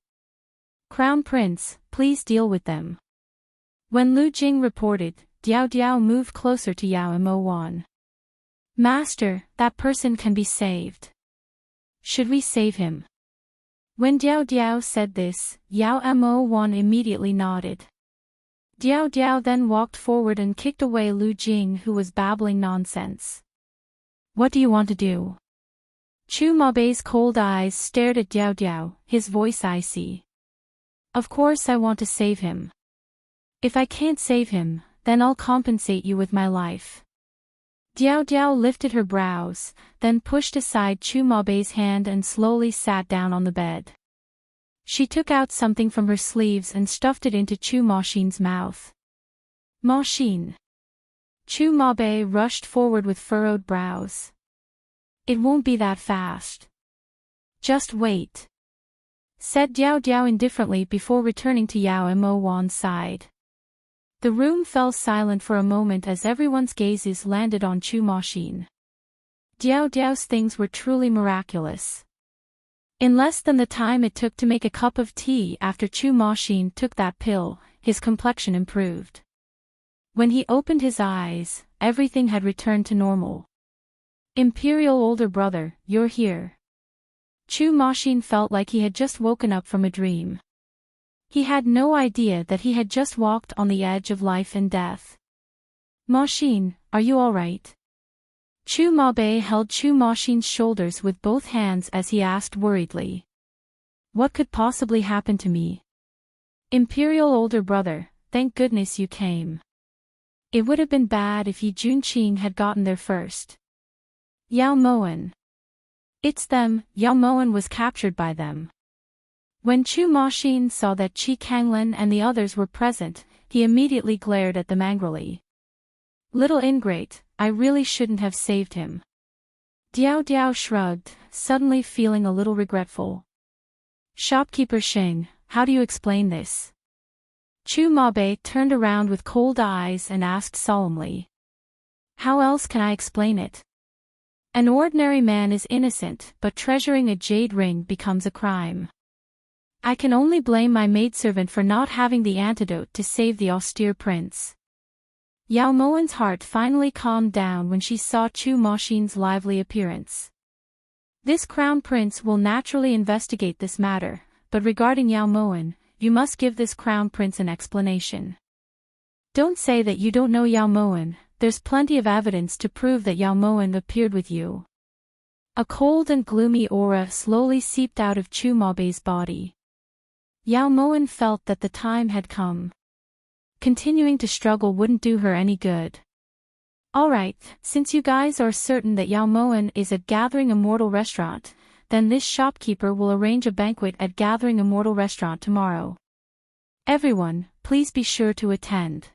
Crown Prince, please deal with them. When Lu Jing reported, Diao Diao moved closer to Yao Mo Wan. Master, that person can be saved. Should we save him? When Diao Diao said this, Yao Mo Wan immediately nodded. Diao Diao then walked forward and kicked away Lu Jing, who was babbling nonsense. What do you want to do? Chu Mabei's cold eyes stared at Diao Diao, his voice icy. Of course I want to save him. If I can't save him, then I'll compensate you with my life. Diao Diao lifted her brows, then pushed aside Chu Mabei's hand and slowly sat down on the bed. She took out something from her sleeves and stuffed it into Chu Maxin's mouth. Maxin. Chu Mabei rushed forward with furrowed brows. It won't be that fast. Just wait, said Diao Diao indifferently before returning to Yao Mo Wan's side. The room fell silent for a moment as everyone's gazes landed on Chu Maxin. Diao Diao's things were truly miraculous. In less than the time it took to make a cup of tea after Chu Maxin took that pill, his complexion improved. When he opened his eyes, everything had returned to normal. Imperial older brother, you're here. Chu Maxin felt like he had just woken up from a dream. He had no idea that he had just walked on the edge of life and death. Maxin, are you all right? Chu Mabei held Chu Maxin's shoulders with both hands as he asked worriedly. What could possibly happen to me? Imperial older brother, thank goodness you came. It would have been bad if Yi Junqing had gotten there first. Yao Moan. It's them, Yao Moan was captured by them. When Chu Maxin saw that Qi Kanglen and the others were present, he immediately glared at them angrily. Little ingrate, I really shouldn't have saved him. Diao Diao shrugged, suddenly feeling a little regretful. Shopkeeper Sheng, how do you explain this? Chu Mabe turned around with cold eyes and asked solemnly. How else can I explain it? An ordinary man is innocent, but treasuring a jade ring becomes a crime. I can only blame my maidservant for not having the antidote to save the austere prince. Yao Moan's heart finally calmed down when she saw Chu Moxin's lively appearance. This crown prince will naturally investigate this matter, but regarding Yao Moan, you must give this crown prince an explanation. Don't say that you don't know Yao Moan, there's plenty of evidence to prove that Yao Moan appeared with you. A cold and gloomy aura slowly seeped out of Chu Mabe's body. Yao Moan felt that the time had come. Continuing to struggle wouldn't do her any good. Alright, since you guys are certain that Yao Moan is at Gathering Immortal Restaurant, then this shopkeeper will arrange a banquet at Gathering Immortal Restaurant tomorrow. Everyone, please be sure to attend.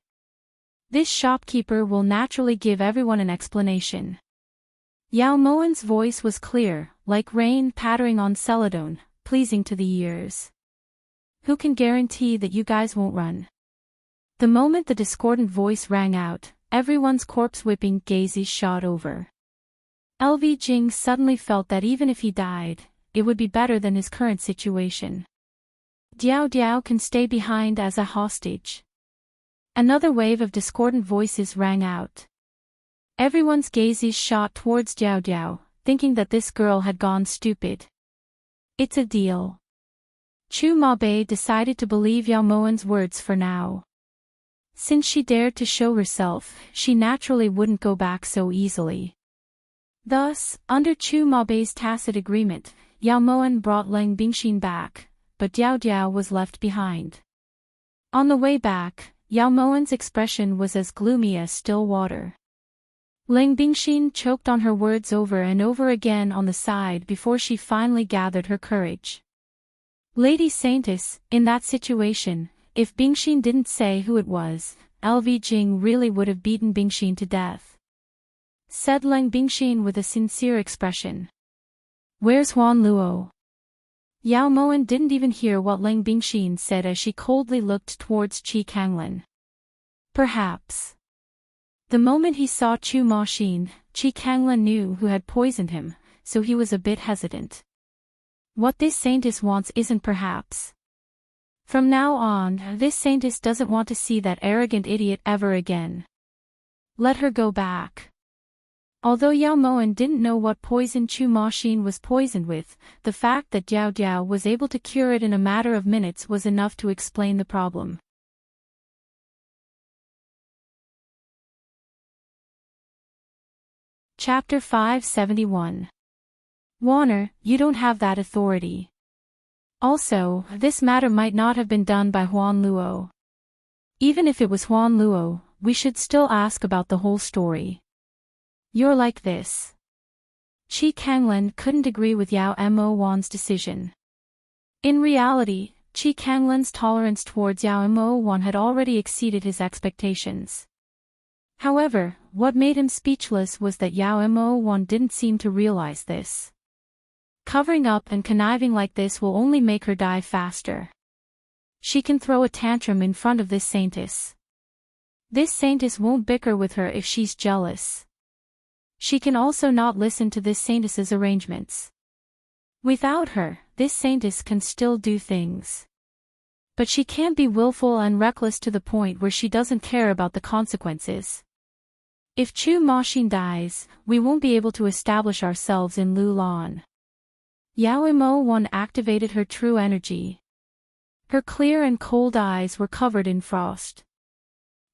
This shopkeeper will naturally give everyone an explanation. Yao Moan's voice was clear, like rain pattering on celadon, pleasing to the ears. Who can guarantee that you guys won't run? The moment the discordant voice rang out, everyone's corpse-whipping gazes shot over. LV Jing suddenly felt that even if he died, it would be better than his current situation. Diao Diao can stay behind as a hostage. Another wave of discordant voices rang out. Everyone's gazes shot towards Diao Diao, thinking that this girl had gone stupid. It's a deal. Chu Mabe decided to believe Yao Moan's words for now. Since she dared to show herself, she naturally wouldn't go back so easily. Thus, under Chu Mabe's tacit agreement, Yao Moan brought Leng Bingxin back, but Diao Diao was left behind. On the way back, Yao Moan's expression was as gloomy as still water. Leng Bingxin choked on her words over and over again on the side before she finally gathered her courage. Lady Saintess, in that situation, if Bingxin didn't say who it was, LV Jing really would have beaten Bingxin to death. Said Leng Bingxin with a sincere expression. Where's Huan Luo? Yao Moan didn't even hear what Leng Bingxin said as she coldly looked towards Qi Kanglin. Perhaps. The moment he saw Chu Moxin, Qi Kanglin knew who had poisoned him, so he was a bit hesitant. What this saintess wants isn't perhaps. From now on, this saintess doesn't want to see that arrogant idiot ever again. Let her go back. Although Yao Moan didn't know what poison Chu Moxin was poisoned with, the fact that Diao Diao was able to cure it in a matter of minutes was enough to explain the problem. Chapter 571. Warner, you don't have that authority. Also, this matter might not have been done by Huan Luo. Even if it was Huan Luo, we should still ask about the whole story. You're like this. Qi Kanglin couldn't agree with Yao Mo Wan's decision. In reality, Qi Kanglin's tolerance towards Yao Mo Wan had already exceeded his expectations. However, what made him speechless was that Yao Mo Wan didn't seem to realize this. Covering up and conniving like this will only make her die faster. She can throw a tantrum in front of this saintess. This saintess won't bicker with her if she's jealous. She can also not listen to this saintess's arrangements. Without her, this saintess can still do things. But she can't be willful and reckless to the point where she doesn't care about the consequences. If Chu Moxin dies, we won't be able to establish ourselves in Lulan. Yao Mo Wan activated her true energy. Her clear and cold eyes were covered in frost.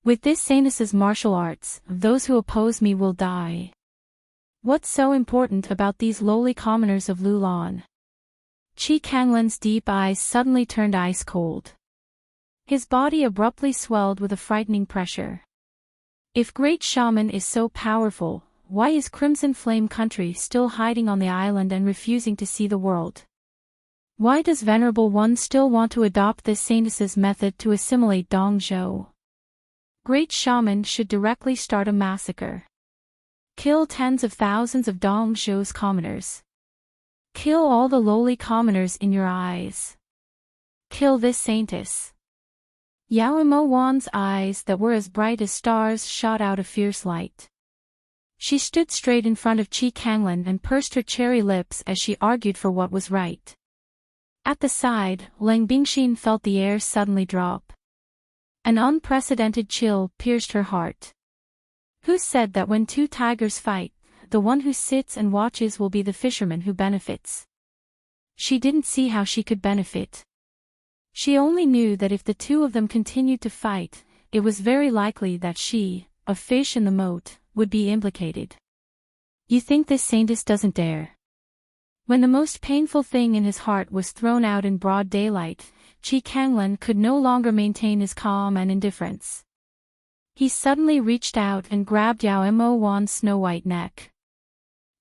With this saintess's martial arts, those who oppose me will die. What's so important about these lowly commoners of Lulan? Qi Kanglin's deep eyes suddenly turned ice cold. His body abruptly swelled with a frightening pressure. If Great Shaman is so powerful, why is Crimson Flame Country still hiding on the island and refusing to see the world? Why does Venerable One still want to adopt this saintess's method to assimilate Dongzhou? Great Shaman should directly start a massacre. Kill tens of thousands of Dong Zhou's commoners. Kill all the lowly commoners in your eyes. Kill this saintess. Yao Mo Wan's eyes that were as bright as stars shot out a fierce light. She stood straight in front of Qi Kanglan and pursed her cherry lips as she argued for what was right. At the side, Lang Bingxin felt the air suddenly drop. An unprecedented chill pierced her heart. Who said that when two tigers fight, the one who sits and watches will be the fisherman who benefits? She didn't see how she could benefit. She only knew that if the two of them continued to fight, it was very likely that she, a fish in the moat, would be implicated. You think this saintess doesn't dare? When the most painful thing in his heart was thrown out in broad daylight, Qi Kanglan could no longer maintain his calm and indifference. He suddenly reached out and grabbed Yao Mo Wan's snow-white neck.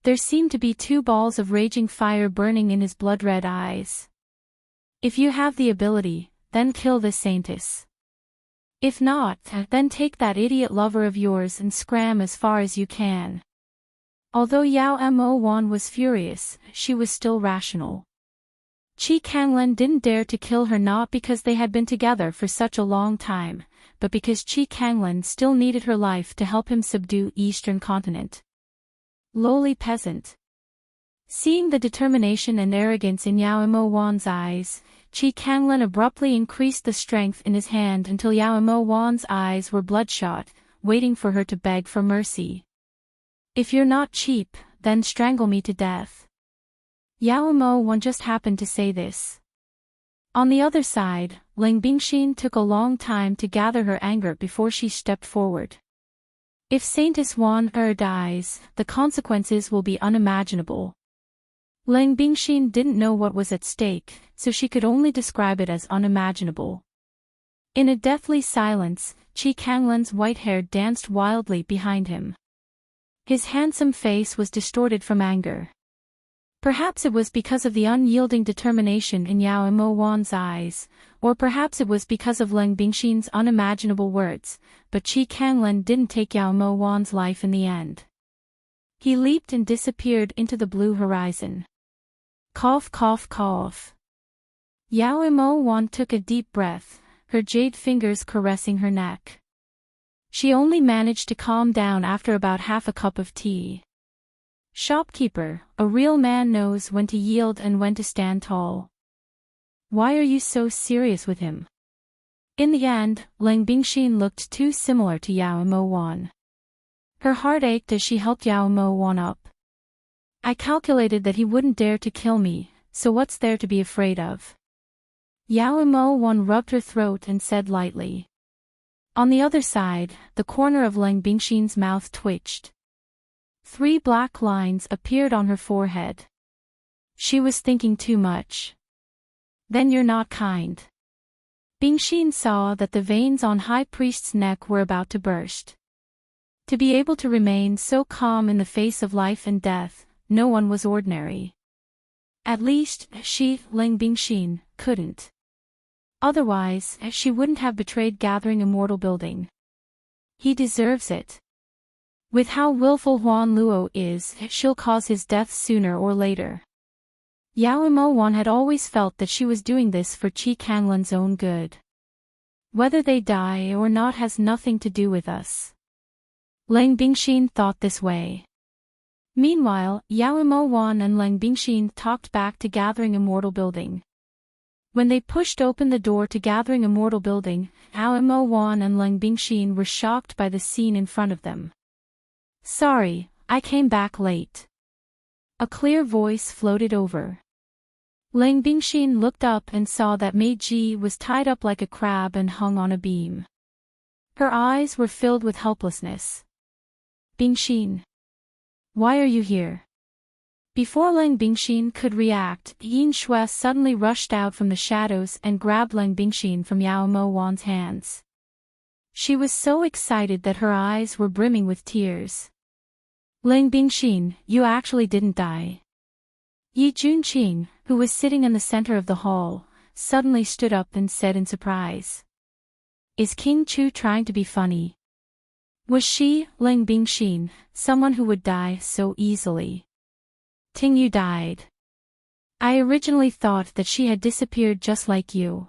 There seemed to be two balls of raging fire burning in his blood-red eyes. If you have the ability, then kill this saintess. If not, then take that idiot lover of yours and scram as far as you can. Although Yao Mo Wan was furious, she was still rational. Qi Kanglan didn't dare to kill her not because they had been together for such a long time, but because Qi Kanglan still needed her life to help him subdue Eastern Continent. Lowly peasant. Seeing the determination and arrogance in Yao Mo Wan's eyes, Qi Kanglan abruptly increased the strength in his hand until Yao Mo Wan's eyes were bloodshot, waiting for her to beg for mercy. If you're not cheap, then strangle me to death. Yao Mo Wan just happened to say this. On the other side, Lang Bingxin took a long time to gather her anger before she stepped forward. If Saintess Wan dies, the consequences will be unimaginable. Lang Bingxin didn't know what was at stake, so she could only describe it as unimaginable. In a deathly silence, Qi Kanglan's white hair danced wildly behind him. His handsome face was distorted from anger. Perhaps it was because of the unyielding determination in Yao Mo Wan's eyes, or perhaps it was because of Lang Bingxin's unimaginable words, but Qi Kanglan didn't take Yao Mo Wan's life in the end. He leaped and disappeared into the blue horizon. Cough, cough, cough. Yao Mo Wan took a deep breath, her jade fingers caressing her neck. She only managed to calm down after about half a cup of tea. Shopkeeper, a real man knows when to yield and when to stand tall. Why are you so serious with him? In the end, Lang Bingxin looked too similar to Yao Mo Wan. Her heart ached as she helped Yao Mo Wan up. I calculated that he wouldn't dare to kill me, so what's there to be afraid of? Yao Mo Wan rubbed her throat and said lightly. On the other side, the corner of Lang Bingxin's mouth twitched. 3 black lines appeared on her forehead. She was thinking too much. Then you're not kind. Bingxin saw that the veins on High Priest's neck were about to burst. To be able to remain so calm in the face of life and death, no one was ordinary. At least, she, Lang Bingxin, couldn't. Otherwise, she wouldn't have betrayed Gathering Immortal Building. He deserves it. With how willful Huan Luo is, she'll cause his death sooner or later. Yao Mo Wan had always felt that she was doing this for Qi Kanglan's own good. Whether they die or not has nothing to do with us. Lang Bingxin thought this way. Meanwhile, Yao Mo Wan and Lang Bingxin talked back to Gathering Immortal Building. When they pushed open the door to Gathering Immortal Building, Yao Mo Wan and Lang Bingxin were shocked by the scene in front of them. Sorry, I came back late. A clear voice floated over. Lang Bingxin looked up and saw that Mei Ji was tied up like a crab and hung on a beam. Her eyes were filled with helplessness. Bingxin. Why are you here? Before Lang Bingxin could react, Yin Shui suddenly rushed out from the shadows and grabbed Lang Bingxin from Yao Mo Wan's hands. She was so excited that her eyes were brimming with tears. Lang Bingxin, you actually didn't die. Yi Junqing, who was sitting in the center of the hall, suddenly stood up and said in surprise. Is King Chu trying to be funny? Was she, Ling Bingxin, someone who would die so easily? Tingyu died. I originally thought that she had disappeared just like you.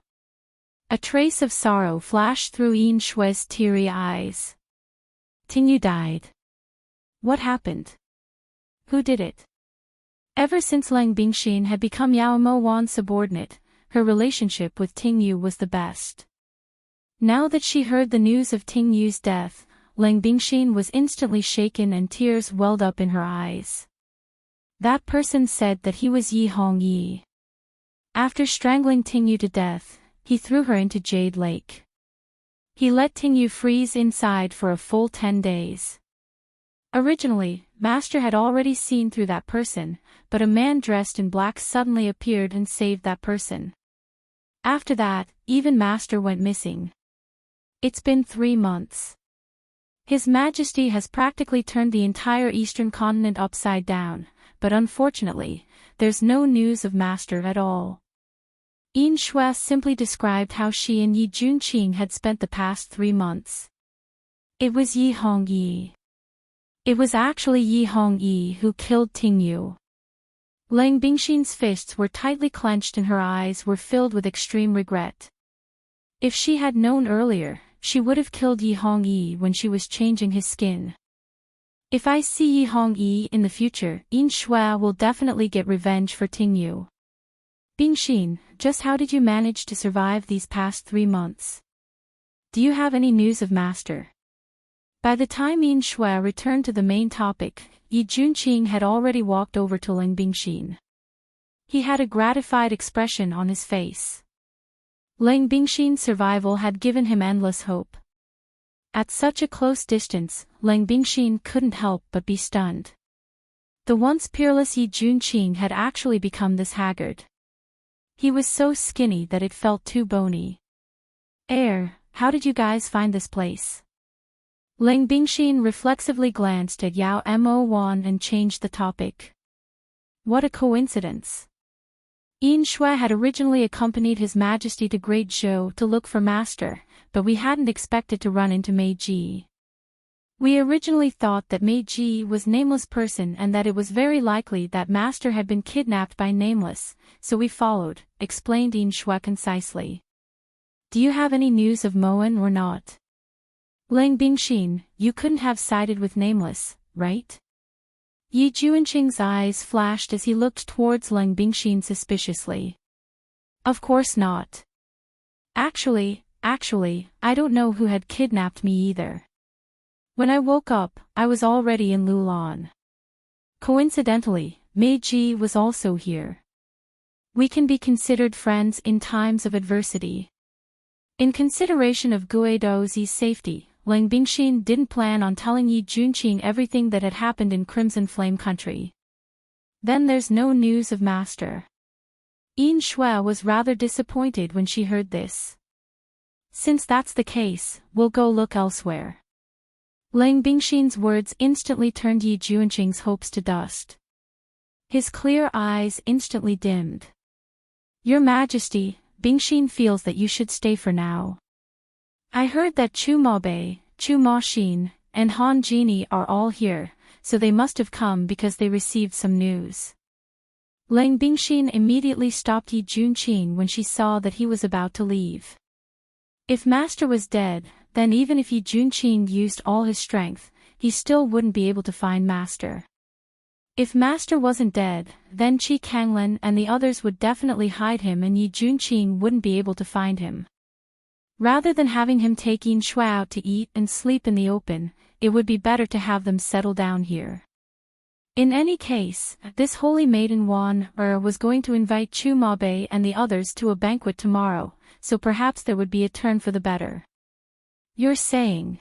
A trace of sorrow flashed through Yin Shue's teary eyes. Tingyu died. What happened? Who did it? Ever since Ling Bingxin had become Yao Mo Wan's subordinate, her relationship with Tingyu was the best. Now that she heard the news of Tingyu's death, Ling Bingxin was instantly shaken and tears welled up in her eyes. That person said that he was Yi Hongyi. After strangling Tingyu to death, he threw her into Jade Lake. He let Tingyu freeze inside for a full 10 days. Originally, Master had already seen through that person, but a man dressed in black suddenly appeared and saved that person. After that, even Master went missing. It's been 3 months. His Majesty has practically turned the entire eastern continent upside down, but unfortunately, there's no news of Master at all. Yin Shui simply described how she and Yi Junqing had spent the past 3 months. It was Yi Hongyi. It was actually Yi Hongyi who killed Tingyu. Ling Bingxin's fists were tightly clenched and her eyes were filled with extreme regret. If she had known earlier, she would have killed Yi Hongyi when she was changing his skin. If I see Yi Hongyi in the future, Yin Shui will definitely get revenge for Tingyu. Bingxin, just how did you manage to survive these past 3 months? Do you have any news of Master? By the time Yin Shui returned to the main topic, Yi Junqing had already walked over to Ling Bingxin. He had a gratified expression on his face. Ling Bingxin's survival had given him endless hope. At such a close distance, Ling Bingxin couldn't help but be stunned. The once peerless Yi Junqing had actually become this haggard. He was so skinny that it felt too bony. How did you guys find this place? Ling Bingxin reflexively glanced at Yao Mo Wan and changed the topic. What a coincidence. Yin Shui had originally accompanied His Majesty to Great Zhou to look for Master, but we hadn't expected to run into Meiji. We originally thought that Meiji was Nameless person and that it was very likely that Master had been kidnapped by Nameless, so we followed, explained Yin Shui concisely. Do you have any news of Moen or not? Ling Bingxin, you couldn't have sided with Nameless, right? Yi Junqing's eyes flashed as he looked towards Ling Bingxin suspiciously. Of course not. Actually, I don't know who had kidnapped me either. When I woke up, I was already in Lulan. Coincidentally, Meiji was also here. We can be considered friends in times of adversity. In consideration of Guidozi's safety, Ling Bingxin didn't plan on telling Yi Junqing everything that had happened in Crimson Flame Country. Then there's no news of Master. Yin Shui was rather disappointed when she heard this. Since that's the case, we'll go look elsewhere. Ling Bingxin's words instantly turned Yi Junqing's hopes to dust. His clear eyes instantly dimmed. Your Majesty, Bingxin feels that you should stay for now. I heard that Chu Maobei, Chu Maxin, and Han Jini are all here, so they must have come because they received some news. Ling Bingxin immediately stopped Yi Junqing when she saw that he was about to leave. If Master was dead, then even if Yi Junqing used all his strength, he still wouldn't be able to find Master. If Master wasn't dead, then Qi Kanglan and the others would definitely hide him and Yi Junqing wouldn't be able to find him. Rather than having him take Yin Shui out to eat and sleep in the open, it would be better to have them settle down here. In any case, this holy maiden Wan was going to invite Chu Maobei and the others to a banquet tomorrow, so perhaps there would be a turn for the better. You're saying?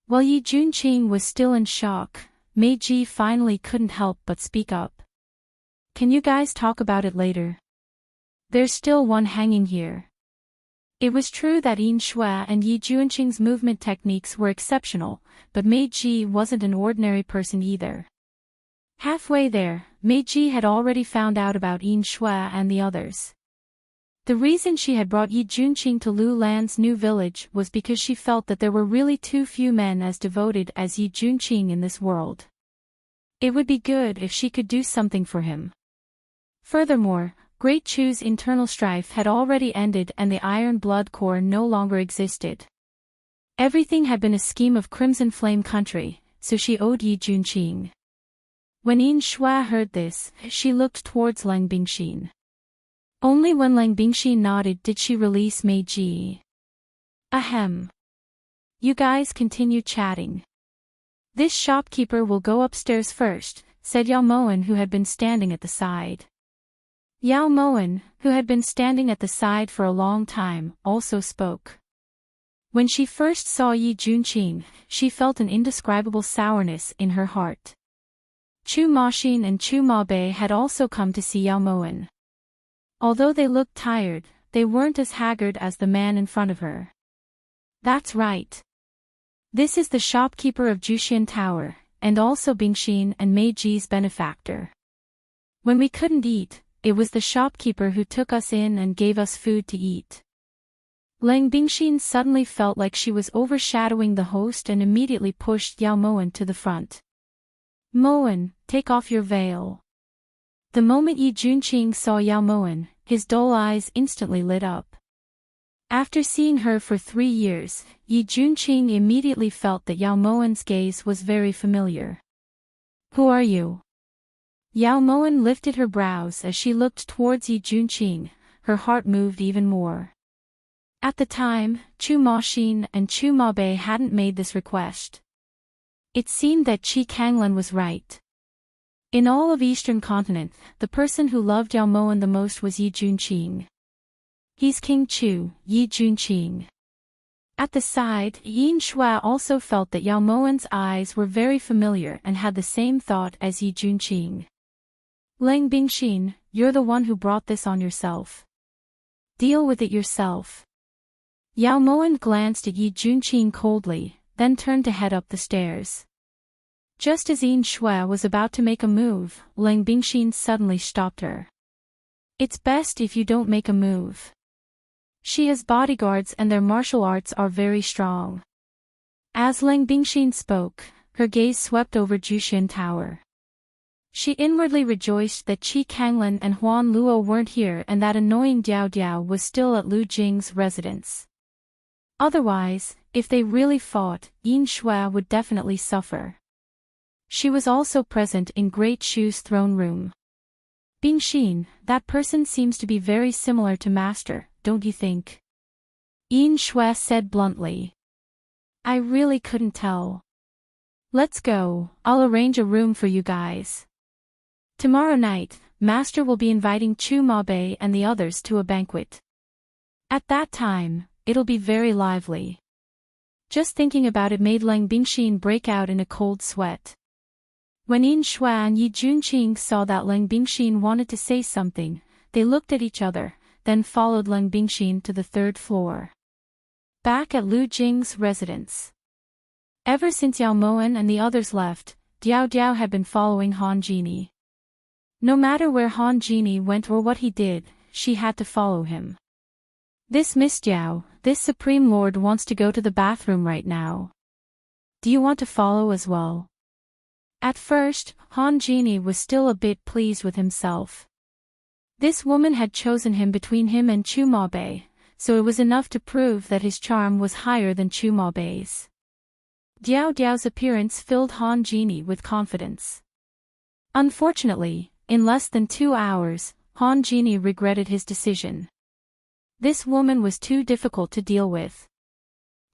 While Yi Junqing was still in shock, Meiji finally couldn't help but speak up. Can you guys talk about it later? There's still one hanging here. It was true that Yin Shui and Yi Junqing's movement techniques were exceptional, but Meiji wasn't an ordinary person either. Halfway there, Meiji had already found out about Yin Shui and the others. The reason she had brought Yi Junqing to Lu Lan's new village was because she felt that there were really too few men as devoted as Yi Junqing in this world. It would be good if she could do something for him. Furthermore, Great Chu's internal strife had already ended and the Iron Blood Corps no longer existed. Everything had been a scheme of Crimson Flame Country, so she owed Yi Junqing. When Yin Shui heard this, she looked towards Lang Bingxin. Only when Lang Bingxin nodded did she release Mei Ji. Ahem. You guys continue chatting. This shopkeeper will go upstairs first, said Yao Moen, who had been standing at the side. Yao Moen, who had been standing at the side for a long time, also spoke. When she first saw Yi Junqing, she felt an indescribable sourness in her heart. Chu Maxin and Chu Mabei had also come to see Yao Moen. Although they looked tired, they weren't as haggard as the man in front of her. That's right. This is the shopkeeper of Juxian Tower, and also Bingxin and Mei Ji's benefactor. When we couldn't eat, it was the shopkeeper who took us in and gave us food to eat. Lang Bingxin suddenly felt like she was overshadowing the host and immediately pushed Yao Moen to the front. Moen, take off your veil. The moment Yi Junqing saw Yao Moen, his dull eyes instantly lit up. After seeing her for 3 years, Yi Junqing immediately felt that Yao Moen's gaze was very familiar. Who are you? Yao Moen lifted her brows as she looked towards Yi Junqing, her heart moved even more. At the time, Chu Maxin and Chu Mabei hadn't made this request. It seemed that Qi Kanglan was right. In all of Eastern Continent, the person who loved Yao Moen the most was Yi Junqing. He's King Chu, Yi Junqing. At the side, Yin Shui also felt that Yao Moen's eyes were very familiar and had the same thought as Yi Junqing. Lang Bingxin, you're the one who brought this on yourself. Deal with it yourself. Yao Moen glanced at Yi Junqing coldly, then turned to head up the stairs. Just as Yin Shui was about to make a move, Lang Bingxin suddenly stopped her. It's best if you don't make a move. She has bodyguards and their martial arts are very strong. As Lang Bingxin spoke, her gaze swept over Juxian Tower. She inwardly rejoiced that Qi Kanglan and Huan Luo weren't here and that annoying Diao Diao was still at Lu Jing's residence. Otherwise, if they really fought, Yin Shui would definitely suffer. She was also present in Great Chu's throne room. Bingxin, that person seems to be very similar to Master, don't you think? Yin Shui said bluntly. I really couldn't tell. Let's go, I'll arrange a room for you guys. Tomorrow night, Master will be inviting Chu Mabei and the others to a banquet. At that time, it'll be very lively. Just thinking about it made Lang Bingxin break out in a cold sweat. When Yin Shui and Yi Junqing saw that Lang Bingxin wanted to say something, they looked at each other, then followed Lang Bingxin to the 3rd floor. Back at Lu Jing's residence. Ever since Yao Moen and the others left, Diao Diao had been following Han Jini. No matter where Han Jini went or what he did, she had to follow him. This Miss Diao, this Supreme Lord wants to go to the bathroom right now. Do you want to follow as well? At first, Han Jini was still a bit pleased with himself. This woman had chosen him between him and Chu Mabei, so it was enough to prove that his charm was higher than Chu Mabei's. Diao Diao's appearance filled Han Jini with confidence. Unfortunately, in less than 2 hours, Han Jini regretted his decision. This woman was too difficult to deal with.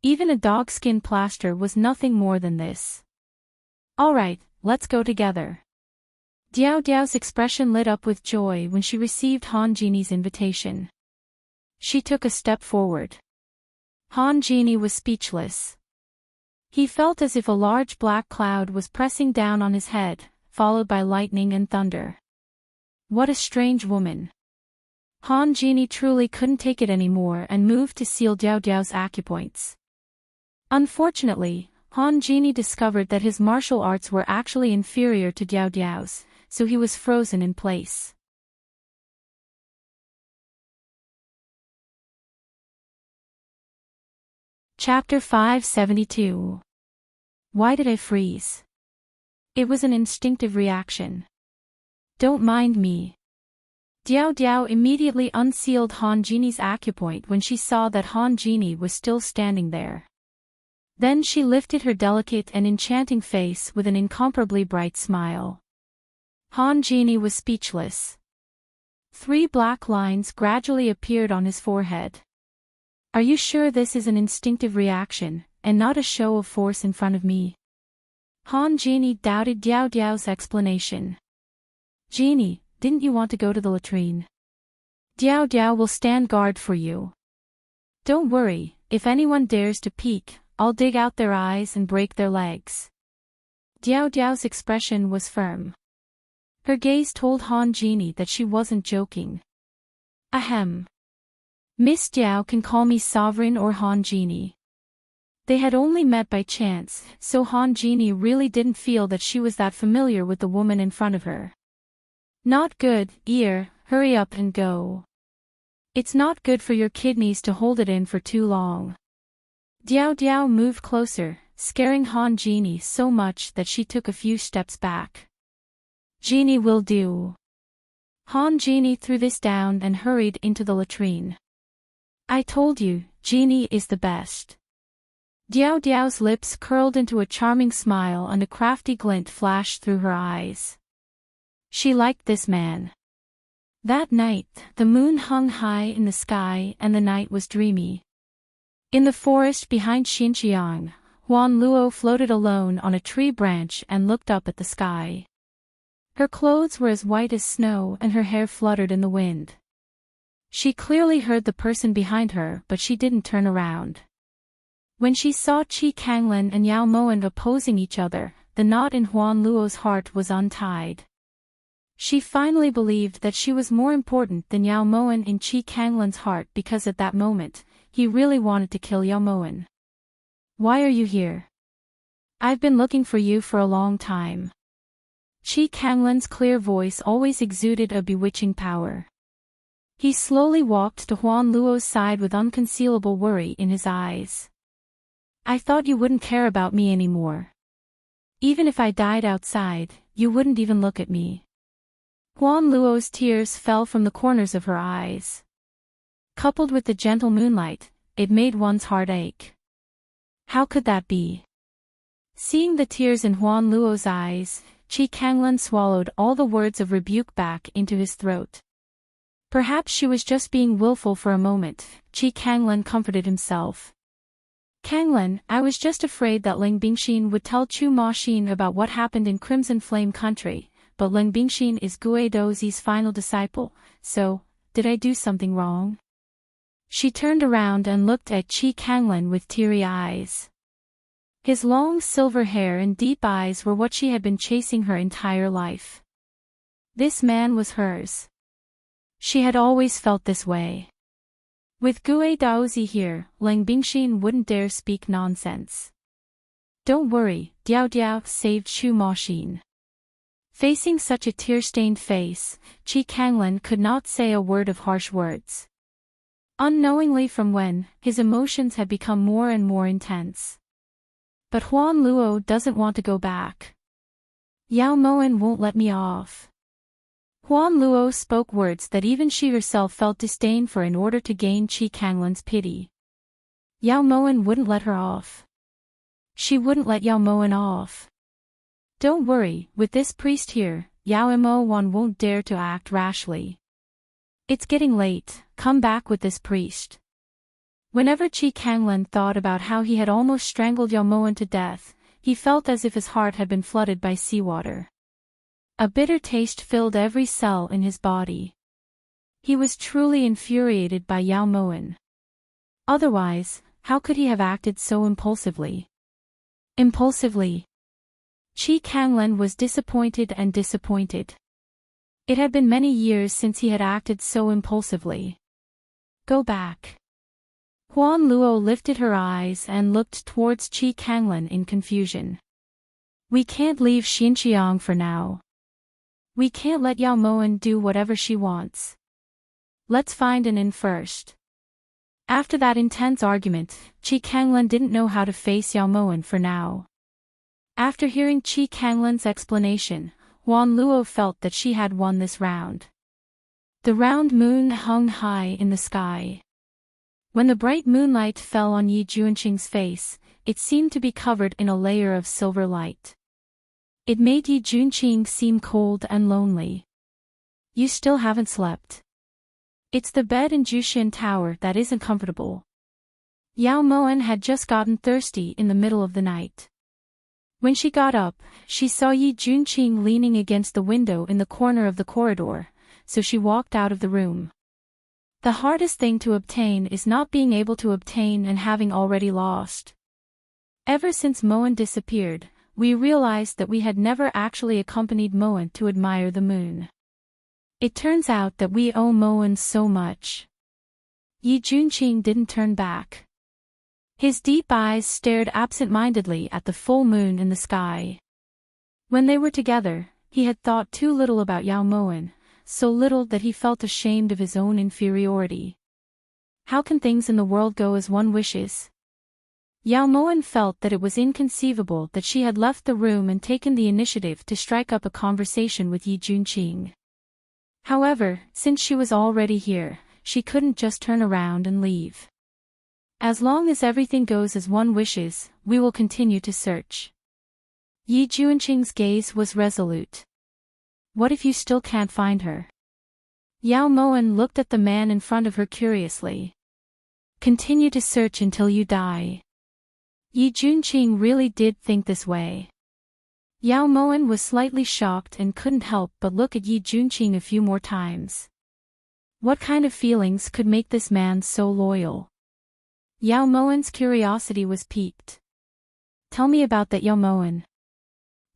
Even a dogskin plaster was nothing more than this. Alright, let's go together. Diao Diao's expression lit up with joy when she received Han Jini's invitation. She took a step forward. Han Jini was speechless. He felt as if a large black cloud was pressing down on his head, followed by lightning and thunder. What a strange woman. Han Jini truly couldn't take it anymore and moved to seal Diao Diao's acupoints. Unfortunately, Han Jini discovered that his martial arts were actually inferior to Diao Diao's, so he was frozen in place. Chapter 572. Why did I freeze? It was an instinctive reaction. Don't mind me. Diao Diao immediately unsealed Han Genie's acupoint when she saw that Han Genie was still standing there. Then she lifted her delicate and enchanting face with an incomparably bright smile. Han Genie was speechless. 3 black lines gradually appeared on his forehead. Are you sure this is an instinctive reaction, and not a show of force in front of me? Han Genie doubted Diao Diao's explanation. Genie, didn't you want to go to the latrine? Diao Diao will stand guard for you. Don't worry, if anyone dares to peek, I'll dig out their eyes and break their legs. Diao Diao's expression was firm. Her gaze told Han Genie that she wasn't joking. Ahem. Miss Diao can call me Sovereign or Han Genie. They had only met by chance, so Han Genie really didn't feel that she was that familiar with the woman in front of her. Not good, ear, hurry up and go. It's not good for your kidneys to hold it in for too long. Diao Diao moved closer, scaring Han Genie so much that she took a few steps back. Genie will do. Han Genie threw this down and hurried into the latrine. I told you, Genie is the best. Diao Diao's lips curled into a charming smile and a crafty glint flashed through her eyes. She liked this man. That night, the moon hung high in the sky and the night was dreamy. In the forest behind Xinjiang, Huan Luo floated alone on a tree branch and looked up at the sky. Her clothes were as white as snow and her hair fluttered in the wind. She clearly heard the person behind her, but she didn't turn around. When she saw Qi Kanglan and Yao Moan opposing each other, the knot in Huan Luo's heart was untied. She finally believed that she was more important than Yao Moan in Qi Kanglan's heart because at that moment, he really wanted to kill Yao Moan. Why are you here? I've been looking for you for a long time. Qi Kanglan's clear voice always exuded a bewitching power. He slowly walked to Huan Luo's side with unconcealable worry in his eyes. I thought you wouldn't care about me anymore. Even if I died outside, you wouldn't even look at me. Huan Luo's tears fell from the corners of her eyes. Coupled with the gentle moonlight, it made one's heart ache. How could that be? Seeing the tears in Huan Luo's eyes, Qi Kanglan swallowed all the words of rebuke back into his throat. Perhaps she was just being willful for a moment, Qi Kanglan comforted himself. Kanglan, I was just afraid that Ling Bingxin would tell Chu Ma Xin about what happened in Crimson Flame Country, but Ling Bingxin is Gue Dozi's final disciple, so, did I do something wrong? She turned around and looked at Qi Kanglan with teary eyes. His long silver hair and deep eyes were what she had been chasing her entire life. This man was hers. She had always felt this way. With Gue Daozi here, Ling Bingxin wouldn't dare speak nonsense. Don't worry, Diao Diao saved Chu Ma Xin. Facing such a tear-stained face, Qi Kanglan could not say a word of harsh words. Unknowingly from when, his emotions had become more and more intense. But Huan Luo doesn't want to go back. Yao Moan won't let me off. Huan Luo spoke words that even she herself felt disdain for in order to gain Qi Kanglan's pity. Yao Moan wouldn't let her off. She wouldn't let Yao Moan off. Don't worry, with this priest here, Yao Moan won't dare to act rashly. It's getting late, come back with this priest. Whenever Qi Kanglan thought about how he had almost strangled Yao Moan to death, he felt as if his heart had been flooded by seawater. A bitter taste filled every cell in his body. He was truly infuriated by Yao Moan. Otherwise, how could he have acted so impulsively? Impulsively. Qi Kanglan was disappointed and disappointed. It had been many years since he had acted so impulsively. Go back. Huan Luo lifted her eyes and looked towards Qi Kanglan in confusion. We can't leave Xinjiang for now. We can't let Yao Moan do whatever she wants. Let's find an inn first. After that intense argument, Chi Kanglan didn't know how to face Yao Moen for now. After hearing Chi Kanglan's explanation, Wan Luo felt that she had won this round. The round moon hung high in the sky. When the bright moonlight fell on Yi Junqing's face, it seemed to be covered in a layer of silver light. It made Yi Junqing seem cold and lonely. You still haven't slept. It's the bed in Jushin Tower that isn't comfortable. Yao Moen had just gotten thirsty in the middle of the night. When she got up, she saw Yi Junqing leaning against the window in the corner of the corridor, so she walked out of the room. The hardest thing to obtain is not being able to obtain and having already lost. Ever since Moen disappeared, we realized that we had never actually accompanied Moen to admire the moon. It turns out that we owe Moen so much. Yi Junqing didn't turn back. His deep eyes stared absent-mindedly at the full moon in the sky. When they were together, he had thought too little about Yao Moen, so little that he felt ashamed of his own inferiority. How can things in the world go as one wishes? Yao Moen felt that it was inconceivable that she had left the room and taken the initiative to strike up a conversation with Yi Junqing. However, since she was already here, she couldn't just turn around and leave. As long as everything goes as one wishes, we will continue to search. Yi Junqing's gaze was resolute. What if you still can't find her? Yao Moen looked at the man in front of her curiously. Continue to search until you die. Yi Junqing really did think this way. Yao Moen was slightly shocked and couldn't help but look at Yi Junqing a few more times. What kind of feelings could make this man so loyal? Yao Moen's curiosity was piqued. Tell me about that, Yao Moen.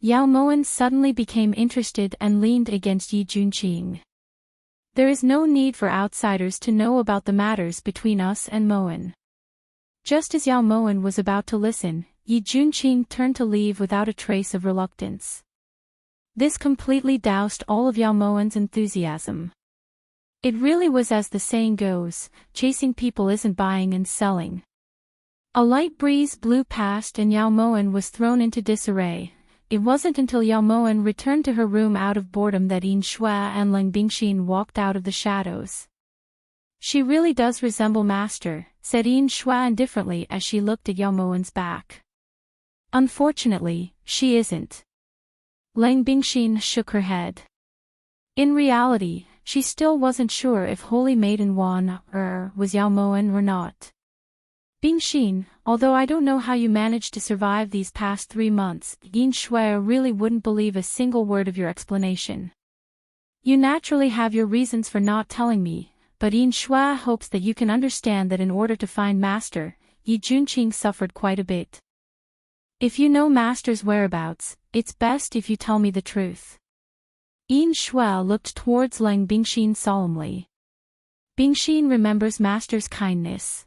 Yao Moen suddenly became interested and leaned against Yi Junqing. There is no need for outsiders to know about the matters between us and Moen. Just as Yao Moen was about to listen, Yi Junqing turned to leave without a trace of reluctance. This completely doused all of Yao Moen's enthusiasm. It really was as the saying goes, chasing people isn't buying and selling. A light breeze blew past and Yao Moen was thrown into disarray. It wasn't until Yao Moen returned to her room out of boredom that Yin Shua and Leng Bingxin walked out of the shadows. She really does resemble Master, said Yin Shua indifferently as she looked at Yao Moen's back. Unfortunately, she isn't. Leng Bingxin shook her head. In reality, she still wasn't sure if Holy Maiden Wan was Yao Moen or not. Bingxin, although I don't know how you managed to survive these past 3 months, Yin Shua really wouldn't believe a single word of your explanation. You naturally have your reasons for not telling me, but Yin Shua hopes that you can understand that in order to find Master, Yi Junqing suffered quite a bit. If you know Master's whereabouts, it's best if you tell me the truth. Yin Shua looked towards Leng Bingxin solemnly. Bingxin remembers Master's kindness.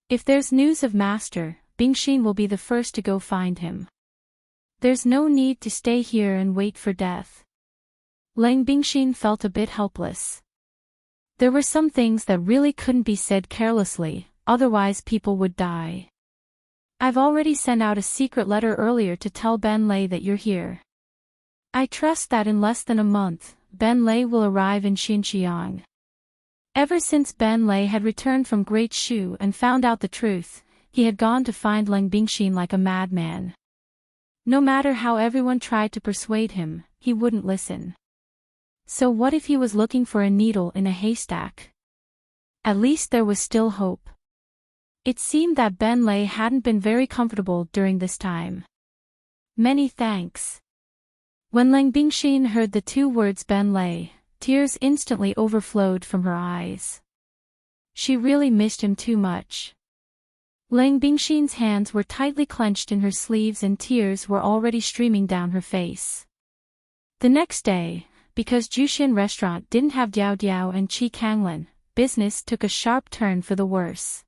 If there's news of Master, Bingxin will be the first to go find him. There's no need to stay here and wait for death. Leng Bingxin felt a bit helpless. There were some things that really couldn't be said carelessly, otherwise people would die. I've already sent out a secret letter earlier to tell Ben Lei that you're here. I trust that in less than a month, Ben Lei will arrive in Xinjiang. Ever since Ben Lei had returned from Great Shu and found out the truth, he had gone to find Leng Bingxin like a madman. No matter how everyone tried to persuade him, he wouldn't listen. So what if he was looking for a needle in a haystack? At least there was still hope. It seemed that Ben Lei hadn't been very comfortable during this time. Many thanks. When Leng Bingxin heard the 2 words Ben Lei, tears instantly overflowed from her eyes. She really missed him too much. Leng Bingxin's hands were tightly clenched in her sleeves and tears were already streaming down her face. The next day, because Jushin Restaurant didn't have Diao Diao and Chi Kanglan, business took a sharp turn for the worse.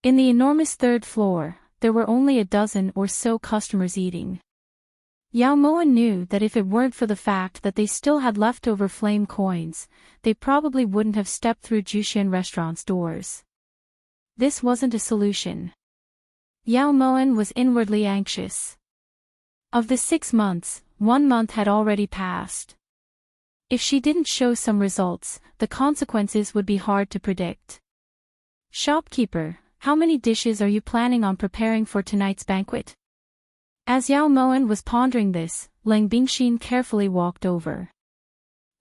In the enormous 3rd floor, there were only a dozen or so customers eating. Yao Moen knew that if it weren't for the fact that they still had leftover flame coins, they probably wouldn't have stepped through Jushin Restaurant's doors. This wasn't a solution. Yao Moen was inwardly anxious. Of the 6 months, 1 month had already passed. If she didn't show some results, the consequences would be hard to predict. Shopkeeper, how many dishes are you planning on preparing for tonight's banquet? As Yao Moen was pondering this, Lang Bingxin carefully walked over.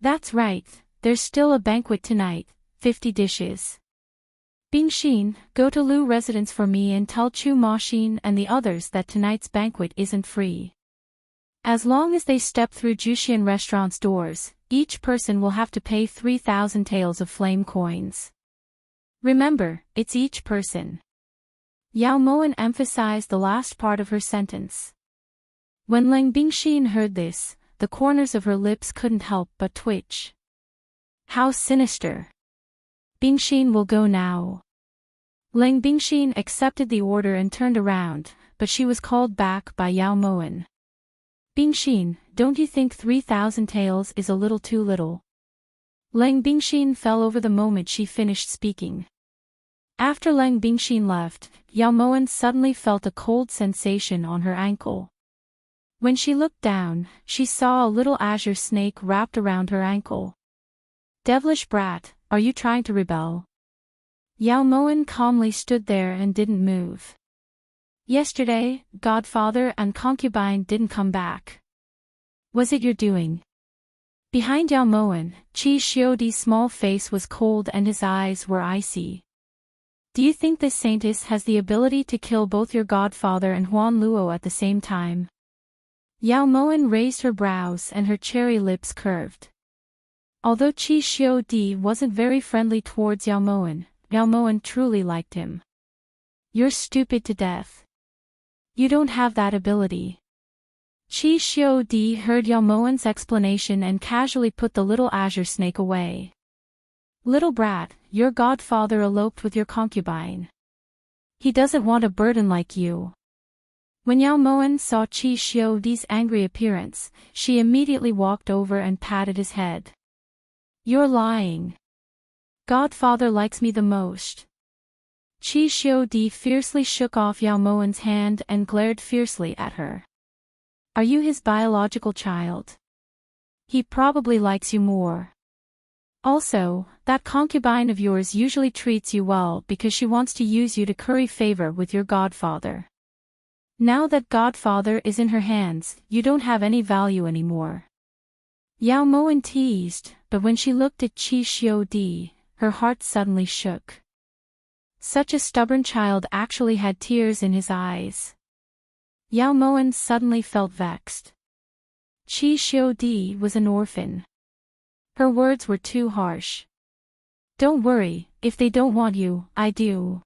That's right, there's still a banquet tonight, 50 dishes. Bingxin, go to Lu residence for me and tell Chu Maxin and the others that tonight's banquet isn't free. As long as they step through Juxian restaurant's doors, each person will have to pay 3,000 taels of flame coins. Remember, it's each person. Yao Moen emphasized the last part of her sentence. When Lang Bingxin heard this, the corners of her lips couldn't help but twitch. How sinister. Bingxin will go now. Lang Bingxin accepted the order and turned around, but she was called back by Yao Moen. Bingxin, don't you think 3,000 taels is a little too little? Lang Bingxin fell over the moment she finished speaking. After Lang Bingxin left, Yao Moen suddenly felt a cold sensation on her ankle. When she looked down, she saw a little azure snake wrapped around her ankle. Devilish brat, are you trying to rebel? Yao Moen calmly stood there and didn't move. Yesterday, godfather and concubine didn't come back. Was it your doing? Behind Yao Moen, Qi Xiodi's small face was cold and his eyes were icy. Do you think this saintess has the ability to kill both your godfather and Huan Luo at the same time? Yao Moen raised her brows and her cherry lips curved. Although Qi Xiodi wasn't very friendly towards Yao Moen truly liked him. You're stupid to death. You don't have that ability. Qi Xiodi heard Yao Moen's explanation and casually put the little azure snake away. Little brat, your godfather eloped with your concubine. He doesn't want a burden like you. When Yao Moen saw Qi Xiodi's angry appearance, she immediately walked over and patted his head. You're lying. Godfather likes me the most. Qi Xiodi fiercely shook off Yao Moen's hand and glared fiercely at her. Are you his biological child? He probably likes you more. Also, that concubine of yours usually treats you well because she wants to use you to curry favor with your godfather. Now that godfather is in her hands, you don't have any value anymore. Yao Moen teased, but when she looked at Qi Xiodi, her heart suddenly shook. Such a stubborn child actually had tears in his eyes. Yao Moen suddenly felt vexed. Qi Xiodi was an orphan. Her words were too harsh. Don't worry, if they don't want you, I do.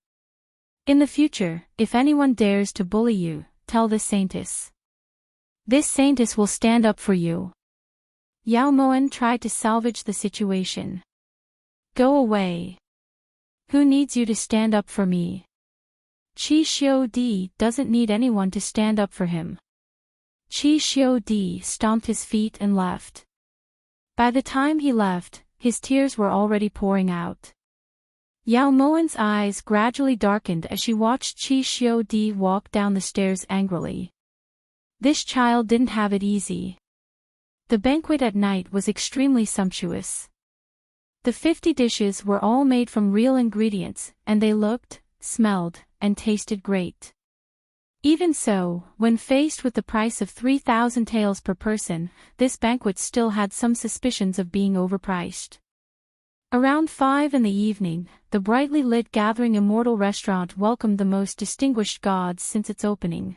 In the future, if anyone dares to bully you, tell the saintess. This saintess will stand up for you. Yao Moen tried to salvage the situation. Go away. Who needs you to stand up for me? Qi Xiodi doesn't need anyone to stand up for him. Qi Xiodi stomped his feet and left. By the time he left, his tears were already pouring out. Yao Moen's eyes gradually darkened as she watched Qi Xiodi walk down the stairs angrily. This child didn't have it easy. The banquet at night was extremely sumptuous. The 50 dishes were all made from real ingredients, and they looked, smelled, and tasted great. Even so, when faced with the price of 3,000 taels per person, this banquet still had some suspicions of being overpriced. Around 5 in the evening, the brightly lit Gathering Immortal restaurant welcomed the most distinguished gods since its opening.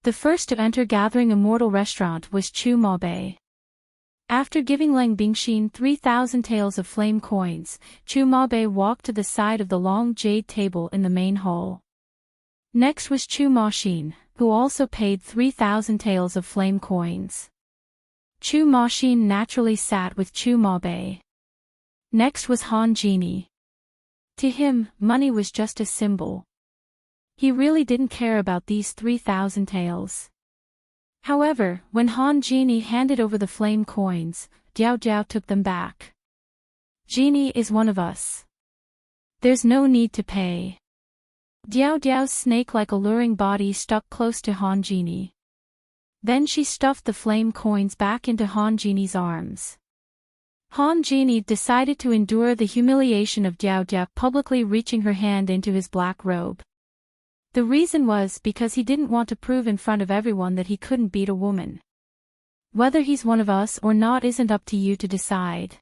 The first to enter Gathering Immortal restaurant was Chu Maobei. After giving Lang Bingxin 3,000 taels of flame coins, Chu Maobei walked to the side of the long jade table in the main hall. Next was Chu Maxin, who also paid 3,000 taels of flame coins. Chu Maxin naturally sat with Chu Maobei. Next was Han Genie. To him, money was just a symbol. He really didn't care about these 3,000 taels. However, when Han Genie handed over the flame coins, Jiao Jiao took them back. Genie is one of us. There's no need to pay. Diao Diao's snake-like alluring body stuck close to Han Genie. Then she stuffed the flame coins back into Han Genie's arms. Han Genie decided to endure the humiliation of Diao Diao publicly reaching her hand into his black robe. The reason was because he didn't want to prove in front of everyone that he couldn't beat a woman. Whether he's one of us or not isn't up to you to decide.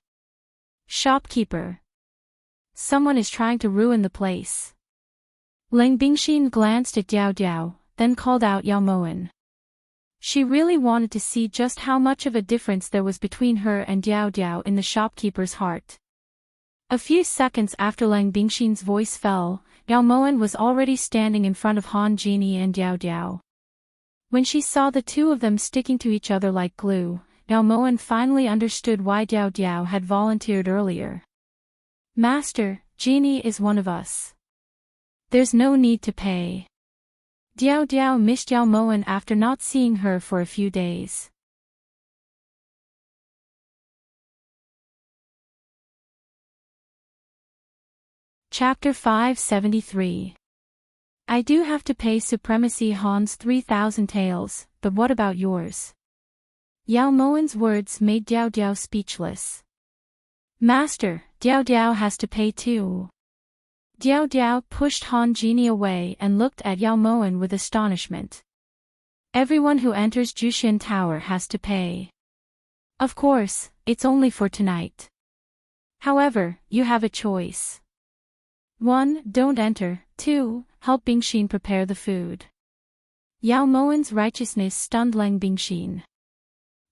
Shopkeeper. Someone is trying to ruin the place. Lang Bingxin glanced at Diao Diao, then called out Yao Moen. She really wanted to see just how much of a difference there was between her and Diao Diao in the shopkeeper's heart. A few seconds after Lang Bingxin's voice fell, Yao Moen was already standing in front of Han Genie and Diao Diao. When she saw the two of them sticking to each other like glue, Yao Moen finally understood why Diao Diao had volunteered earlier. Master, Genie is one of us. There's no need to pay. Diao Diao missed Yao Moen after not seeing her for a few days. Chapter 573. I do have to pay Supremacy Han's 3,000 taels, but what about yours? Yao Moen's words made Diao Diao speechless. Master, Diao Diao has to pay too. Diao Diao pushed Han Genie away and looked at Yao Moen with astonishment. Everyone who enters Jushin Tower has to pay. Of course, it's only for tonight. However, you have a choice. 1. Don't enter. 2. Help Bingxin prepare the food. Yao Moen's righteousness stunned Lang Bingxin.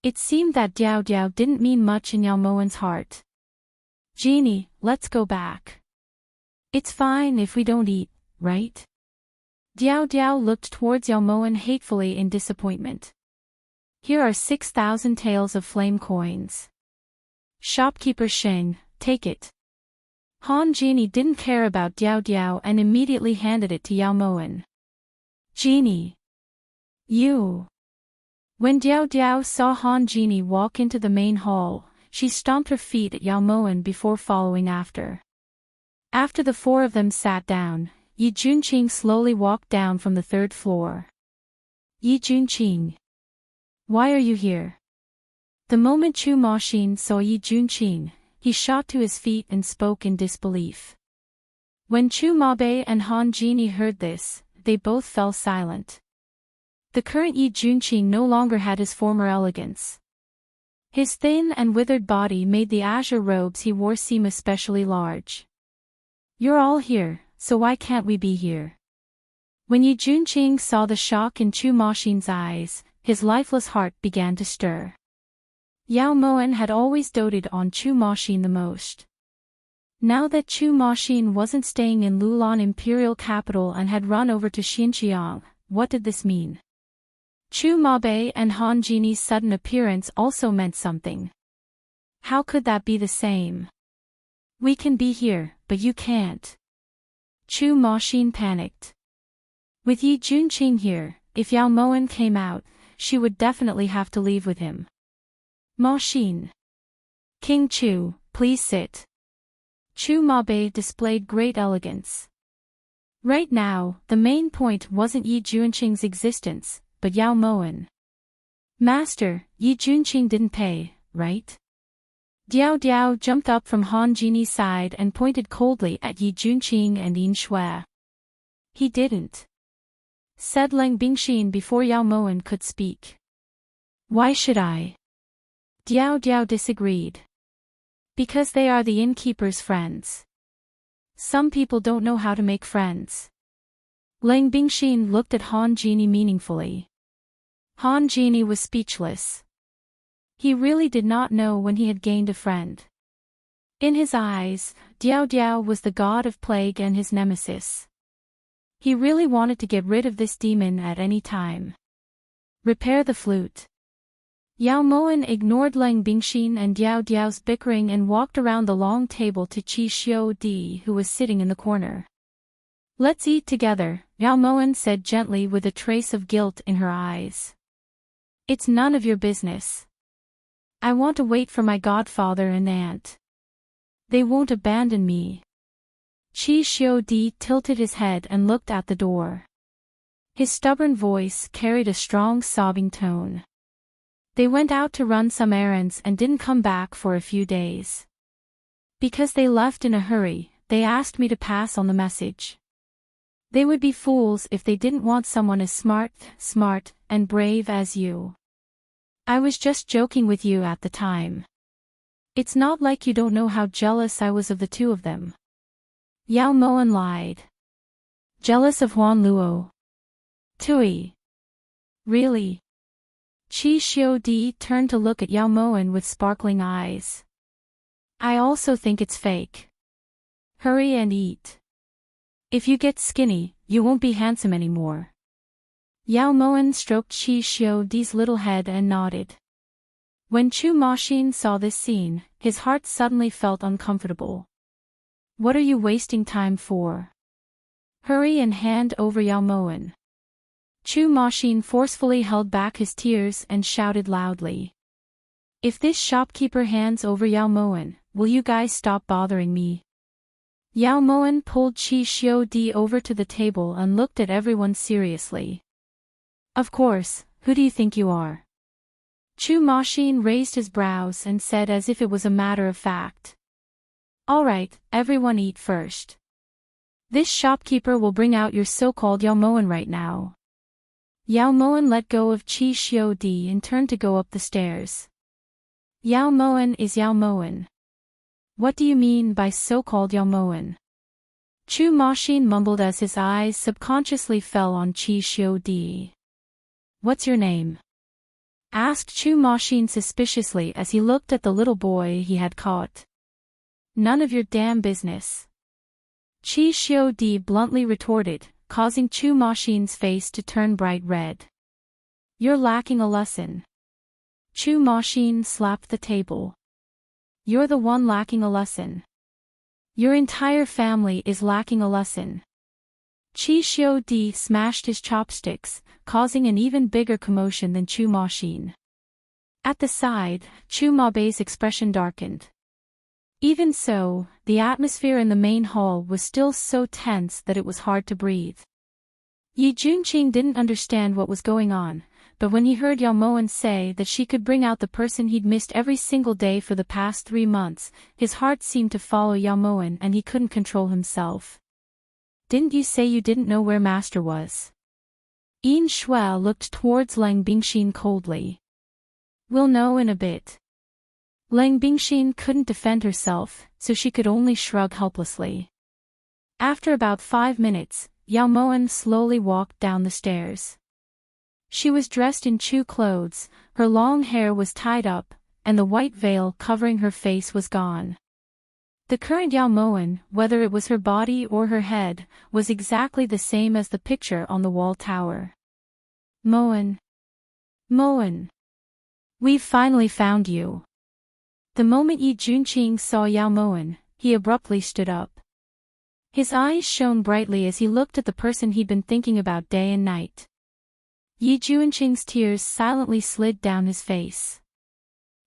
It seemed that Diao Diao didn't mean much in Yao Moen's heart. Genie, let's go back. It's fine if we don't eat, right? Diao Diao looked towards Yao Moen hatefully in disappointment. Here are 6,000 taels of flame coins. Shopkeeper Sheng, take it. Han Genie didn't care about Diao Diao and immediately handed it to Yao Moen. Genie. You. When Diao Diao saw Han Genie walk into the main hall, she stomped her feet at Yao Moen before following after. After the four of them sat down, Yi Junqing slowly walked down from the 3rd floor. Yi Junqing. Why are you here? The moment Chu Maxin saw Yi Junqing, he shot to his feet and spoke in disbelief. When Chu Mabe and Han Genie heard this, they both fell silent. The current Yi Junqing no longer had his former elegance. His thin and withered body made the azure robes he wore seem especially large. You're all here, so why can't we be here? When Yi Junqing saw the shock in Chu Maxin's eyes, his lifeless heart began to stir. Yao Moen had always doted on Chu Maxin the most. Now that Chu Maxin wasn't staying in Lulan Imperial Capital and had run over to Xinjiang, what did this mean? Chu Mabe and Han Genie's sudden appearance also meant something. How could that be the same? We can be here, but you can't. Chu Maxin panicked. With Yi Junqing here, if Yao Moen came out, she would definitely have to leave with him. Maxin. King Chu, please sit. Chu Mabe displayed great elegance. Right now, the main point wasn't Yi Junqing's existence, but Yao Moen. Master, Yi Junqing didn't pay, right? Diao Diao jumped up from Han Genie's side and pointed coldly at Yi Junqing and Yin Shui. He didn't. Said Lang Bingxin before Yao Moen could speak. Why should I? Diao Diao disagreed. Because they are the innkeeper's friends. Some people don't know how to make friends. Lang Bingxin looked at Han Genie meaningfully. Han Genie was speechless. He really did not know when he had gained a friend. In his eyes, Diao Diao was the god of plague and his nemesis. He really wanted to get rid of this demon at any time. Repair the flute. Yao Moen ignored Lang Bingxin and Diao Diao's bickering and walked around the long table to Qi Xiu Di, who was sitting in the corner. Let's eat together, Yao Moen said gently with a trace of guilt in her eyes. It's none of your business. I want to wait for my godfather and aunt. They won't abandon me. Qi Xiudi tilted his head and looked at the door. His stubborn voice carried a strong sobbing tone. They went out to run some errands and didn't come back for a few days. Because they left in a hurry, they asked me to pass on the message. They would be fools if they didn't want someone as smart, and brave as you. I was just joking with you at the time. It's not like you don't know how jealous I was of the two of them. Yao Moan lied. Jealous of Huan Luo? Tui. Really? Qi Xiudi turned to look at Yao Moan with sparkling eyes. I also think it's fake. Hurry and eat. If you get skinny, you won't be handsome anymore. Yao Moan stroked Qi Xiudi's little head and nodded. When Chu Maxin saw this scene, his heart suddenly felt uncomfortable. What are you wasting time for? Hurry and hand over Yao Moan. Chu Maxin forcefully held back his tears and shouted loudly. If this shopkeeper hands over Yao Moan, will you guys stop bothering me? Yao Moan pulled Qi Xiudi over to the table and looked at everyone seriously. Of course, who do you think you are? Chu Maxin raised his brows and said as if it was a matter of fact. All right, everyone eat first. This shopkeeper will bring out your so-called Yao Moan right now. Yao Moan let go of Qi Xiudi and turned to go up the stairs. Yao Moan is Yao Moan. What do you mean by so-called Yao Moan? Chu Maxin mumbled as his eyes subconsciously fell on Qi Xiudi. What's your name? Asked Chu Maxin suspiciously as he looked at the little boy he had caught. None of your damn business. Qi Xiudi bluntly retorted, causing Chu Maxin's face to turn bright red. You're lacking a lesson. Chu Maxin slapped the table. You're the one lacking a lesson. Your entire family is lacking a lesson. Qi Xiudi smashed his chopsticks, causing an even bigger commotion than Chu Maxin. At the side, Chu Mabei's expression darkened. Even so, the atmosphere in the main hall was still so tense that it was hard to breathe. Yi Junqing didn't understand what was going on, but when he heard Yao Moan say that she could bring out the person he'd missed every single day for the past 3 months, his heart seemed to follow Yao Moan and he couldn't control himself. Didn't you say you didn't know where Master was? Yin Shui looked towards Lang Bingxin coldly. We'll know in a bit. Lang Bingxin couldn't defend herself, so she could only shrug helplessly. After about 5 minutes, Yao Moan slowly walked down the stairs. She was dressed in Chu clothes, her long hair was tied up, and the white veil covering her face was gone. The current Yao Moan, whether it was her body or her head, was exactly the same as the picture on the wall tower. Moan. Moan. We've finally found you. The moment Yi Junqing saw Yao Moan, he abruptly stood up. His eyes shone brightly as he looked at the person he'd been thinking about day and night. Yi Junqing's tears silently slid down his face.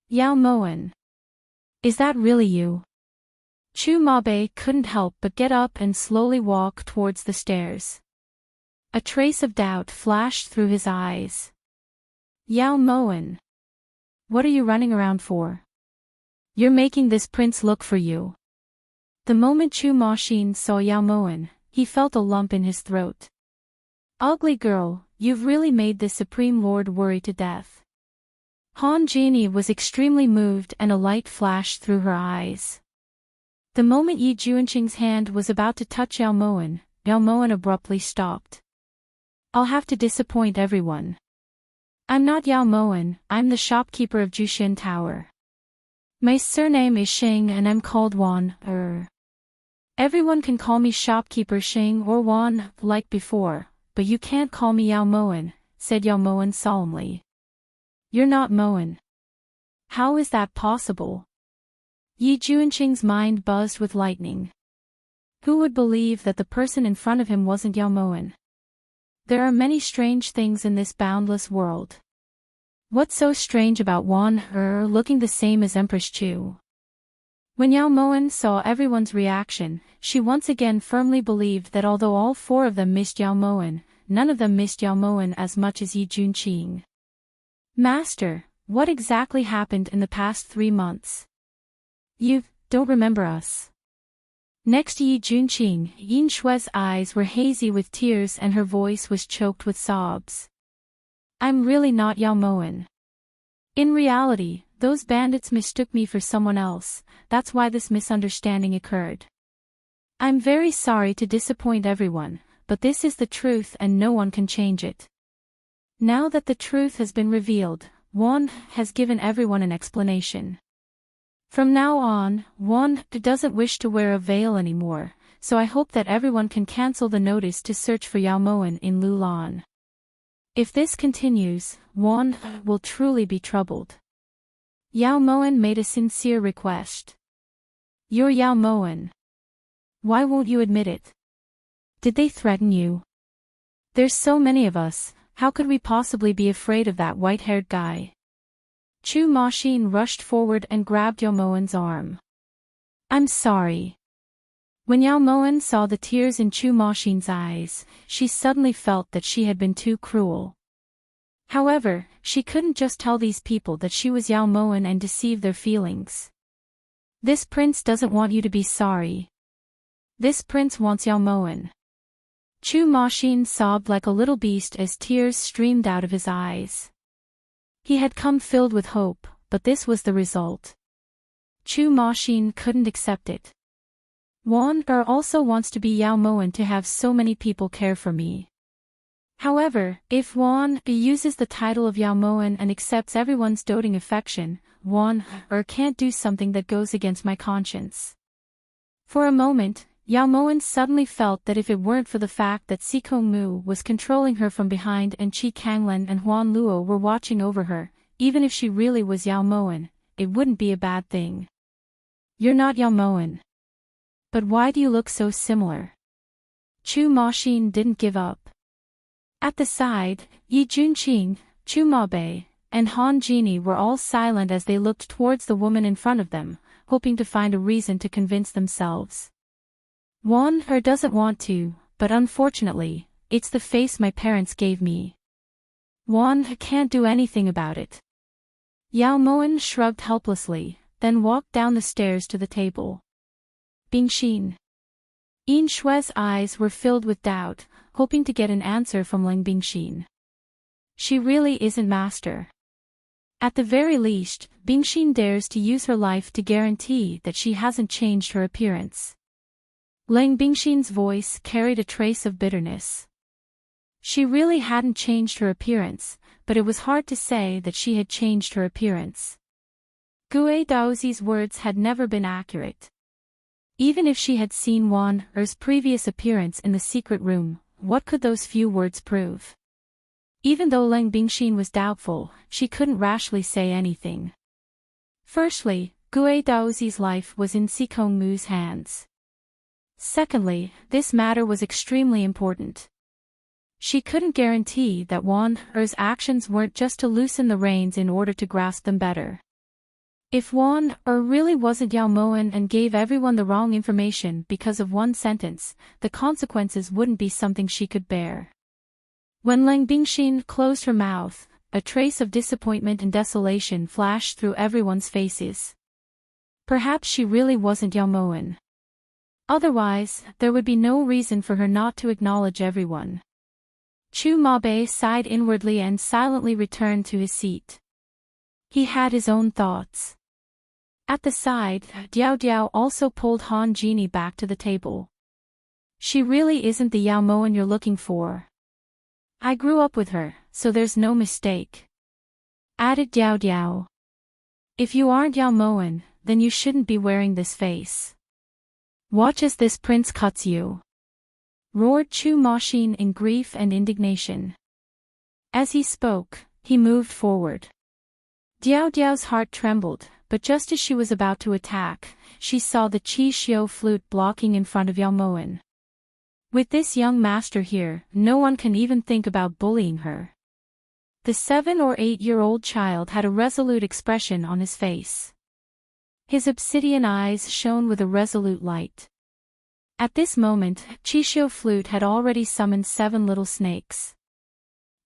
Yao Moan. Is that really you? Chu Mabei couldn't help but get up and slowly walk towards the stairs. A trace of doubt flashed through his eyes. Yao Moan. What are you running around for? You're making this prince look for you. The moment Chu Maxin saw Yao Moan, he felt a lump in his throat. Ugly girl, you've really made this Supreme Lord worry to death. Han Jini was extremely moved and a light flashed through her eyes. The moment Yi Junqing's hand was about to touch Yao Moan abruptly stopped. I'll have to disappoint everyone. I'm not Yao Moan, I'm the shopkeeper of Jushin Tower. My surname is Xing and I'm called Wan. Everyone can call me shopkeeper Xing or Wan, like before, but you can't call me Yao Moan, said Yao Moan solemnly. You're not Moan. How is that possible? Yi Junqing's mind buzzed with lightning. Who would believe that the person in front of him wasn't Yao Moan? There are many strange things in this boundless world. What's so strange about Wan looking the same as Empress Chu? When Yao Moen saw everyone's reaction, she once again firmly believed that although all four of them missed Yao Moen, none of them missed Yao Moen as much as Yi Junqing. Master, what exactly happened in the past 3 months? You don't remember us. Next to Yi Junqing, Yin Shue's eyes were hazy with tears and her voice was choked with sobs. I'm really not Yao Moen. In reality, those bandits mistook me for someone else, that's why this misunderstanding occurred. I'm very sorry to disappoint everyone, but this is the truth and no one can change it. Now that the truth has been revealed, Wan has given everyone an explanation. From now on, Wan doesn't wish to wear a veil anymore, so I hope that everyone can cancel the notice to search for Yao Moen in Lulan. If this continues, Wan will truly be troubled. Yao Moen made a sincere request. You're Yao Moen. Why won't you admit it? Did they threaten you? There's so many of us, how could we possibly be afraid of that white-haired guy? Chu Maxin rushed forward and grabbed Yao Moen's arm. I'm sorry. When Yao Moen saw the tears in Chu Maxin's eyes, she suddenly felt that she had been too cruel. However, she couldn't just tell these people that she was Yao Moen and deceive their feelings. This prince doesn't want you to be sorry. This prince wants Yao Moen. Chu Maxin sobbed like a little beast as tears streamed out of his eyes. He had come filled with hope, but this was the result. Chu Maxin couldn't accept it. Wan also wants to be Yao Moen to have so many people care for me. However, if Wan uses the title of Yao Moen and accepts everyone's doting affection, Wan can't do something that goes against my conscience. For a moment, Yao Moen suddenly felt that if it weren't for the fact that Si Kong Mu was controlling her from behind and Qi Kanglen and Huan Luo were watching over her, even if she really was Yao Moen, it wouldn't be a bad thing. You're not Yao Moen. But why do you look so similar? Chu Maxin didn't give up. At the side, Yi Junqing, Chu Mabei, and Han Jini were all silent as they looked towards the woman in front of them, hoping to find a reason to convince themselves. Wan doesn't want to, but unfortunately, it's the face my parents gave me. Wan can't do anything about it. Yao Moen shrugged helplessly, then walked down the stairs to the table. Bingxin. Yin Shue's eyes were filled with doubt, hoping to get an answer from Ling Bingxin. She really isn't master. At the very least, Bingxin dares to use her life to guarantee that she hasn't changed her appearance. Lang Bingxin's voice carried a trace of bitterness. She really hadn't changed her appearance, but it was hard to say that she had changed her appearance. Gue Daozi's words had never been accurate. Even if she had seen Wan Er's previous appearance in the secret room, what could those few words prove? Even though Lang Bingxin was doubtful, she couldn't rashly say anything. Firstly, Gue Daozi's life was in Si Kong Mu's hands. Secondly, this matter was extremely important. She couldn't guarantee that Wan Er's actions weren't just to loosen the reins in order to grasp them better. If Wan Er really wasn't Yao Moen and gave everyone the wrong information because of one sentence, the consequences wouldn't be something she could bear. When Lang Bingxin closed her mouth, a trace of disappointment and desolation flashed through everyone's faces. Perhaps she really wasn't Yao Moen. Otherwise, there would be no reason for her not to acknowledge everyone. Chu Mabei sighed inwardly and silently returned to his seat. He had his own thoughts. At the side, Diao Diao also pulled Han Jini back to the table. She really isn't the Yao Moen you're looking for. I grew up with her, so there's no mistake. Added Diao Diao. If you aren't Yao Moen, then you shouldn't be wearing this face. Watch as this prince cuts you. Roared Chu Maxin in grief and indignation. As he spoke, he moved forward. Diao Diao's heart trembled, but just as she was about to attack, she saw the Qi Xiu flute blocking in front of Yao Moen. With this young master here, no one can even think about bullying her. The 7 or 8-year-old child had a resolute expression on his face. His obsidian eyes shone with a resolute light. At this moment, Chixiu Flute had already summoned 7 little snakes.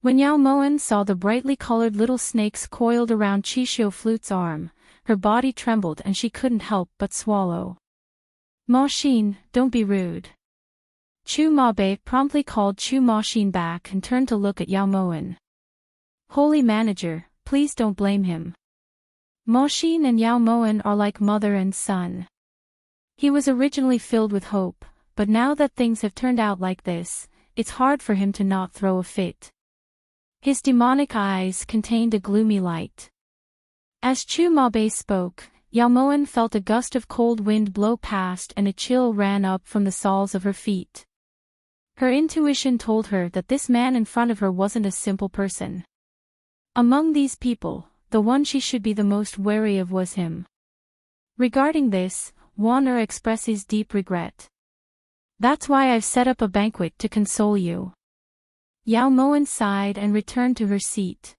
When Yao Moen saw the brightly colored little snakes coiled around Chixiu Flute's arm, her body trembled and she couldn't help but swallow. Ma Xin, don't be rude. Chu Mabe promptly called Chu Ma Xin back and turned to look at Yao Moen. Holy manager, please don't blame him. Ma Xin and Yao Moen are like mother and son. He was originally filled with hope, but now that things have turned out like this, it's hard for him to not throw a fit. His demonic eyes contained a gloomy light. As Chu Mabe spoke, Yao Moen felt a gust of cold wind blow past and a chill ran up from the soles of her feet. Her intuition told her that this man in front of her wasn't a simple person. Among these people, the one she should be the most wary of was him. Regarding this, Wan Er expresses deep regret. That's why I've set up a banquet to console you. Yao Moen sighed and returned to her seat.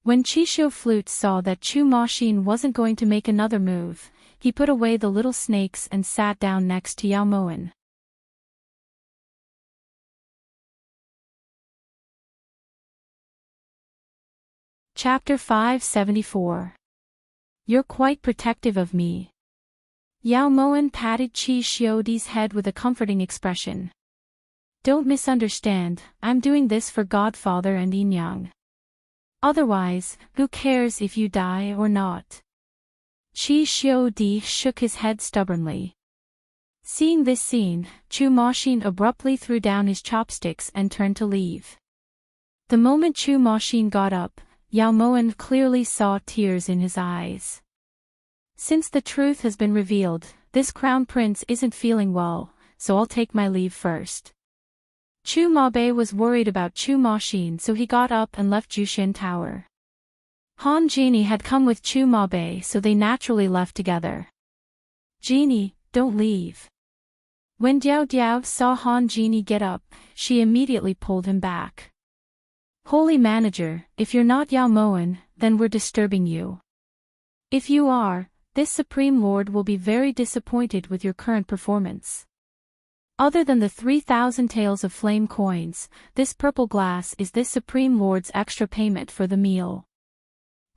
When Chixiu Flute saw that Chu Ma Xin wasn't going to make another move, he put away the little snakes and sat down next to Yao Moen. Chapter 574. You're quite protective of me. Yao Moen patted Chi Xiudi's head with a comforting expression. Don't misunderstand, I'm doing this for Godfather and Yin Yang. Otherwise, who cares if you die or not? Chi Xiudi shook his head stubbornly. Seeing this scene, Chu Ma Xin abruptly threw down his chopsticks and turned to leave. The moment Chu Ma Xin got up, Yao Moen clearly saw tears in his eyes. Since the truth has been revealed, this crown prince isn't feeling well, so I'll take my leave first. Chu Mabe was worried about Chu Ma Xin, so he got up and left Jushin Tower. Han Genie had come with Chu Mabe, so they naturally left together. Genie, don't leave. When Diao Diao saw Han Genie get up, she immediately pulled him back. Holy manager, if you're not Yao Moen, then we're disturbing you. If you are, this Supreme Lord will be very disappointed with your current performance. Other than the 3,000 taels of flame coins, this purple glass is this Supreme Lord's extra payment for the meal.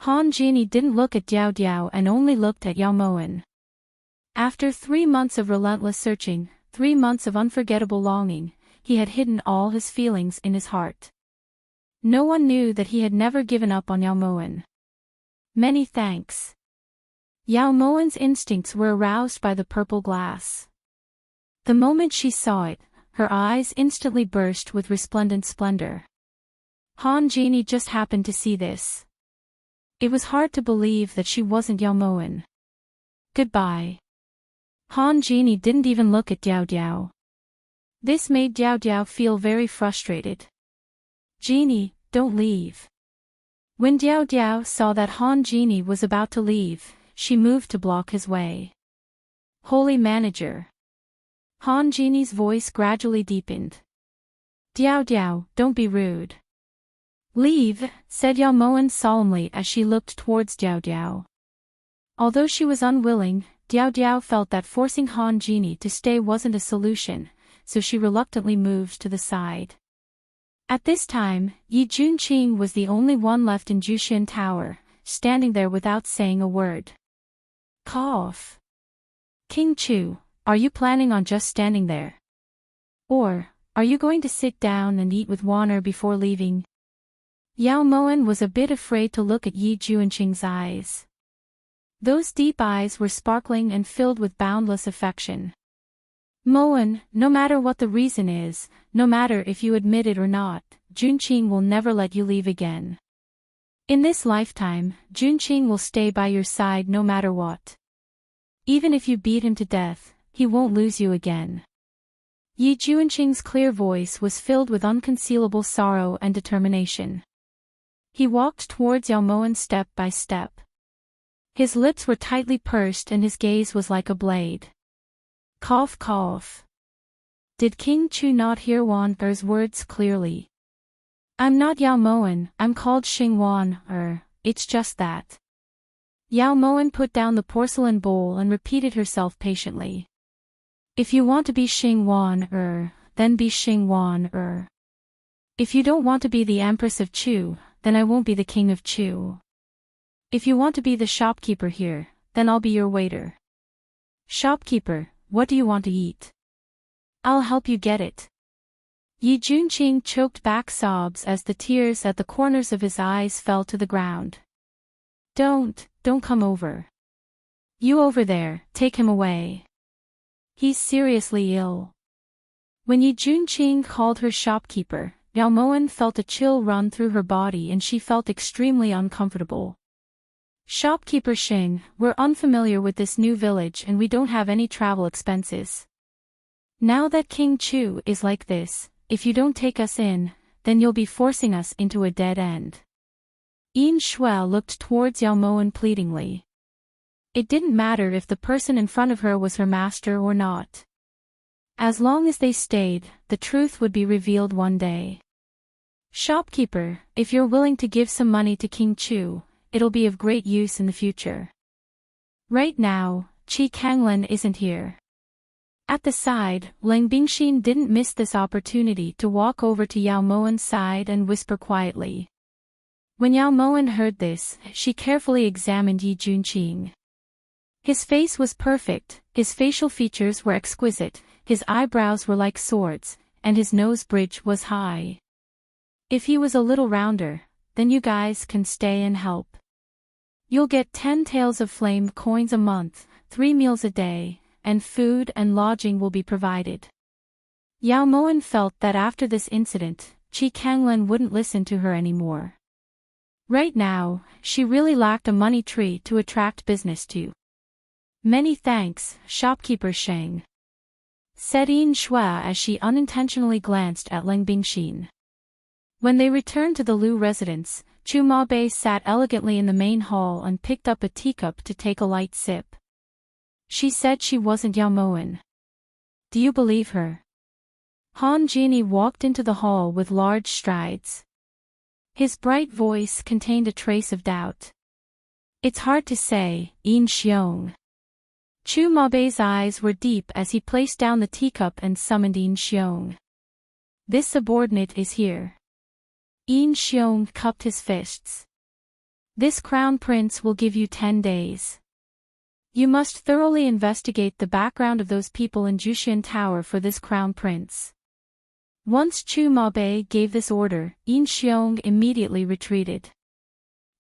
Han Genie didn't look at Diao Diao and only looked at Yao Moen. After 3 months of relentless searching, 3 months of unforgettable longing, he had hidden all his feelings in his heart. No one knew that he had never given up on Yao Moen. Many thanks. Yao Moen's instincts were aroused by the purple glass. The moment she saw it, her eyes instantly burst with resplendent splendor. Han Genie just happened to see this. It was hard to believe that she wasn't Yao Moen. Goodbye. Han Genie didn't even look at Diao Diao. This made Diao Diao feel very frustrated. Genie, don't leave. When Diao Diao saw that Han Genie was about to leave, she moved to block his way. Holy manager. Han Genie's voice gradually deepened. Diao Diao, don't be rude. Leave, said Yao Moen solemnly as she looked towards Diao Diao. Although she was unwilling, Diao Diao felt that forcing Han Genie to stay wasn't a solution, so she reluctantly moved to the side. At this time, Yi Junqing was the only one left in Jushin Tower, standing there without saying a word. Cough. King Chu, are you planning on just standing there? Or, are you going to sit down and eat with Wan Er before leaving? Yao Moen was a bit afraid to look at Yi Junqing's eyes. Those deep eyes were sparkling and filled with boundless affection. Moen, no matter what the reason is, no matter if you admit it or not, Junqing will never let you leave again. In this lifetime, Junqing will stay by your side no matter what. Even if you beat him to death, he won't lose you again. Yi Junqing's clear voice was filled with unconcealable sorrow and determination. He walked towards Yao Moen step by step. His lips were tightly pursed and his gaze was like a blade. Cough cough. Did King Chu not hear Wan Er's words clearly? I'm not Yao Moen, I'm called Xing Wan Er, it's just that. Yao Moen put down the porcelain bowl and repeated herself patiently. If you want to be Xing Wan, then be Xing Wan, If you don't want to be the Empress of Chu, then I won't be the King of Chu. If you want to be the shopkeeper here, then I'll be your waiter. Shopkeeper, what do you want to eat? I'll help you get it. Yi Junqing choked back sobs as the tears at the corners of his eyes fell to the ground. Don't come over. You over there, take him away. He's seriously ill. When Yi Junqing called her shopkeeper, Yao Moen felt a chill run through her body and she felt extremely uncomfortable. Shopkeeper Xing, we're unfamiliar with this new village and we don't have any travel expenses. Now that King Chu is like this, if you don't take us in, then you'll be forcing us into a dead end. Yin Shui looked towards Yao Moen pleadingly. It didn't matter if the person in front of her was her master or not. As long as they stayed, the truth would be revealed one day. Shopkeeper, if you're willing to give some money to King Chu, it'll be of great use in the future. Right now, Qi Kanglan isn't here. At the side, Lang Bingxin didn't miss this opportunity to walk over to Yao Moen's side and whisper quietly. When Yao Moen heard this, she carefully examined Yi Junqing. His face was perfect, his facial features were exquisite, his eyebrows were like swords, and his nose bridge was high. If he was a little rounder, then you guys can stay and help. You'll get 10 tails of flame coins a month, 3 meals a day, and food and lodging will be provided. Yao Moen felt that after this incident, Qi Kanglan wouldn't listen to her anymore. Right now, she really lacked a money tree to attract business to. Many thanks, shopkeeper Sheng, said Yin Shui as she unintentionally glanced at Lang Bingxin. When they returned to the Lu residence, Chu Maobei sat elegantly in the main hall and picked up a teacup to take a light sip. She said she wasn't Yao Moen. Do you believe her? Han Jini walked into the hall with large strides. His bright voice contained a trace of doubt. It's hard to say, Yin Xiong. Chu Maobei's eyes were deep as he placed down the teacup and summoned Yin Xiong. This subordinate is here. Yin Xiong cupped his fists. This crown prince will give you 10 days. You must thoroughly investigate the background of those people in Jushan Tower for this crown prince. Once Chu Maobei gave this order, Yin Xiong immediately retreated.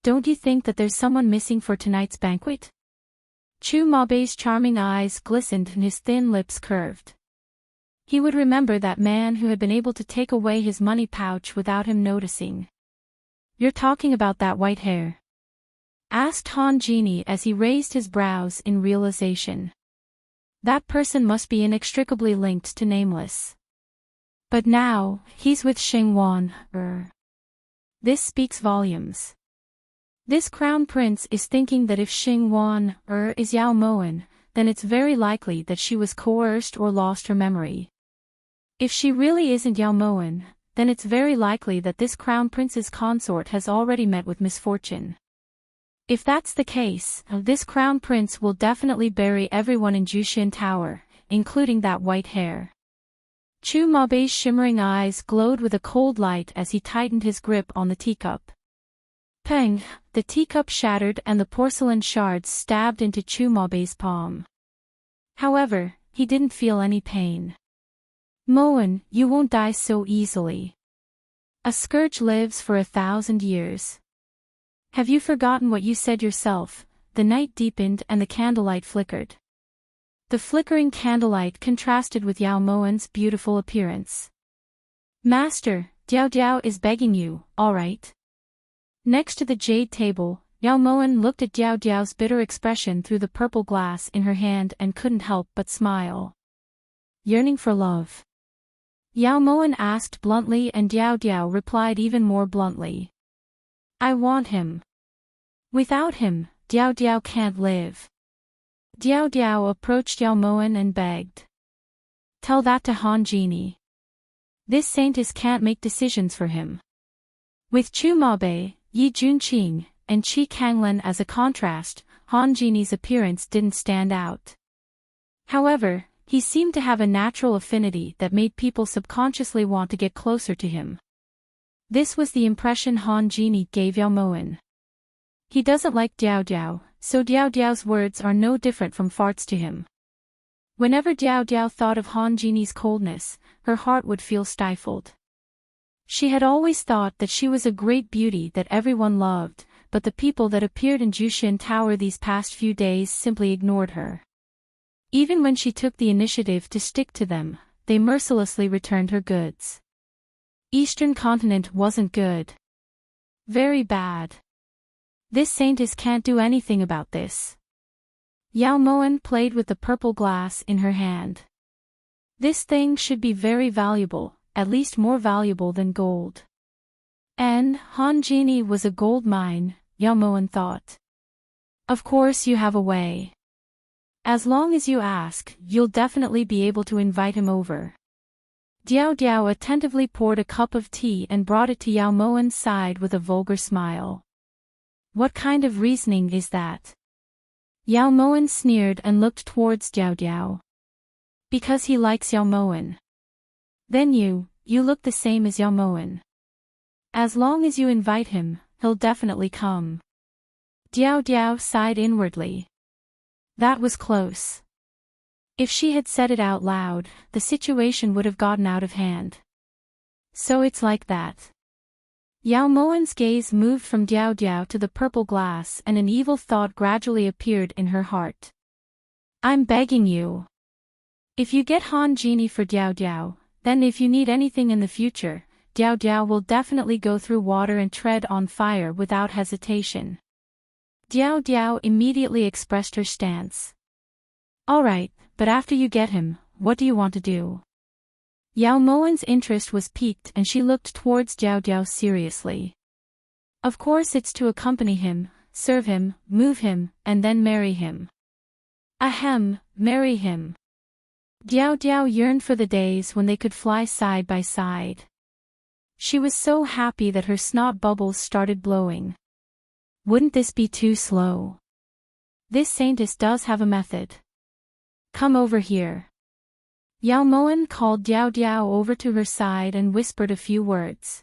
Don't you think that there's someone missing for tonight's banquet? Chu Maobei's charming eyes glistened and his thin lips curved. He would remember that man who had been able to take away his money pouch without him noticing. You're talking about that white hair? Asked Han Jini as he raised his brows in realization. That person must be inextricably linked to Nameless. But now, he's with Xing Wan, This speaks volumes. This crown prince is thinking that if Xing Wan, is Yao Moen, then it's very likely that she was coerced or lost her memory. If she really isn't Yao Moen, then it's very likely that this crown prince's consort has already met with misfortune. If that's the case, this crown prince will definitely bury everyone in Jushan Tower, including that white hair. Chu Maobei's shimmering eyes glowed with a cold light as he tightened his grip on the teacup. Peng! The teacup shattered and the porcelain shards stabbed into Chu Maobei's palm. However, he didn't feel any pain. Moen, you won't die so easily. A scourge lives for 1,000 years. Have you forgotten what you said yourself? The night deepened and the candlelight flickered. The flickering candlelight contrasted with Yao Moen's beautiful appearance. Master, Diao Diao is begging you, all right? Next to the jade table, Yao Moen looked at Diao Diao's bitter expression through the purple glass in her hand and couldn't help but smile. Yearning for love? Yao Moen asked bluntly and Diao Diao replied even more bluntly. I want him. Without him, Diao Diao can't live. Diao Diao approached Yao Moen and begged. Tell that to Han Jini. This saintess can't make decisions for him. With Chu Maobei, Yi Junqing, and Qi Kanglan as a contrast, Han Genie's appearance didn't stand out. However, he seemed to have a natural affinity that made people subconsciously want to get closer to him. This was the impression Han Genie gave Yao Moen. He doesn't like Diao Diao, so Diao Diao's words are no different from farts to him. Whenever Diao Diao thought of Han Genie's coldness, her heart would feel stifled. She had always thought that she was a great beauty that everyone loved, but the people that appeared in Jushin Tower these past few days simply ignored her. Even when she took the initiative to stick to them, they mercilessly returned her goods. Eastern Continent wasn't good. Very bad. This saintess can't do anything about this. Yao Moen played with the purple glass in her hand. This thing should be very valuable, at least more valuable than gold. And Han Genie was a gold mine, Yao Moen thought. Of course you have a way. As long as you ask, you'll definitely be able to invite him over. Diao Diao attentively poured a cup of tea and brought it to Yao Moen's side with a vulgar smile. What kind of reasoning is that? Yao Moen sneered and looked towards Diao Diao. Because he likes Yao Moen. Then you look the same as Yao Moen. As long as you invite him, he'll definitely come. Diao Diao sighed inwardly. That was close. If she had said it out loud, the situation would have gotten out of hand. So it's like that. Yao Moen's gaze moved from Diao Diao to the purple glass and an evil thought gradually appeared in her heart. I'm begging you. If you get Han Genie for Diao Diao, then if you need anything in the future, Diao Diao will definitely go through water and tread on fire without hesitation. Diao Diao immediately expressed her stance. Alright, but after you get him, what do you want to do? Yao Moen's interest was piqued and she looked towards Diao Diao seriously. Of course it's to accompany him, serve him, move him, and then marry him. Ahem, marry him. Diao Diao yearned for the days when they could fly side by side. She was so happy that her snot bubbles started blowing. Wouldn't this be too slow? This saintess does have a method. Come over here. Yao Moen called Diao Diao over to her side and whispered a few words.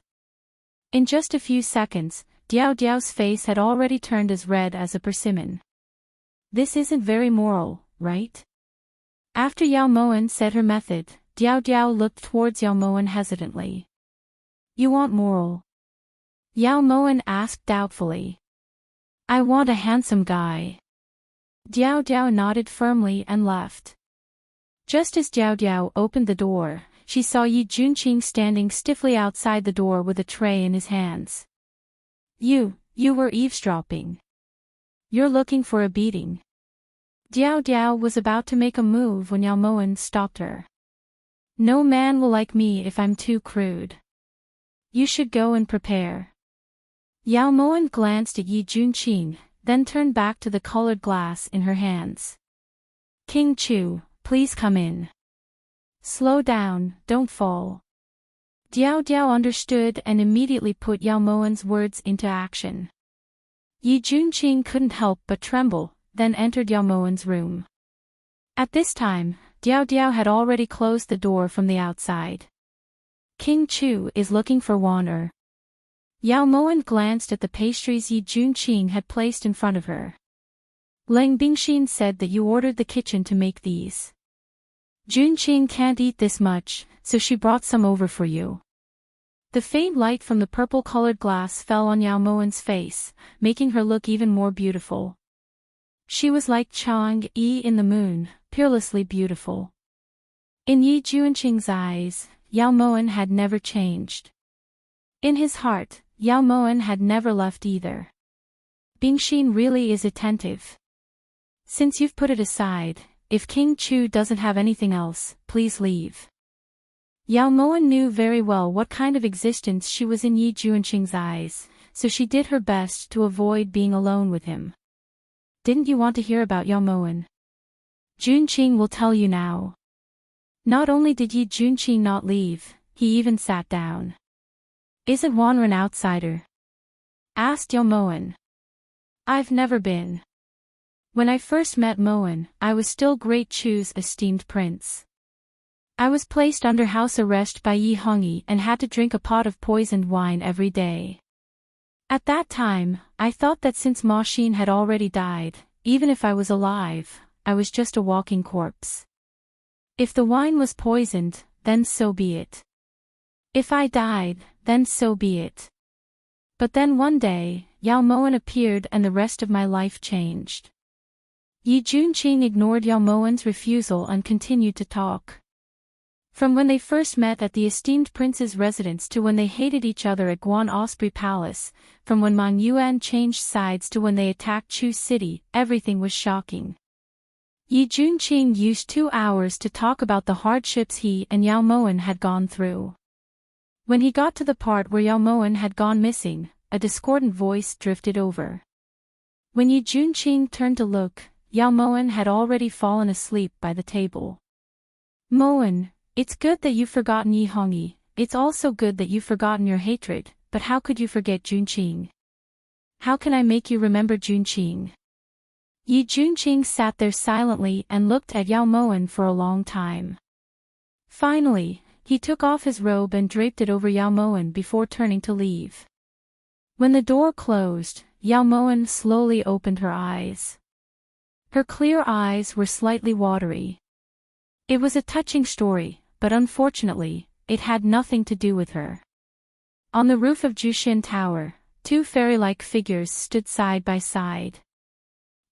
In just a few seconds, Diao Diao's face had already turned as red as a persimmon. This isn't very moral, right? After Yao Moen said her method, Diao Diao looked towards Yao Moen hesitantly. You want moral? Yao Moen asked doubtfully. I want a handsome guy. Diao Diao nodded firmly and left. Just as Diao Diao opened the door, she saw Yi Junqing standing stiffly outside the door with a tray in his hands. You were eavesdropping. You're looking for a beating. Diao Diao was about to make a move when Yao Moen stopped her. No man will like me if I'm too crude. You should go and prepare. Yao Moen glanced at Yi Junqing, then turned back to the colored glass in her hands. King Chu, please come in. Slow down, don't fall. Diao Diao understood and immediately put Yao Moen's words into action. Yi Junqing couldn't help but tremble, then entered Yao Moen's room. At this time, Diao Diao had already closed the door from the outside. King Chu is looking for Wan. Yao Moen glanced at the pastries Yi Junqing had placed in front of her. Leng Bingxin said that you ordered the kitchen to make these. Junqing can't eat this much, so she brought some over for you. The faint light from the purple-colored glass fell on Yao Moen's face, making her look even more beautiful. She was like Chang'e in the moon, peerlessly beautiful. In Yi Junqing's eyes, Yao Moen had never changed. In his heart, Yao Moen had never left either. Bingxin really is attentive. Since you've put it aside, if King Chu doesn't have anything else, please leave. Yao Moen knew very well what kind of existence she was in Yi Junqing's eyes, so she did her best to avoid being alone with him. Didn't you want to hear about Yao Moen? Junqing will tell you now. Not only did Yi Junqing not leave, he even sat down. Isn't Wan'er an outsider? Asked Yao Moen. I've never been. When I first met Moen, I was still Great Chu's esteemed prince. I was placed under house arrest by Yi Hongyi and had to drink a pot of poisoned wine every day. At that time, I thought that since Ma Xin had already died, even if I was alive, I was just a walking corpse. If the wine was poisoned, then so be it. If I died, then so be it. But then one day, Yao Moen appeared and the rest of my life changed. Yi Junqing ignored Yao Moen's refusal and continued to talk. From when they first met at the esteemed prince's residence to when they hated each other at Guan Osprey Palace, from when Mang Yuan changed sides to when they attacked Chu City, everything was shocking. Yi Junqing used 2 hours to talk about the hardships he and Yao Moen had gone through. When he got to the part where Yao Moen had gone missing, a discordant voice drifted over. When Yi Junqing turned to look, Yao Moen had already fallen asleep by the table. Moen, it's good that you've forgotten Yi Hongyi, it's also good that you've forgotten your hatred, but how could you forget Junqing? How can I make you remember Junqing? Yi Junqing sat there silently and looked at Yao Moen for a long time. Finally, he took off his robe and draped it over Yao Moen before turning to leave. When the door closed, Yao Moen slowly opened her eyes. Her clear eyes were slightly watery. It was a touching story, but unfortunately, it had nothing to do with her. On the roof of Jushin Tower, 2 fairy-like figures stood side by side.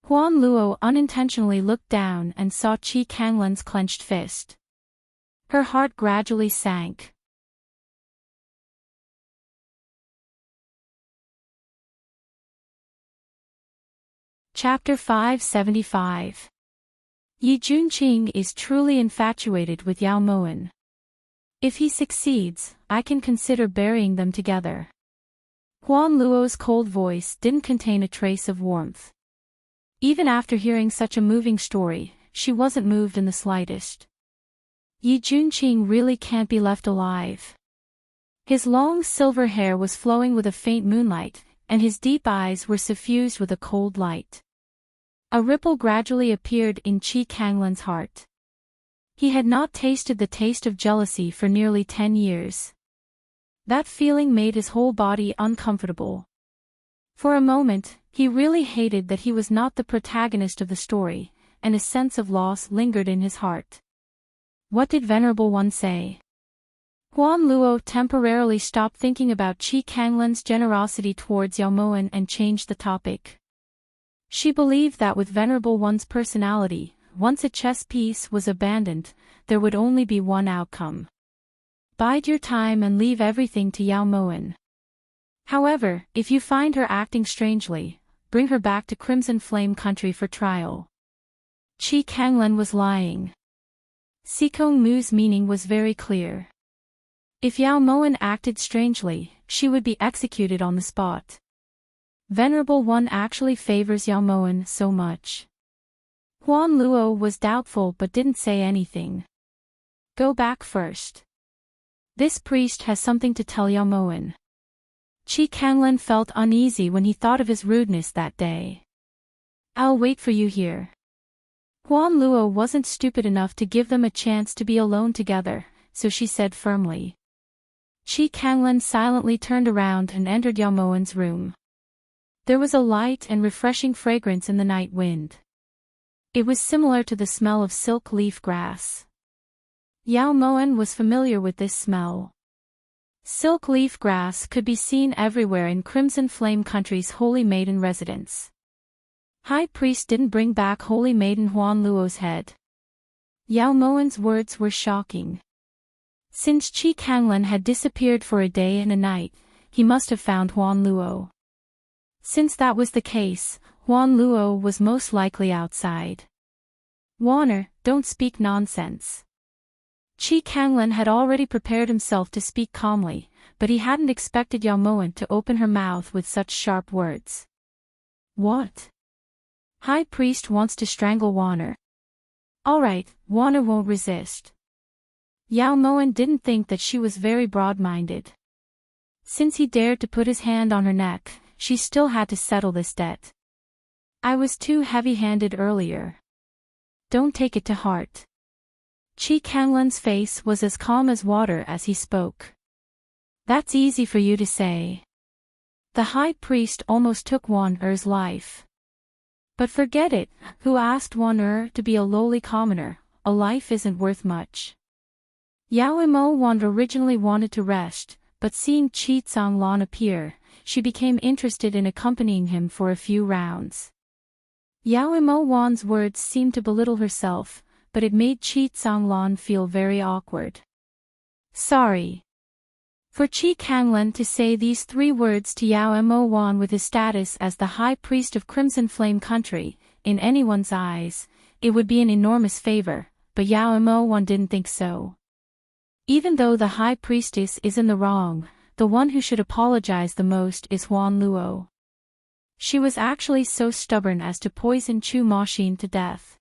Huan Luo unintentionally looked down and saw Qi Kanglan's clenched fist. Her heart gradually sank. Chapter 575. Yi Junqing is truly infatuated with Yao Moen. If he succeeds, I can consider burying them together. Huan Luo's cold voice didn't contain a trace of warmth. Even after hearing such a moving story, she wasn't moved in the slightest. Yi Junqing really can't be left alive. His long silver hair was flowing with a faint moonlight, and his deep eyes were suffused with a cold light. A ripple gradually appeared in Qi Kanglan's heart. He had not tasted the taste of jealousy for nearly 10 years. That feeling made his whole body uncomfortable. For a moment, he really hated that he was not the protagonist of the story, and a sense of loss lingered in his heart. What did Venerable One say? Huan Luo temporarily stopped thinking about Qi Kanglan's generosity towards Yao Moen and changed the topic. She believed that with Venerable One's personality, once a chess piece was abandoned, there would only be one outcome. Bide your time and leave everything to Yao Moen. However, if you find her acting strangely, bring her back to Crimson Flame Country for trial. Qi Kanglan was lying. Sikong Mu's meaning was very clear. If Yao Moen acted strangely, she would be executed on the spot. Venerable One actually favors Yao Moen so much. Huan Luo was doubtful but didn't say anything. Go back first. This priest has something to tell Yao Moen. Qi Kanglan felt uneasy when he thought of his rudeness that day. I'll wait for you here. Huan Luo wasn't stupid enough to give them a chance to be alone together, so she said firmly. Qi Kanglan silently turned around and entered Yao Moen's room. There was a light and refreshing fragrance in the night wind. It was similar to the smell of silk leaf grass. Yao Moen was familiar with this smell. Silk leaf grass could be seen everywhere in Crimson Flame Country's Holy Maiden residence. High Priest didn't bring back Holy Maiden Huan Luo's head. Yao Moen's words were shocking. Since Qi Kanglan had disappeared for a day and a night, he must have found Huan Luo. Since that was the case, Huan Luo was most likely outside. Warner, don't speak nonsense. Qi Kanglan had already prepared himself to speak calmly, but he hadn't expected Yao Moen to open her mouth with such sharp words. What? High Priest wants to strangle Warner. Alright, Warner won't resist. Yao Moen didn't think that she was very broad-minded. Since he dared to put his hand on her neck, she still had to settle this debt. I was too heavy-handed earlier. Don't take it to heart. Chi Kanglan's face was as calm as water as he spoke. That's easy for you to say. The high priest almost took Wan Er's life. But forget it, who asked Wan Er to be a lowly commoner? A life isn't worth much. Yao Imo Wan originally wanted to rest, but seeing Chi Tsanglan appear, she became interested in accompanying him for a few rounds. Yao Imo Wan's words seemed to belittle herself, but it made Chi Tsanglan feel very awkward. Sorry. For Chi Kanglan to say these 3 words to Yao Imo Wan with his status as the High Priest of Crimson Flame Country, in anyone's eyes, it would be an enormous favor, but Yao Imo Wan didn't think so. Even though the High Priestess is in the wrong, the one who should apologize the most is Huan Luo. She was actually so stubborn as to poison Chu Machine to death.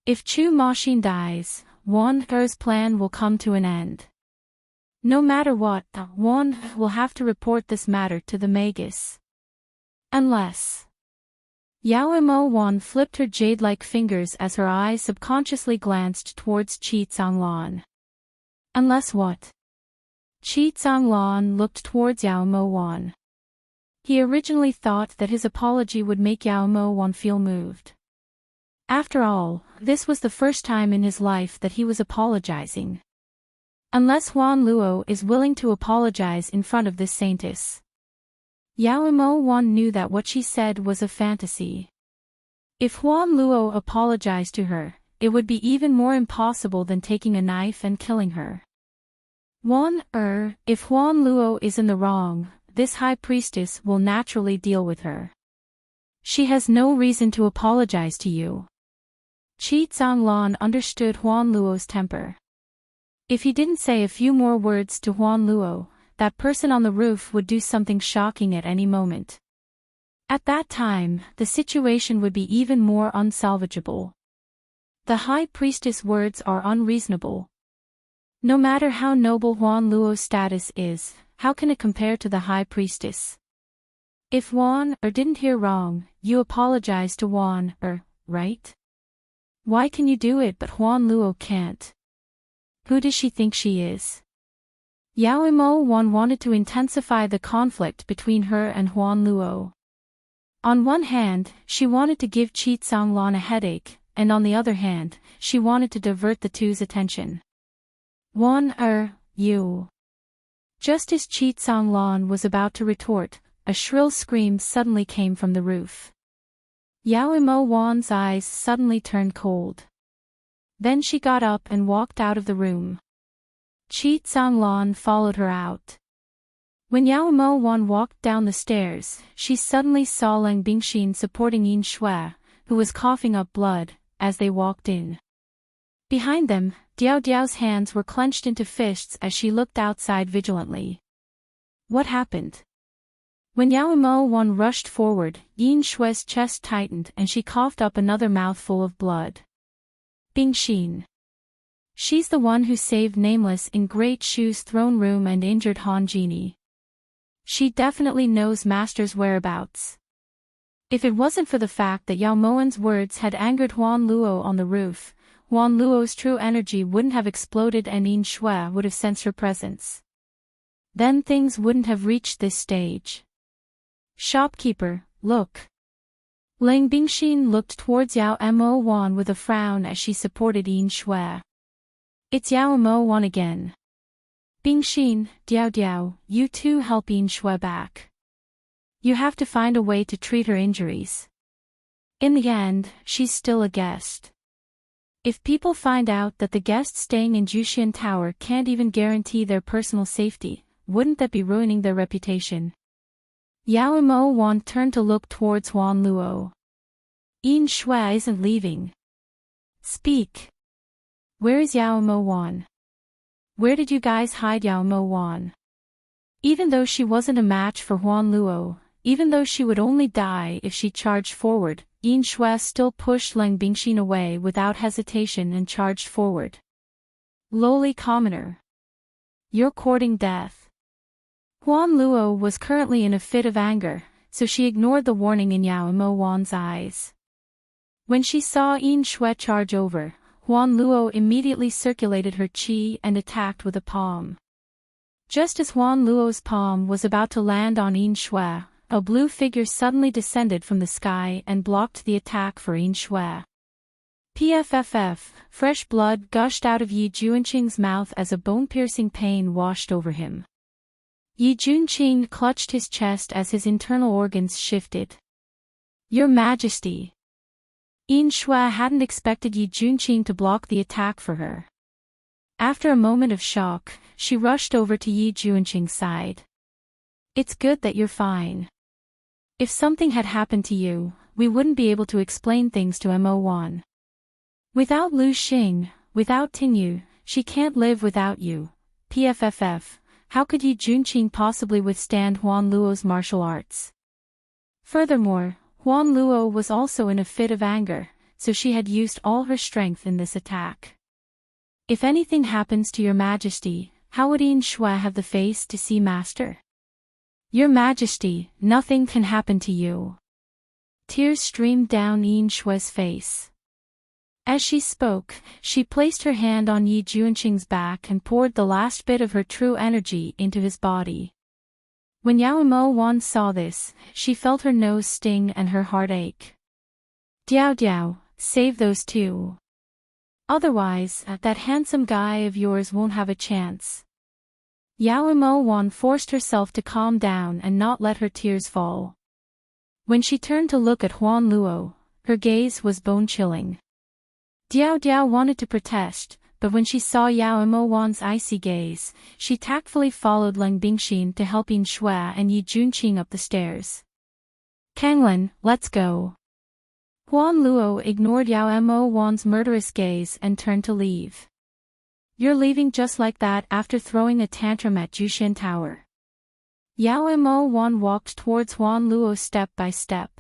If Chu Machine dies, Wan Er's plan will come to an end. No matter what, Wan will have to report this matter to the Magus. Unless... Yao Imo Wan flipped her jade-like fingers as her eyes subconsciously glanced towards Chi Tsanglan. Unless what? Chi Tsanglan looked towards Yao Imo Wan. He originally thought that his apology would make Yao Imo Wan feel moved. After all, this was the first time in his life that he was apologizing. Unless Huan Luo is willing to apologize in front of this saintess. Yao Imo Wan knew that what she said was a fantasy. If Huan Luo apologized to her, it would be even more impossible than taking a knife and killing her. If Huan Luo is in the wrong, this high priestess will naturally deal with her. She has no reason to apologize to you. Chi Tsanglan understood Huan Luo's temper. If he didn't say a few more words to Huan Luo, that person on the roof would do something shocking at any moment. At that time, the situation would be even more unsalvageable. The high priestess' words are unreasonable. No matter how noble Huan Luo's status is, how can it compare to the high priestess? If Wan Er didn't hear wrong, you apologize to Wan Er, right? Why can you do it but Huan Luo can't? Who does she think she is? Yao Imo Wan wanted to intensify the conflict between her and Huan Luo. On one hand, she wanted to give Chi Tsanglan a headache, and on the other hand, she wanted to divert the two's attention. Wan Er, you. Just as Chi Tsanglan was about to retort, a shrill scream suddenly came from the roof. Yao Imo Wan's eyes suddenly turned cold. Then she got up and walked out of the room. Chi Tsanglan followed her out. When Yao Imo Wan walked down the stairs, she suddenly saw Lang Bingxin supporting Yin Shui, who was coughing up blood, as they walked in. Behind them, Diao Diao's hands were clenched into fists as she looked outside vigilantly. What happened? When Yao Imo Wan rushed forward, Yin Shui's chest tightened and she coughed up another mouthful of blood. Bingxin. She's the one who saved Nameless in Great Shu's throne room and injured Han Genie. She definitely knows Master's whereabouts. If it wasn't for the fact that Yao Moan's words had angered Huan Luo on the roof, Huan Luo's true energy wouldn't have exploded and Yin Shui would have sensed her presence. Then things wouldn't have reached this stage. Shopkeeper, look. Lang Bingxin looked towards Yao Imo Wan with a frown as she supported Yin Shui. It's Yao Imo Wan again. Bingxin, Diao Diao, you two help Yin Shui back. You have to find a way to treat her injuries. In the end, she's still a guest. If people find out that the guests staying in Juxian Tower can't even guarantee their personal safety, wouldn't that be ruining their reputation? Yao Imo Wan turned to look towards Huan Luo. Yin Shui isn't leaving. Speak. Where is Yao Imo Wan? Where did you guys hide Yao Imo Wan? Even though she wasn't a match for Huan Luo, even though she would only die if she charged forward, Yin Shui still pushed Lang Bingxin away without hesitation and charged forward. Lowly commoner. You're courting death. Huan Luo was currently in a fit of anger, so she ignored the warning in Yao Mo Wan's eyes. When she saw Yin Shui charge over, Huan Luo immediately circulated her qi and attacked with a palm. Just as Huan Luo's palm was about to land on Yin Shui, a blue figure suddenly descended from the sky and blocked the attack for Yin Shui. Pfff, fresh blood gushed out of Yi Junqing's mouth as a bone-piercing pain washed over him. Yi Junqing clutched his chest as his internal organs shifted. Your Majesty! Yin Shui hadn't expected Yi Junqing to block the attack for her. After a moment of shock, she rushed over to Yi Junqing's side. It's good that you're fine. If something had happened to you, we wouldn't be able to explain things to Mo Wan. Without Lu Xing, without Tingyu, she can't live without you. Pfff, how could Yi Junqing possibly withstand Huan Luo's martial arts? Furthermore, Huan Luo was also in a fit of anger, so she had used all her strength in this attack. If anything happens to your Majesty, how would Yin Shui have the face to see Master? Your Majesty, nothing can happen to you. Tears streamed down Yin Shui's face. As she spoke, she placed her hand on Yi Junqing's back and poured the last bit of her true energy into his body. When Yao Mo Wan saw this, she felt her nose sting and her heart ache. Diao Diao, save those two. Otherwise, that handsome guy of yours won't have a chance. Yao Mo Wan forced herself to calm down and not let her tears fall. When she turned to look at Huan Luo, her gaze was bone-chilling. Diao Diao wanted to protest, but when she saw Yao Mo Wan's icy gaze, she tactfully followed Leng Bingxin to help Yin Shui and Yi Junqing up the stairs. Kanglan, let's go. Huan Luo ignored Yao Mo Wan's murderous gaze and turned to leave. You're leaving just like that after throwing a tantrum at Jushin Tower. Yao Mo Wan walked towards Huan Luo step by step.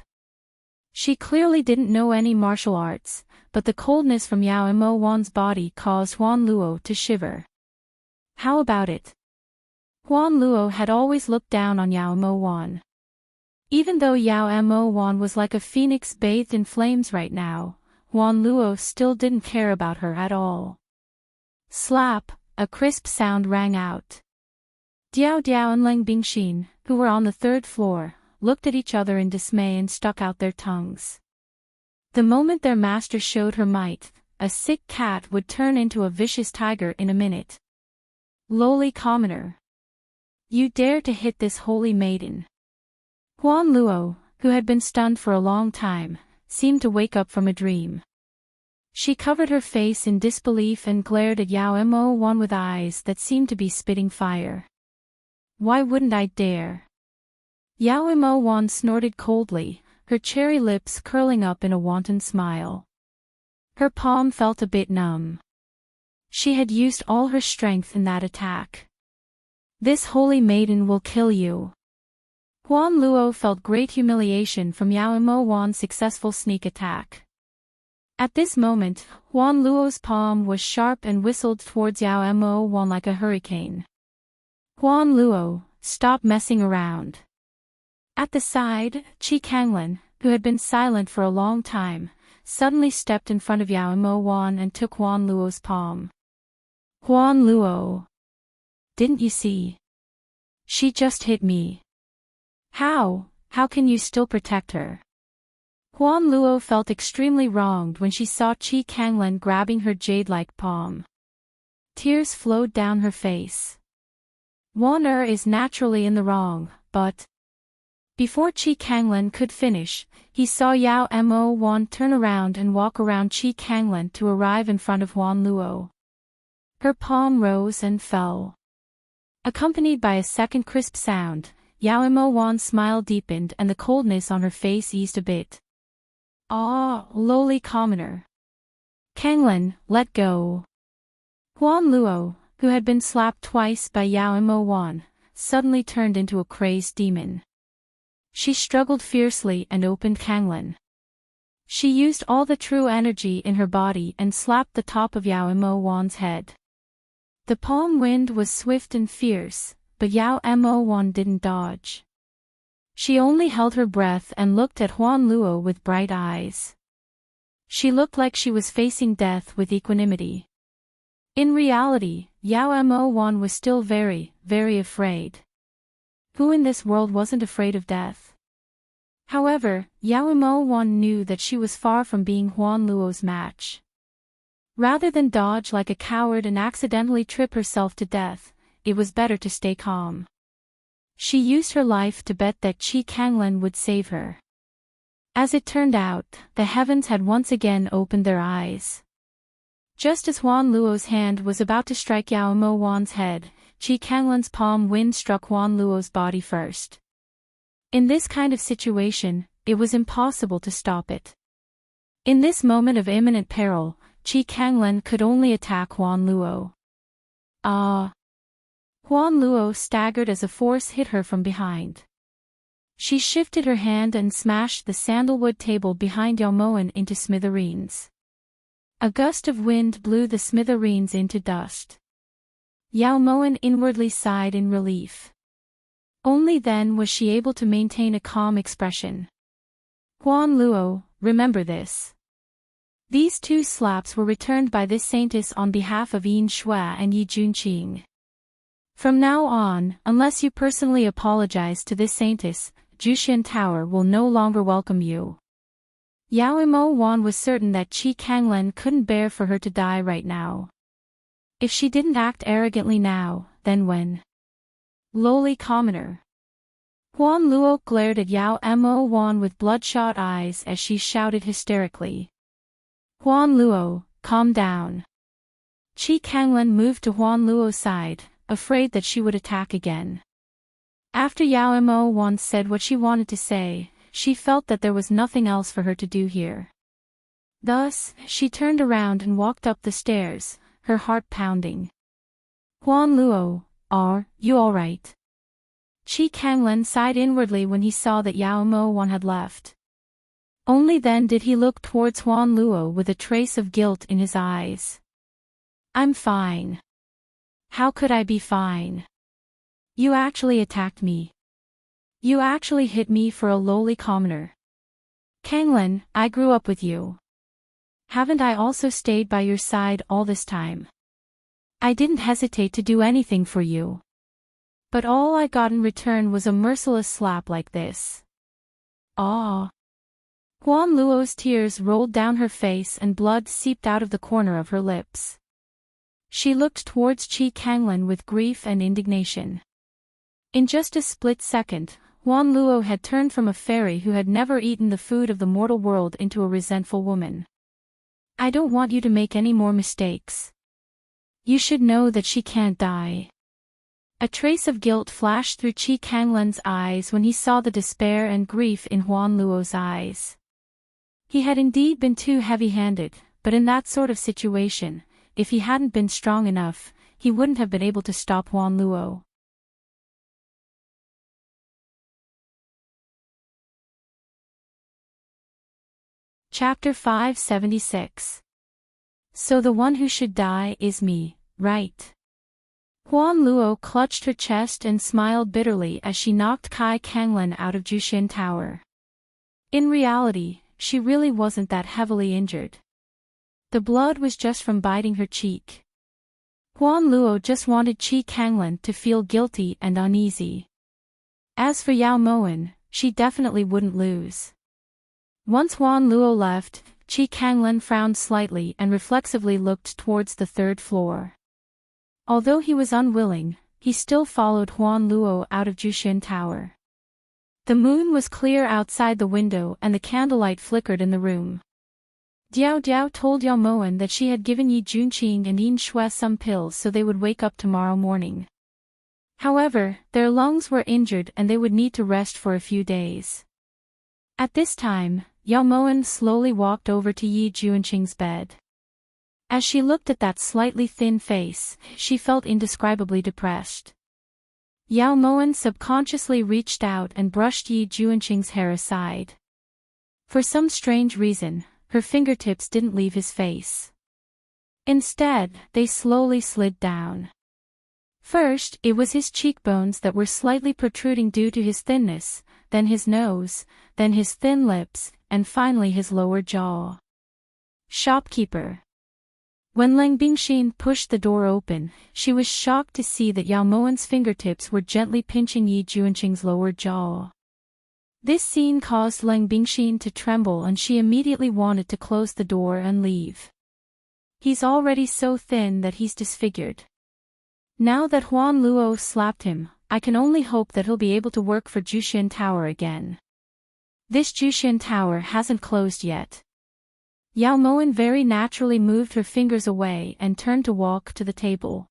She clearly didn't know any martial arts, but the coldness from Yao Mo Wan's body caused Huan Luo to shiver. How about it? Huan Luo had always looked down on Yao Mo Wan. Even though Yao Mo Wan was like a phoenix bathed in flames right now, Huan Luo still didn't care about her at all. Slap, a crisp sound rang out. Diao Diao and Leng Bingxin, who were on the third floor, looked at each other in dismay and stuck out their tongues. The moment their master showed her might, a sick cat would turn into a vicious tiger in a minute. Lowly commoner. You dare to hit this holy maiden. Huan Luo, who had been stunned for a long time, seemed to wake up from a dream. She covered her face in disbelief and glared at Yao Mo Wan with eyes that seemed to be spitting fire. Why wouldn't I dare? Yao Mo Wan snorted coldly, her cherry lips curling up in a wanton smile. Her palm felt a bit numb. She had used all her strength in that attack. This holy maiden will kill you. Huan Luo felt great humiliation from Yao Mo Wan's successful sneak attack. At this moment, Huan Luo's palm was sharp and whistled towards Yao Mo Wan like a hurricane. Huan Luo, stop messing around. At the side, Qi Kanglan, who had been silent for a long time, suddenly stepped in front of Yao Mo Wan and took Huan Luo's palm. Huan Luo. Didn't you see? She just hit me. How can you still protect her? Huan Luo felt extremely wronged when she saw Qi Kanglan grabbing her jade-like palm. Tears flowed down her face. Wan is naturally in the wrong, but... Before Qi Kanglan could finish, he saw Yao Mo Wan turn around and walk around Qi Kanglan to arrive in front of Huan Luo. Her palm rose and fell. Accompanied by a second crisp sound, Yao Mo Wan's smile deepened and the coldness on her face eased a bit. Ah, lowly commoner. Kanglan, let go. Huan Luo, who had been slapped twice by Yao Mo Wan, suddenly turned into a crazed demon. She struggled fiercely and opened Kanglan. She used all the true energy in her body and slapped the top of Yao Mo Wan's head. The palm wind was swift and fierce, but Yao Mo Wan didn't dodge. She only held her breath and looked at Huan Luo with bright eyes. She looked like she was facing death with equanimity. In reality, Yao Mo Wan was still very, very afraid. Who in this world wasn't afraid of death? However, Yao Mo Wan knew that she was far from being Huan Luo's match. Rather than dodge like a coward and accidentally trip herself to death, it was better to stay calm. She used her life to bet that Qi Kanglen would save her. As it turned out, the heavens had once again opened their eyes. Just as Huan Luo's hand was about to strike Yao Mo Wan's head, Qi Kanglen's palm wind struck Huan Luo's body first. In this kind of situation, it was impossible to stop it. In this moment of imminent peril, Qi Kanglen could only attack Huan Luo. Ah! Huan Luo staggered as a force hit her from behind. She shifted her hand and smashed the sandalwood table behind Yao Moan into smithereens. A gust of wind blew the smithereens into dust. Yao Moan inwardly sighed in relief. Only then was she able to maintain a calm expression. Huan Luo, remember this. These 2 slaps were returned by this saintess on behalf of Yin Shua and Yi Junqing. From now on, unless you personally apologize to this saintess, Jushan Tower will no longer welcome you. Yao Mo Wan was certain that Qi Kanglen couldn't bear for her to die right now. If she didn't act arrogantly now, then when? Lowly commoner. Huan Luo glared at Yao Mo Wan with bloodshot eyes as she shouted hysterically. Huan Luo, calm down. Qi Kanglen moved to Huan Luo's side, afraid that she would attack again. After Yao Mo Wan said what she wanted to say, she felt that there was nothing else for her to do here. Thus, she turned around and walked up the stairs, her heart pounding. Huan Luo, are you all right? Qi Kanglen sighed inwardly when he saw that Yao Mo Wan had left. Only then did he look towards Huan Luo with a trace of guilt in his eyes. I'm fine. How could I be fine? You actually attacked me. You actually hit me for a lowly commoner. Kanglen, I grew up with you. Haven't I also stayed by your side all this time? I didn't hesitate to do anything for you. But all I got in return was a merciless slap like this. Ah! Huan Luo's tears rolled down her face and blood seeped out of the corner of her lips. She looked towards Qi Kanglen with grief and indignation. In just a split second, Huan Luo had turned from a fairy who had never eaten the food of the mortal world into a resentful woman. I don't want you to make any more mistakes. You should know that she can't die. A trace of guilt flashed through Qi Kanglen's eyes when he saw the despair and grief in Huan Luo's eyes. He had indeed been too heavy-handed, but in that sort of situation, if he hadn't been strong enough, he wouldn't have been able to stop Huan Luo. Chapter 576. So the one who should die is me, right? Huan Luo clutched her chest and smiled bitterly as she knocked Qi Kanglen out of Jushin Tower. In reality, she really wasn't that heavily injured. The blood was just from biting her cheek. Huan Luo just wanted Qi Kanglen to feel guilty and uneasy. As for Yao Moan, she definitely wouldn't lose. Once Huan Luo left, Qi Kanglen frowned slightly and reflexively looked towards the 3rd floor. Although he was unwilling, he still followed Huan Luo out of Jushin Tower. The moon was clear outside the window and the candlelight flickered in the room. Diao Diao told Yao Moan that she had given Yi Junqing and Yin Shue some pills so they would wake up tomorrow morning. However, their lungs were injured and they would need to rest for a few days. At this time, Yao Moan slowly walked over to Yi Junqing's bed. As she looked at that slightly thin face, she felt indescribably depressed. Yao Moan subconsciously reached out and brushed Yi Junqing's hair aside. For some strange reason, her fingertips didn't leave his face. Instead, they slowly slid down. First, it was his cheekbones that were slightly protruding due to his thinness, then his nose, then his thin lips, and finally his lower jaw. Shopkeeper. When Lang Bingxin pushed the door open, she was shocked to see that Yao Moen's fingertips were gently pinching Yi Juanqing's lower jaw. This scene caused Lang Bingxin to tremble and she immediately wanted to close the door and leave. He's already so thin that he's disfigured. Now that Huan Luo slapped him, I can only hope that he'll be able to work for Jushin Tower again. This Jushin Tower hasn't closed yet. Yao Moen very naturally moved her fingers away and turned to walk to the table.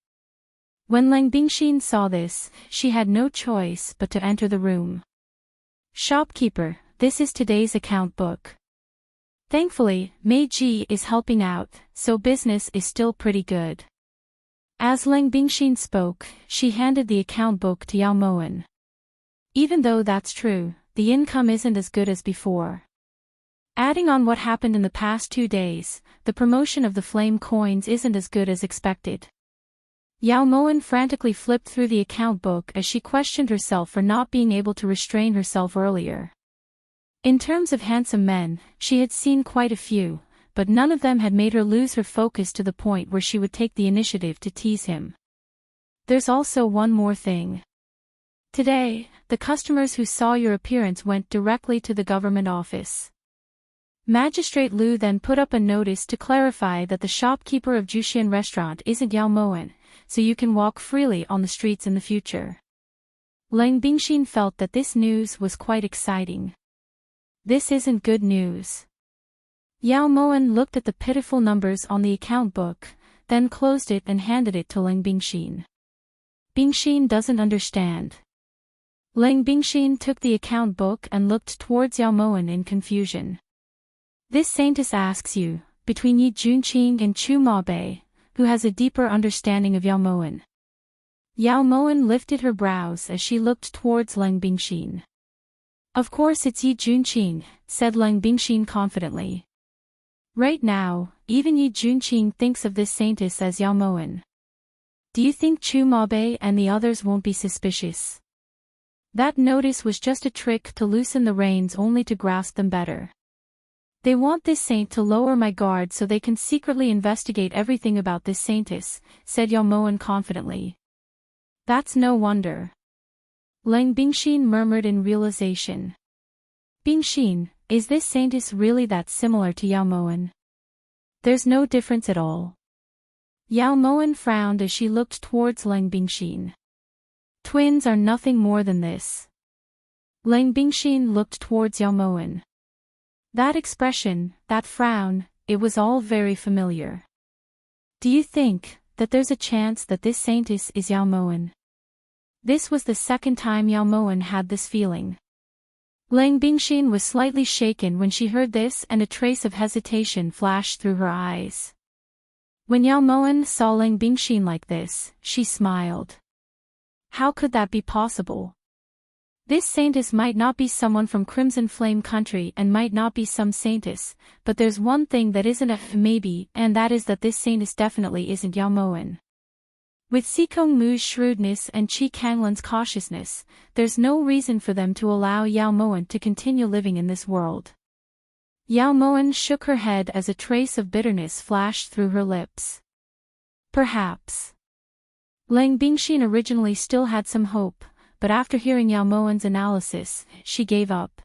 When Lang Bingxin saw this, she had no choice but to enter the room. Shopkeeper, this is today's account book. Thankfully, Mei Ji is helping out, so business is still pretty good. As Lang Bingxin spoke, she handed the account book to Yao Moen. Even though that's true, the income isn't as good as before. Adding on what happened in the past 2 days, the promotion of the flame coins isn't as good as expected. Yao Moen frantically flipped through the account book as she questioned herself for not being able to restrain herself earlier. In terms of handsome men, she had seen quite a few, but none of them had made her lose her focus to the point where she would take the initiative to tease him. There's also one more thing. Today, the customers who saw your appearance went directly to the government office. Magistrate Lu then put up a notice to clarify that the shopkeeper of Jushin restaurant isn't Yao Moen, so you can walk freely on the streets in the future. Lang Bingxin felt that this news was quite exciting. This isn't good news. Yao Moen looked at the pitiful numbers on the account book, then closed it and handed it to Lang Bingxin. Bingxin doesn't understand. Lang Bingxin took the account book and looked towards Yao Moen in confusion. This saintess asks you, between Yi Junqing and Chu Maobei, who has a deeper understanding of Yao Moen. Yao Moen lifted her brows as she looked towards Lang Bingxin. Of course it's Yi Junqing, said Lang Bingxin confidently. Right now, even Yi Junqing thinks of this saintess as Yao Moen. Do you think Chu Maobei and the others won't be suspicious? That notice was just a trick to loosen the reins only to grasp them better. They want this saint to lower my guard so they can secretly investigate everything about this saintess, said Yao Moen confidently. That's no wonder. Lang Bingxin murmured in realization. Bingxin, is this saintess really that similar to Yao Moen? There's no difference at all. Yao Moen frowned as she looked towards Lang Bingxin. Twins are nothing more than this. Lang Bingxin looked towards Yao Moen. That expression, that frown, it was all very familiar. Do you think that there's a chance that this saintess is Yao Moen? This was the second time Yao Moen had this feeling. Lang Bingxin was slightly shaken when she heard this and a trace of hesitation flashed through her eyes. When Yao Moen saw Lang Bingxin like this, she smiled. How could that be possible? This saintess might not be someone from Crimson Flame country and might not be some saintess, but there's one thing that isn't a maybe, and that is that this saintess definitely isn't Yao Moen. With Sikong Mu's shrewdness and Qi Kanglan's cautiousness, there's no reason for them to allow Yao Moen to continue living in this world. Yao Moen shook her head as a trace of bitterness flashed through her lips. Perhaps. Lang Bingxin originally still had some hope, but after hearing Yao Moen's analysis, she gave up.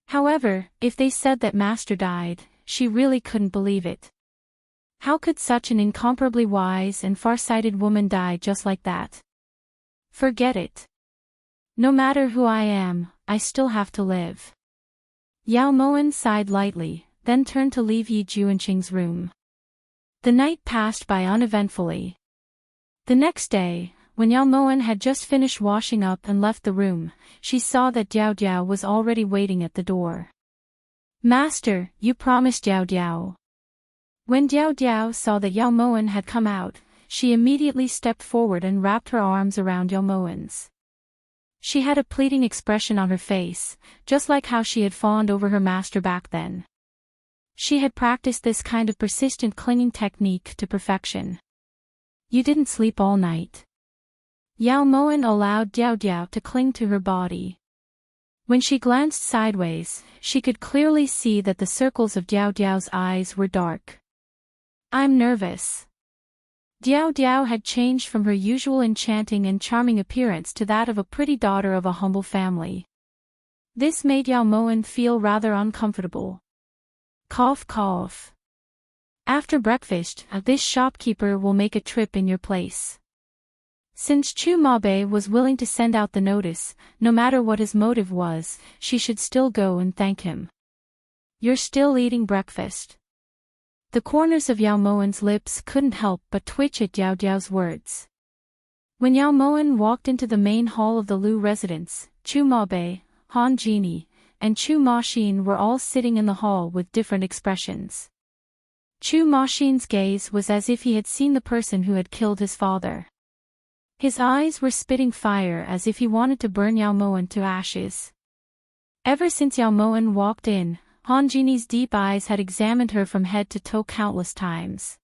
However, if they said that Master died, she really couldn't believe it. How could such an incomparably wise and far-sighted woman die just like that? Forget it. No matter who I am, I still have to live. Yao Moen sighed lightly, then turned to leave Yi Juanqing's room. The night passed by uneventfully. The next day, when Yao Moen had just finished washing up and left the room, she saw that Diao Diao was already waiting at the door. Master, you promised Diao Diao. When Diao Diao saw that Yao Moen had come out, she immediately stepped forward and wrapped her arms around Yao Moen's. She had a pleading expression on her face, just like how she had fawned over her master back then. She had practiced this kind of persistent clinging technique to perfection. You didn't sleep all night. Yao Moen allowed Diao Diao to cling to her body. When she glanced sideways, she could clearly see that the circles of Diao Diao's eyes were dark. "I'm nervous." Diao Diao had changed from her usual enchanting and charming appearance to that of a pretty daughter of a humble family. This made Yao Moen feel rather uncomfortable. Cough cough. "After breakfast, this shopkeeper will make a trip in your place." Since Chu Mabe was willing to send out the notice, no matter what his motive was, she should still go and thank him. "You're still eating breakfast?" The corners of Yao Moen's lips couldn't help but twitch at Diao Diao's words. When Yao Moen walked into the main hall of the Lu residence, Chu Mabe, Han Jini, and Chu Maxin were all sitting in the hall with different expressions. Chu Maxin's gaze was as if he had seen the person who had killed his father. His eyes were spitting fire as if he wanted to burn Yao Moen to ashes. Ever since Yao Moen walked in, Han Jini's deep eyes had examined her from head to toe countless times.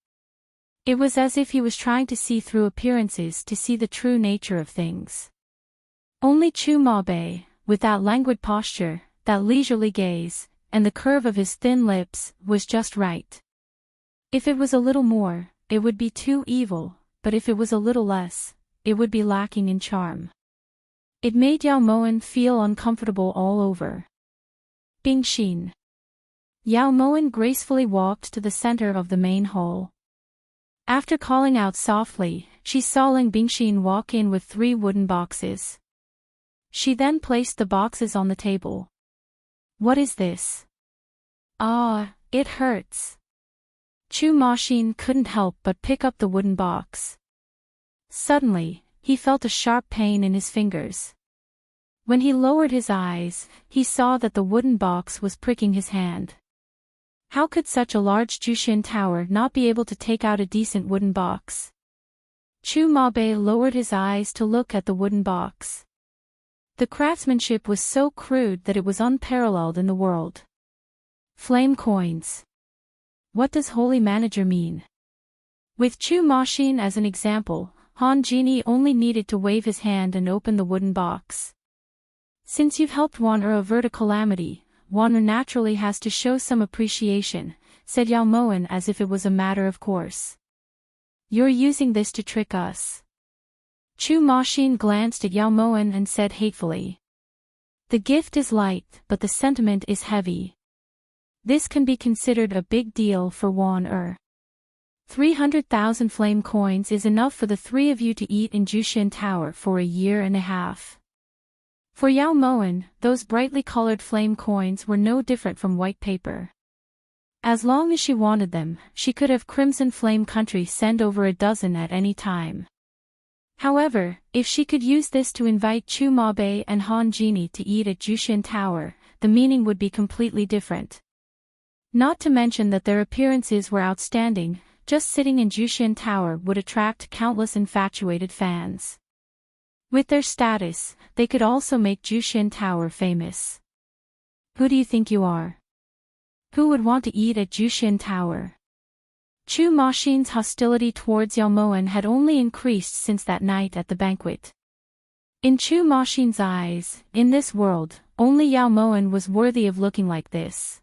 It was as if he was trying to see through appearances to see the true nature of things. Only Chu Mabe, with that languid posture, that leisurely gaze, and the curve of his thin lips, was just right. If it was a little more, it would be too evil, but if it was a little less, it would be lacking in charm. It made Yao Moen feel uncomfortable all over. Bingxin. Yao Moen gracefully walked to the center of the main hall. After calling out softly, she saw Ling Bingxin walk in with 3 wooden boxes. She then placed the boxes on the table. "What is this?" "Ah, it hurts." Chu Maxin couldn't help but pick up the wooden box. Suddenly, he felt a sharp pain in his fingers. When he lowered his eyes, he saw that the wooden box was pricking his hand. How could such a large Jushin tower not be able to take out a decent wooden box? Chu Mabe lowered his eyes to look at the wooden box. The craftsmanship was so crude that it was unparalleled in the world. Flame coins. What does Holy Manager mean? With Chu Maxin as an example, Han Jini only needed to wave his hand and open the wooden box. "Since you've helped Wan'er avert a calamity, Wan'er naturally has to show some appreciation," said Yao Moen as if it was a matter of course. "You're using this to trick us." Chu Maxin glanced at Yao Moen and said hatefully. "The gift is light, but the sentiment is heavy. This can be considered a big deal for Wan'er. 300,000 flame coins is enough for the 3 of you to eat in Jushin Tower for a year and a half." For Yao Moen, those brightly colored flame coins were no different from white paper. As long as she wanted them, she could have Crimson Flame Country send over a dozen at any time. However, if she could use this to invite Chu Mabe and Han Jini to eat at Jushin Tower, the meaning would be completely different. Not to mention that their appearances were outstanding. Just sitting in Jushin Tower would attract countless infatuated fans. With their status, they could also make Jushin Tower famous. Who do you think you are? Who would want to eat at Jushin Tower? Chu Maxin's hostility towards Yao Moen had only increased since that night at the banquet. In Chu Maxin's eyes, in this world, only Yao Moen was worthy of looking like this.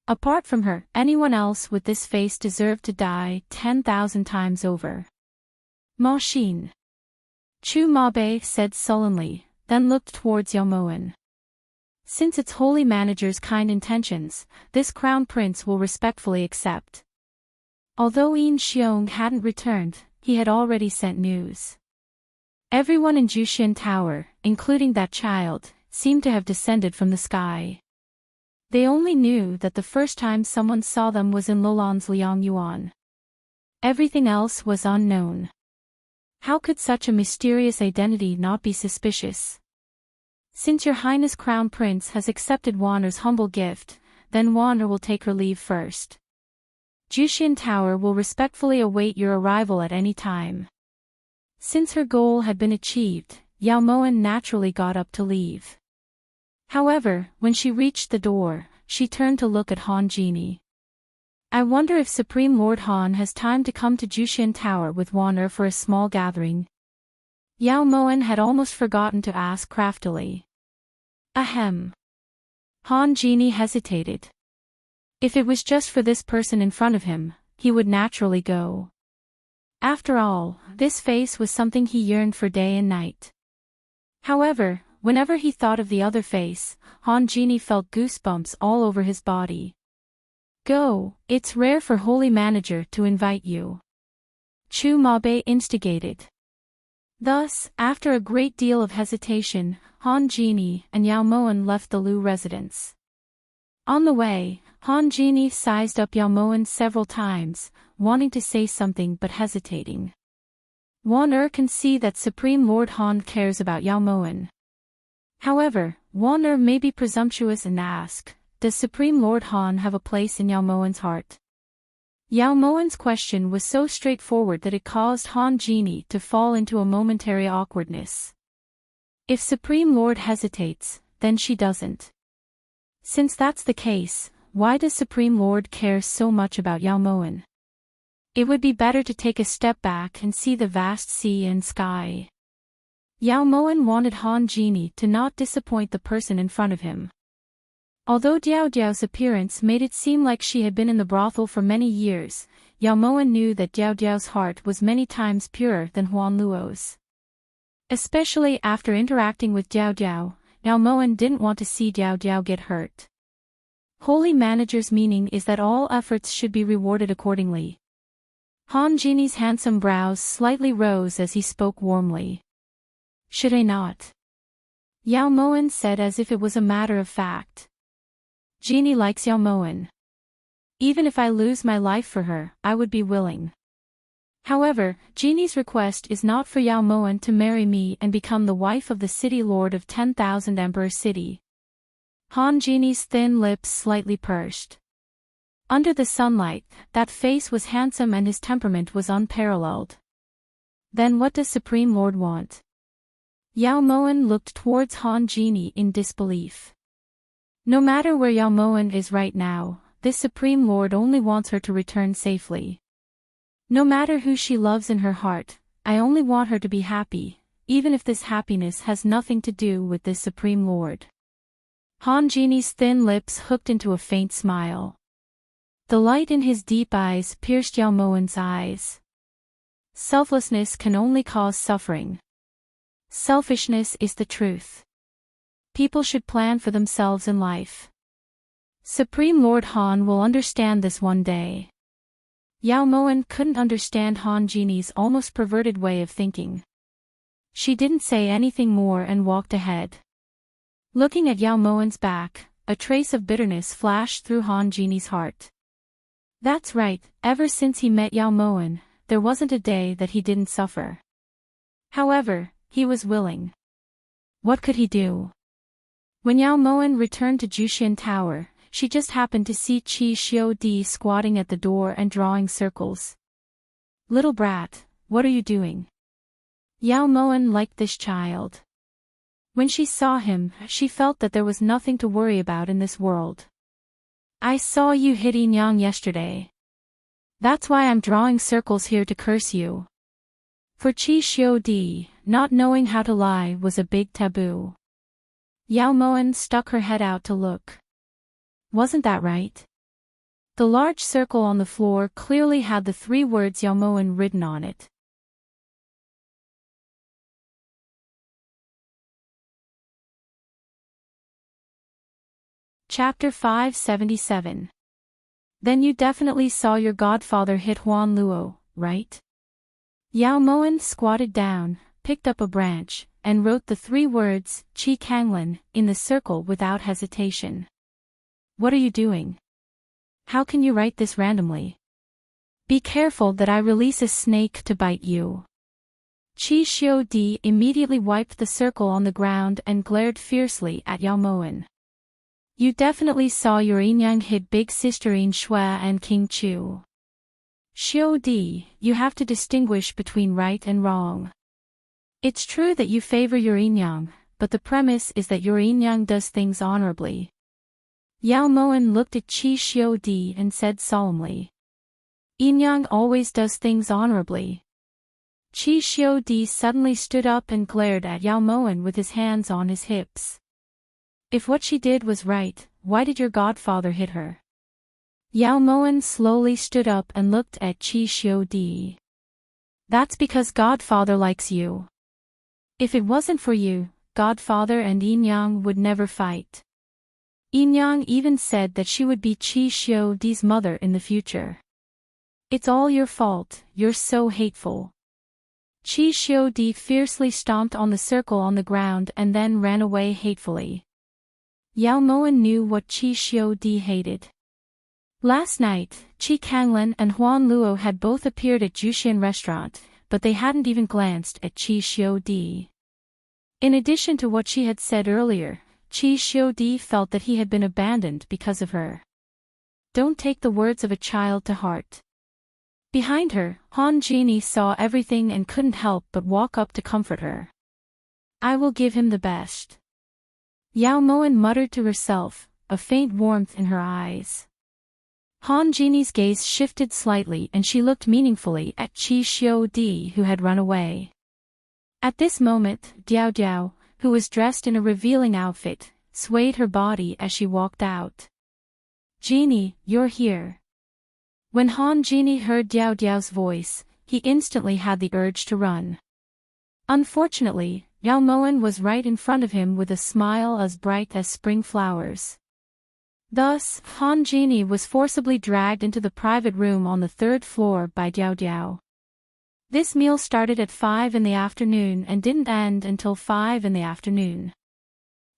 Apart from her, anyone else with this face deserved to die 10,000 times over. Maxin. Chu Mabe said sullenly, then looked towards Yao Moen. "Since it's Holy Manager's kind intentions, this Crown Prince will respectfully accept." Although Yin Xiong hadn't returned, he had already sent news. Everyone in Jushin Tower, including that child, seemed to have descended from the sky. They only knew that the first time someone saw them was in Lolan's Liangyuan. Everything else was unknown. How could such a mysterious identity not be suspicious? "Since Your Highness Crown Prince has accepted Wan'er's humble gift, then Wan'er will take her leave first. Jushin Tower will respectfully await your arrival at any time." Since her goal had been achieved, Yao Moen naturally got up to leave. However, when she reached the door, she turned to look at Han Jini. "I wonder if Supreme Lord Han has time to come to Jushin Tower with Wan'er for a small gathering." Yao Moen had almost forgotten to ask craftily. Ahem. Han Genie hesitated. If it was just for this person in front of him, he would naturally go. After all, this face was something he yearned for day and night. However, whenever he thought of the other face, Han Genie felt goosebumps all over his body. Go, it's rare for Holy Manager to invite you. Chu Mabe instigated. Thus, after a great deal of hesitation, Han Genie and Yao Moen left the Lu residence. On the way, Han Genie sized up Yao Moen several times, wanting to say something but hesitating. Wan can see that Supreme Lord Han cares about Yao Moen. However, Wan may be presumptuous and ask, does Supreme Lord Han have a place in Yao Moen's heart? Yao Moen's question was so straightforward that it caused Han Genie to fall into a momentary awkwardness. If Supreme Lord hesitates, then she doesn't. Since that's the case, why does Supreme Lord care so much about Yao Moen? It would be better to take a step back and see the vast sea and sky. Yao Moen wanted Han Genie to not disappoint the person in front of him. Although Diao Diao's appearance made it seem like she had been in the brothel for many years, Yao Moen knew that Diao Diao's heart was many times purer than Huan Luo's. Especially after interacting with Diao Diao, Yao Moen didn't want to see Diao Diao get hurt. Holy Manager's meaning is that all efforts should be rewarded accordingly. Han Genie's handsome brows slightly rose as he spoke warmly. Should I not? Yao Moen said as if it was a matter of fact. Genie likes Yao Moen. Even if I lose my life for her, I would be willing. However, Genie's request is not for Yao Moen to marry me and become the wife of the city lord of 10,000 Emperor City. Han Genie's thin lips slightly pursed. Under the sunlight, that face was handsome and his temperament was unparalleled. Then what does Supreme Lord want? Yao Moen looked towards Han Genie in disbelief. No matter where Yao Moen is right now, this Supreme Lord only wants her to return safely. No matter who she loves in her heart, I only want her to be happy, even if this happiness has nothing to do with this Supreme Lord. Han Genie's thin lips hooked into a faint smile. The light in his deep eyes pierced Yao Moen's eyes. Selflessness can only cause suffering. Selfishness is the truth. People should plan for themselves in life. Supreme Lord Han will understand this one day. Yao Moen couldn't understand Han Genie's almost perverted way of thinking. She didn't say anything more and walked ahead. Looking at Yao Moen's back, a trace of bitterness flashed through Han Genie's heart. That's right, ever since he met Yao Moen, there wasn't a day that he didn't suffer. However, he was willing. What could he do? When Yao Moen returned to Juxian Tower, she just happened to see Qi Xiu squatting at the door and drawing circles. Little brat, what are you doing? Yao Moen liked this child. When she saw him, she felt that there was nothing to worry about in this world. I saw you hit Yang yesterday. That's why I'm drawing circles here to curse you. For Qi Xiu, not knowing how to lie was a big taboo. Yao Moen stuck her head out to look. Wasn't that right? The large circle on the floor clearly had the 3 words Yao Moen written on it. Chapter 577. Then you definitely saw your godfather hit Huan Luo, right? Yao Moen squatted down, picked up a branch, and wrote the 3 words, Qi Kanglan, in the circle without hesitation. What are you doing? How can you write this randomly? Be careful that I release a snake to bite you. Qi Xiu immediately wiped the circle on the ground and glared fiercely at Yao Moen. You definitely saw your Yin hit big sister Yin Shui and King Chu. Xiu, you have to distinguish between right and wrong. It's true that you favor your Yin, but the premise is that your Yin does things honorably. Yao Moen looked at Qi Xiu and said solemnly. Yin always does things honorably. Qi Xiu suddenly stood up and glared at Yao Moen with his hands on his hips. If what she did was right, why did your godfather hit her? Yao Moen slowly stood up and looked at Qi Xiu. That's because godfather likes you. If it wasn't for you, godfather and Yang would never fight. Yang even said that she would be Qi Xiu's mother in the future. It's all your fault, you're so hateful. Qi Xiu fiercely stomped on the circle on the ground and then ran away hatefully. Yao Moen knew what Qi Xiu hated. Last night, Qi Kanglin and Huan Luo had both appeared at Jushin restaurant, but they hadn't even glanced at Qi Xiu. In addition to what she had said earlier, Qi Xiu felt that he had been abandoned because of her. Don't take the words of a child to heart. Behind her, Han Genie saw everything and couldn't help but walk up to comfort her. I will give him the best. Yao Moen muttered to herself, a faint warmth in her eyes. Han Genie's gaze shifted slightly and she looked meaningfully at Qi Xiu who had run away. At this moment, Diao Diao, who was dressed in a revealing outfit, swayed her body as she walked out. Genie, you're here. When Han Genie heard Diao Diao's voice, he instantly had the urge to run. Unfortunately, Yao Moen was right in front of him with a smile as bright as spring flowers. Thus, Han Genie was forcibly dragged into the private room on the 3rd floor by Diao Diao. This meal started at 5 in the afternoon and didn't end until 5 in the afternoon.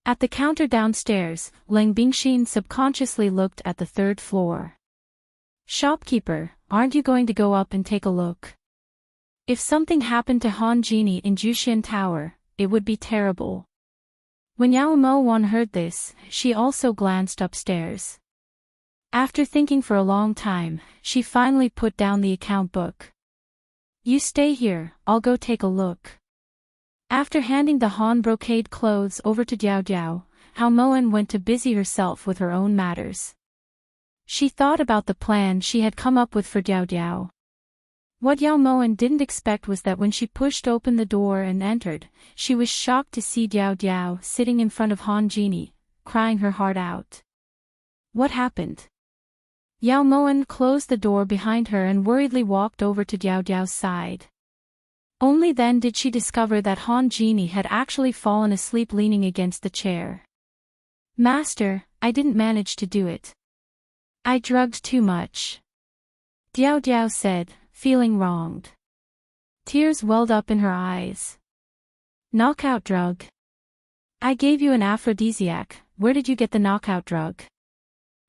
At the counter downstairs, Leng Bingxin subconsciously looked at the 3rd floor. Shopkeeper, aren't you going to go up and take a look? If something happened to Han Genie in Jushin Tower, it would be terrible. When Yao Moen heard this, she also glanced upstairs. After thinking for a long time, she finally put down the account book. You stay here, I'll go take a look. After handing the Han brocade clothes over to Diao Diao, Yao Moen went to busy herself with her own matters. She thought about the plan she had come up with for Diao Diao. What Yao Moen didn't expect was that when she pushed open the door and entered, she was shocked to see Diao Diao sitting in front of Han Genie, crying her heart out. What happened? Yao Moen closed the door behind her and worriedly walked over to Diao Diao's side. Only then did she discover that Han Genie had actually fallen asleep leaning against the chair. Master, I didn't manage to do it. I drugged too much. Diao Diao said, feeling wronged. Tears welled up in her eyes. Knockout drug. I gave you an aphrodisiac, where did you get the knockout drug?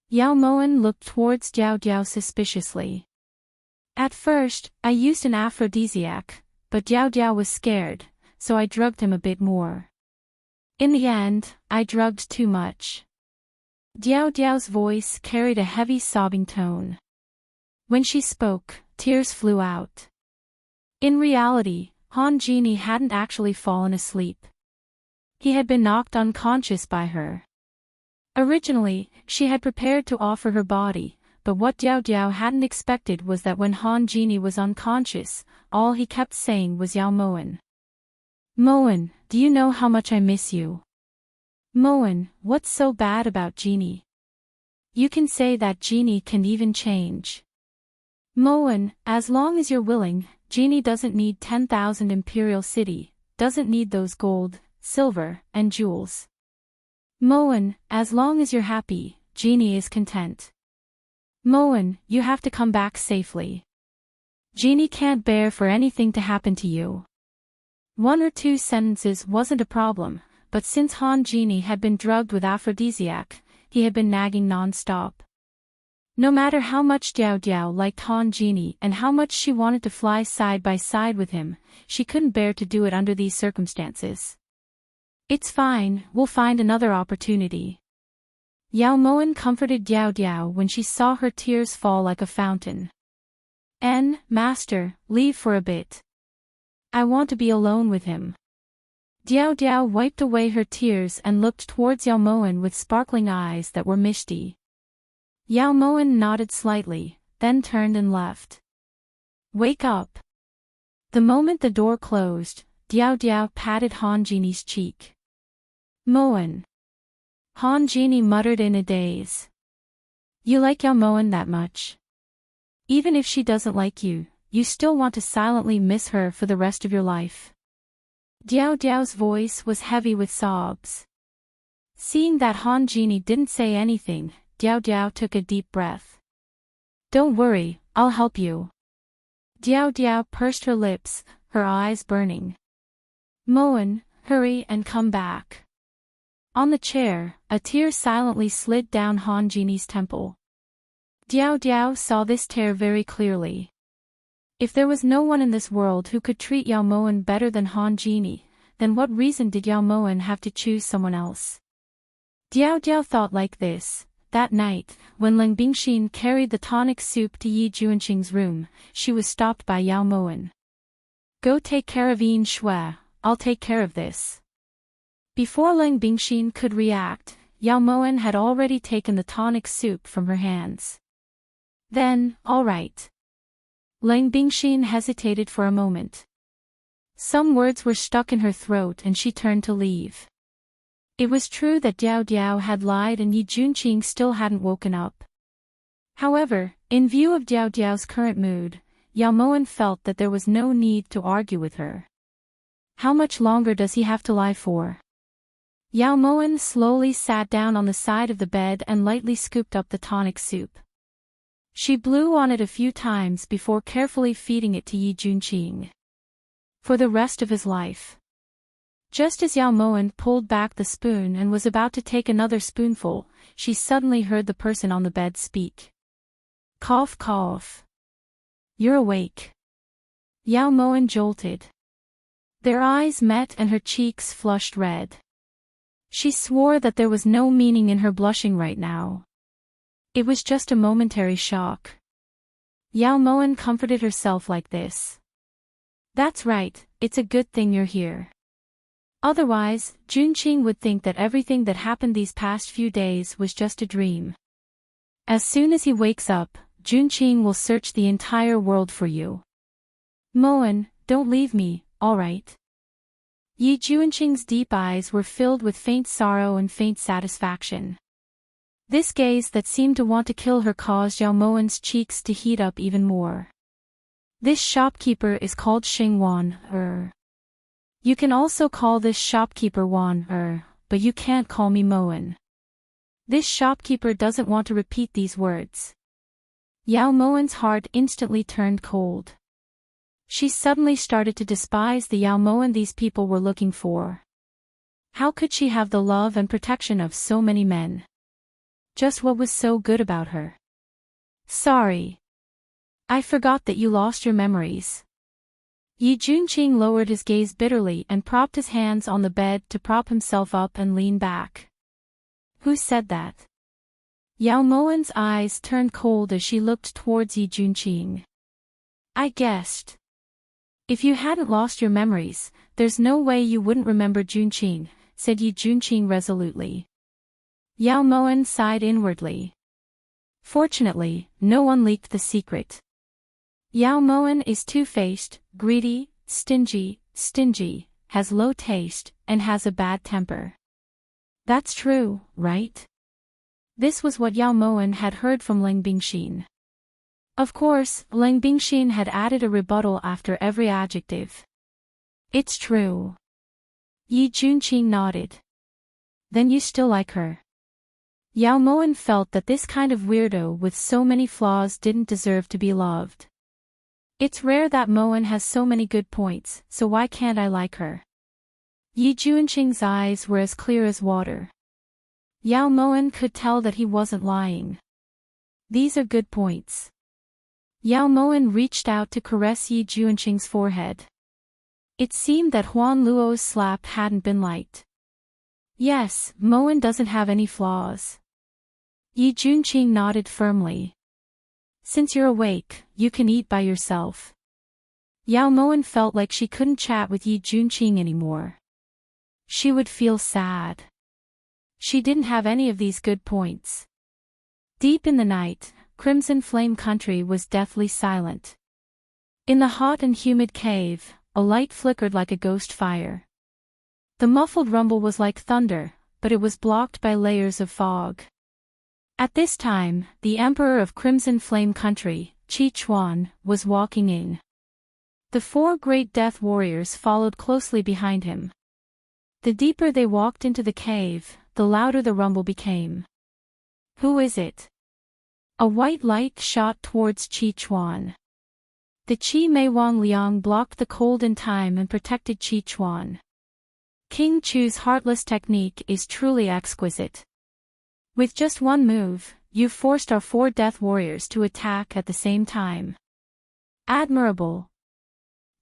Yao Moen looked towards Diao Diao suspiciously. At first, I used an aphrodisiac, but Diao Diao was scared, so I drugged him a bit more. In the end, I drugged too much. Diao Diao's voice carried a heavy sobbing tone. When she spoke, tears flew out. In reality, Han Genie hadn't actually fallen asleep. He had been knocked unconscious by her. Originally, she had prepared to offer her body, but what Diao Diao hadn't expected was that when Han Genie was unconscious, all he kept saying was Yao Moen. Moen, do you know how much I miss you? Moen, what's so bad about Genie? You can say that Genie can even change. Moen, as long as you're willing, Genie doesn't need 10,000 Imperial City, doesn't need those gold, silver, and jewels. Moen, as long as you're happy, Genie is content. Moen, you have to come back safely. Genie can't bear for anything to happen to you. 1 or 2 sentences wasn't a problem, but since Han Genie had been drugged with aphrodisiac, he had been nagging non-stop. No matter how much Diao Diao liked Han Genie and how much she wanted to fly side by side with him, she couldn't bear to do it under these circumstances. It's fine, we'll find another opportunity. Yao Moen comforted Diao Diao when she saw her tears fall like a fountain. Master, leave for a bit. I want to be alone with him. Diao Diao wiped away her tears and looked towards Yao Moen with sparkling eyes that were misty. Yao Moen nodded slightly, then turned and left. Wake up. The moment the door closed, Diao Diao patted Han Genie's cheek. Moen. Han Genie muttered in a daze. You like Yao Moen that much? Even if she doesn't like you, you still want to silently miss her for the rest of your life. Diao Diao's voice was heavy with sobs. Seeing that Han Genie didn't say anything, Diao Diao took a deep breath. Don't worry, I'll help you. Diao Diao pursed her lips, her eyes burning. Moen, hurry and come back. On the chair, a tear silently slid down Han Genie's temple. Diao Diao saw this tear very clearly. If there was no one in this world who could treat Yao Moen better than Han Genie, then what reason did Yao Moen have to choose someone else? Diao Diao thought like this. That night, when Ling Bingxin carried the tonic soup to Yi Juanqing's room, she was stopped by Yao Moen. Go take care of Yin Shui, I'll take care of this. Before Ling Bingxin could react, Yao Moen had already taken the tonic soup from her hands. Then, all right. Ling Bingxin hesitated for a moment. Some words were stuck in her throat and she turned to leave. It was true that Diao Diao had lied and Yi Juanqing still hadn't woken up. However, in view of Diao Diao's current mood, Yao Moen felt that there was no need to argue with her. How much longer does he have to lie for? Yao Moen slowly sat down on the side of the bed and lightly scooped up the tonic soup. She blew on it a few times before carefully feeding it to Yi Juanqing. For the rest of his life. Just as Yao Moen pulled back the spoon and was about to take another spoonful, she suddenly heard the person on the bed speak. Cough cough. You're awake. Yao Moen jolted. Their eyes met and her cheeks flushed red. She swore that there was no meaning in her blushing right now. It was just a momentary shock. Yao Moen comforted herself like this. That's right, it's a good thing you're here. Otherwise, Juanqing would think that everything that happened these past few days was just a dream. As soon as he wakes up, Juanqing will search the entire world for you. Moen, don't leave me, all right? Yi Juanqing's deep eyes were filled with faint sorrow and faint satisfaction. This gaze that seemed to want to kill her caused Yao Moen's cheeks to heat up even more. This shopkeeper is called Xing Wan, You can also call this shopkeeper Wan, but you can't call me Moen. This shopkeeper doesn't want to repeat these words. Yao Moen's heart instantly turned cold. She suddenly started to despise the Yao Moen these people were looking for. How could she have the love and protection of so many men? Just what was so good about her? Sorry. I forgot that you lost your memories. Yi Juanqing lowered his gaze bitterly and propped his hands on the bed to prop himself up and lean back. Who said that? Yao Moen's eyes turned cold as she looked towards Yi Juanqing. I guessed. If you hadn't lost your memories, there's no way you wouldn't remember Juanqing, said Yi Juanqing resolutely. Yao Moen sighed inwardly. Fortunately, no one leaked the secret. Yao Moen is two-faced, greedy, stingy, has low taste, and has a bad temper. That's true, right? This was what Yao Moen had heard from Ling Bingxin. Of course, Ling Bingxin had added a rebuttal after every adjective. It's true. Yi Juanqing nodded. Then you still like her? Yao Moen felt that this kind of weirdo with so many flaws didn't deserve to be loved. It's rare that Moen has so many good points, so why can't I like her? Yi Juanqing's eyes were as clear as water. Yao Moen could tell that he wasn't lying. These are good points. Yao Moen reached out to caress Yi Juanqing's forehead. It seemed that Huan Luo's slap hadn't been light. Yes, Moen doesn't have any flaws. Yi Juanqing nodded firmly. Since you're awake, you can eat by yourself. Yao Moen felt like she couldn't chat with Yi Juanqing anymore. She would feel sad. She didn't have any of these good points. Deep in the night, Crimson Flame Country was deathly silent. In the hot and humid cave, a light flickered like a ghost fire. The muffled rumble was like thunder, but it was blocked by layers of fog. At this time, the Emperor of Crimson Flame Country, Chi Chuan, was walking in. The 4 great death warriors followed closely behind him. The deeper they walked into the cave, the louder the rumble became. "Who is it?" A white light shot towards Chi Chuan. The Qi Mei Wang Liang blocked the cold in time and protected Chi Chuan. King Chu's heartless technique is truly exquisite. With just one move, you forced our 4 death warriors to attack at the same time. Admirable.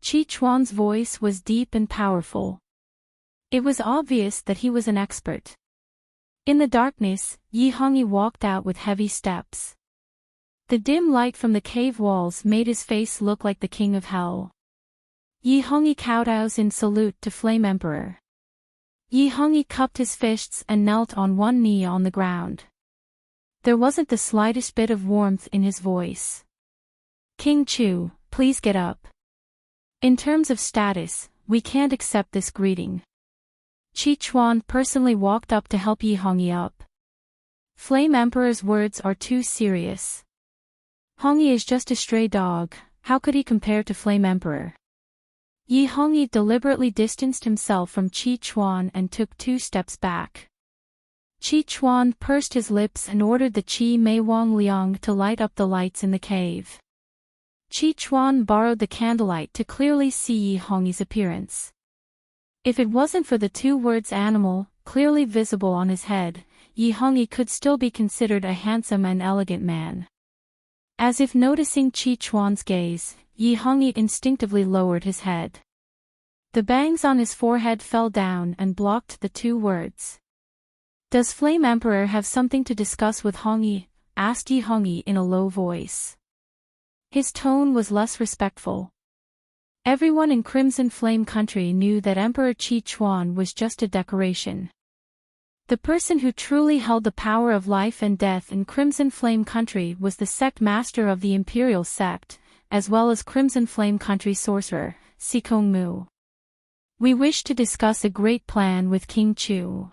Chi Chuan's voice was deep and powerful. It was obvious that he was an expert. In the darkness, Yi Hongyi walked out with heavy steps. The dim light from the cave walls made his face look like the king of hell. Yi Hongyi kowtows in salute to Flame Emperor. Yi Hongyi cupped his fists and knelt on one knee on the ground. There wasn't the slightest bit of warmth in his voice. "King Chu, please get up. In terms of status, we can't accept this greeting." Chi Chuan personally walked up to help Yi Hongyi up. Flame Emperor's words are too serious. Hongyi is just a stray dog, how could he compare to Flame Emperor? Yi Hongyi deliberately distanced himself from Chi Chuan and took 2 steps back. Chi Chuan pursed his lips and ordered the Qi Mei Wang Liang to light up the lights in the cave. Chi Chuan borrowed the candlelight to clearly see Yi Hongyi's appearance. If it wasn't for the 2 words animal, clearly visible on his head, Yi Hongyi could still be considered a handsome and elegant man. As if noticing Chi Chuan's gaze, Yi Hongyi instinctively lowered his head. The bangs on his forehead fell down and blocked the 2 words. "Does Flame Emperor have something to discuss with Hongyi?" asked Yi Hongyi in a low voice. His tone was less respectful. Everyone in Crimson Flame Country knew that Emperor Chi Chuan was just a decoration. The person who truly held the power of life and death in Crimson Flame Country was the sect master of the Imperial Sect, as well as Crimson Flame Country sorcerer, Sikong Mu. "We wish to discuss a great plan with King Chu.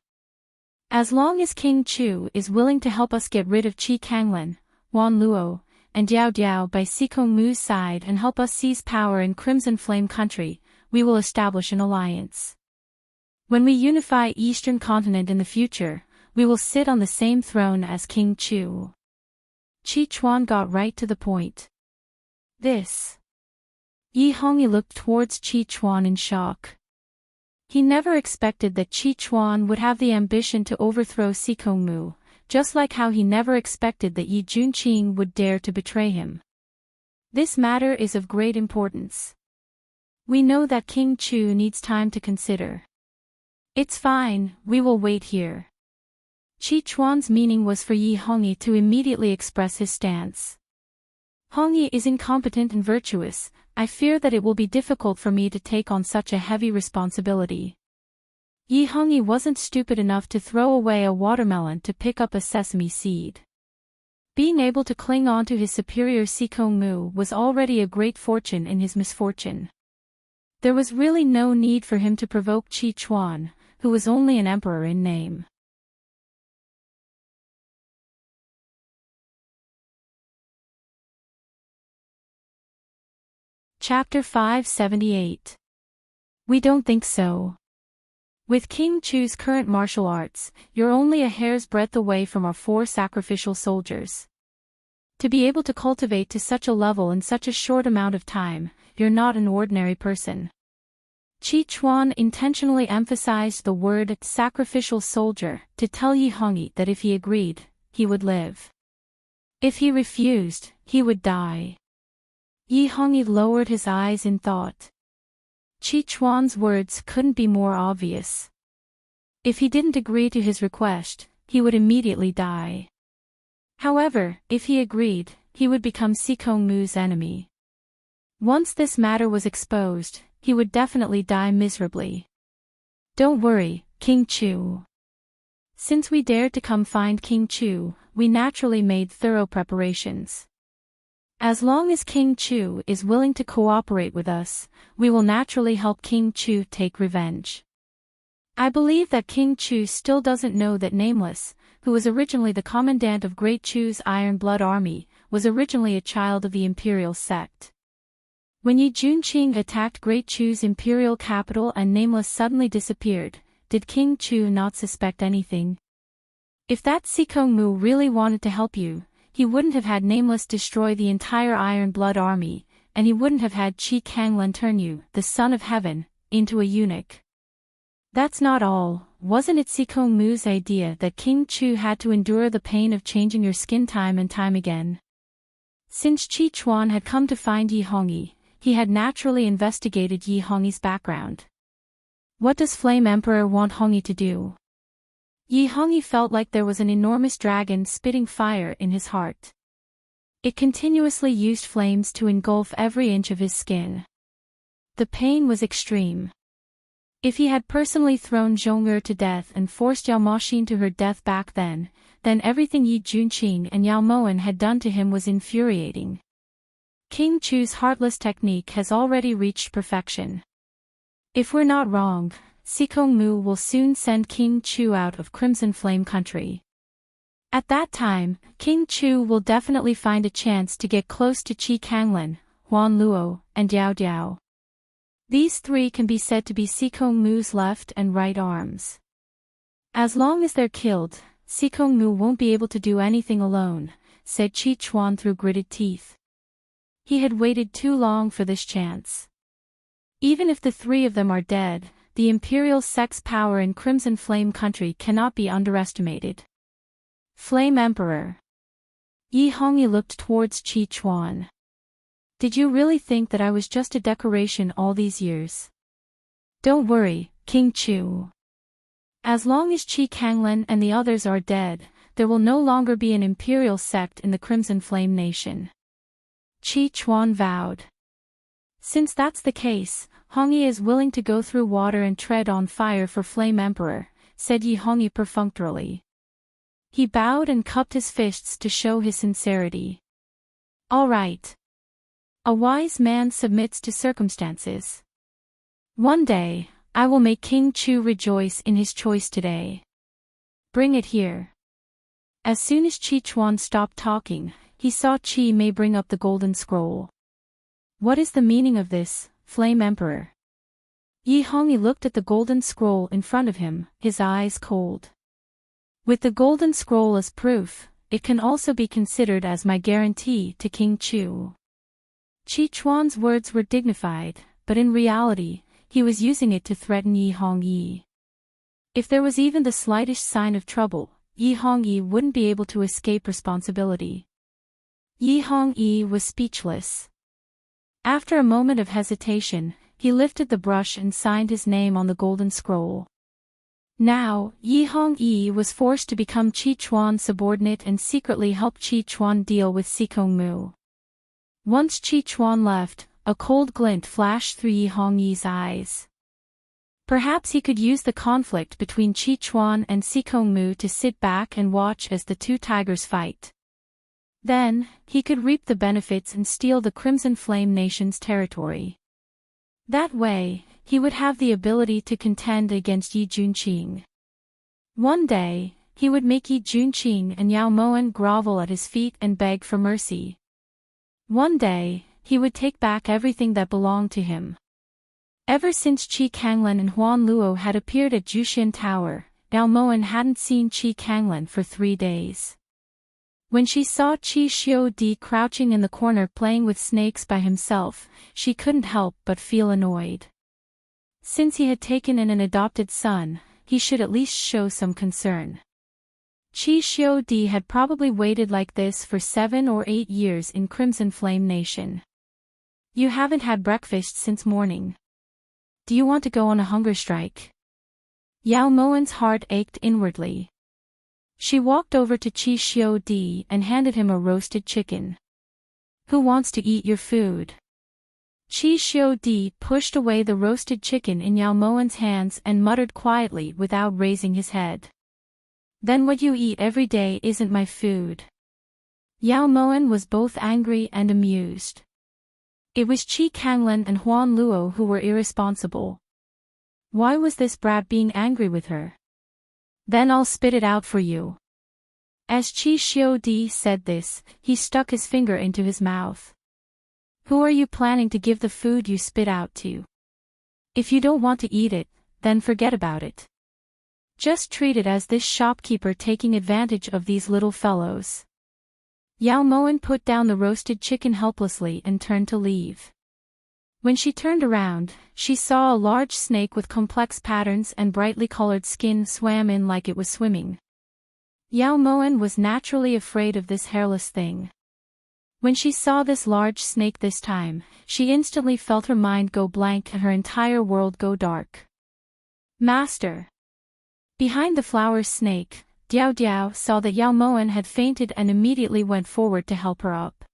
As long as King Chu is willing to help us get rid of Chi Kanglan, Wan Luo, and Diao Diao by Sikong Mu's side and help us seize power in Crimson Flame Country, we will establish an alliance. When we unify Eastern Continent in the future, we will sit on the same throne as King Chu." Chi Chuan got right to the point. "This." Yi Hongyi looked towards Chi Chuan in shock. He never expected that Chi Chuan would have the ambition to overthrow Sikong Mu, just like how he never expected that Yi Junqing would dare to betray him. "This matter is of great importance. We know that King Chu needs time to consider." "It's fine, we will wait here." Chi Chuan's meaning was for Yi Hongyi to immediately express his stance. "Hongyi is incompetent and virtuous, I fear that it will be difficult for me to take on such a heavy responsibility." Yi Hongyi wasn't stupid enough to throw away a watermelon to pick up a sesame seed. Being able to cling on to his superior Sikong Mu was already a great fortune in his misfortune. There was really no need for him to provoke Chi Chuan, who was only an emperor in name. Chapter 578. We don't think so. With King Chu's current martial arts, you're only a hair's breadth away from our 4 sacrificial soldiers. To be able to cultivate to such a level in such a short amount of time, you're not an ordinary person. Chi Chuan intentionally emphasized the word sacrificial soldier to tell Yi Hongyi that if he agreed, he would live. If he refused, he would die. Yi Hongyi lowered his eyes in thought. Chi Chuan's words couldn't be more obvious. If he didn't agree to his request, he would immediately die. However, if he agreed, he would become Sikong Mu's enemy. Once this matter was exposed, he would definitely die miserably. "Don't worry, King Chu. Since we dared to come find King Chu, we naturally made thorough preparations. As long as King Chu is willing to cooperate with us, we will naturally help King Chu take revenge. I believe that King Chu still doesn't know that Nameless, who was originally the commandant of Great Chu's Iron Blood Army, was originally a child of the imperial sect. When Yi Junqing attacked Great Chu's imperial capital and Nameless suddenly disappeared, did King Chu not suspect anything? If that Sikong Mu really wanted to help you, he wouldn't have had Nameless destroy the entire Iron Blood Army, and he wouldn't have had Qi Kanglan turn you, the son of heaven, into a eunuch. That's not all. Wasn't it Sikong Mu's idea that King Chu had to endure the pain of changing your skin time and time again? Since Qi Chuan had come to find Yi Hongyi, he had naturally investigated Yi Hongyi's background. What does Flame Emperor want Hongyi to do? Yi Hongyi felt like there was an enormous dragon spitting fire in his heart. It continuously used flames to engulf every inch of his skin. The pain was extreme. If he had personally thrown Zhong'er to death and forced Yao Moxin to her death back then everything Yi Junqing and Yao Moan had done to him was infuriating. King Chu's heartless technique has already reached perfection. If we're not wrong, Sikong Mu will soon send King Chu out of Crimson Flame Country. At that time, King Chu will definitely find a chance to get close to Qi Kanglan, Huan Luo, and Diao Diao. These three can be said to be Sikong Mu's left and right arms. As long as they're killed, Sikong Mu won't be able to do anything alone, said Qi Chuan through gritted teeth. He had waited too long for this chance. Even if the three of them are dead, the Imperial sect's power in Crimson Flame Country cannot be underestimated. Flame Emperor. Yi Hongyi looked towards Qi Chuan. Did you really think that I was just a decoration all these years? Don't worry, King Chu. As long as Qi Kanglan and the others are dead, there will no longer be an imperial sect in the Crimson Flame Nation. Qi Chuan vowed. Since that's the case, Hongyi is willing to go through water and tread on fire for Flame Emperor, said Yi Hongyi perfunctorily. He bowed and cupped his fists to show his sincerity. All right. A wise man submits to circumstances. One day, I will make King Chu rejoice in his choice today. Bring it here. As soon as Qi Chuan stopped talking, he saw Qi Mei bring up the golden scroll. What is the meaning of this, Flame Emperor? Yi Hongyi looked at the golden scroll in front of him, his eyes cold. With the golden scroll as proof, it can also be considered as my guarantee to King Chu. Qi Chuan's words were dignified, but in reality, he was using it to threaten Yi Hongyi. If there was even the slightest sign of trouble, Yi Hongyi wouldn't be able to escape responsibility. Yi Hongyi was speechless. After a moment of hesitation, he lifted the brush and signed his name on the golden scroll. Now, Yi Hongyi was forced to become Qi Chuan's subordinate and secretly help Qi Chuan deal with Sikong Mu. Once Qi Chuan left, a cold glint flashed through Yi Hongyi's eyes. Perhaps he could use the conflict between Qi Chuan and Sikong Mu to sit back and watch as the two tigers fight. Then, he could reap the benefits and steal the Crimson Flame Nation's territory. That way, he would have the ability to contend against Yi Junqing. One day, he would make Yi Junqing and Yao Moan grovel at his feet and beg for mercy. One day, he would take back everything that belonged to him. Ever since Qi Kanglan and Huan Luo had appeared at Jushin Tower, Yao Moan hadn't seen Qi Kanglan for 3 days. When she saw Qi Xiudi crouching in the corner playing with snakes by himself, she couldn't help but feel annoyed. Since he had taken in an adopted son, he should at least show some concern. Qi Xiudi had probably waited like this for 7 or 8 years in Crimson Flame Nation. You haven't had breakfast since morning. Do you want to go on a hunger strike? Yao Moan's heart ached inwardly. She walked over to Qi Xiudi and handed him a roasted chicken. Who wants to eat your food? Qi Xiudi pushed away the roasted chicken in Yao Moan's hands and muttered quietly without raising his head. Then what you eat every day isn't my food. Yao Moan was both angry and amused. It was Qi Kanglan and Huan Luo who were irresponsible. Why was this brat being angry with her? Then I'll spit it out for you. As Qi Xiudi said this, he stuck his finger into his mouth. Who are you planning to give the food you spit out to? If you don't want to eat it, then forget about it. Just treat it as this shopkeeper taking advantage of these little fellows. Yao Moen put down the roasted chicken helplessly and turned to leave. When she turned around, she saw a large snake with complex patterns and brightly colored skin swam in like it was swimming. Yao Moen was naturally afraid of this hairless thing. When she saw this large snake this time, she instantly felt her mind go blank and her entire world go dark. Master! Behind the flower's snake, Diao Diao saw that Yao Moen had fainted and immediately went forward to help her up.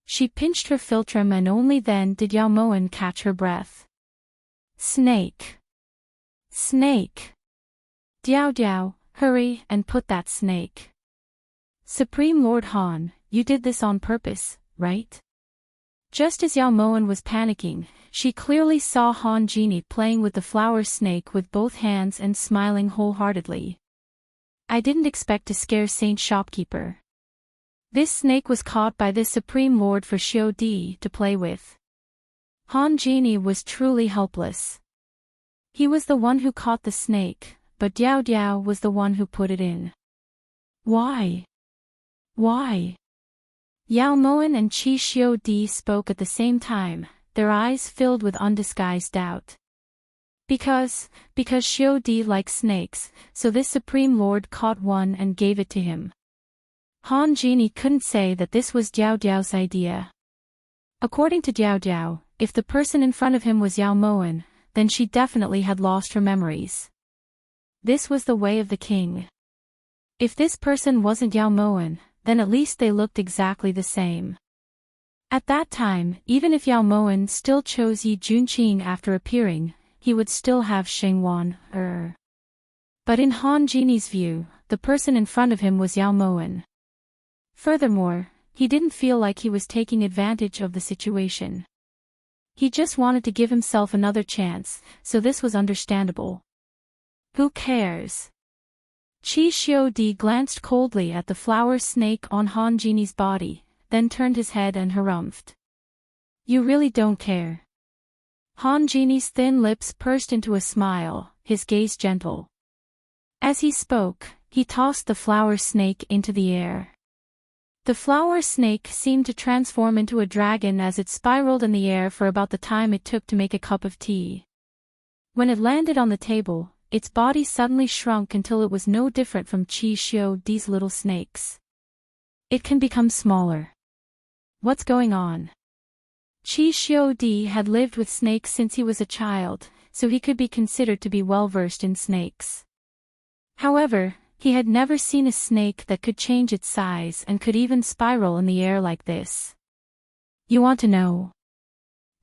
She pinched her philtrum and only then did Yao Moen catch her breath. Snake! Snake! Diao Diao, hurry and put that snake. Supreme Lord Han, you did this on purpose, right? Just as Yao Moen was panicking, she clearly saw Han Genie playing with the flower snake with both hands and smiling wholeheartedly. I didn't expect to scare Saint Shopkeeper. This snake was caught by this Supreme Lord for Xiao Di to play with. Han Genie was truly helpless. He was the one who caught the snake, but Diao Diao was the one who put it in. Why? Why? Yao Moen and Qi Xiao Di spoke at the same time, their eyes filled with undisguised doubt. Because Xiao Di likes snakes, so this Supreme Lord caught one and gave it to him. Han Genie couldn't say that this was Diao Diao's idea. According to Diao Diao, if the person in front of him was Yao Moen, then she definitely had lost her memories. This was the way of the king. If this person wasn't Yao Moen, then at least they looked exactly the same. At that time, even if Yao Moen still chose Yi Junqing after appearing, he would still have Shengwan, But in Han Genie's view, the person in front of him was Yao Moen. Furthermore, he didn't feel like he was taking advantage of the situation. He just wanted to give himself another chance, so this was understandable. Who cares? Qi Xiao Di glanced coldly at the flower snake on Han Genie's body, then turned his head and harumphed. You really don't care. Han Genie's thin lips pursed into a smile, his gaze gentle. As he spoke, he tossed the flower snake into the air. The flower snake seemed to transform into a dragon as it spiraled in the air for about the time it took to make a cup of tea. When it landed on the table, its body suddenly shrunk until it was no different from Qi Xiao Di's little snakes. It can become smaller. What's going on? Qi Xiao Di had lived with snakes since he was a child, so he could be considered to be well versed in snakes. However, he had never seen a snake that could change its size and could even spiral in the air like this. You want to know?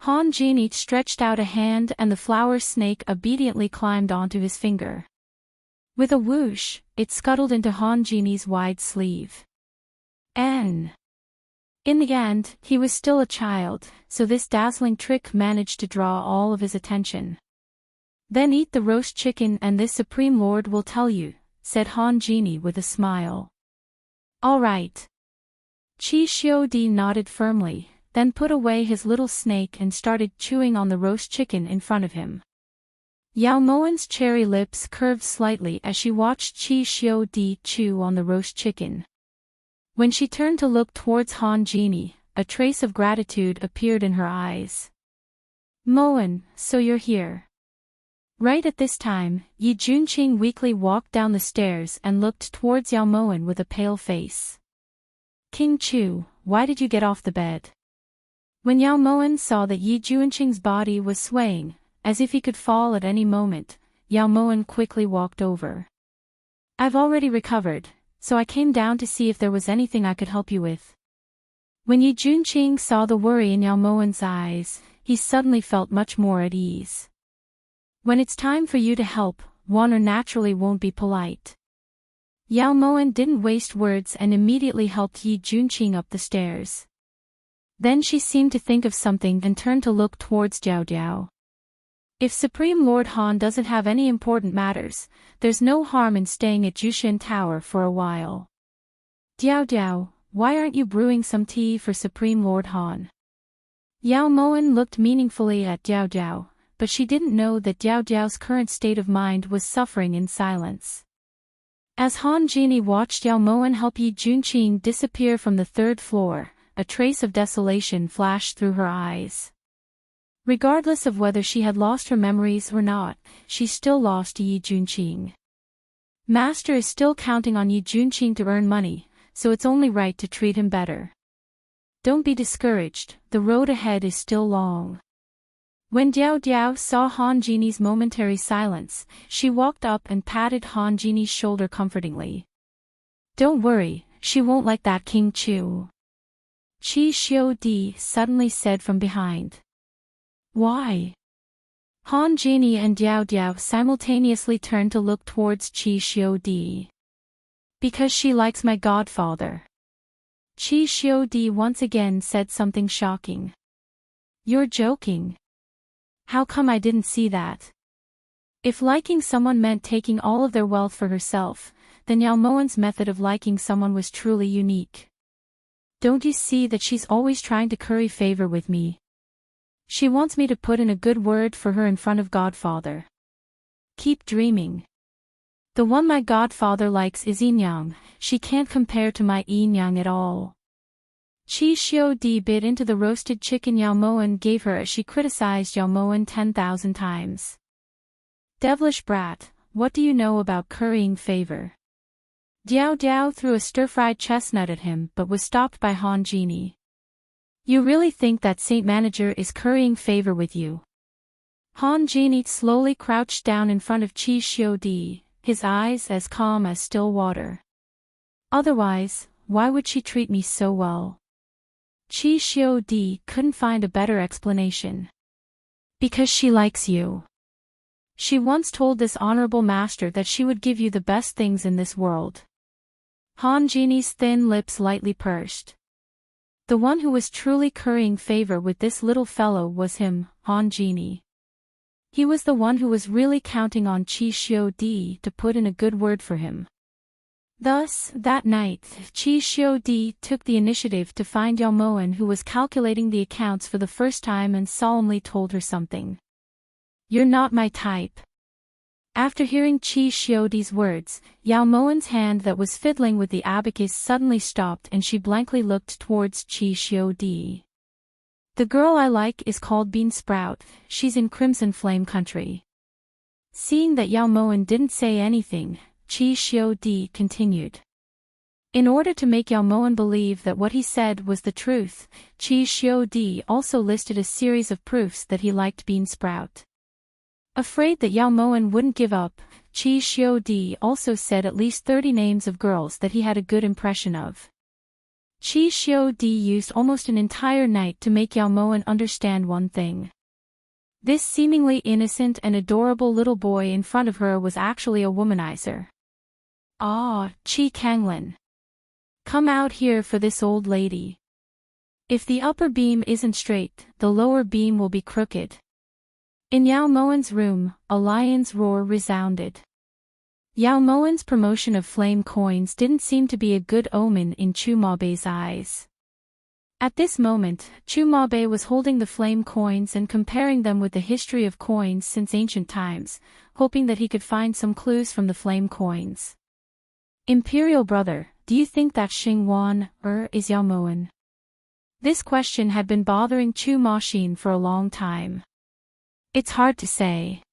Han Genie stretched out a hand and the flower snake obediently climbed onto his finger. With a whoosh, it scuttled into Han Genie's wide sleeve. In the end, he was still a child, so this dazzling trick managed to draw all of his attention. Then eat the roast chicken and this Supreme Lord will tell you, said Han Genie with a smile. All right. Qi Xiao Di nodded firmly, then put away his little snake and started chewing on the roast chicken in front of him. Yao Moen's cherry lips curved slightly as she watched Qi Xiao Di chew on the roast chicken. When she turned to look towards Han Genie, a trace of gratitude appeared in her eyes. Moen, so you're here. Right at this time, Yi Junqing weakly walked down the stairs and looked towards Yao Moen with a pale face. King Chu, why did you get off the bed? When Yao Moen saw that Yi Junqing's body was swaying, as if he could fall at any moment, Yao Moen quickly walked over. I've already recovered, so I came down to see if there was anything I could help you with. When Yi Junqing saw the worry in Yao Moen's eyes, he suddenly felt much more at ease. When it's time for you to help, Warner naturally won't be polite. Yao Moen didn't waste words and immediately helped Yi Junqing up the stairs. Then she seemed to think of something and turned to look towards Diao Diao. If Supreme Lord Han doesn't have any important matters, there's no harm in staying at Jushin Tower for a while. Diao Diao, why aren't you brewing some tea for Supreme Lord Han? Yao Moen looked meaningfully at Diao Diao, but she didn't know that Diao Diao's current state of mind was suffering in silence. As Han Jini watched Yao Moen help Yi Junqing disappear from the third floor, a trace of desolation flashed through her eyes. Regardless of whether she had lost her memories or not, she still lost Yi Junqing. Master is still counting on Yi Junqing to earn money, so it's only right to treat him better. Don't be discouraged, the road ahead is still long. When Diao Diao saw Han Jini's momentary silence, she walked up and patted Han Jini's shoulder comfortingly. Don't worry, she won't like that King Chu. Qi Xiu Di suddenly said from behind. Why? Han Jini and Diao Diao simultaneously turned to look towards Qi Xiu Di. Because she likes my godfather. Qi Xiu Di once again said something shocking. You're joking. How come I didn't see that? If liking someone meant taking all of their wealth for herself, then Yao Moen's method of liking someone was truly unique. Don't you see that she's always trying to curry favor with me? She wants me to put in a good word for her in front of Godfather. Keep dreaming. The one my godfather likes is Yinyang, she can't compare to my Yinyang at all. Qi Xiu Di bit into the roasted chicken Yao Moen gave her as she criticized Yao Moen 10,000 times. Devilish brat, what do you know about currying favor? Diao Diao threw a stir-fried chestnut at him but was stopped by Han Jini. You really think that Saint Manager is currying favor with you? Han Jini slowly crouched down in front of Qi Xiu Di, his eyes as calm as still water. Otherwise, why would she treat me so well? Qi Xiu Di couldn't find a better explanation. Because she likes you. She once told this honorable master that she would give you the best things in this world. Han Jini's thin lips lightly pursed. The one who was truly currying favor with this little fellow was him, Han Jini. He was the one who was really counting on Qi Xiu Di to put in a good word for him. Thus, that night, Qi Xiu Di took the initiative to find Yao Moen, who was calculating the accounts for the first time, and solemnly told her something. You're not my type. After hearing Qi Xiu Di's words, Yao Moen's hand that was fiddling with the abacus suddenly stopped and she blankly looked towards Qi Xiu Di. The girl I like is called Bean Sprout, she's in Crimson Flame Country. Seeing that Yao Moen didn't say anything, Qi Xiu Di continued. In order to make Yao Moen believe that what he said was the truth, Qi Xiu Di also listed a series of proofs that he liked Bean Sprout. Afraid that Yao Moen wouldn't give up, Qi Xiu Di also said at least 30 names of girls that he had a good impression of. Qi Xiu Di used almost an entire night to make Yao Moen understand one thing. This seemingly innocent and adorable little boy in front of her was actually a womanizer. Ah, Qi Kanglin. Come out here for this old lady. If the upper beam isn't straight, the lower beam will be crooked. In Yao Moen's room, a lion's roar resounded. Yao Moen's promotion of flame coins didn't seem to be a good omen in Chu Mabei's eyes. At this moment, Chu Mabei was holding the flame coins and comparing them with the history of coins since ancient times, hoping that he could find some clues from the flame coins. Imperial brother, do you think that Xingwan is Yao Moen? This question had been bothering Chu Maxin for a long time. It's hard to say.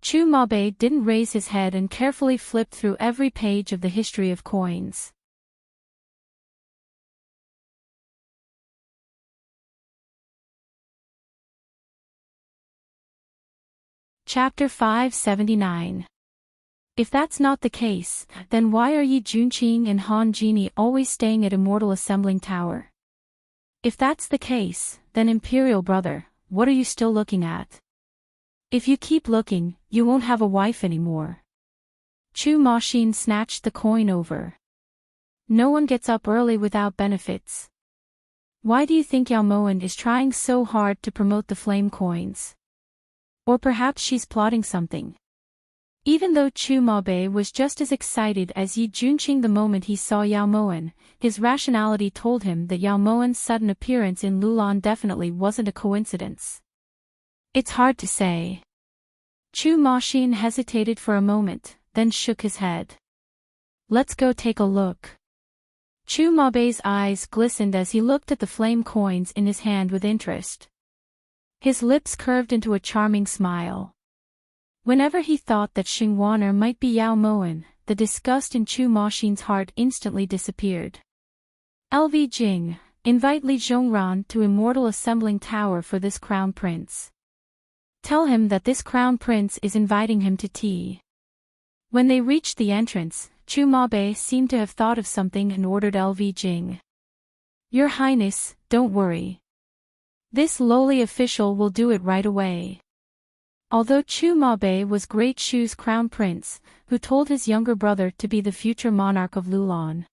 Chu Mabei didn't raise his head and carefully flipped through every page of the history of coins. Chapter 579. If that's not the case, then why are Yi Junqing and Han Jini always staying at Immortal Assembling Tower? If that's the case, then Imperial brother, what are you still looking at? If you keep looking, you won't have a wife anymore. Chu Maxin snatched the coin over. No one gets up early without benefits. Why do you think Yao Moen is trying so hard to promote the flame coins? Or perhaps she's plotting something. Even though Chu Maobei was just as excited as Yi Junqing the moment he saw Yao Moen, his rationality told him that Yao Moen's sudden appearance in Lulan definitely wasn't a coincidence. It's hard to say. Chu Maoxin hesitated for a moment, then shook his head. Let's go take a look. Chu Maobei's eyes glistened as he looked at the flame coins in his hand with interest. His lips curved into a charming smile. Whenever he thought that Xingwaner might be Yao Moen, the disgust in Chu Maoxin's heart instantly disappeared. LV Jing, invite Li Zhongran to Immortal Assembling Tower for this crown prince. Tell him that this crown prince is inviting him to tea. When they reached the entrance, Chu Maobei seemed to have thought of something and ordered LV Jing. Your Highness, don't worry. This lowly official will do it right away. Although Chu Maobei was Great Shu's crown prince, who told his younger brother to be the future monarch of Lulan.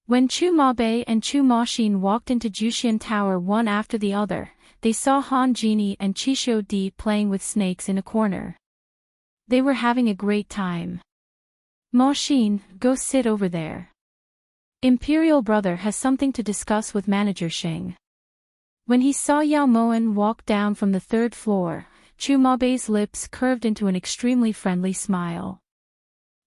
When Chu Maobei and Chu Maoxin walked into Juxian Tower one after the other, they saw Han Jini and Qishou Di playing with snakes in a corner. They were having a great time. Maoxin, go sit over there. Imperial brother has something to discuss with Manager Sheng. When he saw Yao Moen walk down from the third floor, Chu Maobei's lips curved into an extremely friendly smile.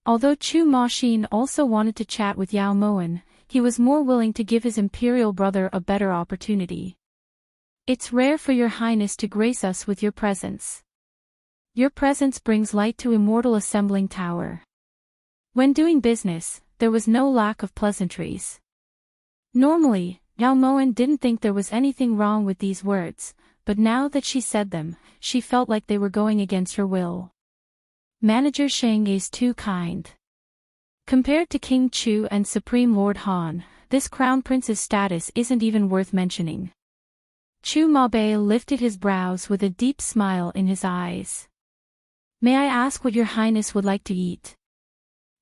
Although Chu Maoxin also wanted to chat with Yao Moen, he was more willing to give his imperial brother a better opportunity. It's rare for your highness to grace us with your presence. Your presence brings light to Immortal Assembling Tower. When doing business, there was no lack of pleasantries. Normally, Yao Moen didn't think there was anything wrong with these words, but now that she said them, she felt like they were going against her will. Manager Sheng is too kind. Compared to King Chu and Supreme Lord Han, this crown prince's status isn't even worth mentioning. Chu Maobei lifted his brows with a deep smile in his eyes. May I ask what your highness would like to eat?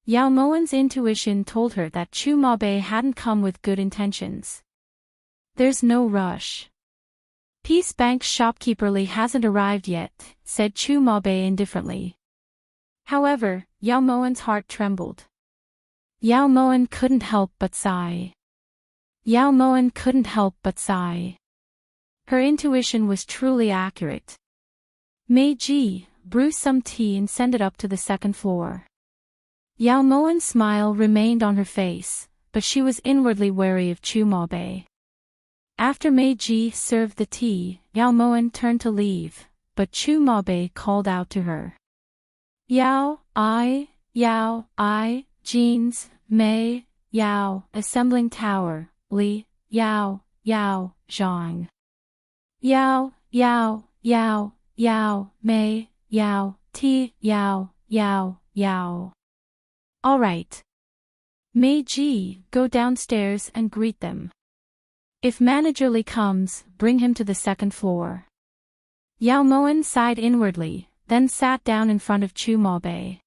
Yao Moen's intuition told her that Chu Maobei hadn't come with good intentions. There's no rush. Peace Bank's shopkeeper Li hasn't arrived yet, said Chu Maobei indifferently. However, Yao Moen's heart trembled. Yao Moen couldn't help but sigh. Yao Moen couldn't help but sigh. Her intuition was truly accurate. Mei Ji, brew some tea and send it up to the second floor. Yao Moen's smile remained on her face, but she was inwardly wary of Chu Maobei. After Mei Ji served the tea, Yao Moen turned to leave, but Chu Maobei called out to her. Yao, Jeans, Mei, Yao, Assembling Tower, Li, Yao, Zhang. Yao, Mei, Yao, Ti, Yao. All right. Mei Ji, go downstairs and greet them. If Manager Li comes, bring him to the second floor. Yao Moen sighed inwardly, then sat down in front of Chu Maobei.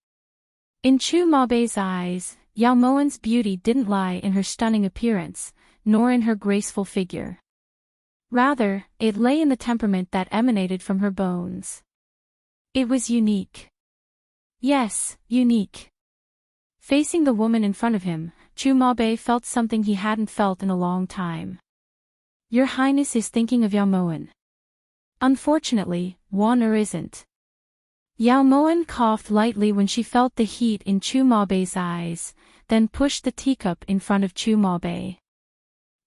In Chu Maobei's eyes, Yao Moen's beauty didn't lie in her stunning appearance, nor in her graceful figure. Rather, it lay in the temperament that emanated from her bones. It was unique. Yes, unique. Facing the woman in front of him, Chu Maobei felt something he hadn't felt in a long time. Your Highness is thinking of Yao Moen. Unfortunately, Wan isn't. Yao Moen coughed lightly when she felt the heat in Chu Maobei's eyes, then pushed the teacup in front of Chu Maobei.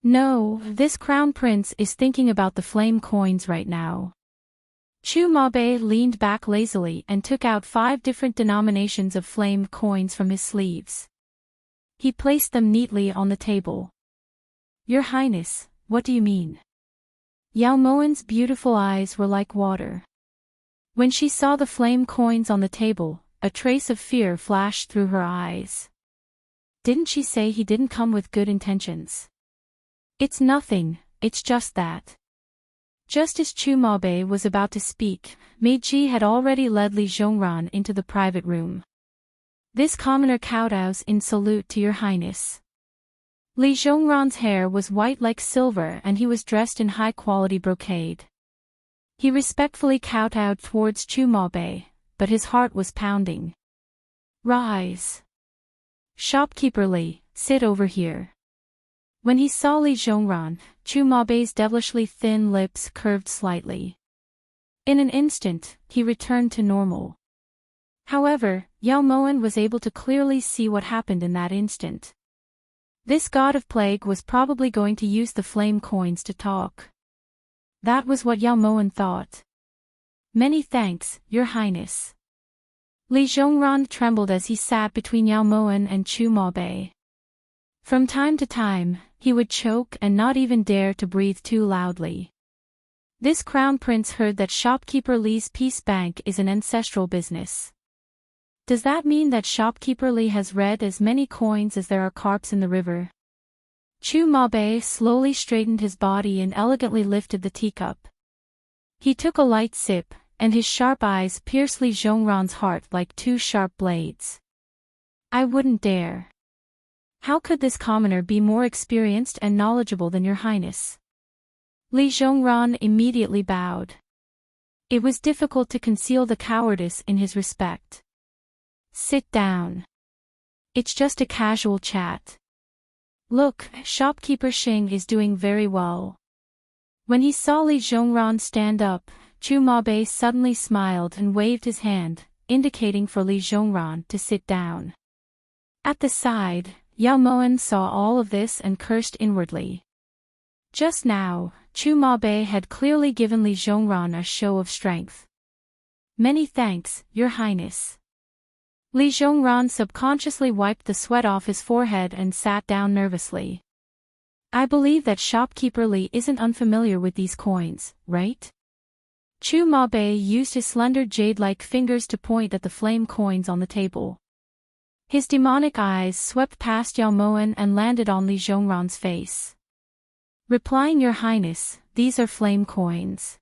No, this crown prince is thinking about the flame coins right now. Chu Maobei leaned back lazily and took out 5 different denominations of flame coins from his sleeves. He placed them neatly on the table. Your Highness, what do you mean? Yao Moen's beautiful eyes were like water. When she saw the flame coins on the table, a trace of fear flashed through her eyes. Didn't she say he didn't come with good intentions? It's nothing, it's just that. Just as Chu Maobei was about to speak, Mei Ji had already led Li Zhongran into the private room. This commoner kowtows in salute to your highness. Li Zhongran's hair was white like silver and he was dressed in high-quality brocade. He respectfully kowtowed towards Chu Maobei, but his heart was pounding. Rise. Shopkeeper Li, sit over here. When he saw Li Zhongran, Chu Maobei's devilishly thin lips curved slightly. In an instant, he returned to normal. However, Yao Moen was able to clearly see what happened in that instant. This god of plague was probably going to use the flame coins to talk. That was what Yao Moen thought. Many thanks, Your Highness. Li Zhongran trembled as he sat between Yao Moen and Chu Maobei. From time to time, he would choke and not even dare to breathe too loudly. This crown prince heard that shopkeeper Li's peace bank is an ancestral business. Does that mean that shopkeeper Li has read as many coins as there are carps in the river? Chu Maobei slowly straightened his body and elegantly lifted the teacup. He took a light sip, and his sharp eyes pierced Li Zhongran's heart like two sharp blades. I wouldn't dare. How could this commoner be more experienced and knowledgeable than Your Highness? Li Zhongran immediately bowed. It was difficult to conceal the cowardice in his respect. Sit down. It's just a casual chat. Look, shopkeeper Xing is doing very well. When he saw Li Zhongran stand up, Chu Maobei suddenly smiled and waved his hand, indicating for Li Zhongran to sit down. At the side, Yao Moen saw all of this and cursed inwardly. Just now, Chu Maobei had clearly given Li Zhongran a show of strength. Many thanks, Your Highness. Li Zhongran subconsciously wiped the sweat off his forehead and sat down nervously. I believe that shopkeeper Li isn't unfamiliar with these coins, right? Chu Maobei used his slender jade-like fingers to point at the flame coins on the table. His demonic eyes swept past Yao Moen and landed on Li Zhongran's face. Replying Your Highness, these are flame coins.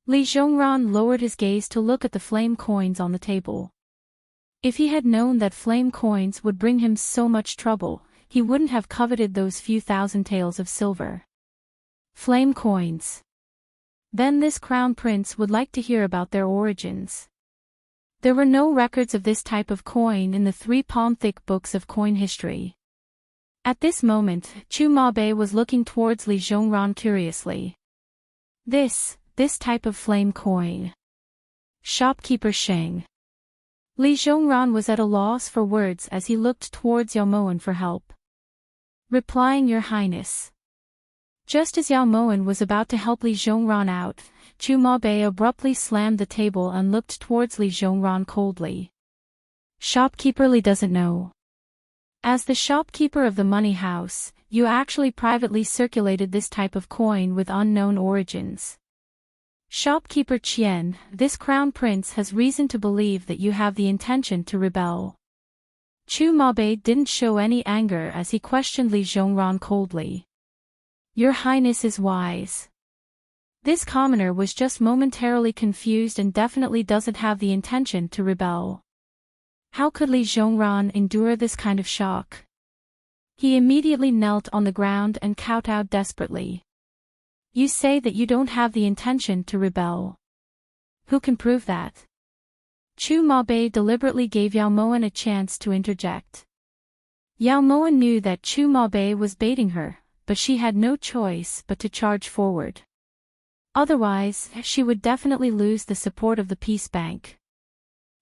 Li Zhongran lowered his gaze to look at the flame coins on the table. If he had known that flame coins would bring him so much trouble, he wouldn't have coveted those few thousand taels of silver. Flame coins. Then this crown prince would like to hear about their origins. There were no records of this type of coin in the 3-palm-thick books of coin history. At this moment, Chu Maobei was looking towards Li Zhongran curiously. This type of flame coin. Shopkeeper Sheng. Li Zhongran was at a loss for words as he looked towards Yao Moen for help. Replying Your Highness. Just as Yao Moen was about to help Li Zhongran out, Chu Maobei abruptly slammed the table and looked towards Li Zhongran coldly. Shopkeeper Li doesn't know. As the shopkeeper of the money house, you actually privately circulated this type of coin with unknown origins. Shopkeeper Qian, this crown prince has reason to believe that you have the intention to rebel. Chu Maobei didn't show any anger as he questioned Li Zhongran coldly. Your Highness is wise. This commoner was just momentarily confused and definitely doesn't have the intention to rebel. How could Li Zhongran endure this kind of shock? He immediately knelt on the ground and kowtowed desperately. You say that you don't have the intention to rebel. Who can prove that? Chu Maobei deliberately gave Yao Moen a chance to interject. Yao Moen knew that Chu Maobei was baiting her, but she had no choice but to charge forward. Otherwise, she would definitely lose the support of the peace bank.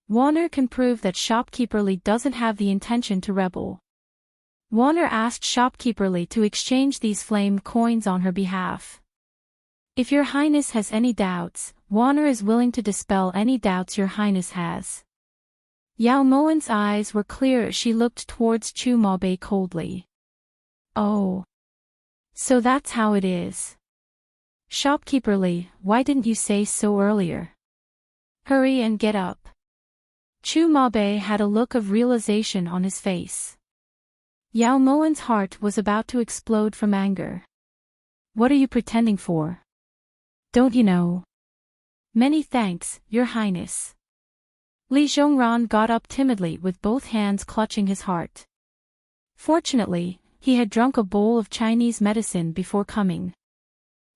Warner can prove that shopkeeper Li doesn't have the intention to rebel. Warner asked shopkeeper Li to exchange these flame coins on her behalf. If Your Highness has any doubts, Warner is willing to dispel any doubts Your Highness has. Yao Moen's eyes were clear as she looked towards Chu Maobei coldly. Oh. So that's how it is. Shopkeeper Li, why didn't you say so earlier? Hurry and get up. Chu Maobei had a look of realization on his face. Yao Moen's heart was about to explode from anger. What are you pretending for? Don't you know? Many thanks, Your Highness. Li Zhongran got up timidly with both hands clutching his heart. Fortunately, he had drunk a bowl of Chinese medicine before coming.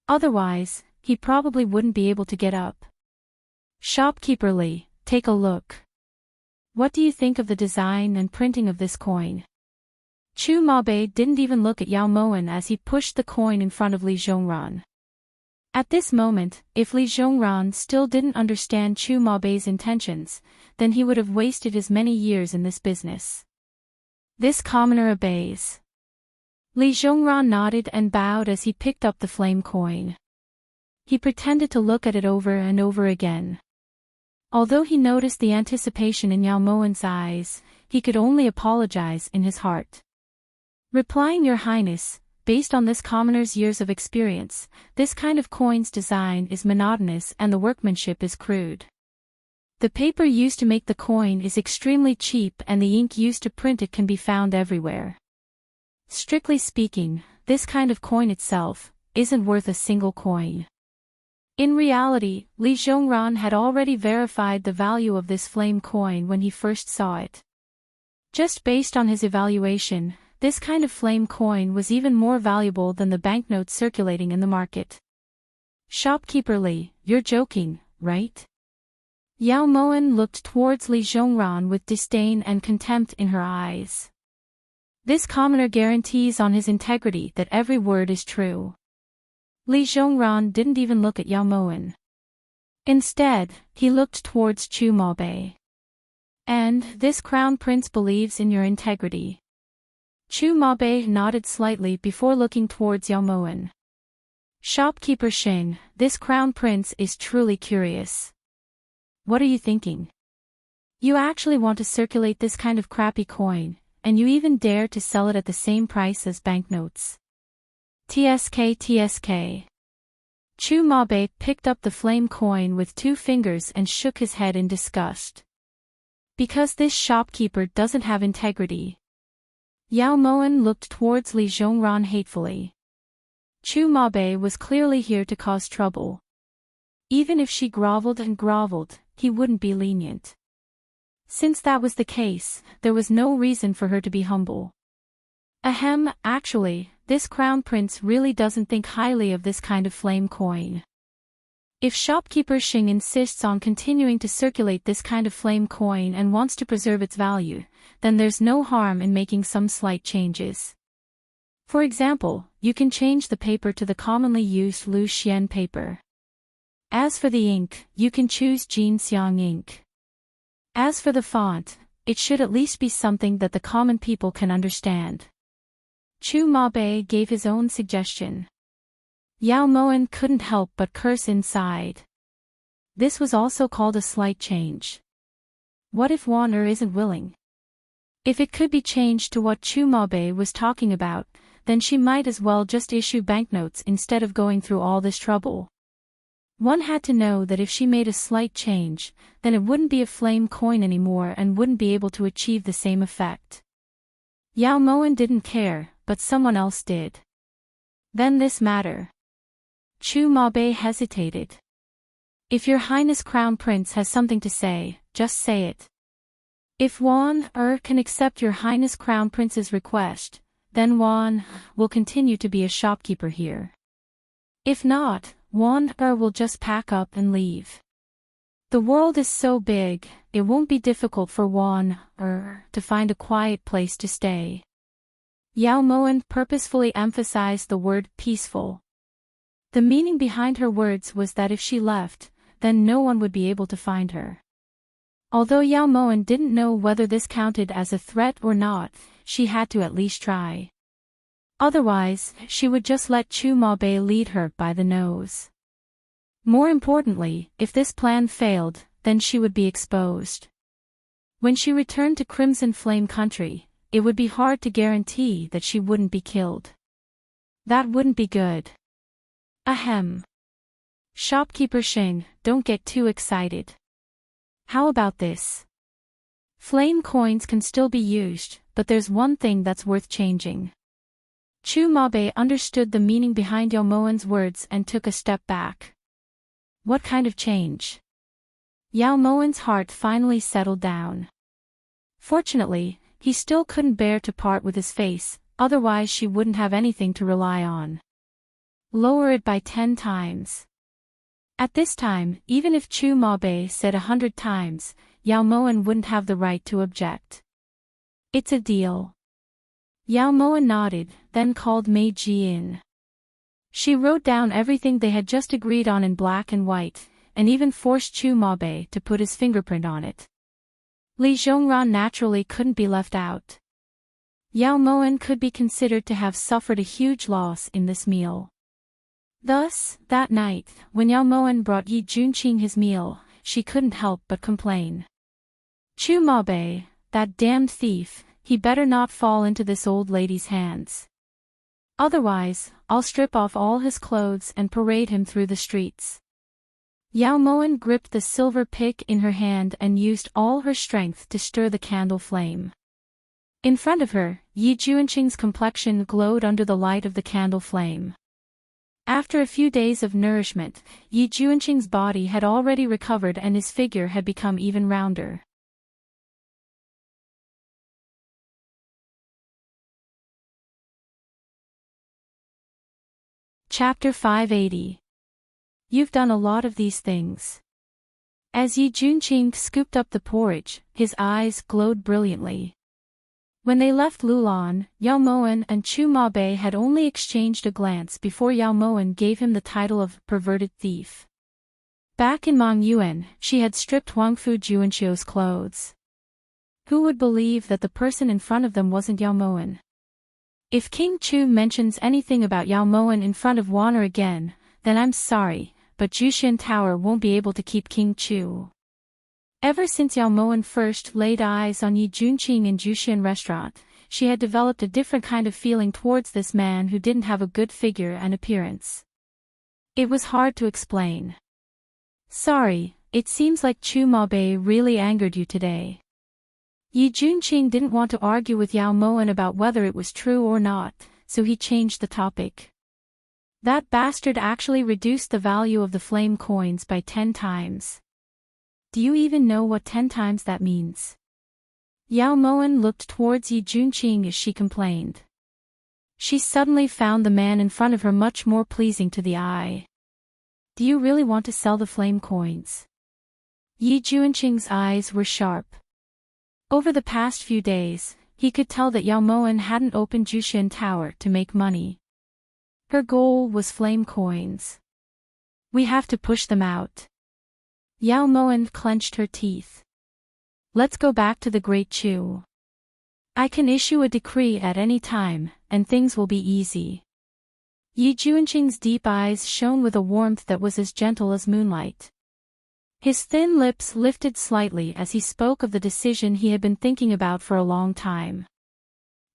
Otherwise, he probably wouldn't be able to get up. Shopkeeper Lee, take a look. What do you think of the design and printing of this coin? Chu Mabe didn't even look at Yao Moen as he pushed the coin in front of Li Zhongran. At this moment, if Li Zhongran still didn't understand Chu Mabe's intentions, then he would have wasted his many years in this business. This commoner obeys. Li Zhongran nodded and bowed as he picked up the flame coin. He pretended to look at it over and over again. Although he noticed the anticipation in Yao Moen's eyes, he could only apologize in his heart. Replying, Your Highness, based on this commoner's years of experience, this kind of coin's design is monotonous and the workmanship is crude. The paper used to make the coin is extremely cheap and the ink used to print it can be found everywhere. Strictly speaking, this kind of coin itself isn't worth a single coin. In reality, Li Zhongran had already verified the value of this flame coin when he first saw it. Just based on his evaluation, this kind of flame coin was even more valuable than the banknotes circulating in the market. Shopkeeper Li, you're joking, right? Yao Moen looked towards Li Zhongran with disdain and contempt in her eyes. This commoner guarantees on his integrity that every word is true. Li Zhongran didn't even look at Yao Moen. Instead, he looked towards Chu Mabe. And this crown prince believes in your integrity. Chu Mabe nodded slightly before looking towards Yao Moen. Shopkeeper Xing, this crown prince is truly curious. What are you thinking? You actually want to circulate this kind of crappy coin, and you even dare to sell it at the same price as banknotes. TSK. Chu Mabe picked up the flame coin with 2 fingers and shook his head in disgust. Because this shopkeeper doesn't have integrity. Yao Moen looked towards Li Zhongran hatefully. Chu Mabe was clearly here to cause trouble. Even if she groveled and groveled, he wouldn't be lenient. Since that was the case, there was no reason for her to be humble. Actually, this crown prince really doesn't think highly of this kind of flame coin. If shopkeeper Xing insists on continuing to circulate this kind of flame coin and wants to preserve its value, then there's no harm in making some slight changes. For example, you can change the paper to the commonly used Lu Xian paper. As for the ink, you can choose Jin Xiang ink. As for the font, it should at least be something that the common people can understand. Chu Mabe gave his own suggestion. Yao Moen couldn't help but curse inside. This was also called a slight change. What if Wan isn't willing? If it could be changed to what Chu Mabe was talking about, then she might as well just issue banknotes instead of going through all this trouble. One had to know that if she made a slight change, then it wouldn't be a flame coin anymore and wouldn't be able to achieve the same effect. Yao Moen didn't care, but someone else did. Then this matter. Chu Mabe hesitated. If your Highness Crown Prince has something to say, just say it. If Wan can accept your Highness Crown Prince's request, then Wan will continue to be a shopkeeper here. If not, Wan will just pack up and leave. The world is so big, it won't be difficult for Wan to find a quiet place to stay. Yao Moen purposefully emphasized the word peaceful. The meaning behind her words was that if she left, then no one would be able to find her. Although Yao Moen didn't know whether this counted as a threat or not, she had to at least try. Otherwise, she would just let Chu Mabe lead her by the nose. More importantly, if this plan failed, then she would be exposed. When she returned to Crimson Flame Country, it would be hard to guarantee that she wouldn't be killed. That wouldn't be good. Shopkeeper Xing, don't get too excited. How about this? Flame coins can still be used, but there's one thing that's worth changing. Chu Mabe understood the meaning behind Yao Moen's words and took a step back. What kind of change? Yao Moen's heart finally settled down. Fortunately, he still couldn't bear to part with his face, otherwise she wouldn't have anything to rely on. Lower it by 10 times. At this time, even if Chu Mabe said 100 times, Yao Moen wouldn't have the right to object. It's a deal. Yao Moen nodded, then called Mei Ji in. She wrote down everything they had just agreed on in black and white, and even forced Chu Mabe to put his fingerprint on it. Li Zhongran naturally couldn't be left out. Yao Moen could be considered to have suffered a huge loss in this meal. Thus, that night, when Yao Moen brought Yi Junqing his meal, she couldn't help but complain. Chu Mabe, that damned thief, he better not fall into this old lady's hands. Otherwise, I'll strip off all his clothes and parade him through the streets. Yao Moen gripped the silver pick in her hand and used all her strength to stir the candle flame. In front of her, Yi Junqing's complexion glowed under the light of the candle flame. After a few days of nourishment, Yi Junqing's body had already recovered and his figure had become even rounder. Chapter 580. You've done a lot of these things. As Yi Junqing scooped up the porridge, his eyes glowed brilliantly. When they left Lulan, Yao Moen and Chu Mabe had only exchanged a glance before Yao Moen gave him the title of perverted thief. Back in Mang Yuan, she had stripped Huangfu Juanqiu's clothes. Who would believe that the person in front of them wasn't Yao Moen? If King Chu mentions anything about Yao Moen in front of Wanner again, then I'm sorry, but Jushan Tower won't be able to keep King Chu. Ever since Yao Moen first laid eyes on Yi Junqing in Jushan restaurant, she had developed a different kind of feeling towards this man who didn't have a good figure and appearance. It was hard to explain. Sorry, it seems like Chu Mabe really angered you today. Yi Junqing didn't want to argue with Yao Moen about whether it was true or not, so he changed the topic. That bastard actually reduced the value of the flame coins by 10 times. Do you even know what 10 times that means? Yao Moen looked towards Yi Junqing as she complained. She suddenly found the man in front of her much more pleasing to the eye. Do you really want to sell the flame coins? Yi Junqing's eyes were sharp. Over the past few days, he could tell that Yao Moen hadn't opened Jushan Tower to make money. Her goal was flame coins. We have to push them out. Yao Moen clenched her teeth. Let's go back to the Great Chu. I can issue a decree at any time, and things will be easy. Yi Junqing's deep eyes shone with a warmth that was as gentle as moonlight. His thin lips lifted slightly as he spoke of the decision he had been thinking about for a long time.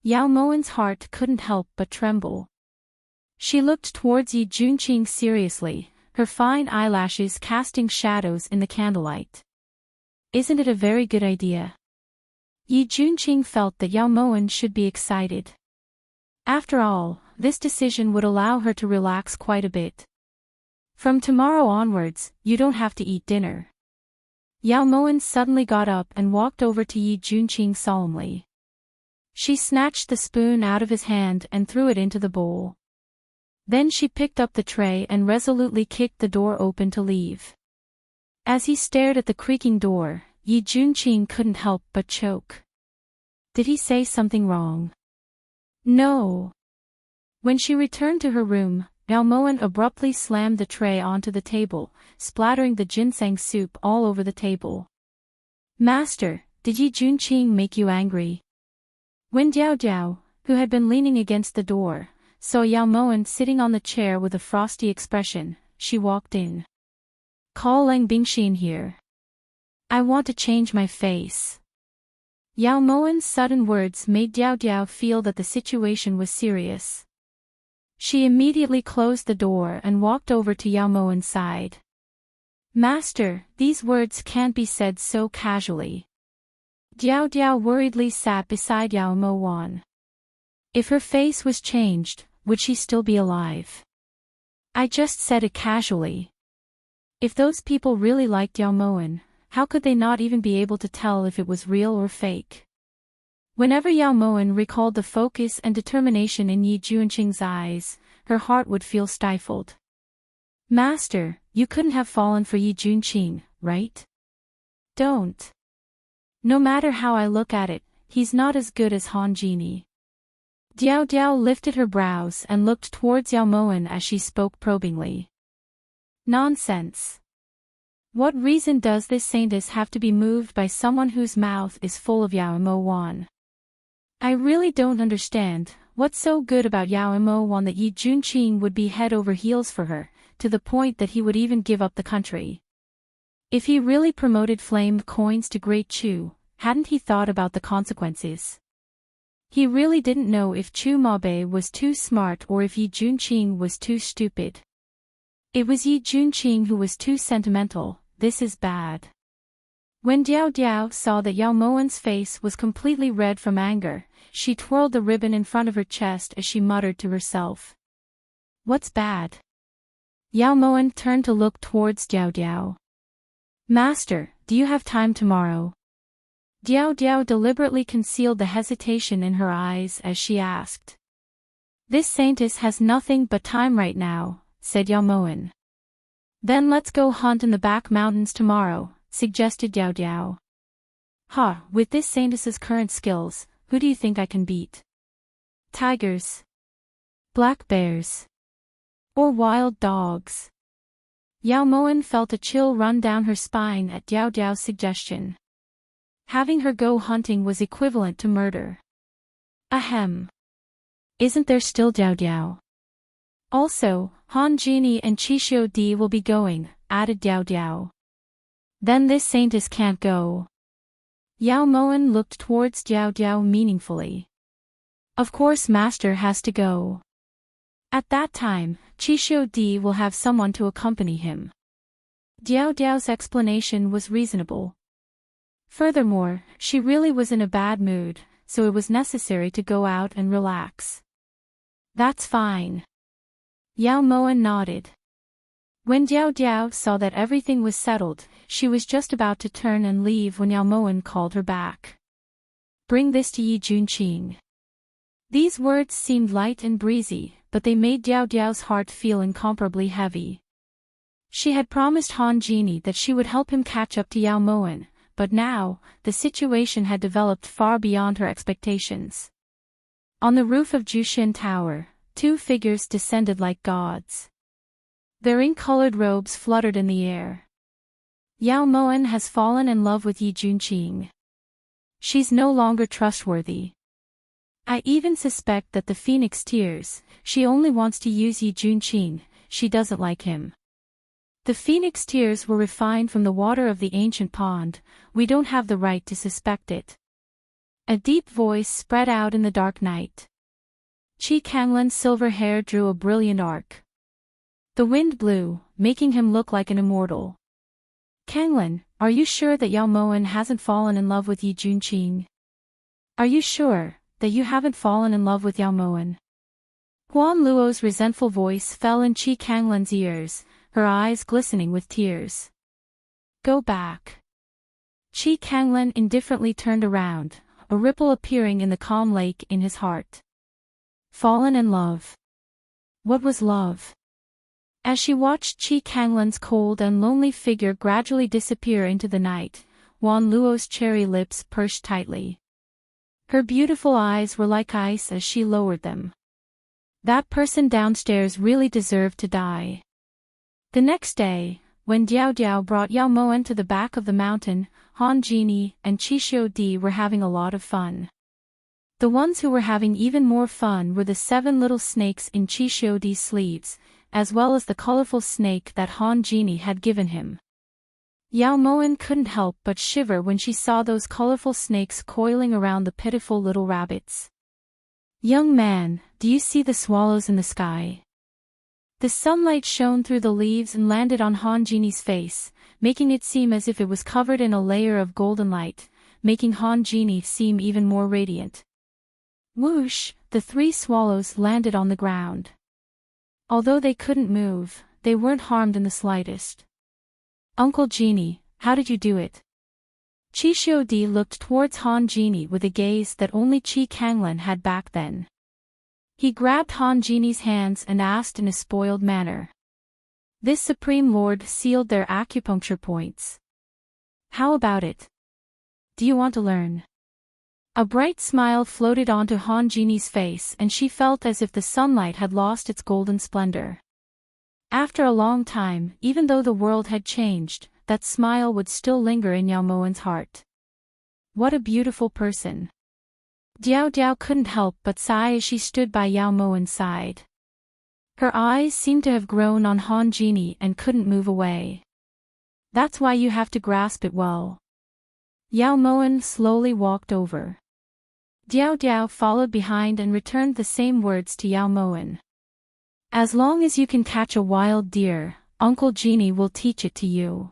Yao Moen's heart couldn't help but tremble. She looked towards Yi Junqing seriously, her fine eyelashes casting shadows in the candlelight. Isn't it a very good idea? Yi Junqing felt that Yao Moen should be excited. After all, this decision would allow her to relax quite a bit. From tomorrow onwards, you don't have to eat dinner. Yao Moen suddenly got up and walked over to Yi Junqing solemnly. She snatched the spoon out of his hand and threw it into the bowl. Then she picked up the tray and resolutely kicked the door open to leave. As he stared at the creaking door, Yi Junqing couldn't help but choke. Did he say something wrong? No. When she returned to her room, Yao Moen abruptly slammed the tray onto the table, splattering the ginseng soup all over the table. Master, did Yi Junqing make you angry? When Diao Diao, who had been leaning against the door, saw Yao Moen sitting on the chair with a frosty expression, she walked in. Call Lang Bingxin here. I want to change my face. Yao Moen's sudden words made Diao Diao feel that the situation was serious. She immediately closed the door and walked over to Yao Moen's side. Master, these words can't be said so casually. Diao Diao worriedly sat beside Yao Moen. If her face was changed, would she still be alive? I just said it casually. If those people really liked Yao Moen, how could they not even be able to tell if it was real or fake? Whenever Yao Moen recalled the focus and determination in Yi Junqing's eyes, her heart would feel stifled. Master, you couldn't have fallen for Yi Junqing, right? Don't. No matter how I look at it, he's not as good as Han Genie. Diao Diao lifted her brows and looked towards Yao Moen as she spoke probingly. Nonsense. What reason does this saintess have to be moved by someone whose mouth is full of Yao Mo Wan? I really don't understand, what's so good about Yao Mo Wan that Yi Junqing would be head over heels for her, to the point that he would even give up the country. If he really promoted flamed coins to Great Chu, hadn't he thought about the consequences? He really didn't know if Chu Mabe was too smart or if Yi Junqing was too stupid. It was Yi Junqing who was too sentimental. This is bad. When Diao Diao saw that Yao Moen's face was completely red from anger, she twirled the ribbon in front of her chest as she muttered to herself. What's bad? Yao Moen turned to look towards Diao Diao. Master, do you have time tomorrow? Diao Diao deliberately concealed the hesitation in her eyes as she asked. This saintess has nothing but time right now, said Yao Moen. Then let's go hunt in the back mountains tomorrow, suggested Diao Diao. Ha, with this saintess's current skills, who do you think I can beat? Tigers? Black bears? Or wild dogs? Yao Moen felt a chill run down her spine at Diao Diao's suggestion. Having her go hunting was equivalent to murder. Ahem. Isn't there still Diao Diao? Also, Han Genie and Qixio Di will be going, added Diao Diao. Then this saintess can't go. Yao Moen looked towards Diao Diao meaningfully. Of course Master has to go. At that time, Qixio Di will have someone to accompany him. Diao Diao's explanation was reasonable. Furthermore, she really was in a bad mood, so it was necessary to go out and relax. That's fine. Yao Moen nodded. When Diao Diao saw that everything was settled, she was just about to turn and leave when Yao Moen called her back. Bring this to Yi Junqing. These words seemed light and breezy, but they made Diao Diao's heart feel incomparably heavy. She had promised Han Genie that she would help him catch up to Yao Moen, but now, the situation had developed far beyond her expectations. On the roof of Jushin Tower, two figures descended like gods. Their ink-colored robes fluttered in the air. Yao Moen has fallen in love with Yi Junqing. She's no longer trustworthy. I even suspect that the Phoenix Tears, she only wants to use Yi Junqing, she doesn't like him. The Phoenix Tears were refined from the water of the ancient pond, we don't have the right to suspect it. A deep voice spread out in the dark night. Qi Kanglan's silver hair drew a brilliant arc. The wind blew, making him look like an immortal. Kanglan, are you sure that Yao Moen hasn't fallen in love with Yi Junqing? Are you sure that you haven't fallen in love with Yao Moen? Huan Luo's resentful voice fell in Qi Kanglan's ears, her eyes glistening with tears. Go back. Qi Kanglan indifferently turned around, a ripple appearing in the calm lake in his heart. Fallen in love. What was love? As she watched Qi Kanglan's cold and lonely figure gradually disappear into the night, Huan Luo's cherry lips pursed tightly. Her beautiful eyes were like ice as she lowered them. That person downstairs really deserved to die. The next day, when Diao Diao brought Yao Moen to the back of the mountain, Han Genie and Qixio Di were having a lot of fun. The ones who were having even more fun were the 7 little snakes in Qixio Di's sleeves, as well as the colorful snake that Han Genie had given him. Yao Moen couldn't help but shiver when she saw those colorful snakes coiling around the pitiful little rabbits. Young man, do you see the swallows in the sky? The sunlight shone through the leaves and landed on Han Genie's face, making it seem as if it was covered in a layer of golden light, making Han Genie seem even more radiant. Whoosh, the 3 swallows landed on the ground. Although they couldn't move, they weren't harmed in the slightest. Uncle Genie, how did you do it? Qixio Di looked towards Han Genie with a gaze that only Qi Kanglan had back then. He grabbed Han Genie's hands and asked in a spoiled manner. This supreme lord sealed their acupuncture points. How about it? Do you want to learn? A bright smile floated onto Han Genie's face and she felt as if the sunlight had lost its golden splendor. After a long time, even though the world had changed, that smile would still linger in Yao Moen's heart. What a beautiful person. Diao Diao couldn't help but sigh as she stood by Yao Moen's side. Her eyes seemed to have grown on Han Genie and couldn't move away. That's why you have to grasp it well. Yao Moen slowly walked over. Diao Diao followed behind and returned the same words to Yao Moen. As long as you can catch a wild deer, Uncle Genie will teach it to you.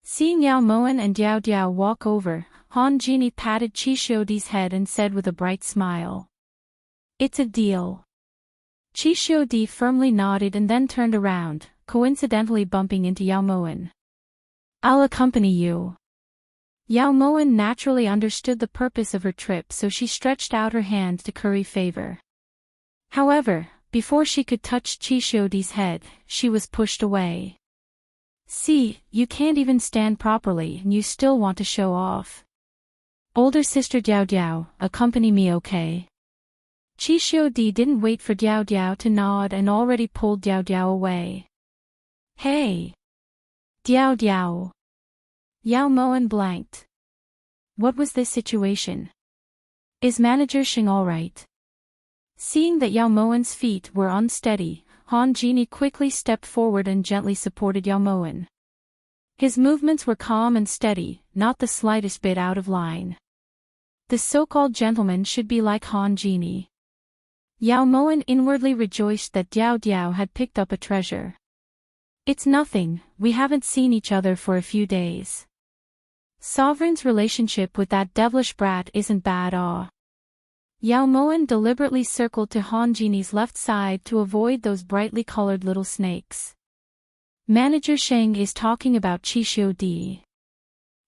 Seeing Yao Moen and Diao Diao walk over, Han Genie patted Qishuodi's head and said with a bright smile. It's a deal. Qishuodi firmly nodded and then turned around, coincidentally bumping into Yao Moen. I'll accompany you. Yao Moen naturally understood the purpose of her trip, so she stretched out her hand to curry favor. However, before she could touch Qishuodi's head, she was pushed away. See, you can't even stand properly and you still want to show off. Older sister Diao Diao, accompany me, okay? Qishuodi didn't wait for Diao Diao to nod and already pulled Diao Diao away. Hey! Diao Diao! Yao Moen blanked. What was this situation? Is Manager Xing alright? Seeing that Yao Moen's feet were unsteady, Han Genie quickly stepped forward and gently supported Yao Moen. His movements were calm and steady, not the slightest bit out of line. The so-called gentleman should be like Han Genie. Yao Moen inwardly rejoiced that Diao Diao had picked up a treasure. It's nothing, we haven't seen each other for a few days. Sovereign's relationship with that devilish brat isn't bad. Yao Moen deliberately circled to Han Genie's left side to avoid those brightly colored little snakes. Manager Sheng is talking about Qishuodi.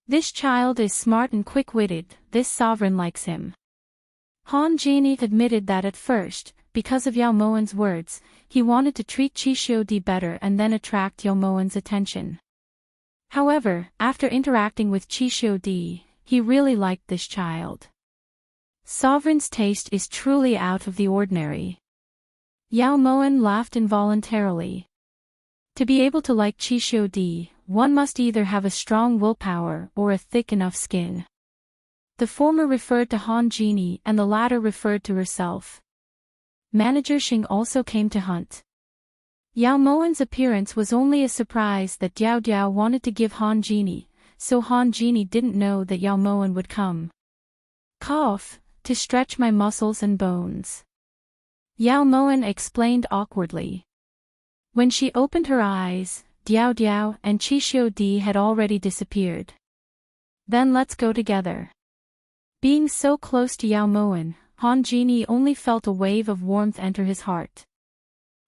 This child is smart and quick-witted, this sovereign likes him. Han Genie admitted that at first, because of Yao Moen's words, he wanted to treat Qishuodi better and then attract Yao Moen's attention. However, after interacting with Qishuodi, he really liked this child. Sovereign's taste is truly out of the ordinary. Yao Moen laughed involuntarily. To be able to like Qishuodi, one must either have a strong willpower or a thick enough skin. The former referred to Han Genie and the latter referred to herself. Manager Xing also came to hunt. Yao Moen's appearance was only a surprise that Diao Diao wanted to give Han Genie, so Han Genie didn't know that Yao Moen would come. Cough, to stretch my muscles and bones. Yao Moen explained awkwardly. When she opened her eyes, Diao Diao and Qishuodi had already disappeared. Then let's go together. Being so close to Yao Moen, Han Genie only felt a wave of warmth enter his heart.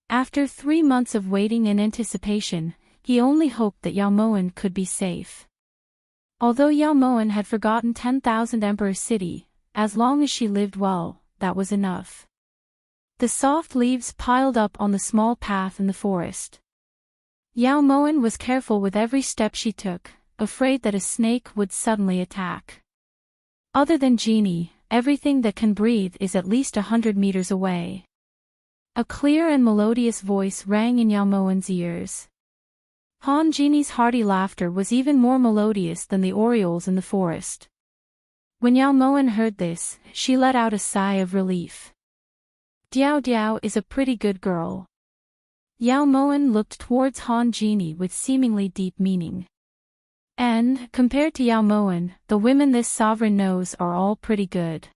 After 3 months of waiting and anticipation, he only hoped that Yao Moen could be safe. Although Yao Moen had forgotten 10,000 Emperor City, as long as she lived well, that was enough. The soft leaves piled up on the small path in the forest. Yao Moen was careful with every step she took, afraid that a snake would suddenly attack. Other than Genie, everything that can breathe is at least 100 meters away. A clear and melodious voice rang in Yao Moen's ears. Han Genie's hearty laughter was even more melodious than the orioles in the forest. When Yao Moen heard this, she let out a sigh of relief. Diao Diao is a pretty good girl. Yao Moen looked towards Han Genie with seemingly deep meaning. And, compared to Yao Moen, the women this sovereign knows are all pretty good.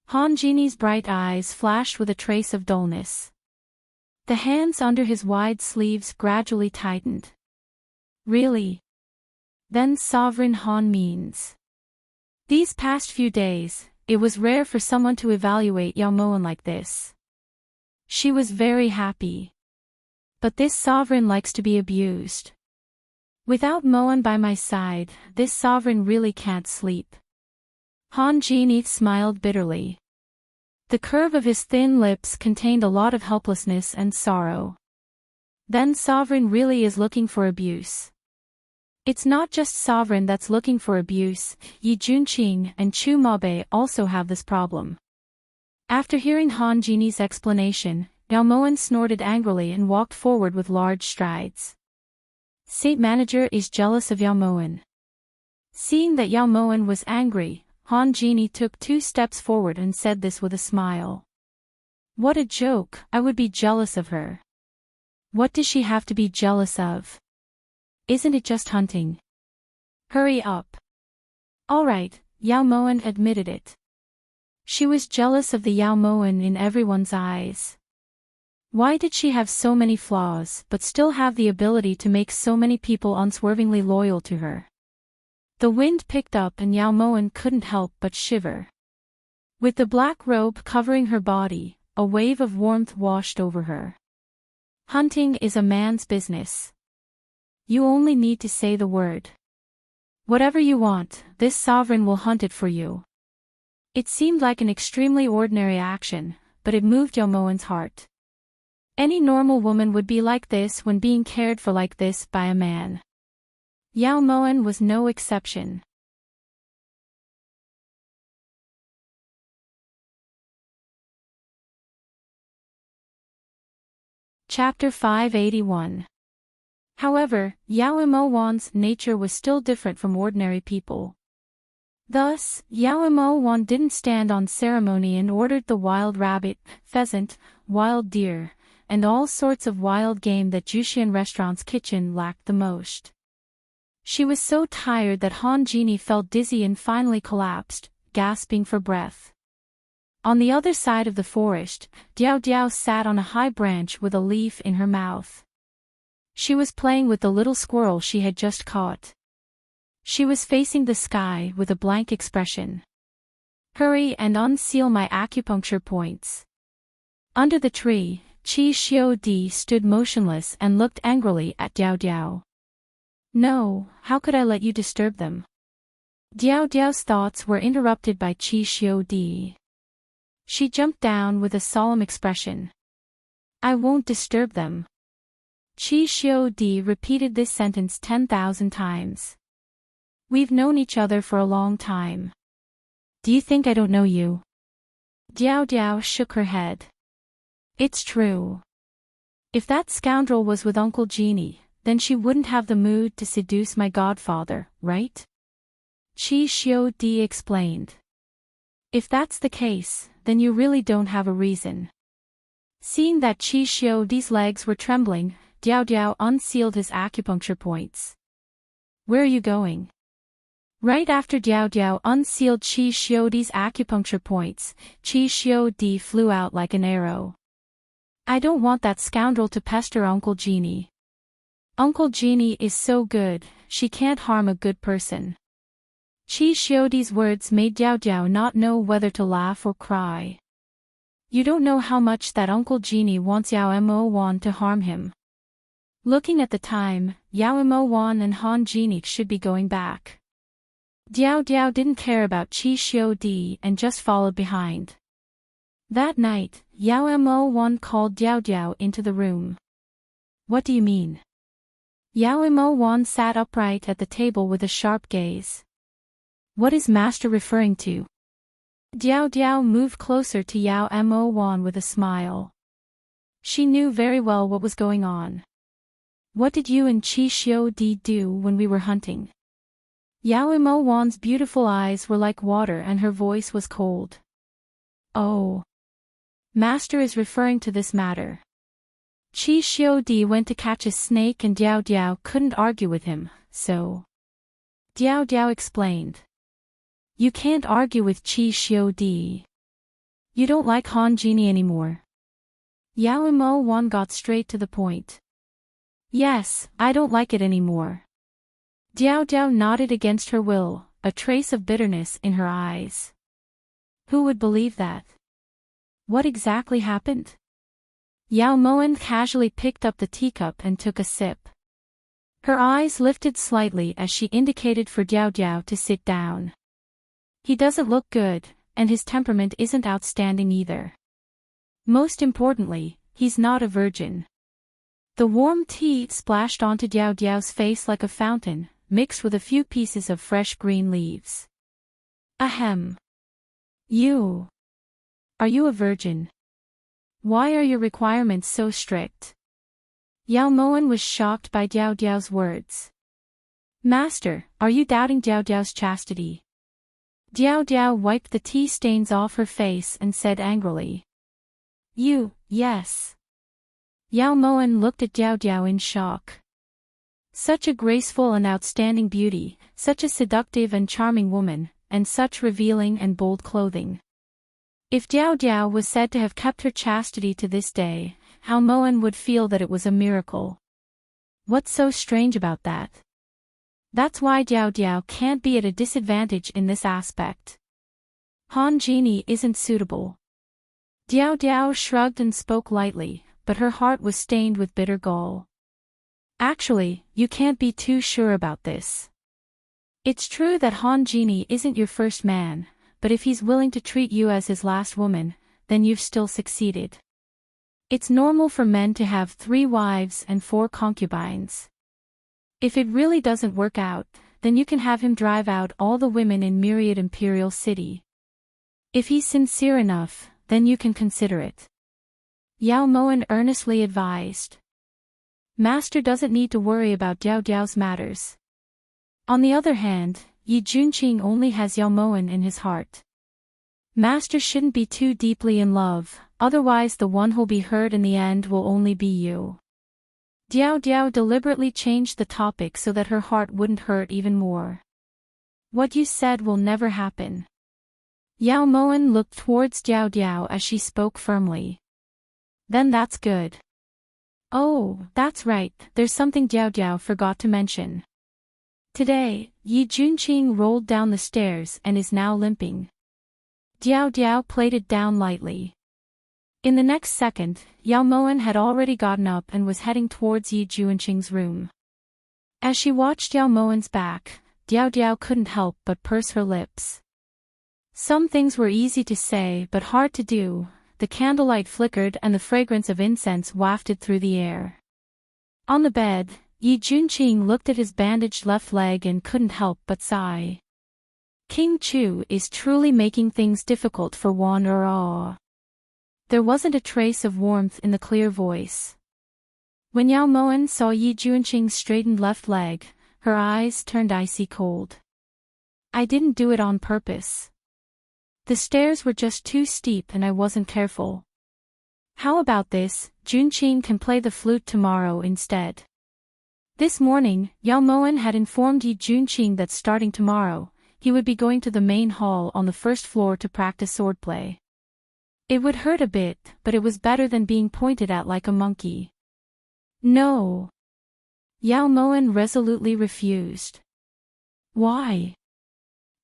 Han Genie's bright eyes flashed with a trace of dullness. The hands under his wide sleeves gradually tightened. Really? Then Sovereign Han means. These past few days, it was rare for someone to evaluate Yao Moen like this. She was very happy. But this sovereign likes to be abused. Without Moen by my side, this sovereign really can't sleep. Han Genie smiled bitterly. The curve of his thin lips contained a lot of helplessness and sorrow. Then Sovereign really is looking for abuse. It's not just Sovereign that's looking for abuse, Yi Junqing and Chu Mabe also have this problem. After hearing Han Genie's explanation, Yao Moen snorted angrily and walked forward with large strides. State Manager is jealous of Yao Moen. Seeing that Yao Moen was angry, Han Genie took 2 steps forward and said this with a smile. What a joke, I would be jealous of her. What does she have to be jealous of? Isn't it just hunting? Hurry up. Alright, Yao Moen admitted it. She was jealous of the Yao Moen in everyone's eyes. Why did she have so many flaws but still have the ability to make so many people unswervingly loyal to her? The wind picked up and Yao Moen couldn't help but shiver. With the black robe covering her body, a wave of warmth washed over her. Hunting is a man's business. You only need to say the word. Whatever you want, this sovereign will hunt it for you. It seemed like an extremely ordinary action, but it moved Yao Moen's heart. Any normal woman would be like this when being cared for like this by a man. Yao Moen was no exception. Chapter 581. However, Yao Moen's nature was still different from ordinary people. Thus, Yao Moen didn't stand on ceremony and ordered the wild rabbit, pheasant, wild deer, and all sorts of wild game that Jushian Restaurant's kitchen lacked the most. She was so tired that Han Genie felt dizzy and finally collapsed, gasping for breath. On the other side of the forest, Diao Diao sat on a high branch with a leaf in her mouth. She was playing with the little squirrel she had just caught. She was facing the sky with a blank expression. Hurry and unseal my acupuncture points. Under the tree, Qi Xiu Di stood motionless and looked angrily at Diao Diao. No, how could I let you disturb them? Diao Diao's thoughts were interrupted by Qi Xiu Di. She jumped down with a solemn expression. I won't disturb them. Qi Xiu Di repeated this sentence 10,000 times. We've known each other for a long time. Do you think I don't know you? Diao Diao shook her head. It's true. If that scoundrel was with Uncle Genie, then she wouldn't have the mood to seduce my godfather, right? Qi Xiu Di explained. If that's the case, then you really don't have a reason. Seeing that Qi Xiu Di's legs were trembling, Diao Diao unsealed his acupuncture points. Where are you going? Right after Diao Diao unsealed Qi Xiu Di's acupuncture points, Qi Xiu Di flew out like an arrow. I don't want that scoundrel to pester Uncle Genie. Uncle Genie is so good, she can't harm a good person. Qi Xiu Di's words made Diao Diao not know whether to laugh or cry. You don't know how much that Uncle Genie wants Yao Moen to harm him. Looking at the time, Yao Moen and Han Genie should be going back. Diao Diao didn't care about Qi Xiu Di and just followed behind. That night, Yao Moen called Diao Diao into the room. What do you mean? Yao Moen sat upright at the table with a sharp gaze. What is Master referring to? Diao Diao moved closer to Yao Moen with a smile. She knew very well what was going on. What did you and Qi Xiu Di do when we were hunting? Yao Moen's beautiful eyes were like water and her voice was cold. Oh. Master is referring to this matter. Qi Xiu Di went to catch a snake and Diao Diao couldn't argue with him, so. Diao Diao explained. You can't argue with Qi Xiu Di. You don't like Han Genie anymore. Yao Moen got straight to the point. Yes, I don't like it anymore. Diao Diao nodded against her will, a trace of bitterness in her eyes. Who would believe that? What exactly happened? Yao Moen casually picked up the teacup and took a sip. Her eyes lifted slightly as she indicated for Diao Diao to sit down. He doesn't look good, and his temperament isn't outstanding either. Most importantly, he's not a virgin. The warm tea splashed onto Diao Diao's face like a fountain, mixed with a few pieces of fresh green leaves. Ahem. Are you a virgin? Why are your requirements so strict? Yao Moan was shocked by Diao Diao's words. Master, are you doubting Diao Diao's chastity? Diao Diao wiped the tea stains off her face and said angrily. Yes. Yao Moan looked at Diao Diao in shock. Such a graceful and outstanding beauty, such a seductive and charming woman, and such revealing and bold clothing. If Diao Diao was said to have kept her chastity to this day, Yao Moan would feel that it was a miracle. What's so strange about that? That's why Diao Diao can't be at a disadvantage in this aspect. Han Genie isn't suitable. Diao Diao shrugged and spoke lightly, but her heart was stained with bitter gall. Actually, you can't be too sure about this. It's true that Han Genie isn't your first man, but if he's willing to treat you as his last woman, then you've still succeeded. It's normal for men to have 3 wives and 4 concubines. If it really doesn't work out, then you can have him drive out all the women in Myriad Imperial City. If he's sincere enough, then you can consider it. Yao Moan earnestly advised. Master doesn't need to worry about Diao Diao's matters. On the other hand, Yi Junqing only has Yao Moan in his heart. Master shouldn't be too deeply in love, otherwise the one who'll be hurt in the end will only be you. Diao Diao deliberately changed the topic so that her heart wouldn't hurt even more. What you said will never happen. Yao Moan looked towards Diao Diao as she spoke firmly. Then that's good. Oh, that's right, there's something Diao Diao forgot to mention. Today, Yi Junqing rolled down the stairs and is now limping. Diao Diao played it down lightly. In the next second, Yao Moan had already gotten up and was heading towards Yi Junqing's room. As she watched Yao Moan's back, Diao Diao couldn't help but purse her lips. Some things were easy to say but hard to do. The candlelight flickered and the fragrance of incense wafted through the air. On the bed, Yi Junqing looked at his bandaged left leg and couldn't help but sigh. King Chu is truly making things difficult for Wan Er. There wasn't a trace of warmth in the clear voice. When Yao Moan saw Yi Junqing's straightened left leg, her eyes turned icy cold. I didn't do it on purpose. The stairs were just too steep and I wasn't careful. How about this, Junqing can play the flute tomorrow instead. This morning, Yao Moan had informed Yi Junqing that starting tomorrow, he would be going to the main hall on the first floor to practice swordplay. It would hurt a bit, but it was better than being pointed at like a monkey. No. Yao Moan resolutely refused. Why?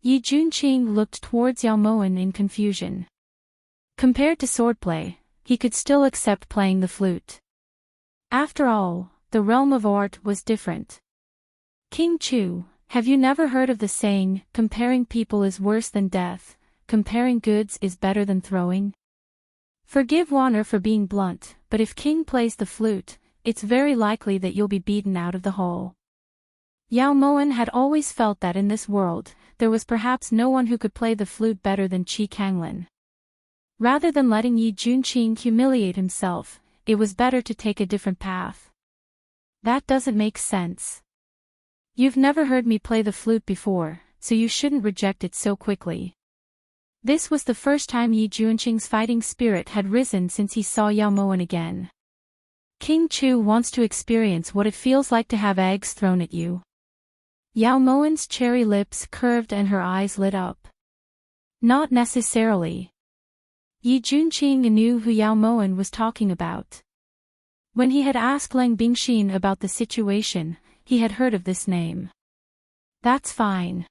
Yi Junqing looked towards Yao Moan in confusion. Compared to swordplay, he could still accept playing the flute. After all, the realm of art was different. King Chu, have you never heard of the saying, comparing people is worse than death, comparing goods is better than throwing? Forgive Wan Er for being blunt, but if King plays the flute, it's very likely that you'll be beaten out of the hall. Yao Moan had always felt that in this world, there was perhaps no one who could play the flute better than Qi Kanglin. Rather than letting Yi Junqing humiliate himself, it was better to take a different path. That doesn't make sense. You've never heard me play the flute before, so you shouldn't reject it so quickly. This was the first time Yi Junqing's fighting spirit had risen since he saw Yao Moan again. King Chu wants to experience what it feels like to have eggs thrown at you. Yao Moan's cherry lips curved and her eyes lit up. Not necessarily. Yi Junqing knew who Yao Moan was talking about. When he had asked Lang Bingxin about the situation, he had heard of this name. That's fine.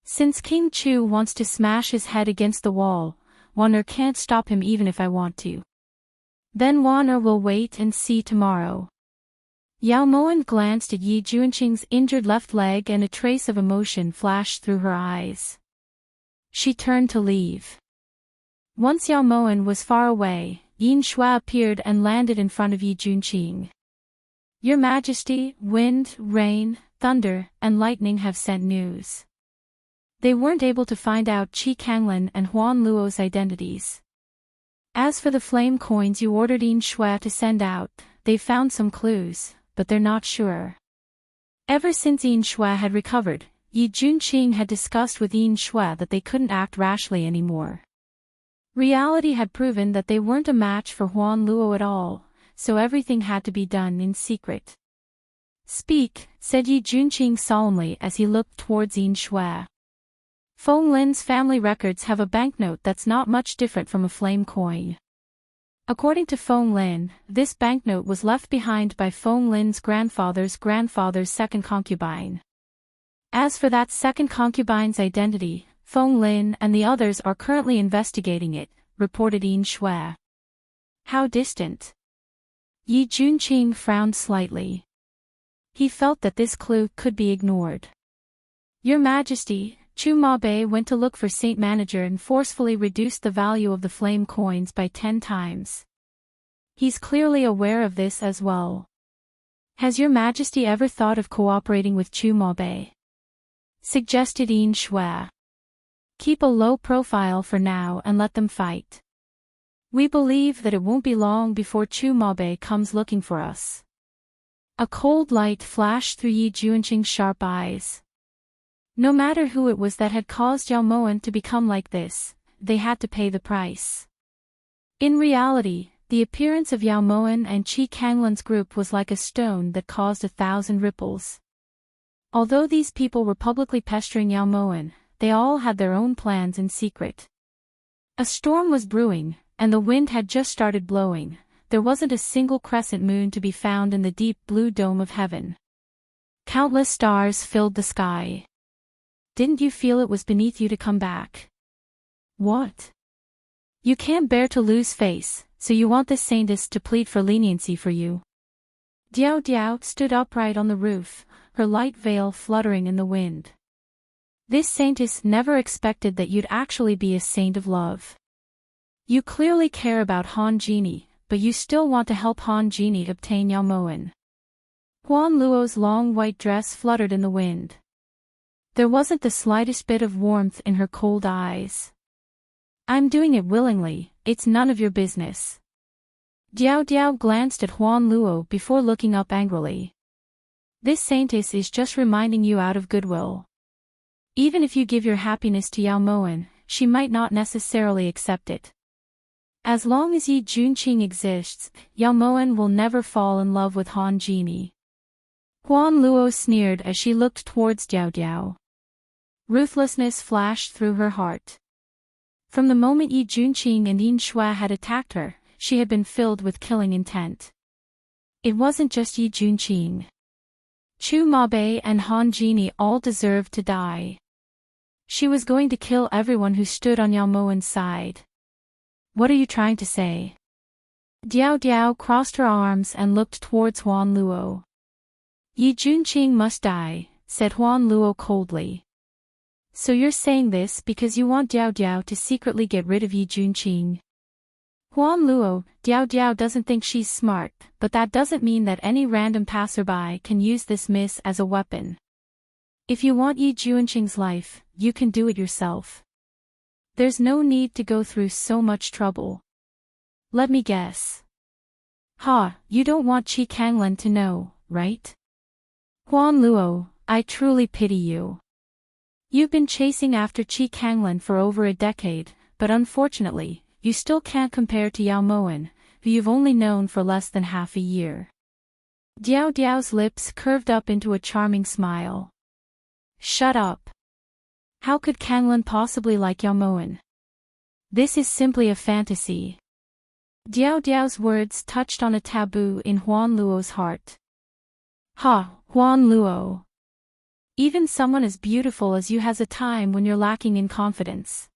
Since King Chu wants to smash his head against the wall, Wan Er can't stop him even if I want to. Then Wan Er will wait and see tomorrow. Yao Moan glanced at Yi Junqing's injured left leg and a trace of emotion flashed through her eyes. She turned to leave. Once Yao Moan was far away, Yin Shua appeared and landed in front of Yi Junqing. Your Majesty, wind, rain, thunder, and lightning have sent news. They weren't able to find out Qi Kanglan and Huan Luo's identities. As for the flame coins you ordered Yin Shui to send out, they found some clues, but they're not sure. Ever since Yin Shui had recovered, Yi Junqing had discussed with Yin Shui that they couldn't act rashly anymore. Reality had proven that they weren't a match for Huan Luo at all, so everything had to be done in secret. Speak, said Yi Junqing solemnly as he looked towards Yin Shui. Feng Lin's family records have a banknote that's not much different from a flame coin. According to Feng Lin, this banknote was left behind by Feng Lin's grandfather's second concubine. As for that second concubine's identity, Feng Lin and the others are currently investigating it, reported Yin Shui. How distant? Yi Junqing frowned slightly. He felt that this clue could be ignored. Your Majesty, Chu Mabe went to look for Saint Manager and forcefully reduced the value of the flame coins by 10 times. He's clearly aware of this as well. Has Your Majesty ever thought of cooperating with Chu Mabe? Suggested Yin Shui. Keep a low profile for now and let them fight. We believe that it won't be long before Chu Mabe comes looking for us. A cold light flashed through Yi Junqing's sharp eyes. No matter who it was that had caused Yao Moen to become like this, they had to pay the price. In reality, the appearance of Yao Moen and Qi Kanglan's group was like a stone that caused 1,000 ripples. Although these people were publicly pestering Yao Moen, they all had their own plans in secret. A storm was brewing, and the wind had just started blowing. There wasn't a single crescent moon to be found in the deep blue dome of heaven. Countless stars filled the sky. Didn't you feel it was beneath you to come back? What? You can't bear to lose face, so you want this saintess to plead for leniency for you. Diao Diao stood upright on the roof, her light veil fluttering in the wind. This saintess never expected that you'd actually be a saint of love. You clearly care about Han Genie, but you still want to help Han Genie obtain Yao Moen. Huan Luo's long white dress fluttered in the wind. There wasn't the slightest bit of warmth in her cold eyes. I'm doing it willingly, it's none of your business. Diao Diao glanced at Huan Luo before looking up angrily. This saintess is just reminding you out of goodwill. Even if you give your happiness to Yao Moen, she might not necessarily accept it. As long as Yi Junqing exists, Yao Moen will never fall in love with Han Genie. Huan Luo sneered as she looked towards Diao Diao. Ruthlessness flashed through her heart. From the moment Yi Junqing and Yin Shui had attacked her, she had been filled with killing intent. It wasn't just Yi Junqing. Chu Mabe and Han Genie all deserved to die. She was going to kill everyone who stood on Yao Moen's side. What are you trying to say? Diao Diao crossed her arms and looked towards Huan Luo. Yi Junqing must die, said Huan Luo coldly. So you're saying this because you want Diao Diao to secretly get rid of Yi Junqing? Huan Luo, Diao Diao doesn't think she's smart, but that doesn't mean that any random passerby can use this miss as a weapon. If you want Yi Junqing's life, you can do it yourself. There's no need to go through so much trouble. Let me guess. You don't want Qi Kanglan to know, right? Huan Luo, I truly pity you. You've been chasing after Qi Kanglan for over a decade, but unfortunately, you still can't compare to Yao Moen, who you've only known for less than half a year. Diao Diao's lips curved up into a charming smile. Shut up. How could Kanglan possibly like Yao Moen? This is simply a fantasy. Diao Diao's words touched on a taboo in Huan Luo's heart. Huan Luo. Even someone as beautiful as you has a time when you're lacking in confidence.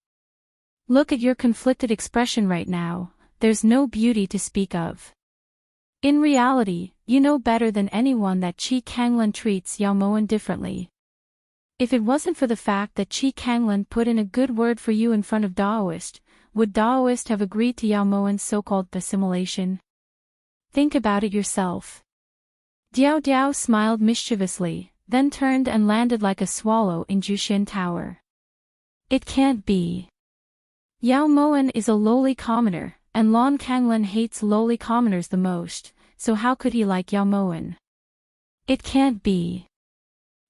Look at your conflicted expression right now, there's no beauty to speak of. In reality, you know better than anyone that Qi Kanglan treats Yao Moen differently. If it wasn't for the fact that Qi Kanglan put in a good word for you in front of Daoist, would Daoist have agreed to Yao Moen's so-called assimilation? Think about it yourself. Diao Diao smiled mischievously, then turned and landed like a swallow in Jushin Tower. It can't be. Yao Moen is a lowly commoner, and Lon Kanglan hates lowly commoners the most, so how could he like Yao Moen? It can't be.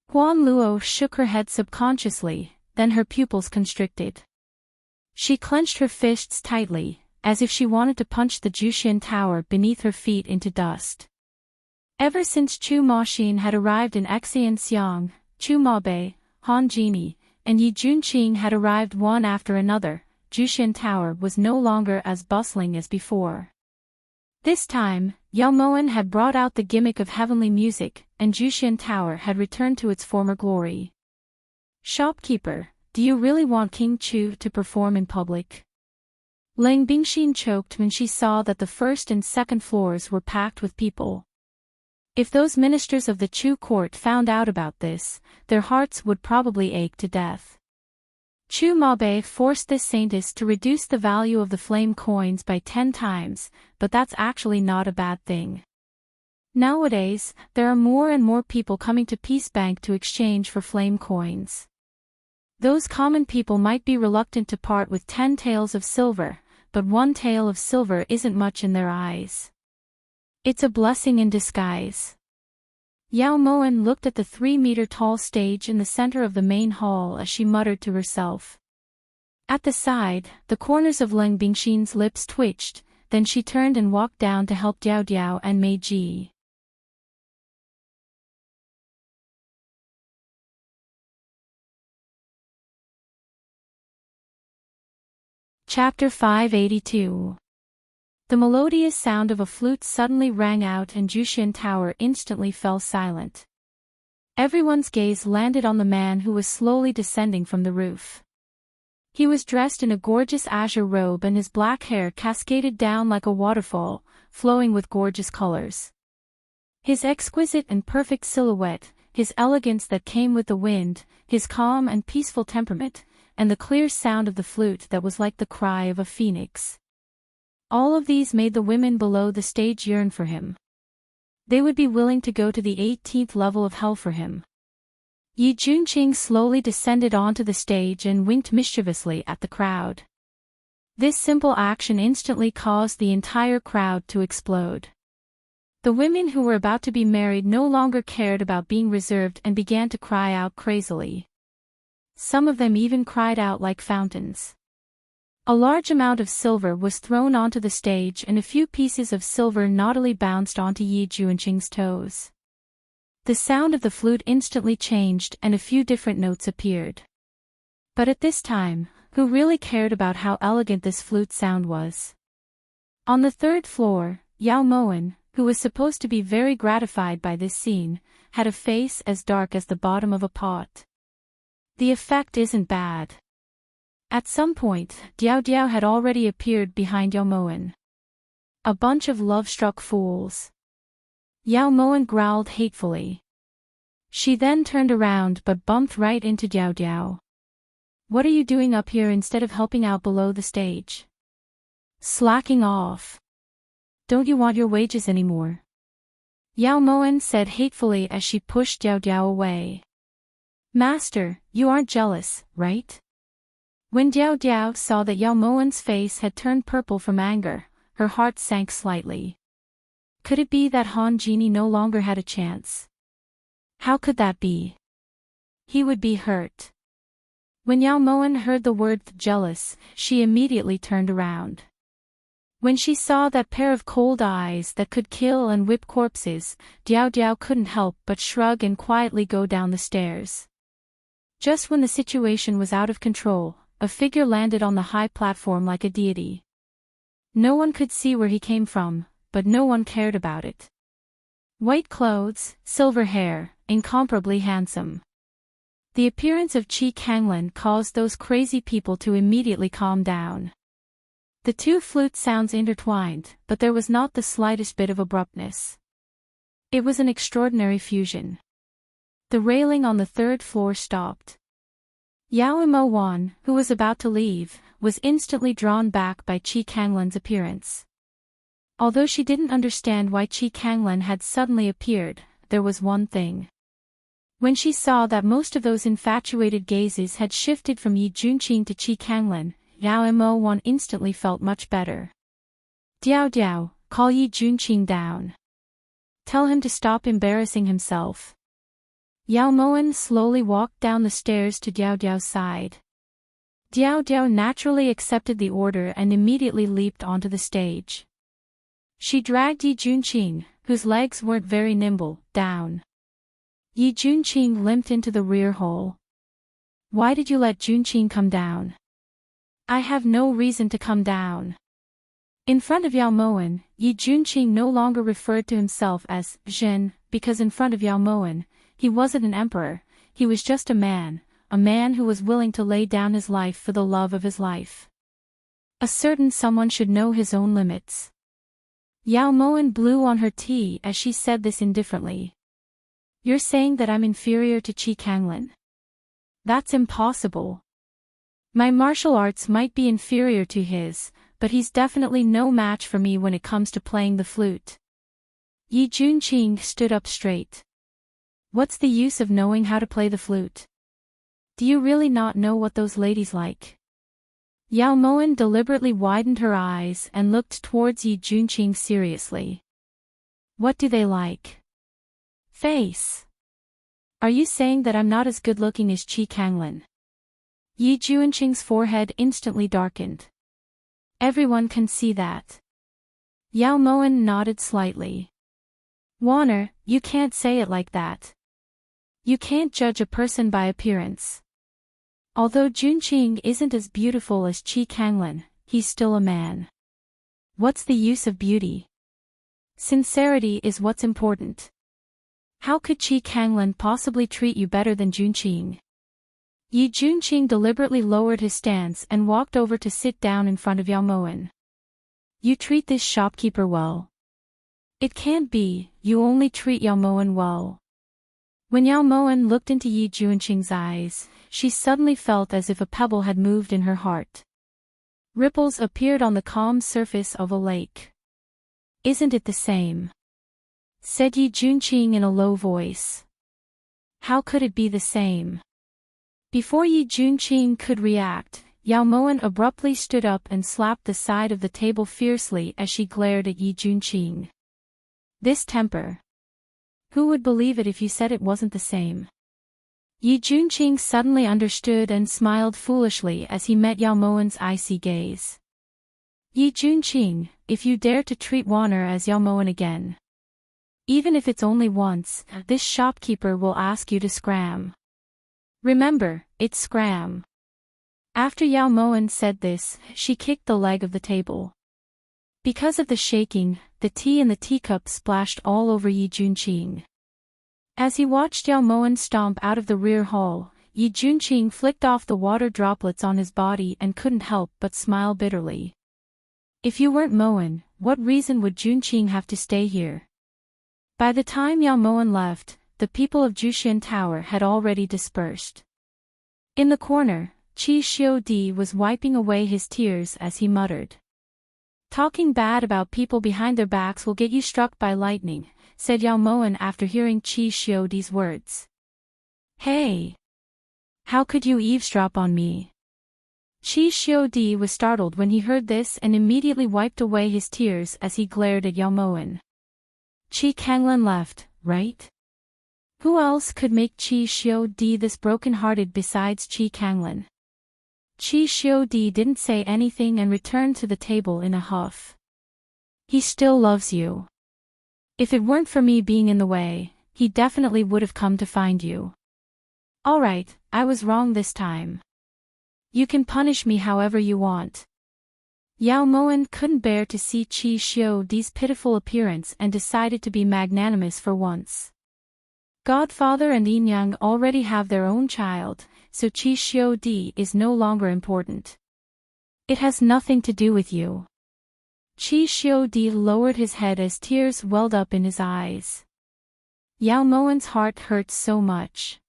Huan Luo shook her head subconsciously, then her pupils constricted. She clenched her fists tightly, as if she wanted to punch the Jushin Tower beneath her feet into dust. Ever since Chu Maxin had arrived in Xiang, Chu Mabe, Han Jini, and Yi Junqing had arrived one after another, Jushin Tower was no longer as bustling as before. This time, Yao Moen had brought out the gimmick of heavenly music, and Jushin Tower had returned to its former glory. Shopkeeper, do you really want King Chu to perform in public? Lang Bingxin choked when she saw that the first and second floors were packed with people. If those ministers of the Chu court found out about this, their hearts would probably ache to death. Chu Mabe forced this saintess to reduce the value of the flame coins by 10 times, but that's actually not a bad thing. Nowadays, there are more and more people coming to Peace Bank to exchange for flame coins. Those common people might be reluctant to part with 10 taels of silver, but 1 tael of silver isn't much in their eyes. It's a blessing in disguise. Yao Moen looked at the 3-meter-tall stage in the center of the main hall as she muttered to herself. At the side, the corners of Lang Bingxin's lips twitched, then she turned and walked down to help Diao Diao and Mei Ji. Chapter 582. The melodious sound of a flute suddenly rang out and Jushin Tower instantly fell silent. Everyone's gaze landed on the man who was slowly descending from the roof. He was dressed in a gorgeous azure robe and his black hair cascaded down like a waterfall, flowing with gorgeous colors. His exquisite and perfect silhouette, his elegance that came with the wind, his calm and peaceful temperament, and the clear sound of the flute that was like the cry of a phoenix. All of these made the women below the stage yearn for him. They would be willing to go to the 18th level of hell for him. Yi Junqing slowly descended onto the stage and winked mischievously at the crowd. This simple action instantly caused the entire crowd to explode. The women who were about to be married no longer cared about being reserved and began to cry out crazily. Some of them even cried out like fountains. A large amount of silver was thrown onto the stage and a few pieces of silver naughtily bounced onto Yi Junqing's toes. The sound of the flute instantly changed and a few different notes appeared. But at this time, who really cared about how elegant this flute sound was? On the 3rd floor, Yao Moen, who was supposed to be very gratified by this scene, had a face as dark as the bottom of a pot. The effect isn't bad. At some point, Diao Diao had already appeared behind Yao Moen. A bunch of love-struck fools. Yao Moen growled hatefully. She then turned around but bumped right into Diao Diao. What are you doing up here instead of helping out below the stage? Slacking off. Don't you want your wages anymore? Yao Moen said hatefully as she pushed Diao Diao away. Master, you aren't jealous, right? When Diao Diao saw that Yao Moen's face had turned purple from anger, her heart sank slightly. Could it be that Han Jini no longer had a chance? How could that be? He would be hurt. When Yao Moen heard the word jealous, she immediately turned around. When she saw that pair of cold eyes that could kill and whip corpses, Diao Diao couldn't help but shrug and quietly go down the stairs. Just when the situation was out of control, a figure landed on the high platform like a deity. No one could see where he came from, but no one cared about it. White clothes, silver hair, incomparably handsome. The appearance of Qi Kanglan caused those crazy people to immediately calm down. The two flute sounds intertwined, but there was not the slightest bit of abruptness. It was an extraordinary fusion. The railing on the 3rd floor stopped. Yao Mo Wan, who was about to leave, was instantly drawn back by Qi Kanglan's appearance. Although she didn't understand why Qi Kanglan had suddenly appeared, there was one thing. When she saw that most of those infatuated gazes had shifted from Yi Junqing to Qi Kanglin, Yao Mo1 instantly felt much better. Diao Diao, call Yi Junqing down. Tell him to stop embarrassing himself. Yao Moan slowly walked down the stairs to Diao Diao's side. Diao Diao naturally accepted the order and immediately leaped onto the stage. She dragged Yi Junqing, whose legs weren't very nimble, down. Yi Junqing limped into the rear hole. Why did you let Junqing come down? I have no reason to come down. In front of Yao Moan, Yi Junqing no longer referred to himself as Zhen, because in front of Yao Moan, he wasn't an emperor, he was just a man who was willing to lay down his life for the love of his life. A certain someone should know his own limits. Yao Moan blew on her tea as she said this indifferently. You're saying that I'm inferior to Qi Kanglin? That's impossible. My martial arts might be inferior to his, but he's definitely no match for me when it comes to playing the flute. Yi Junqing stood up straight. What's the use of knowing how to play the flute? Do you really not know what those ladies like? Yao Moan deliberately widened her eyes and looked towards Yi Junqing seriously. What do they like? Face. Are you saying that I'm not as good-looking as Qi Kanglin? Yi Junqing's forehead instantly darkened. Everyone can see that. Yao Moan nodded slightly. Warner, you can't say it like that. You can't judge a person by appearance. Although Junqing isn't as beautiful as Qi Kanglin, he's still a man. What's the use of beauty? Sincerity is what's important. How could Qi Kanglin possibly treat you better than Junqing? Yi Junqing deliberately lowered his stance and walked over to sit down in front of Yao Moan. You treat this shopkeeper well. It can't be, you only treat Yao Moan well. When Yao Moan looked into Yi Junqing's eyes, she suddenly felt as if a pebble had moved in her heart. Ripples appeared on the calm surface of a lake. Isn't it the same? Said Yi Junqing in a low voice. How could it be the same? Before Yi Junqing could react, Yao Moan abruptly stood up and slapped the side of the table fiercely as she glared at Yi Junqing. This temper. Who would believe it if you said it wasn't the same? Yi Junqing suddenly understood and smiled foolishly as he met Yao Moan's icy gaze. Yi Junqing, if you dare to treat Warner as Yao Moan again, even if it's only once, this shopkeeper will ask you to scram. Remember, it's scram. After Yao Moan said this, she kicked the leg of the table. Because of the shaking, the tea in the teacup splashed all over Yi Junqing. As he watched Yao Moan stomp out of the rear hall, Yi Junqing flicked off the water droplets on his body and couldn't help but smile bitterly. If you weren't Moan, what reason would Junqing have to stay here? By the time Yao Moan left, the people of Jushin Tower had already dispersed. In the corner, Qi Xiudi was wiping away his tears as he muttered. Talking bad about people behind their backs will get you struck by lightning, said Yao Moan after hearing Qi Xiudi's words. Hey! How could you eavesdrop on me? Qi Xiudi was startled when he heard this and immediately wiped away his tears as he glared at Yao Moan. Qi Kanglin left, right? Who else could make Qi Xiudi this broken-hearted besides Qi Kanglin? Qi Xiudi didn't say anything and returned to the table in a huff. He still loves you. If it weren't for me being in the way, he definitely would have come to find you. Alright, I was wrong this time. You can punish me however you want. Yao Moan couldn't bear to see Qi Xiudi's pitiful appearance and decided to be magnanimous for once. Godfather and Yin already have their own child, so Qi Xiudi is no longer important. It has nothing to do with you. Qi Xiudi lowered his head as tears welled up in his eyes. Yao Moan's heart hurt so much.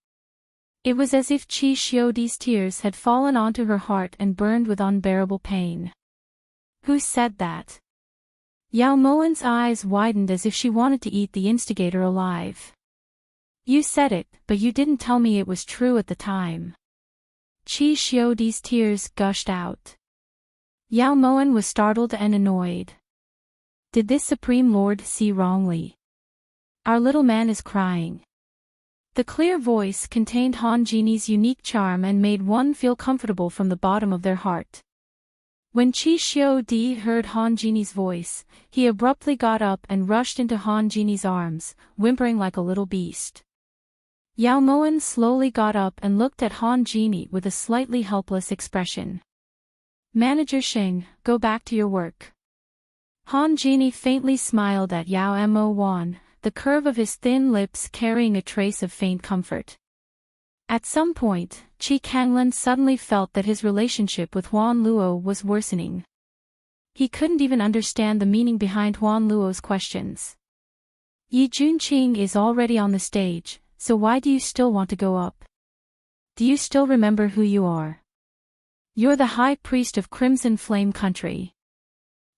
It was as if Qi Xiudi's tears had fallen onto her heart and burned with unbearable pain. Who said that? Yao Moan's eyes widened as if she wanted to eat the instigator alive. You said it, but you didn't tell me it was true at the time. Qi Xiudi's tears gushed out. Yao Moan was startled and annoyed. Did this Supreme Lord see wrongly? Our little man is crying. The clear voice contained Han Geni's unique charm and made one feel comfortable from the bottom of their heart. When Qi Xiudi heard Han Geni's voice, he abruptly got up and rushed into Han Geni's arms, whimpering like a little beast. Yao Moan slowly got up and looked at Han Geni with a slightly helpless expression. Manager Xing, go back to your work. Han Geni faintly smiled at Yao Mo, the curve of his thin lips carrying a trace of faint comfort. At some point, Qi Kanglan suddenly felt that his relationship with Huan Luo was worsening. He couldn't even understand the meaning behind Huan Luo's questions. Yi Junqing is already on the stage, so why do you still want to go up? Do you still remember who you are? You're the High Priest of Crimson Flame Country.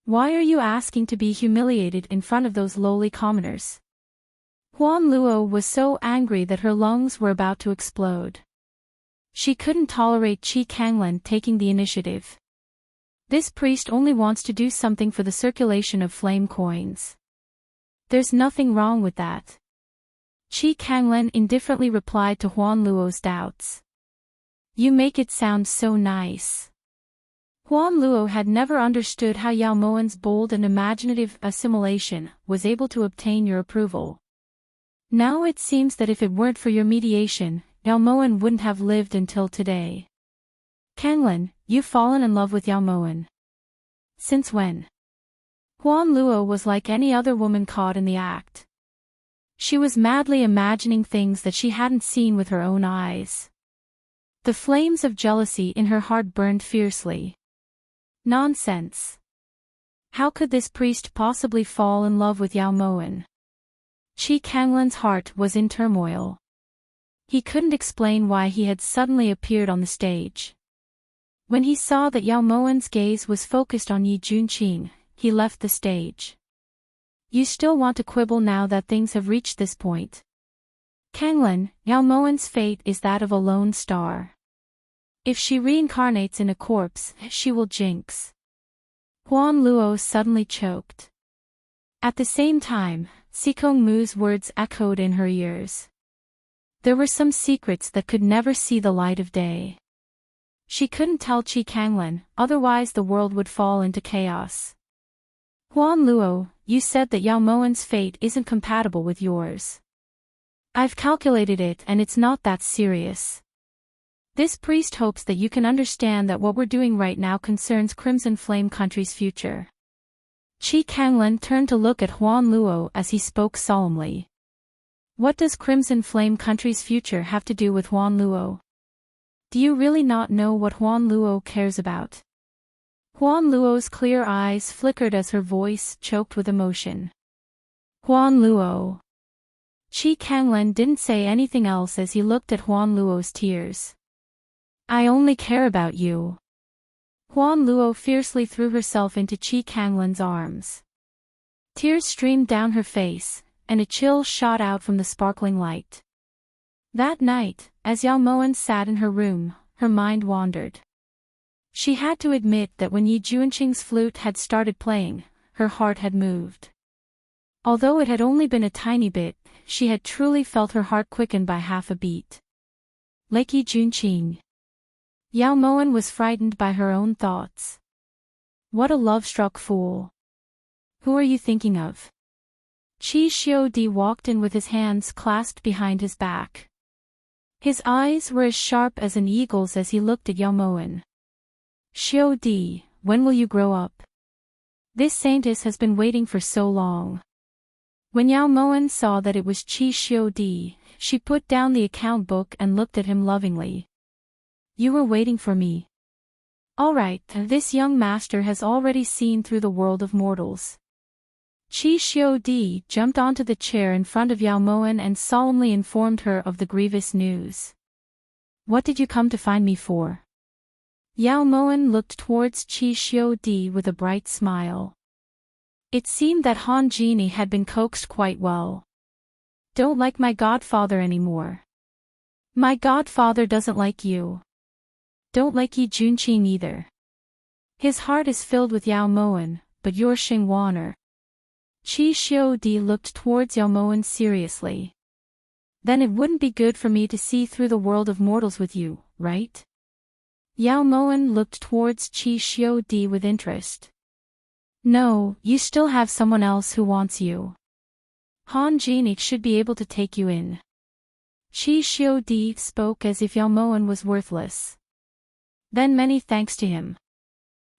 Why are you asking to be humiliated in front of those lowly commoners? Huan Luo was so angry that her lungs were about to explode. She couldn't tolerate Qi Kanglan taking the initiative. This priest only wants to do something for the circulation of flame coins. There's nothing wrong with that. Qi Kanglan indifferently replied to Huan Luo's doubts. You make it sound so nice. Huan Luo had never understood how Yao Moan's bold and imaginative assimilation was able to obtain your approval. Now it seems that if it weren't for your mediation, Yao Moan wouldn't have lived until today. Kanglan, you've fallen in love with Yao Moan. Since when? Huan Luo was like any other woman caught in the act. She was madly imagining things that she hadn't seen with her own eyes. The flames of jealousy in her heart burned fiercely. Nonsense. How could this priest possibly fall in love with Yao Moan? Qi Kanglan's heart was in turmoil. He couldn't explain why he had suddenly appeared on the stage. When he saw that Yao Moan's gaze was focused on Yi Junqing, he left the stage. You still want to quibble now that things have reached this point? Kanglan, Yao Moan's fate is that of a lone star. If she reincarnates in a corpse, she will jinx. Huan Luo suddenly choked. At the same time, Sikong Mu's words echoed in her ears. There were some secrets that could never see the light of day. She couldn't tell Qi Kanglan, otherwise the world would fall into chaos. Huan Luo, you said that Yao Moan's fate isn't compatible with yours. I've calculated it and it's not that serious. This priest hopes that you can understand that what we're doing right now concerns Crimson Flame Country's future. Qi Kanglan turned to look at Huan Luo as he spoke solemnly. What does Crimson Flame Country's future have to do with Huan Luo? Do you really not know what Huan Luo cares about? Huan Luo's clear eyes flickered as her voice choked with emotion. Huan Luo. Qi Kanglan didn't say anything else as he looked at Huan Luo's tears. I only care about you. Huan Luo fiercely threw herself into Qi Kanglan's arms. Tears streamed down her face, and a chill shot out from the sparkling light. That night, as Yao Moan sat in her room, her mind wandered. She had to admit that when Yi Junqing's flute had started playing, her heart had moved. Although it had only been a tiny bit, she had truly felt her heart quicken by half a beat. Like Yi Junqing. Yao Moan was frightened by her own thoughts. What a love-struck fool. Who are you thinking of? Qi Xiudi walked in with his hands clasped behind his back. His eyes were as sharp as an eagle's as he looked at Yao Moan. Xiudi, when will you grow up? This saintess has been waiting for so long. When Yao Moan saw that it was Qi Xiudi, she put down the account book and looked at him lovingly. You were waiting for me. All right, this young master has already seen through the world of mortals. Qi Xiudi jumped onto the chair in front of Yao Moan and solemnly informed her of the grievous news. What did you come to find me for? Yao Moan looked towards Qi Xiudi with a bright smile. It seemed that Han Geni had been coaxed quite well. Don't like my godfather anymore. My godfather doesn't like you. Don't like Yi Junqi either. His heart is filled with Yao Moen, but you're Xingwaner. Qi Xiudi looked towards Yao Moen seriously. Then it wouldn't be good for me to see through the world of mortals with you, right? Yao Moen looked towards Qi Xiudi with interest. No, you still have someone else who wants you. Han Jinik should be able to take you in. Qi Xiudi spoke as if Yao Moen was worthless. Then many thanks to him.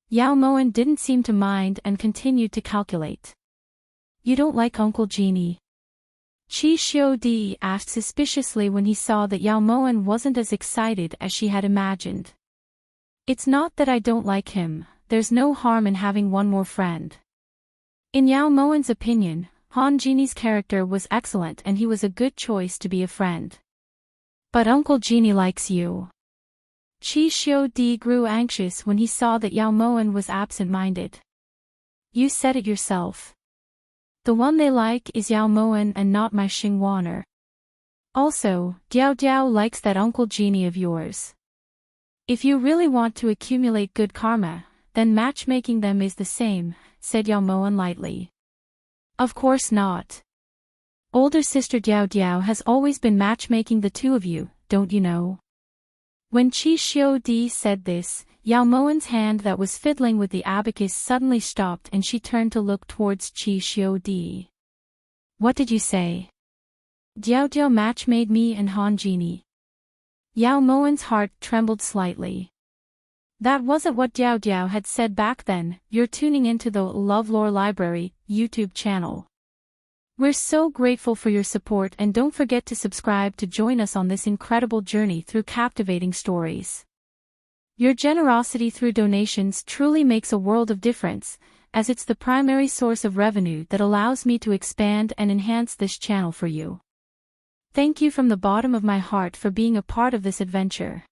Yao Moen didn't seem to mind and continued to calculate. You don't like Uncle Genie? Qi Xiudi asked suspiciously when he saw that Yao Moen wasn't as excited as she had imagined. It's not that I don't like him, there's no harm in having one more friend. In Yao Moen's opinion, Han Genie's character was excellent and he was a good choice to be a friend. But Uncle Genie likes you. Qi Xiudi grew anxious when he saw that Yao Moen was absent-minded. You said it yourself. The one they like is Yao Moen and not my Xingwaner. Also, Diao Diao likes that Uncle Genie of yours. If you really want to accumulate good karma, then matchmaking them is the same, said Yao Moen lightly. Of course not. Older sister Diao Diao has always been matchmaking the two of you, don't you know? When Qi Xiudi said this, Yao Moen's hand that was fiddling with the abacus suddenly stopped and she turned to look towards Qi Xiudi. What did you say? Diao Diao matchmade me and Han Genie. Yao Moen's heart trembled slightly. That wasn't what Diao Diao had said back then. You're tuning into the LoveLore Library YouTube channel. We're so grateful for your support and don't forget to subscribe to join us on this incredible journey through captivating stories. Your generosity through donations truly makes a world of difference, as it's the primary source of revenue that allows me to expand and enhance this channel for you. Thank you from the bottom of my heart for being a part of this adventure.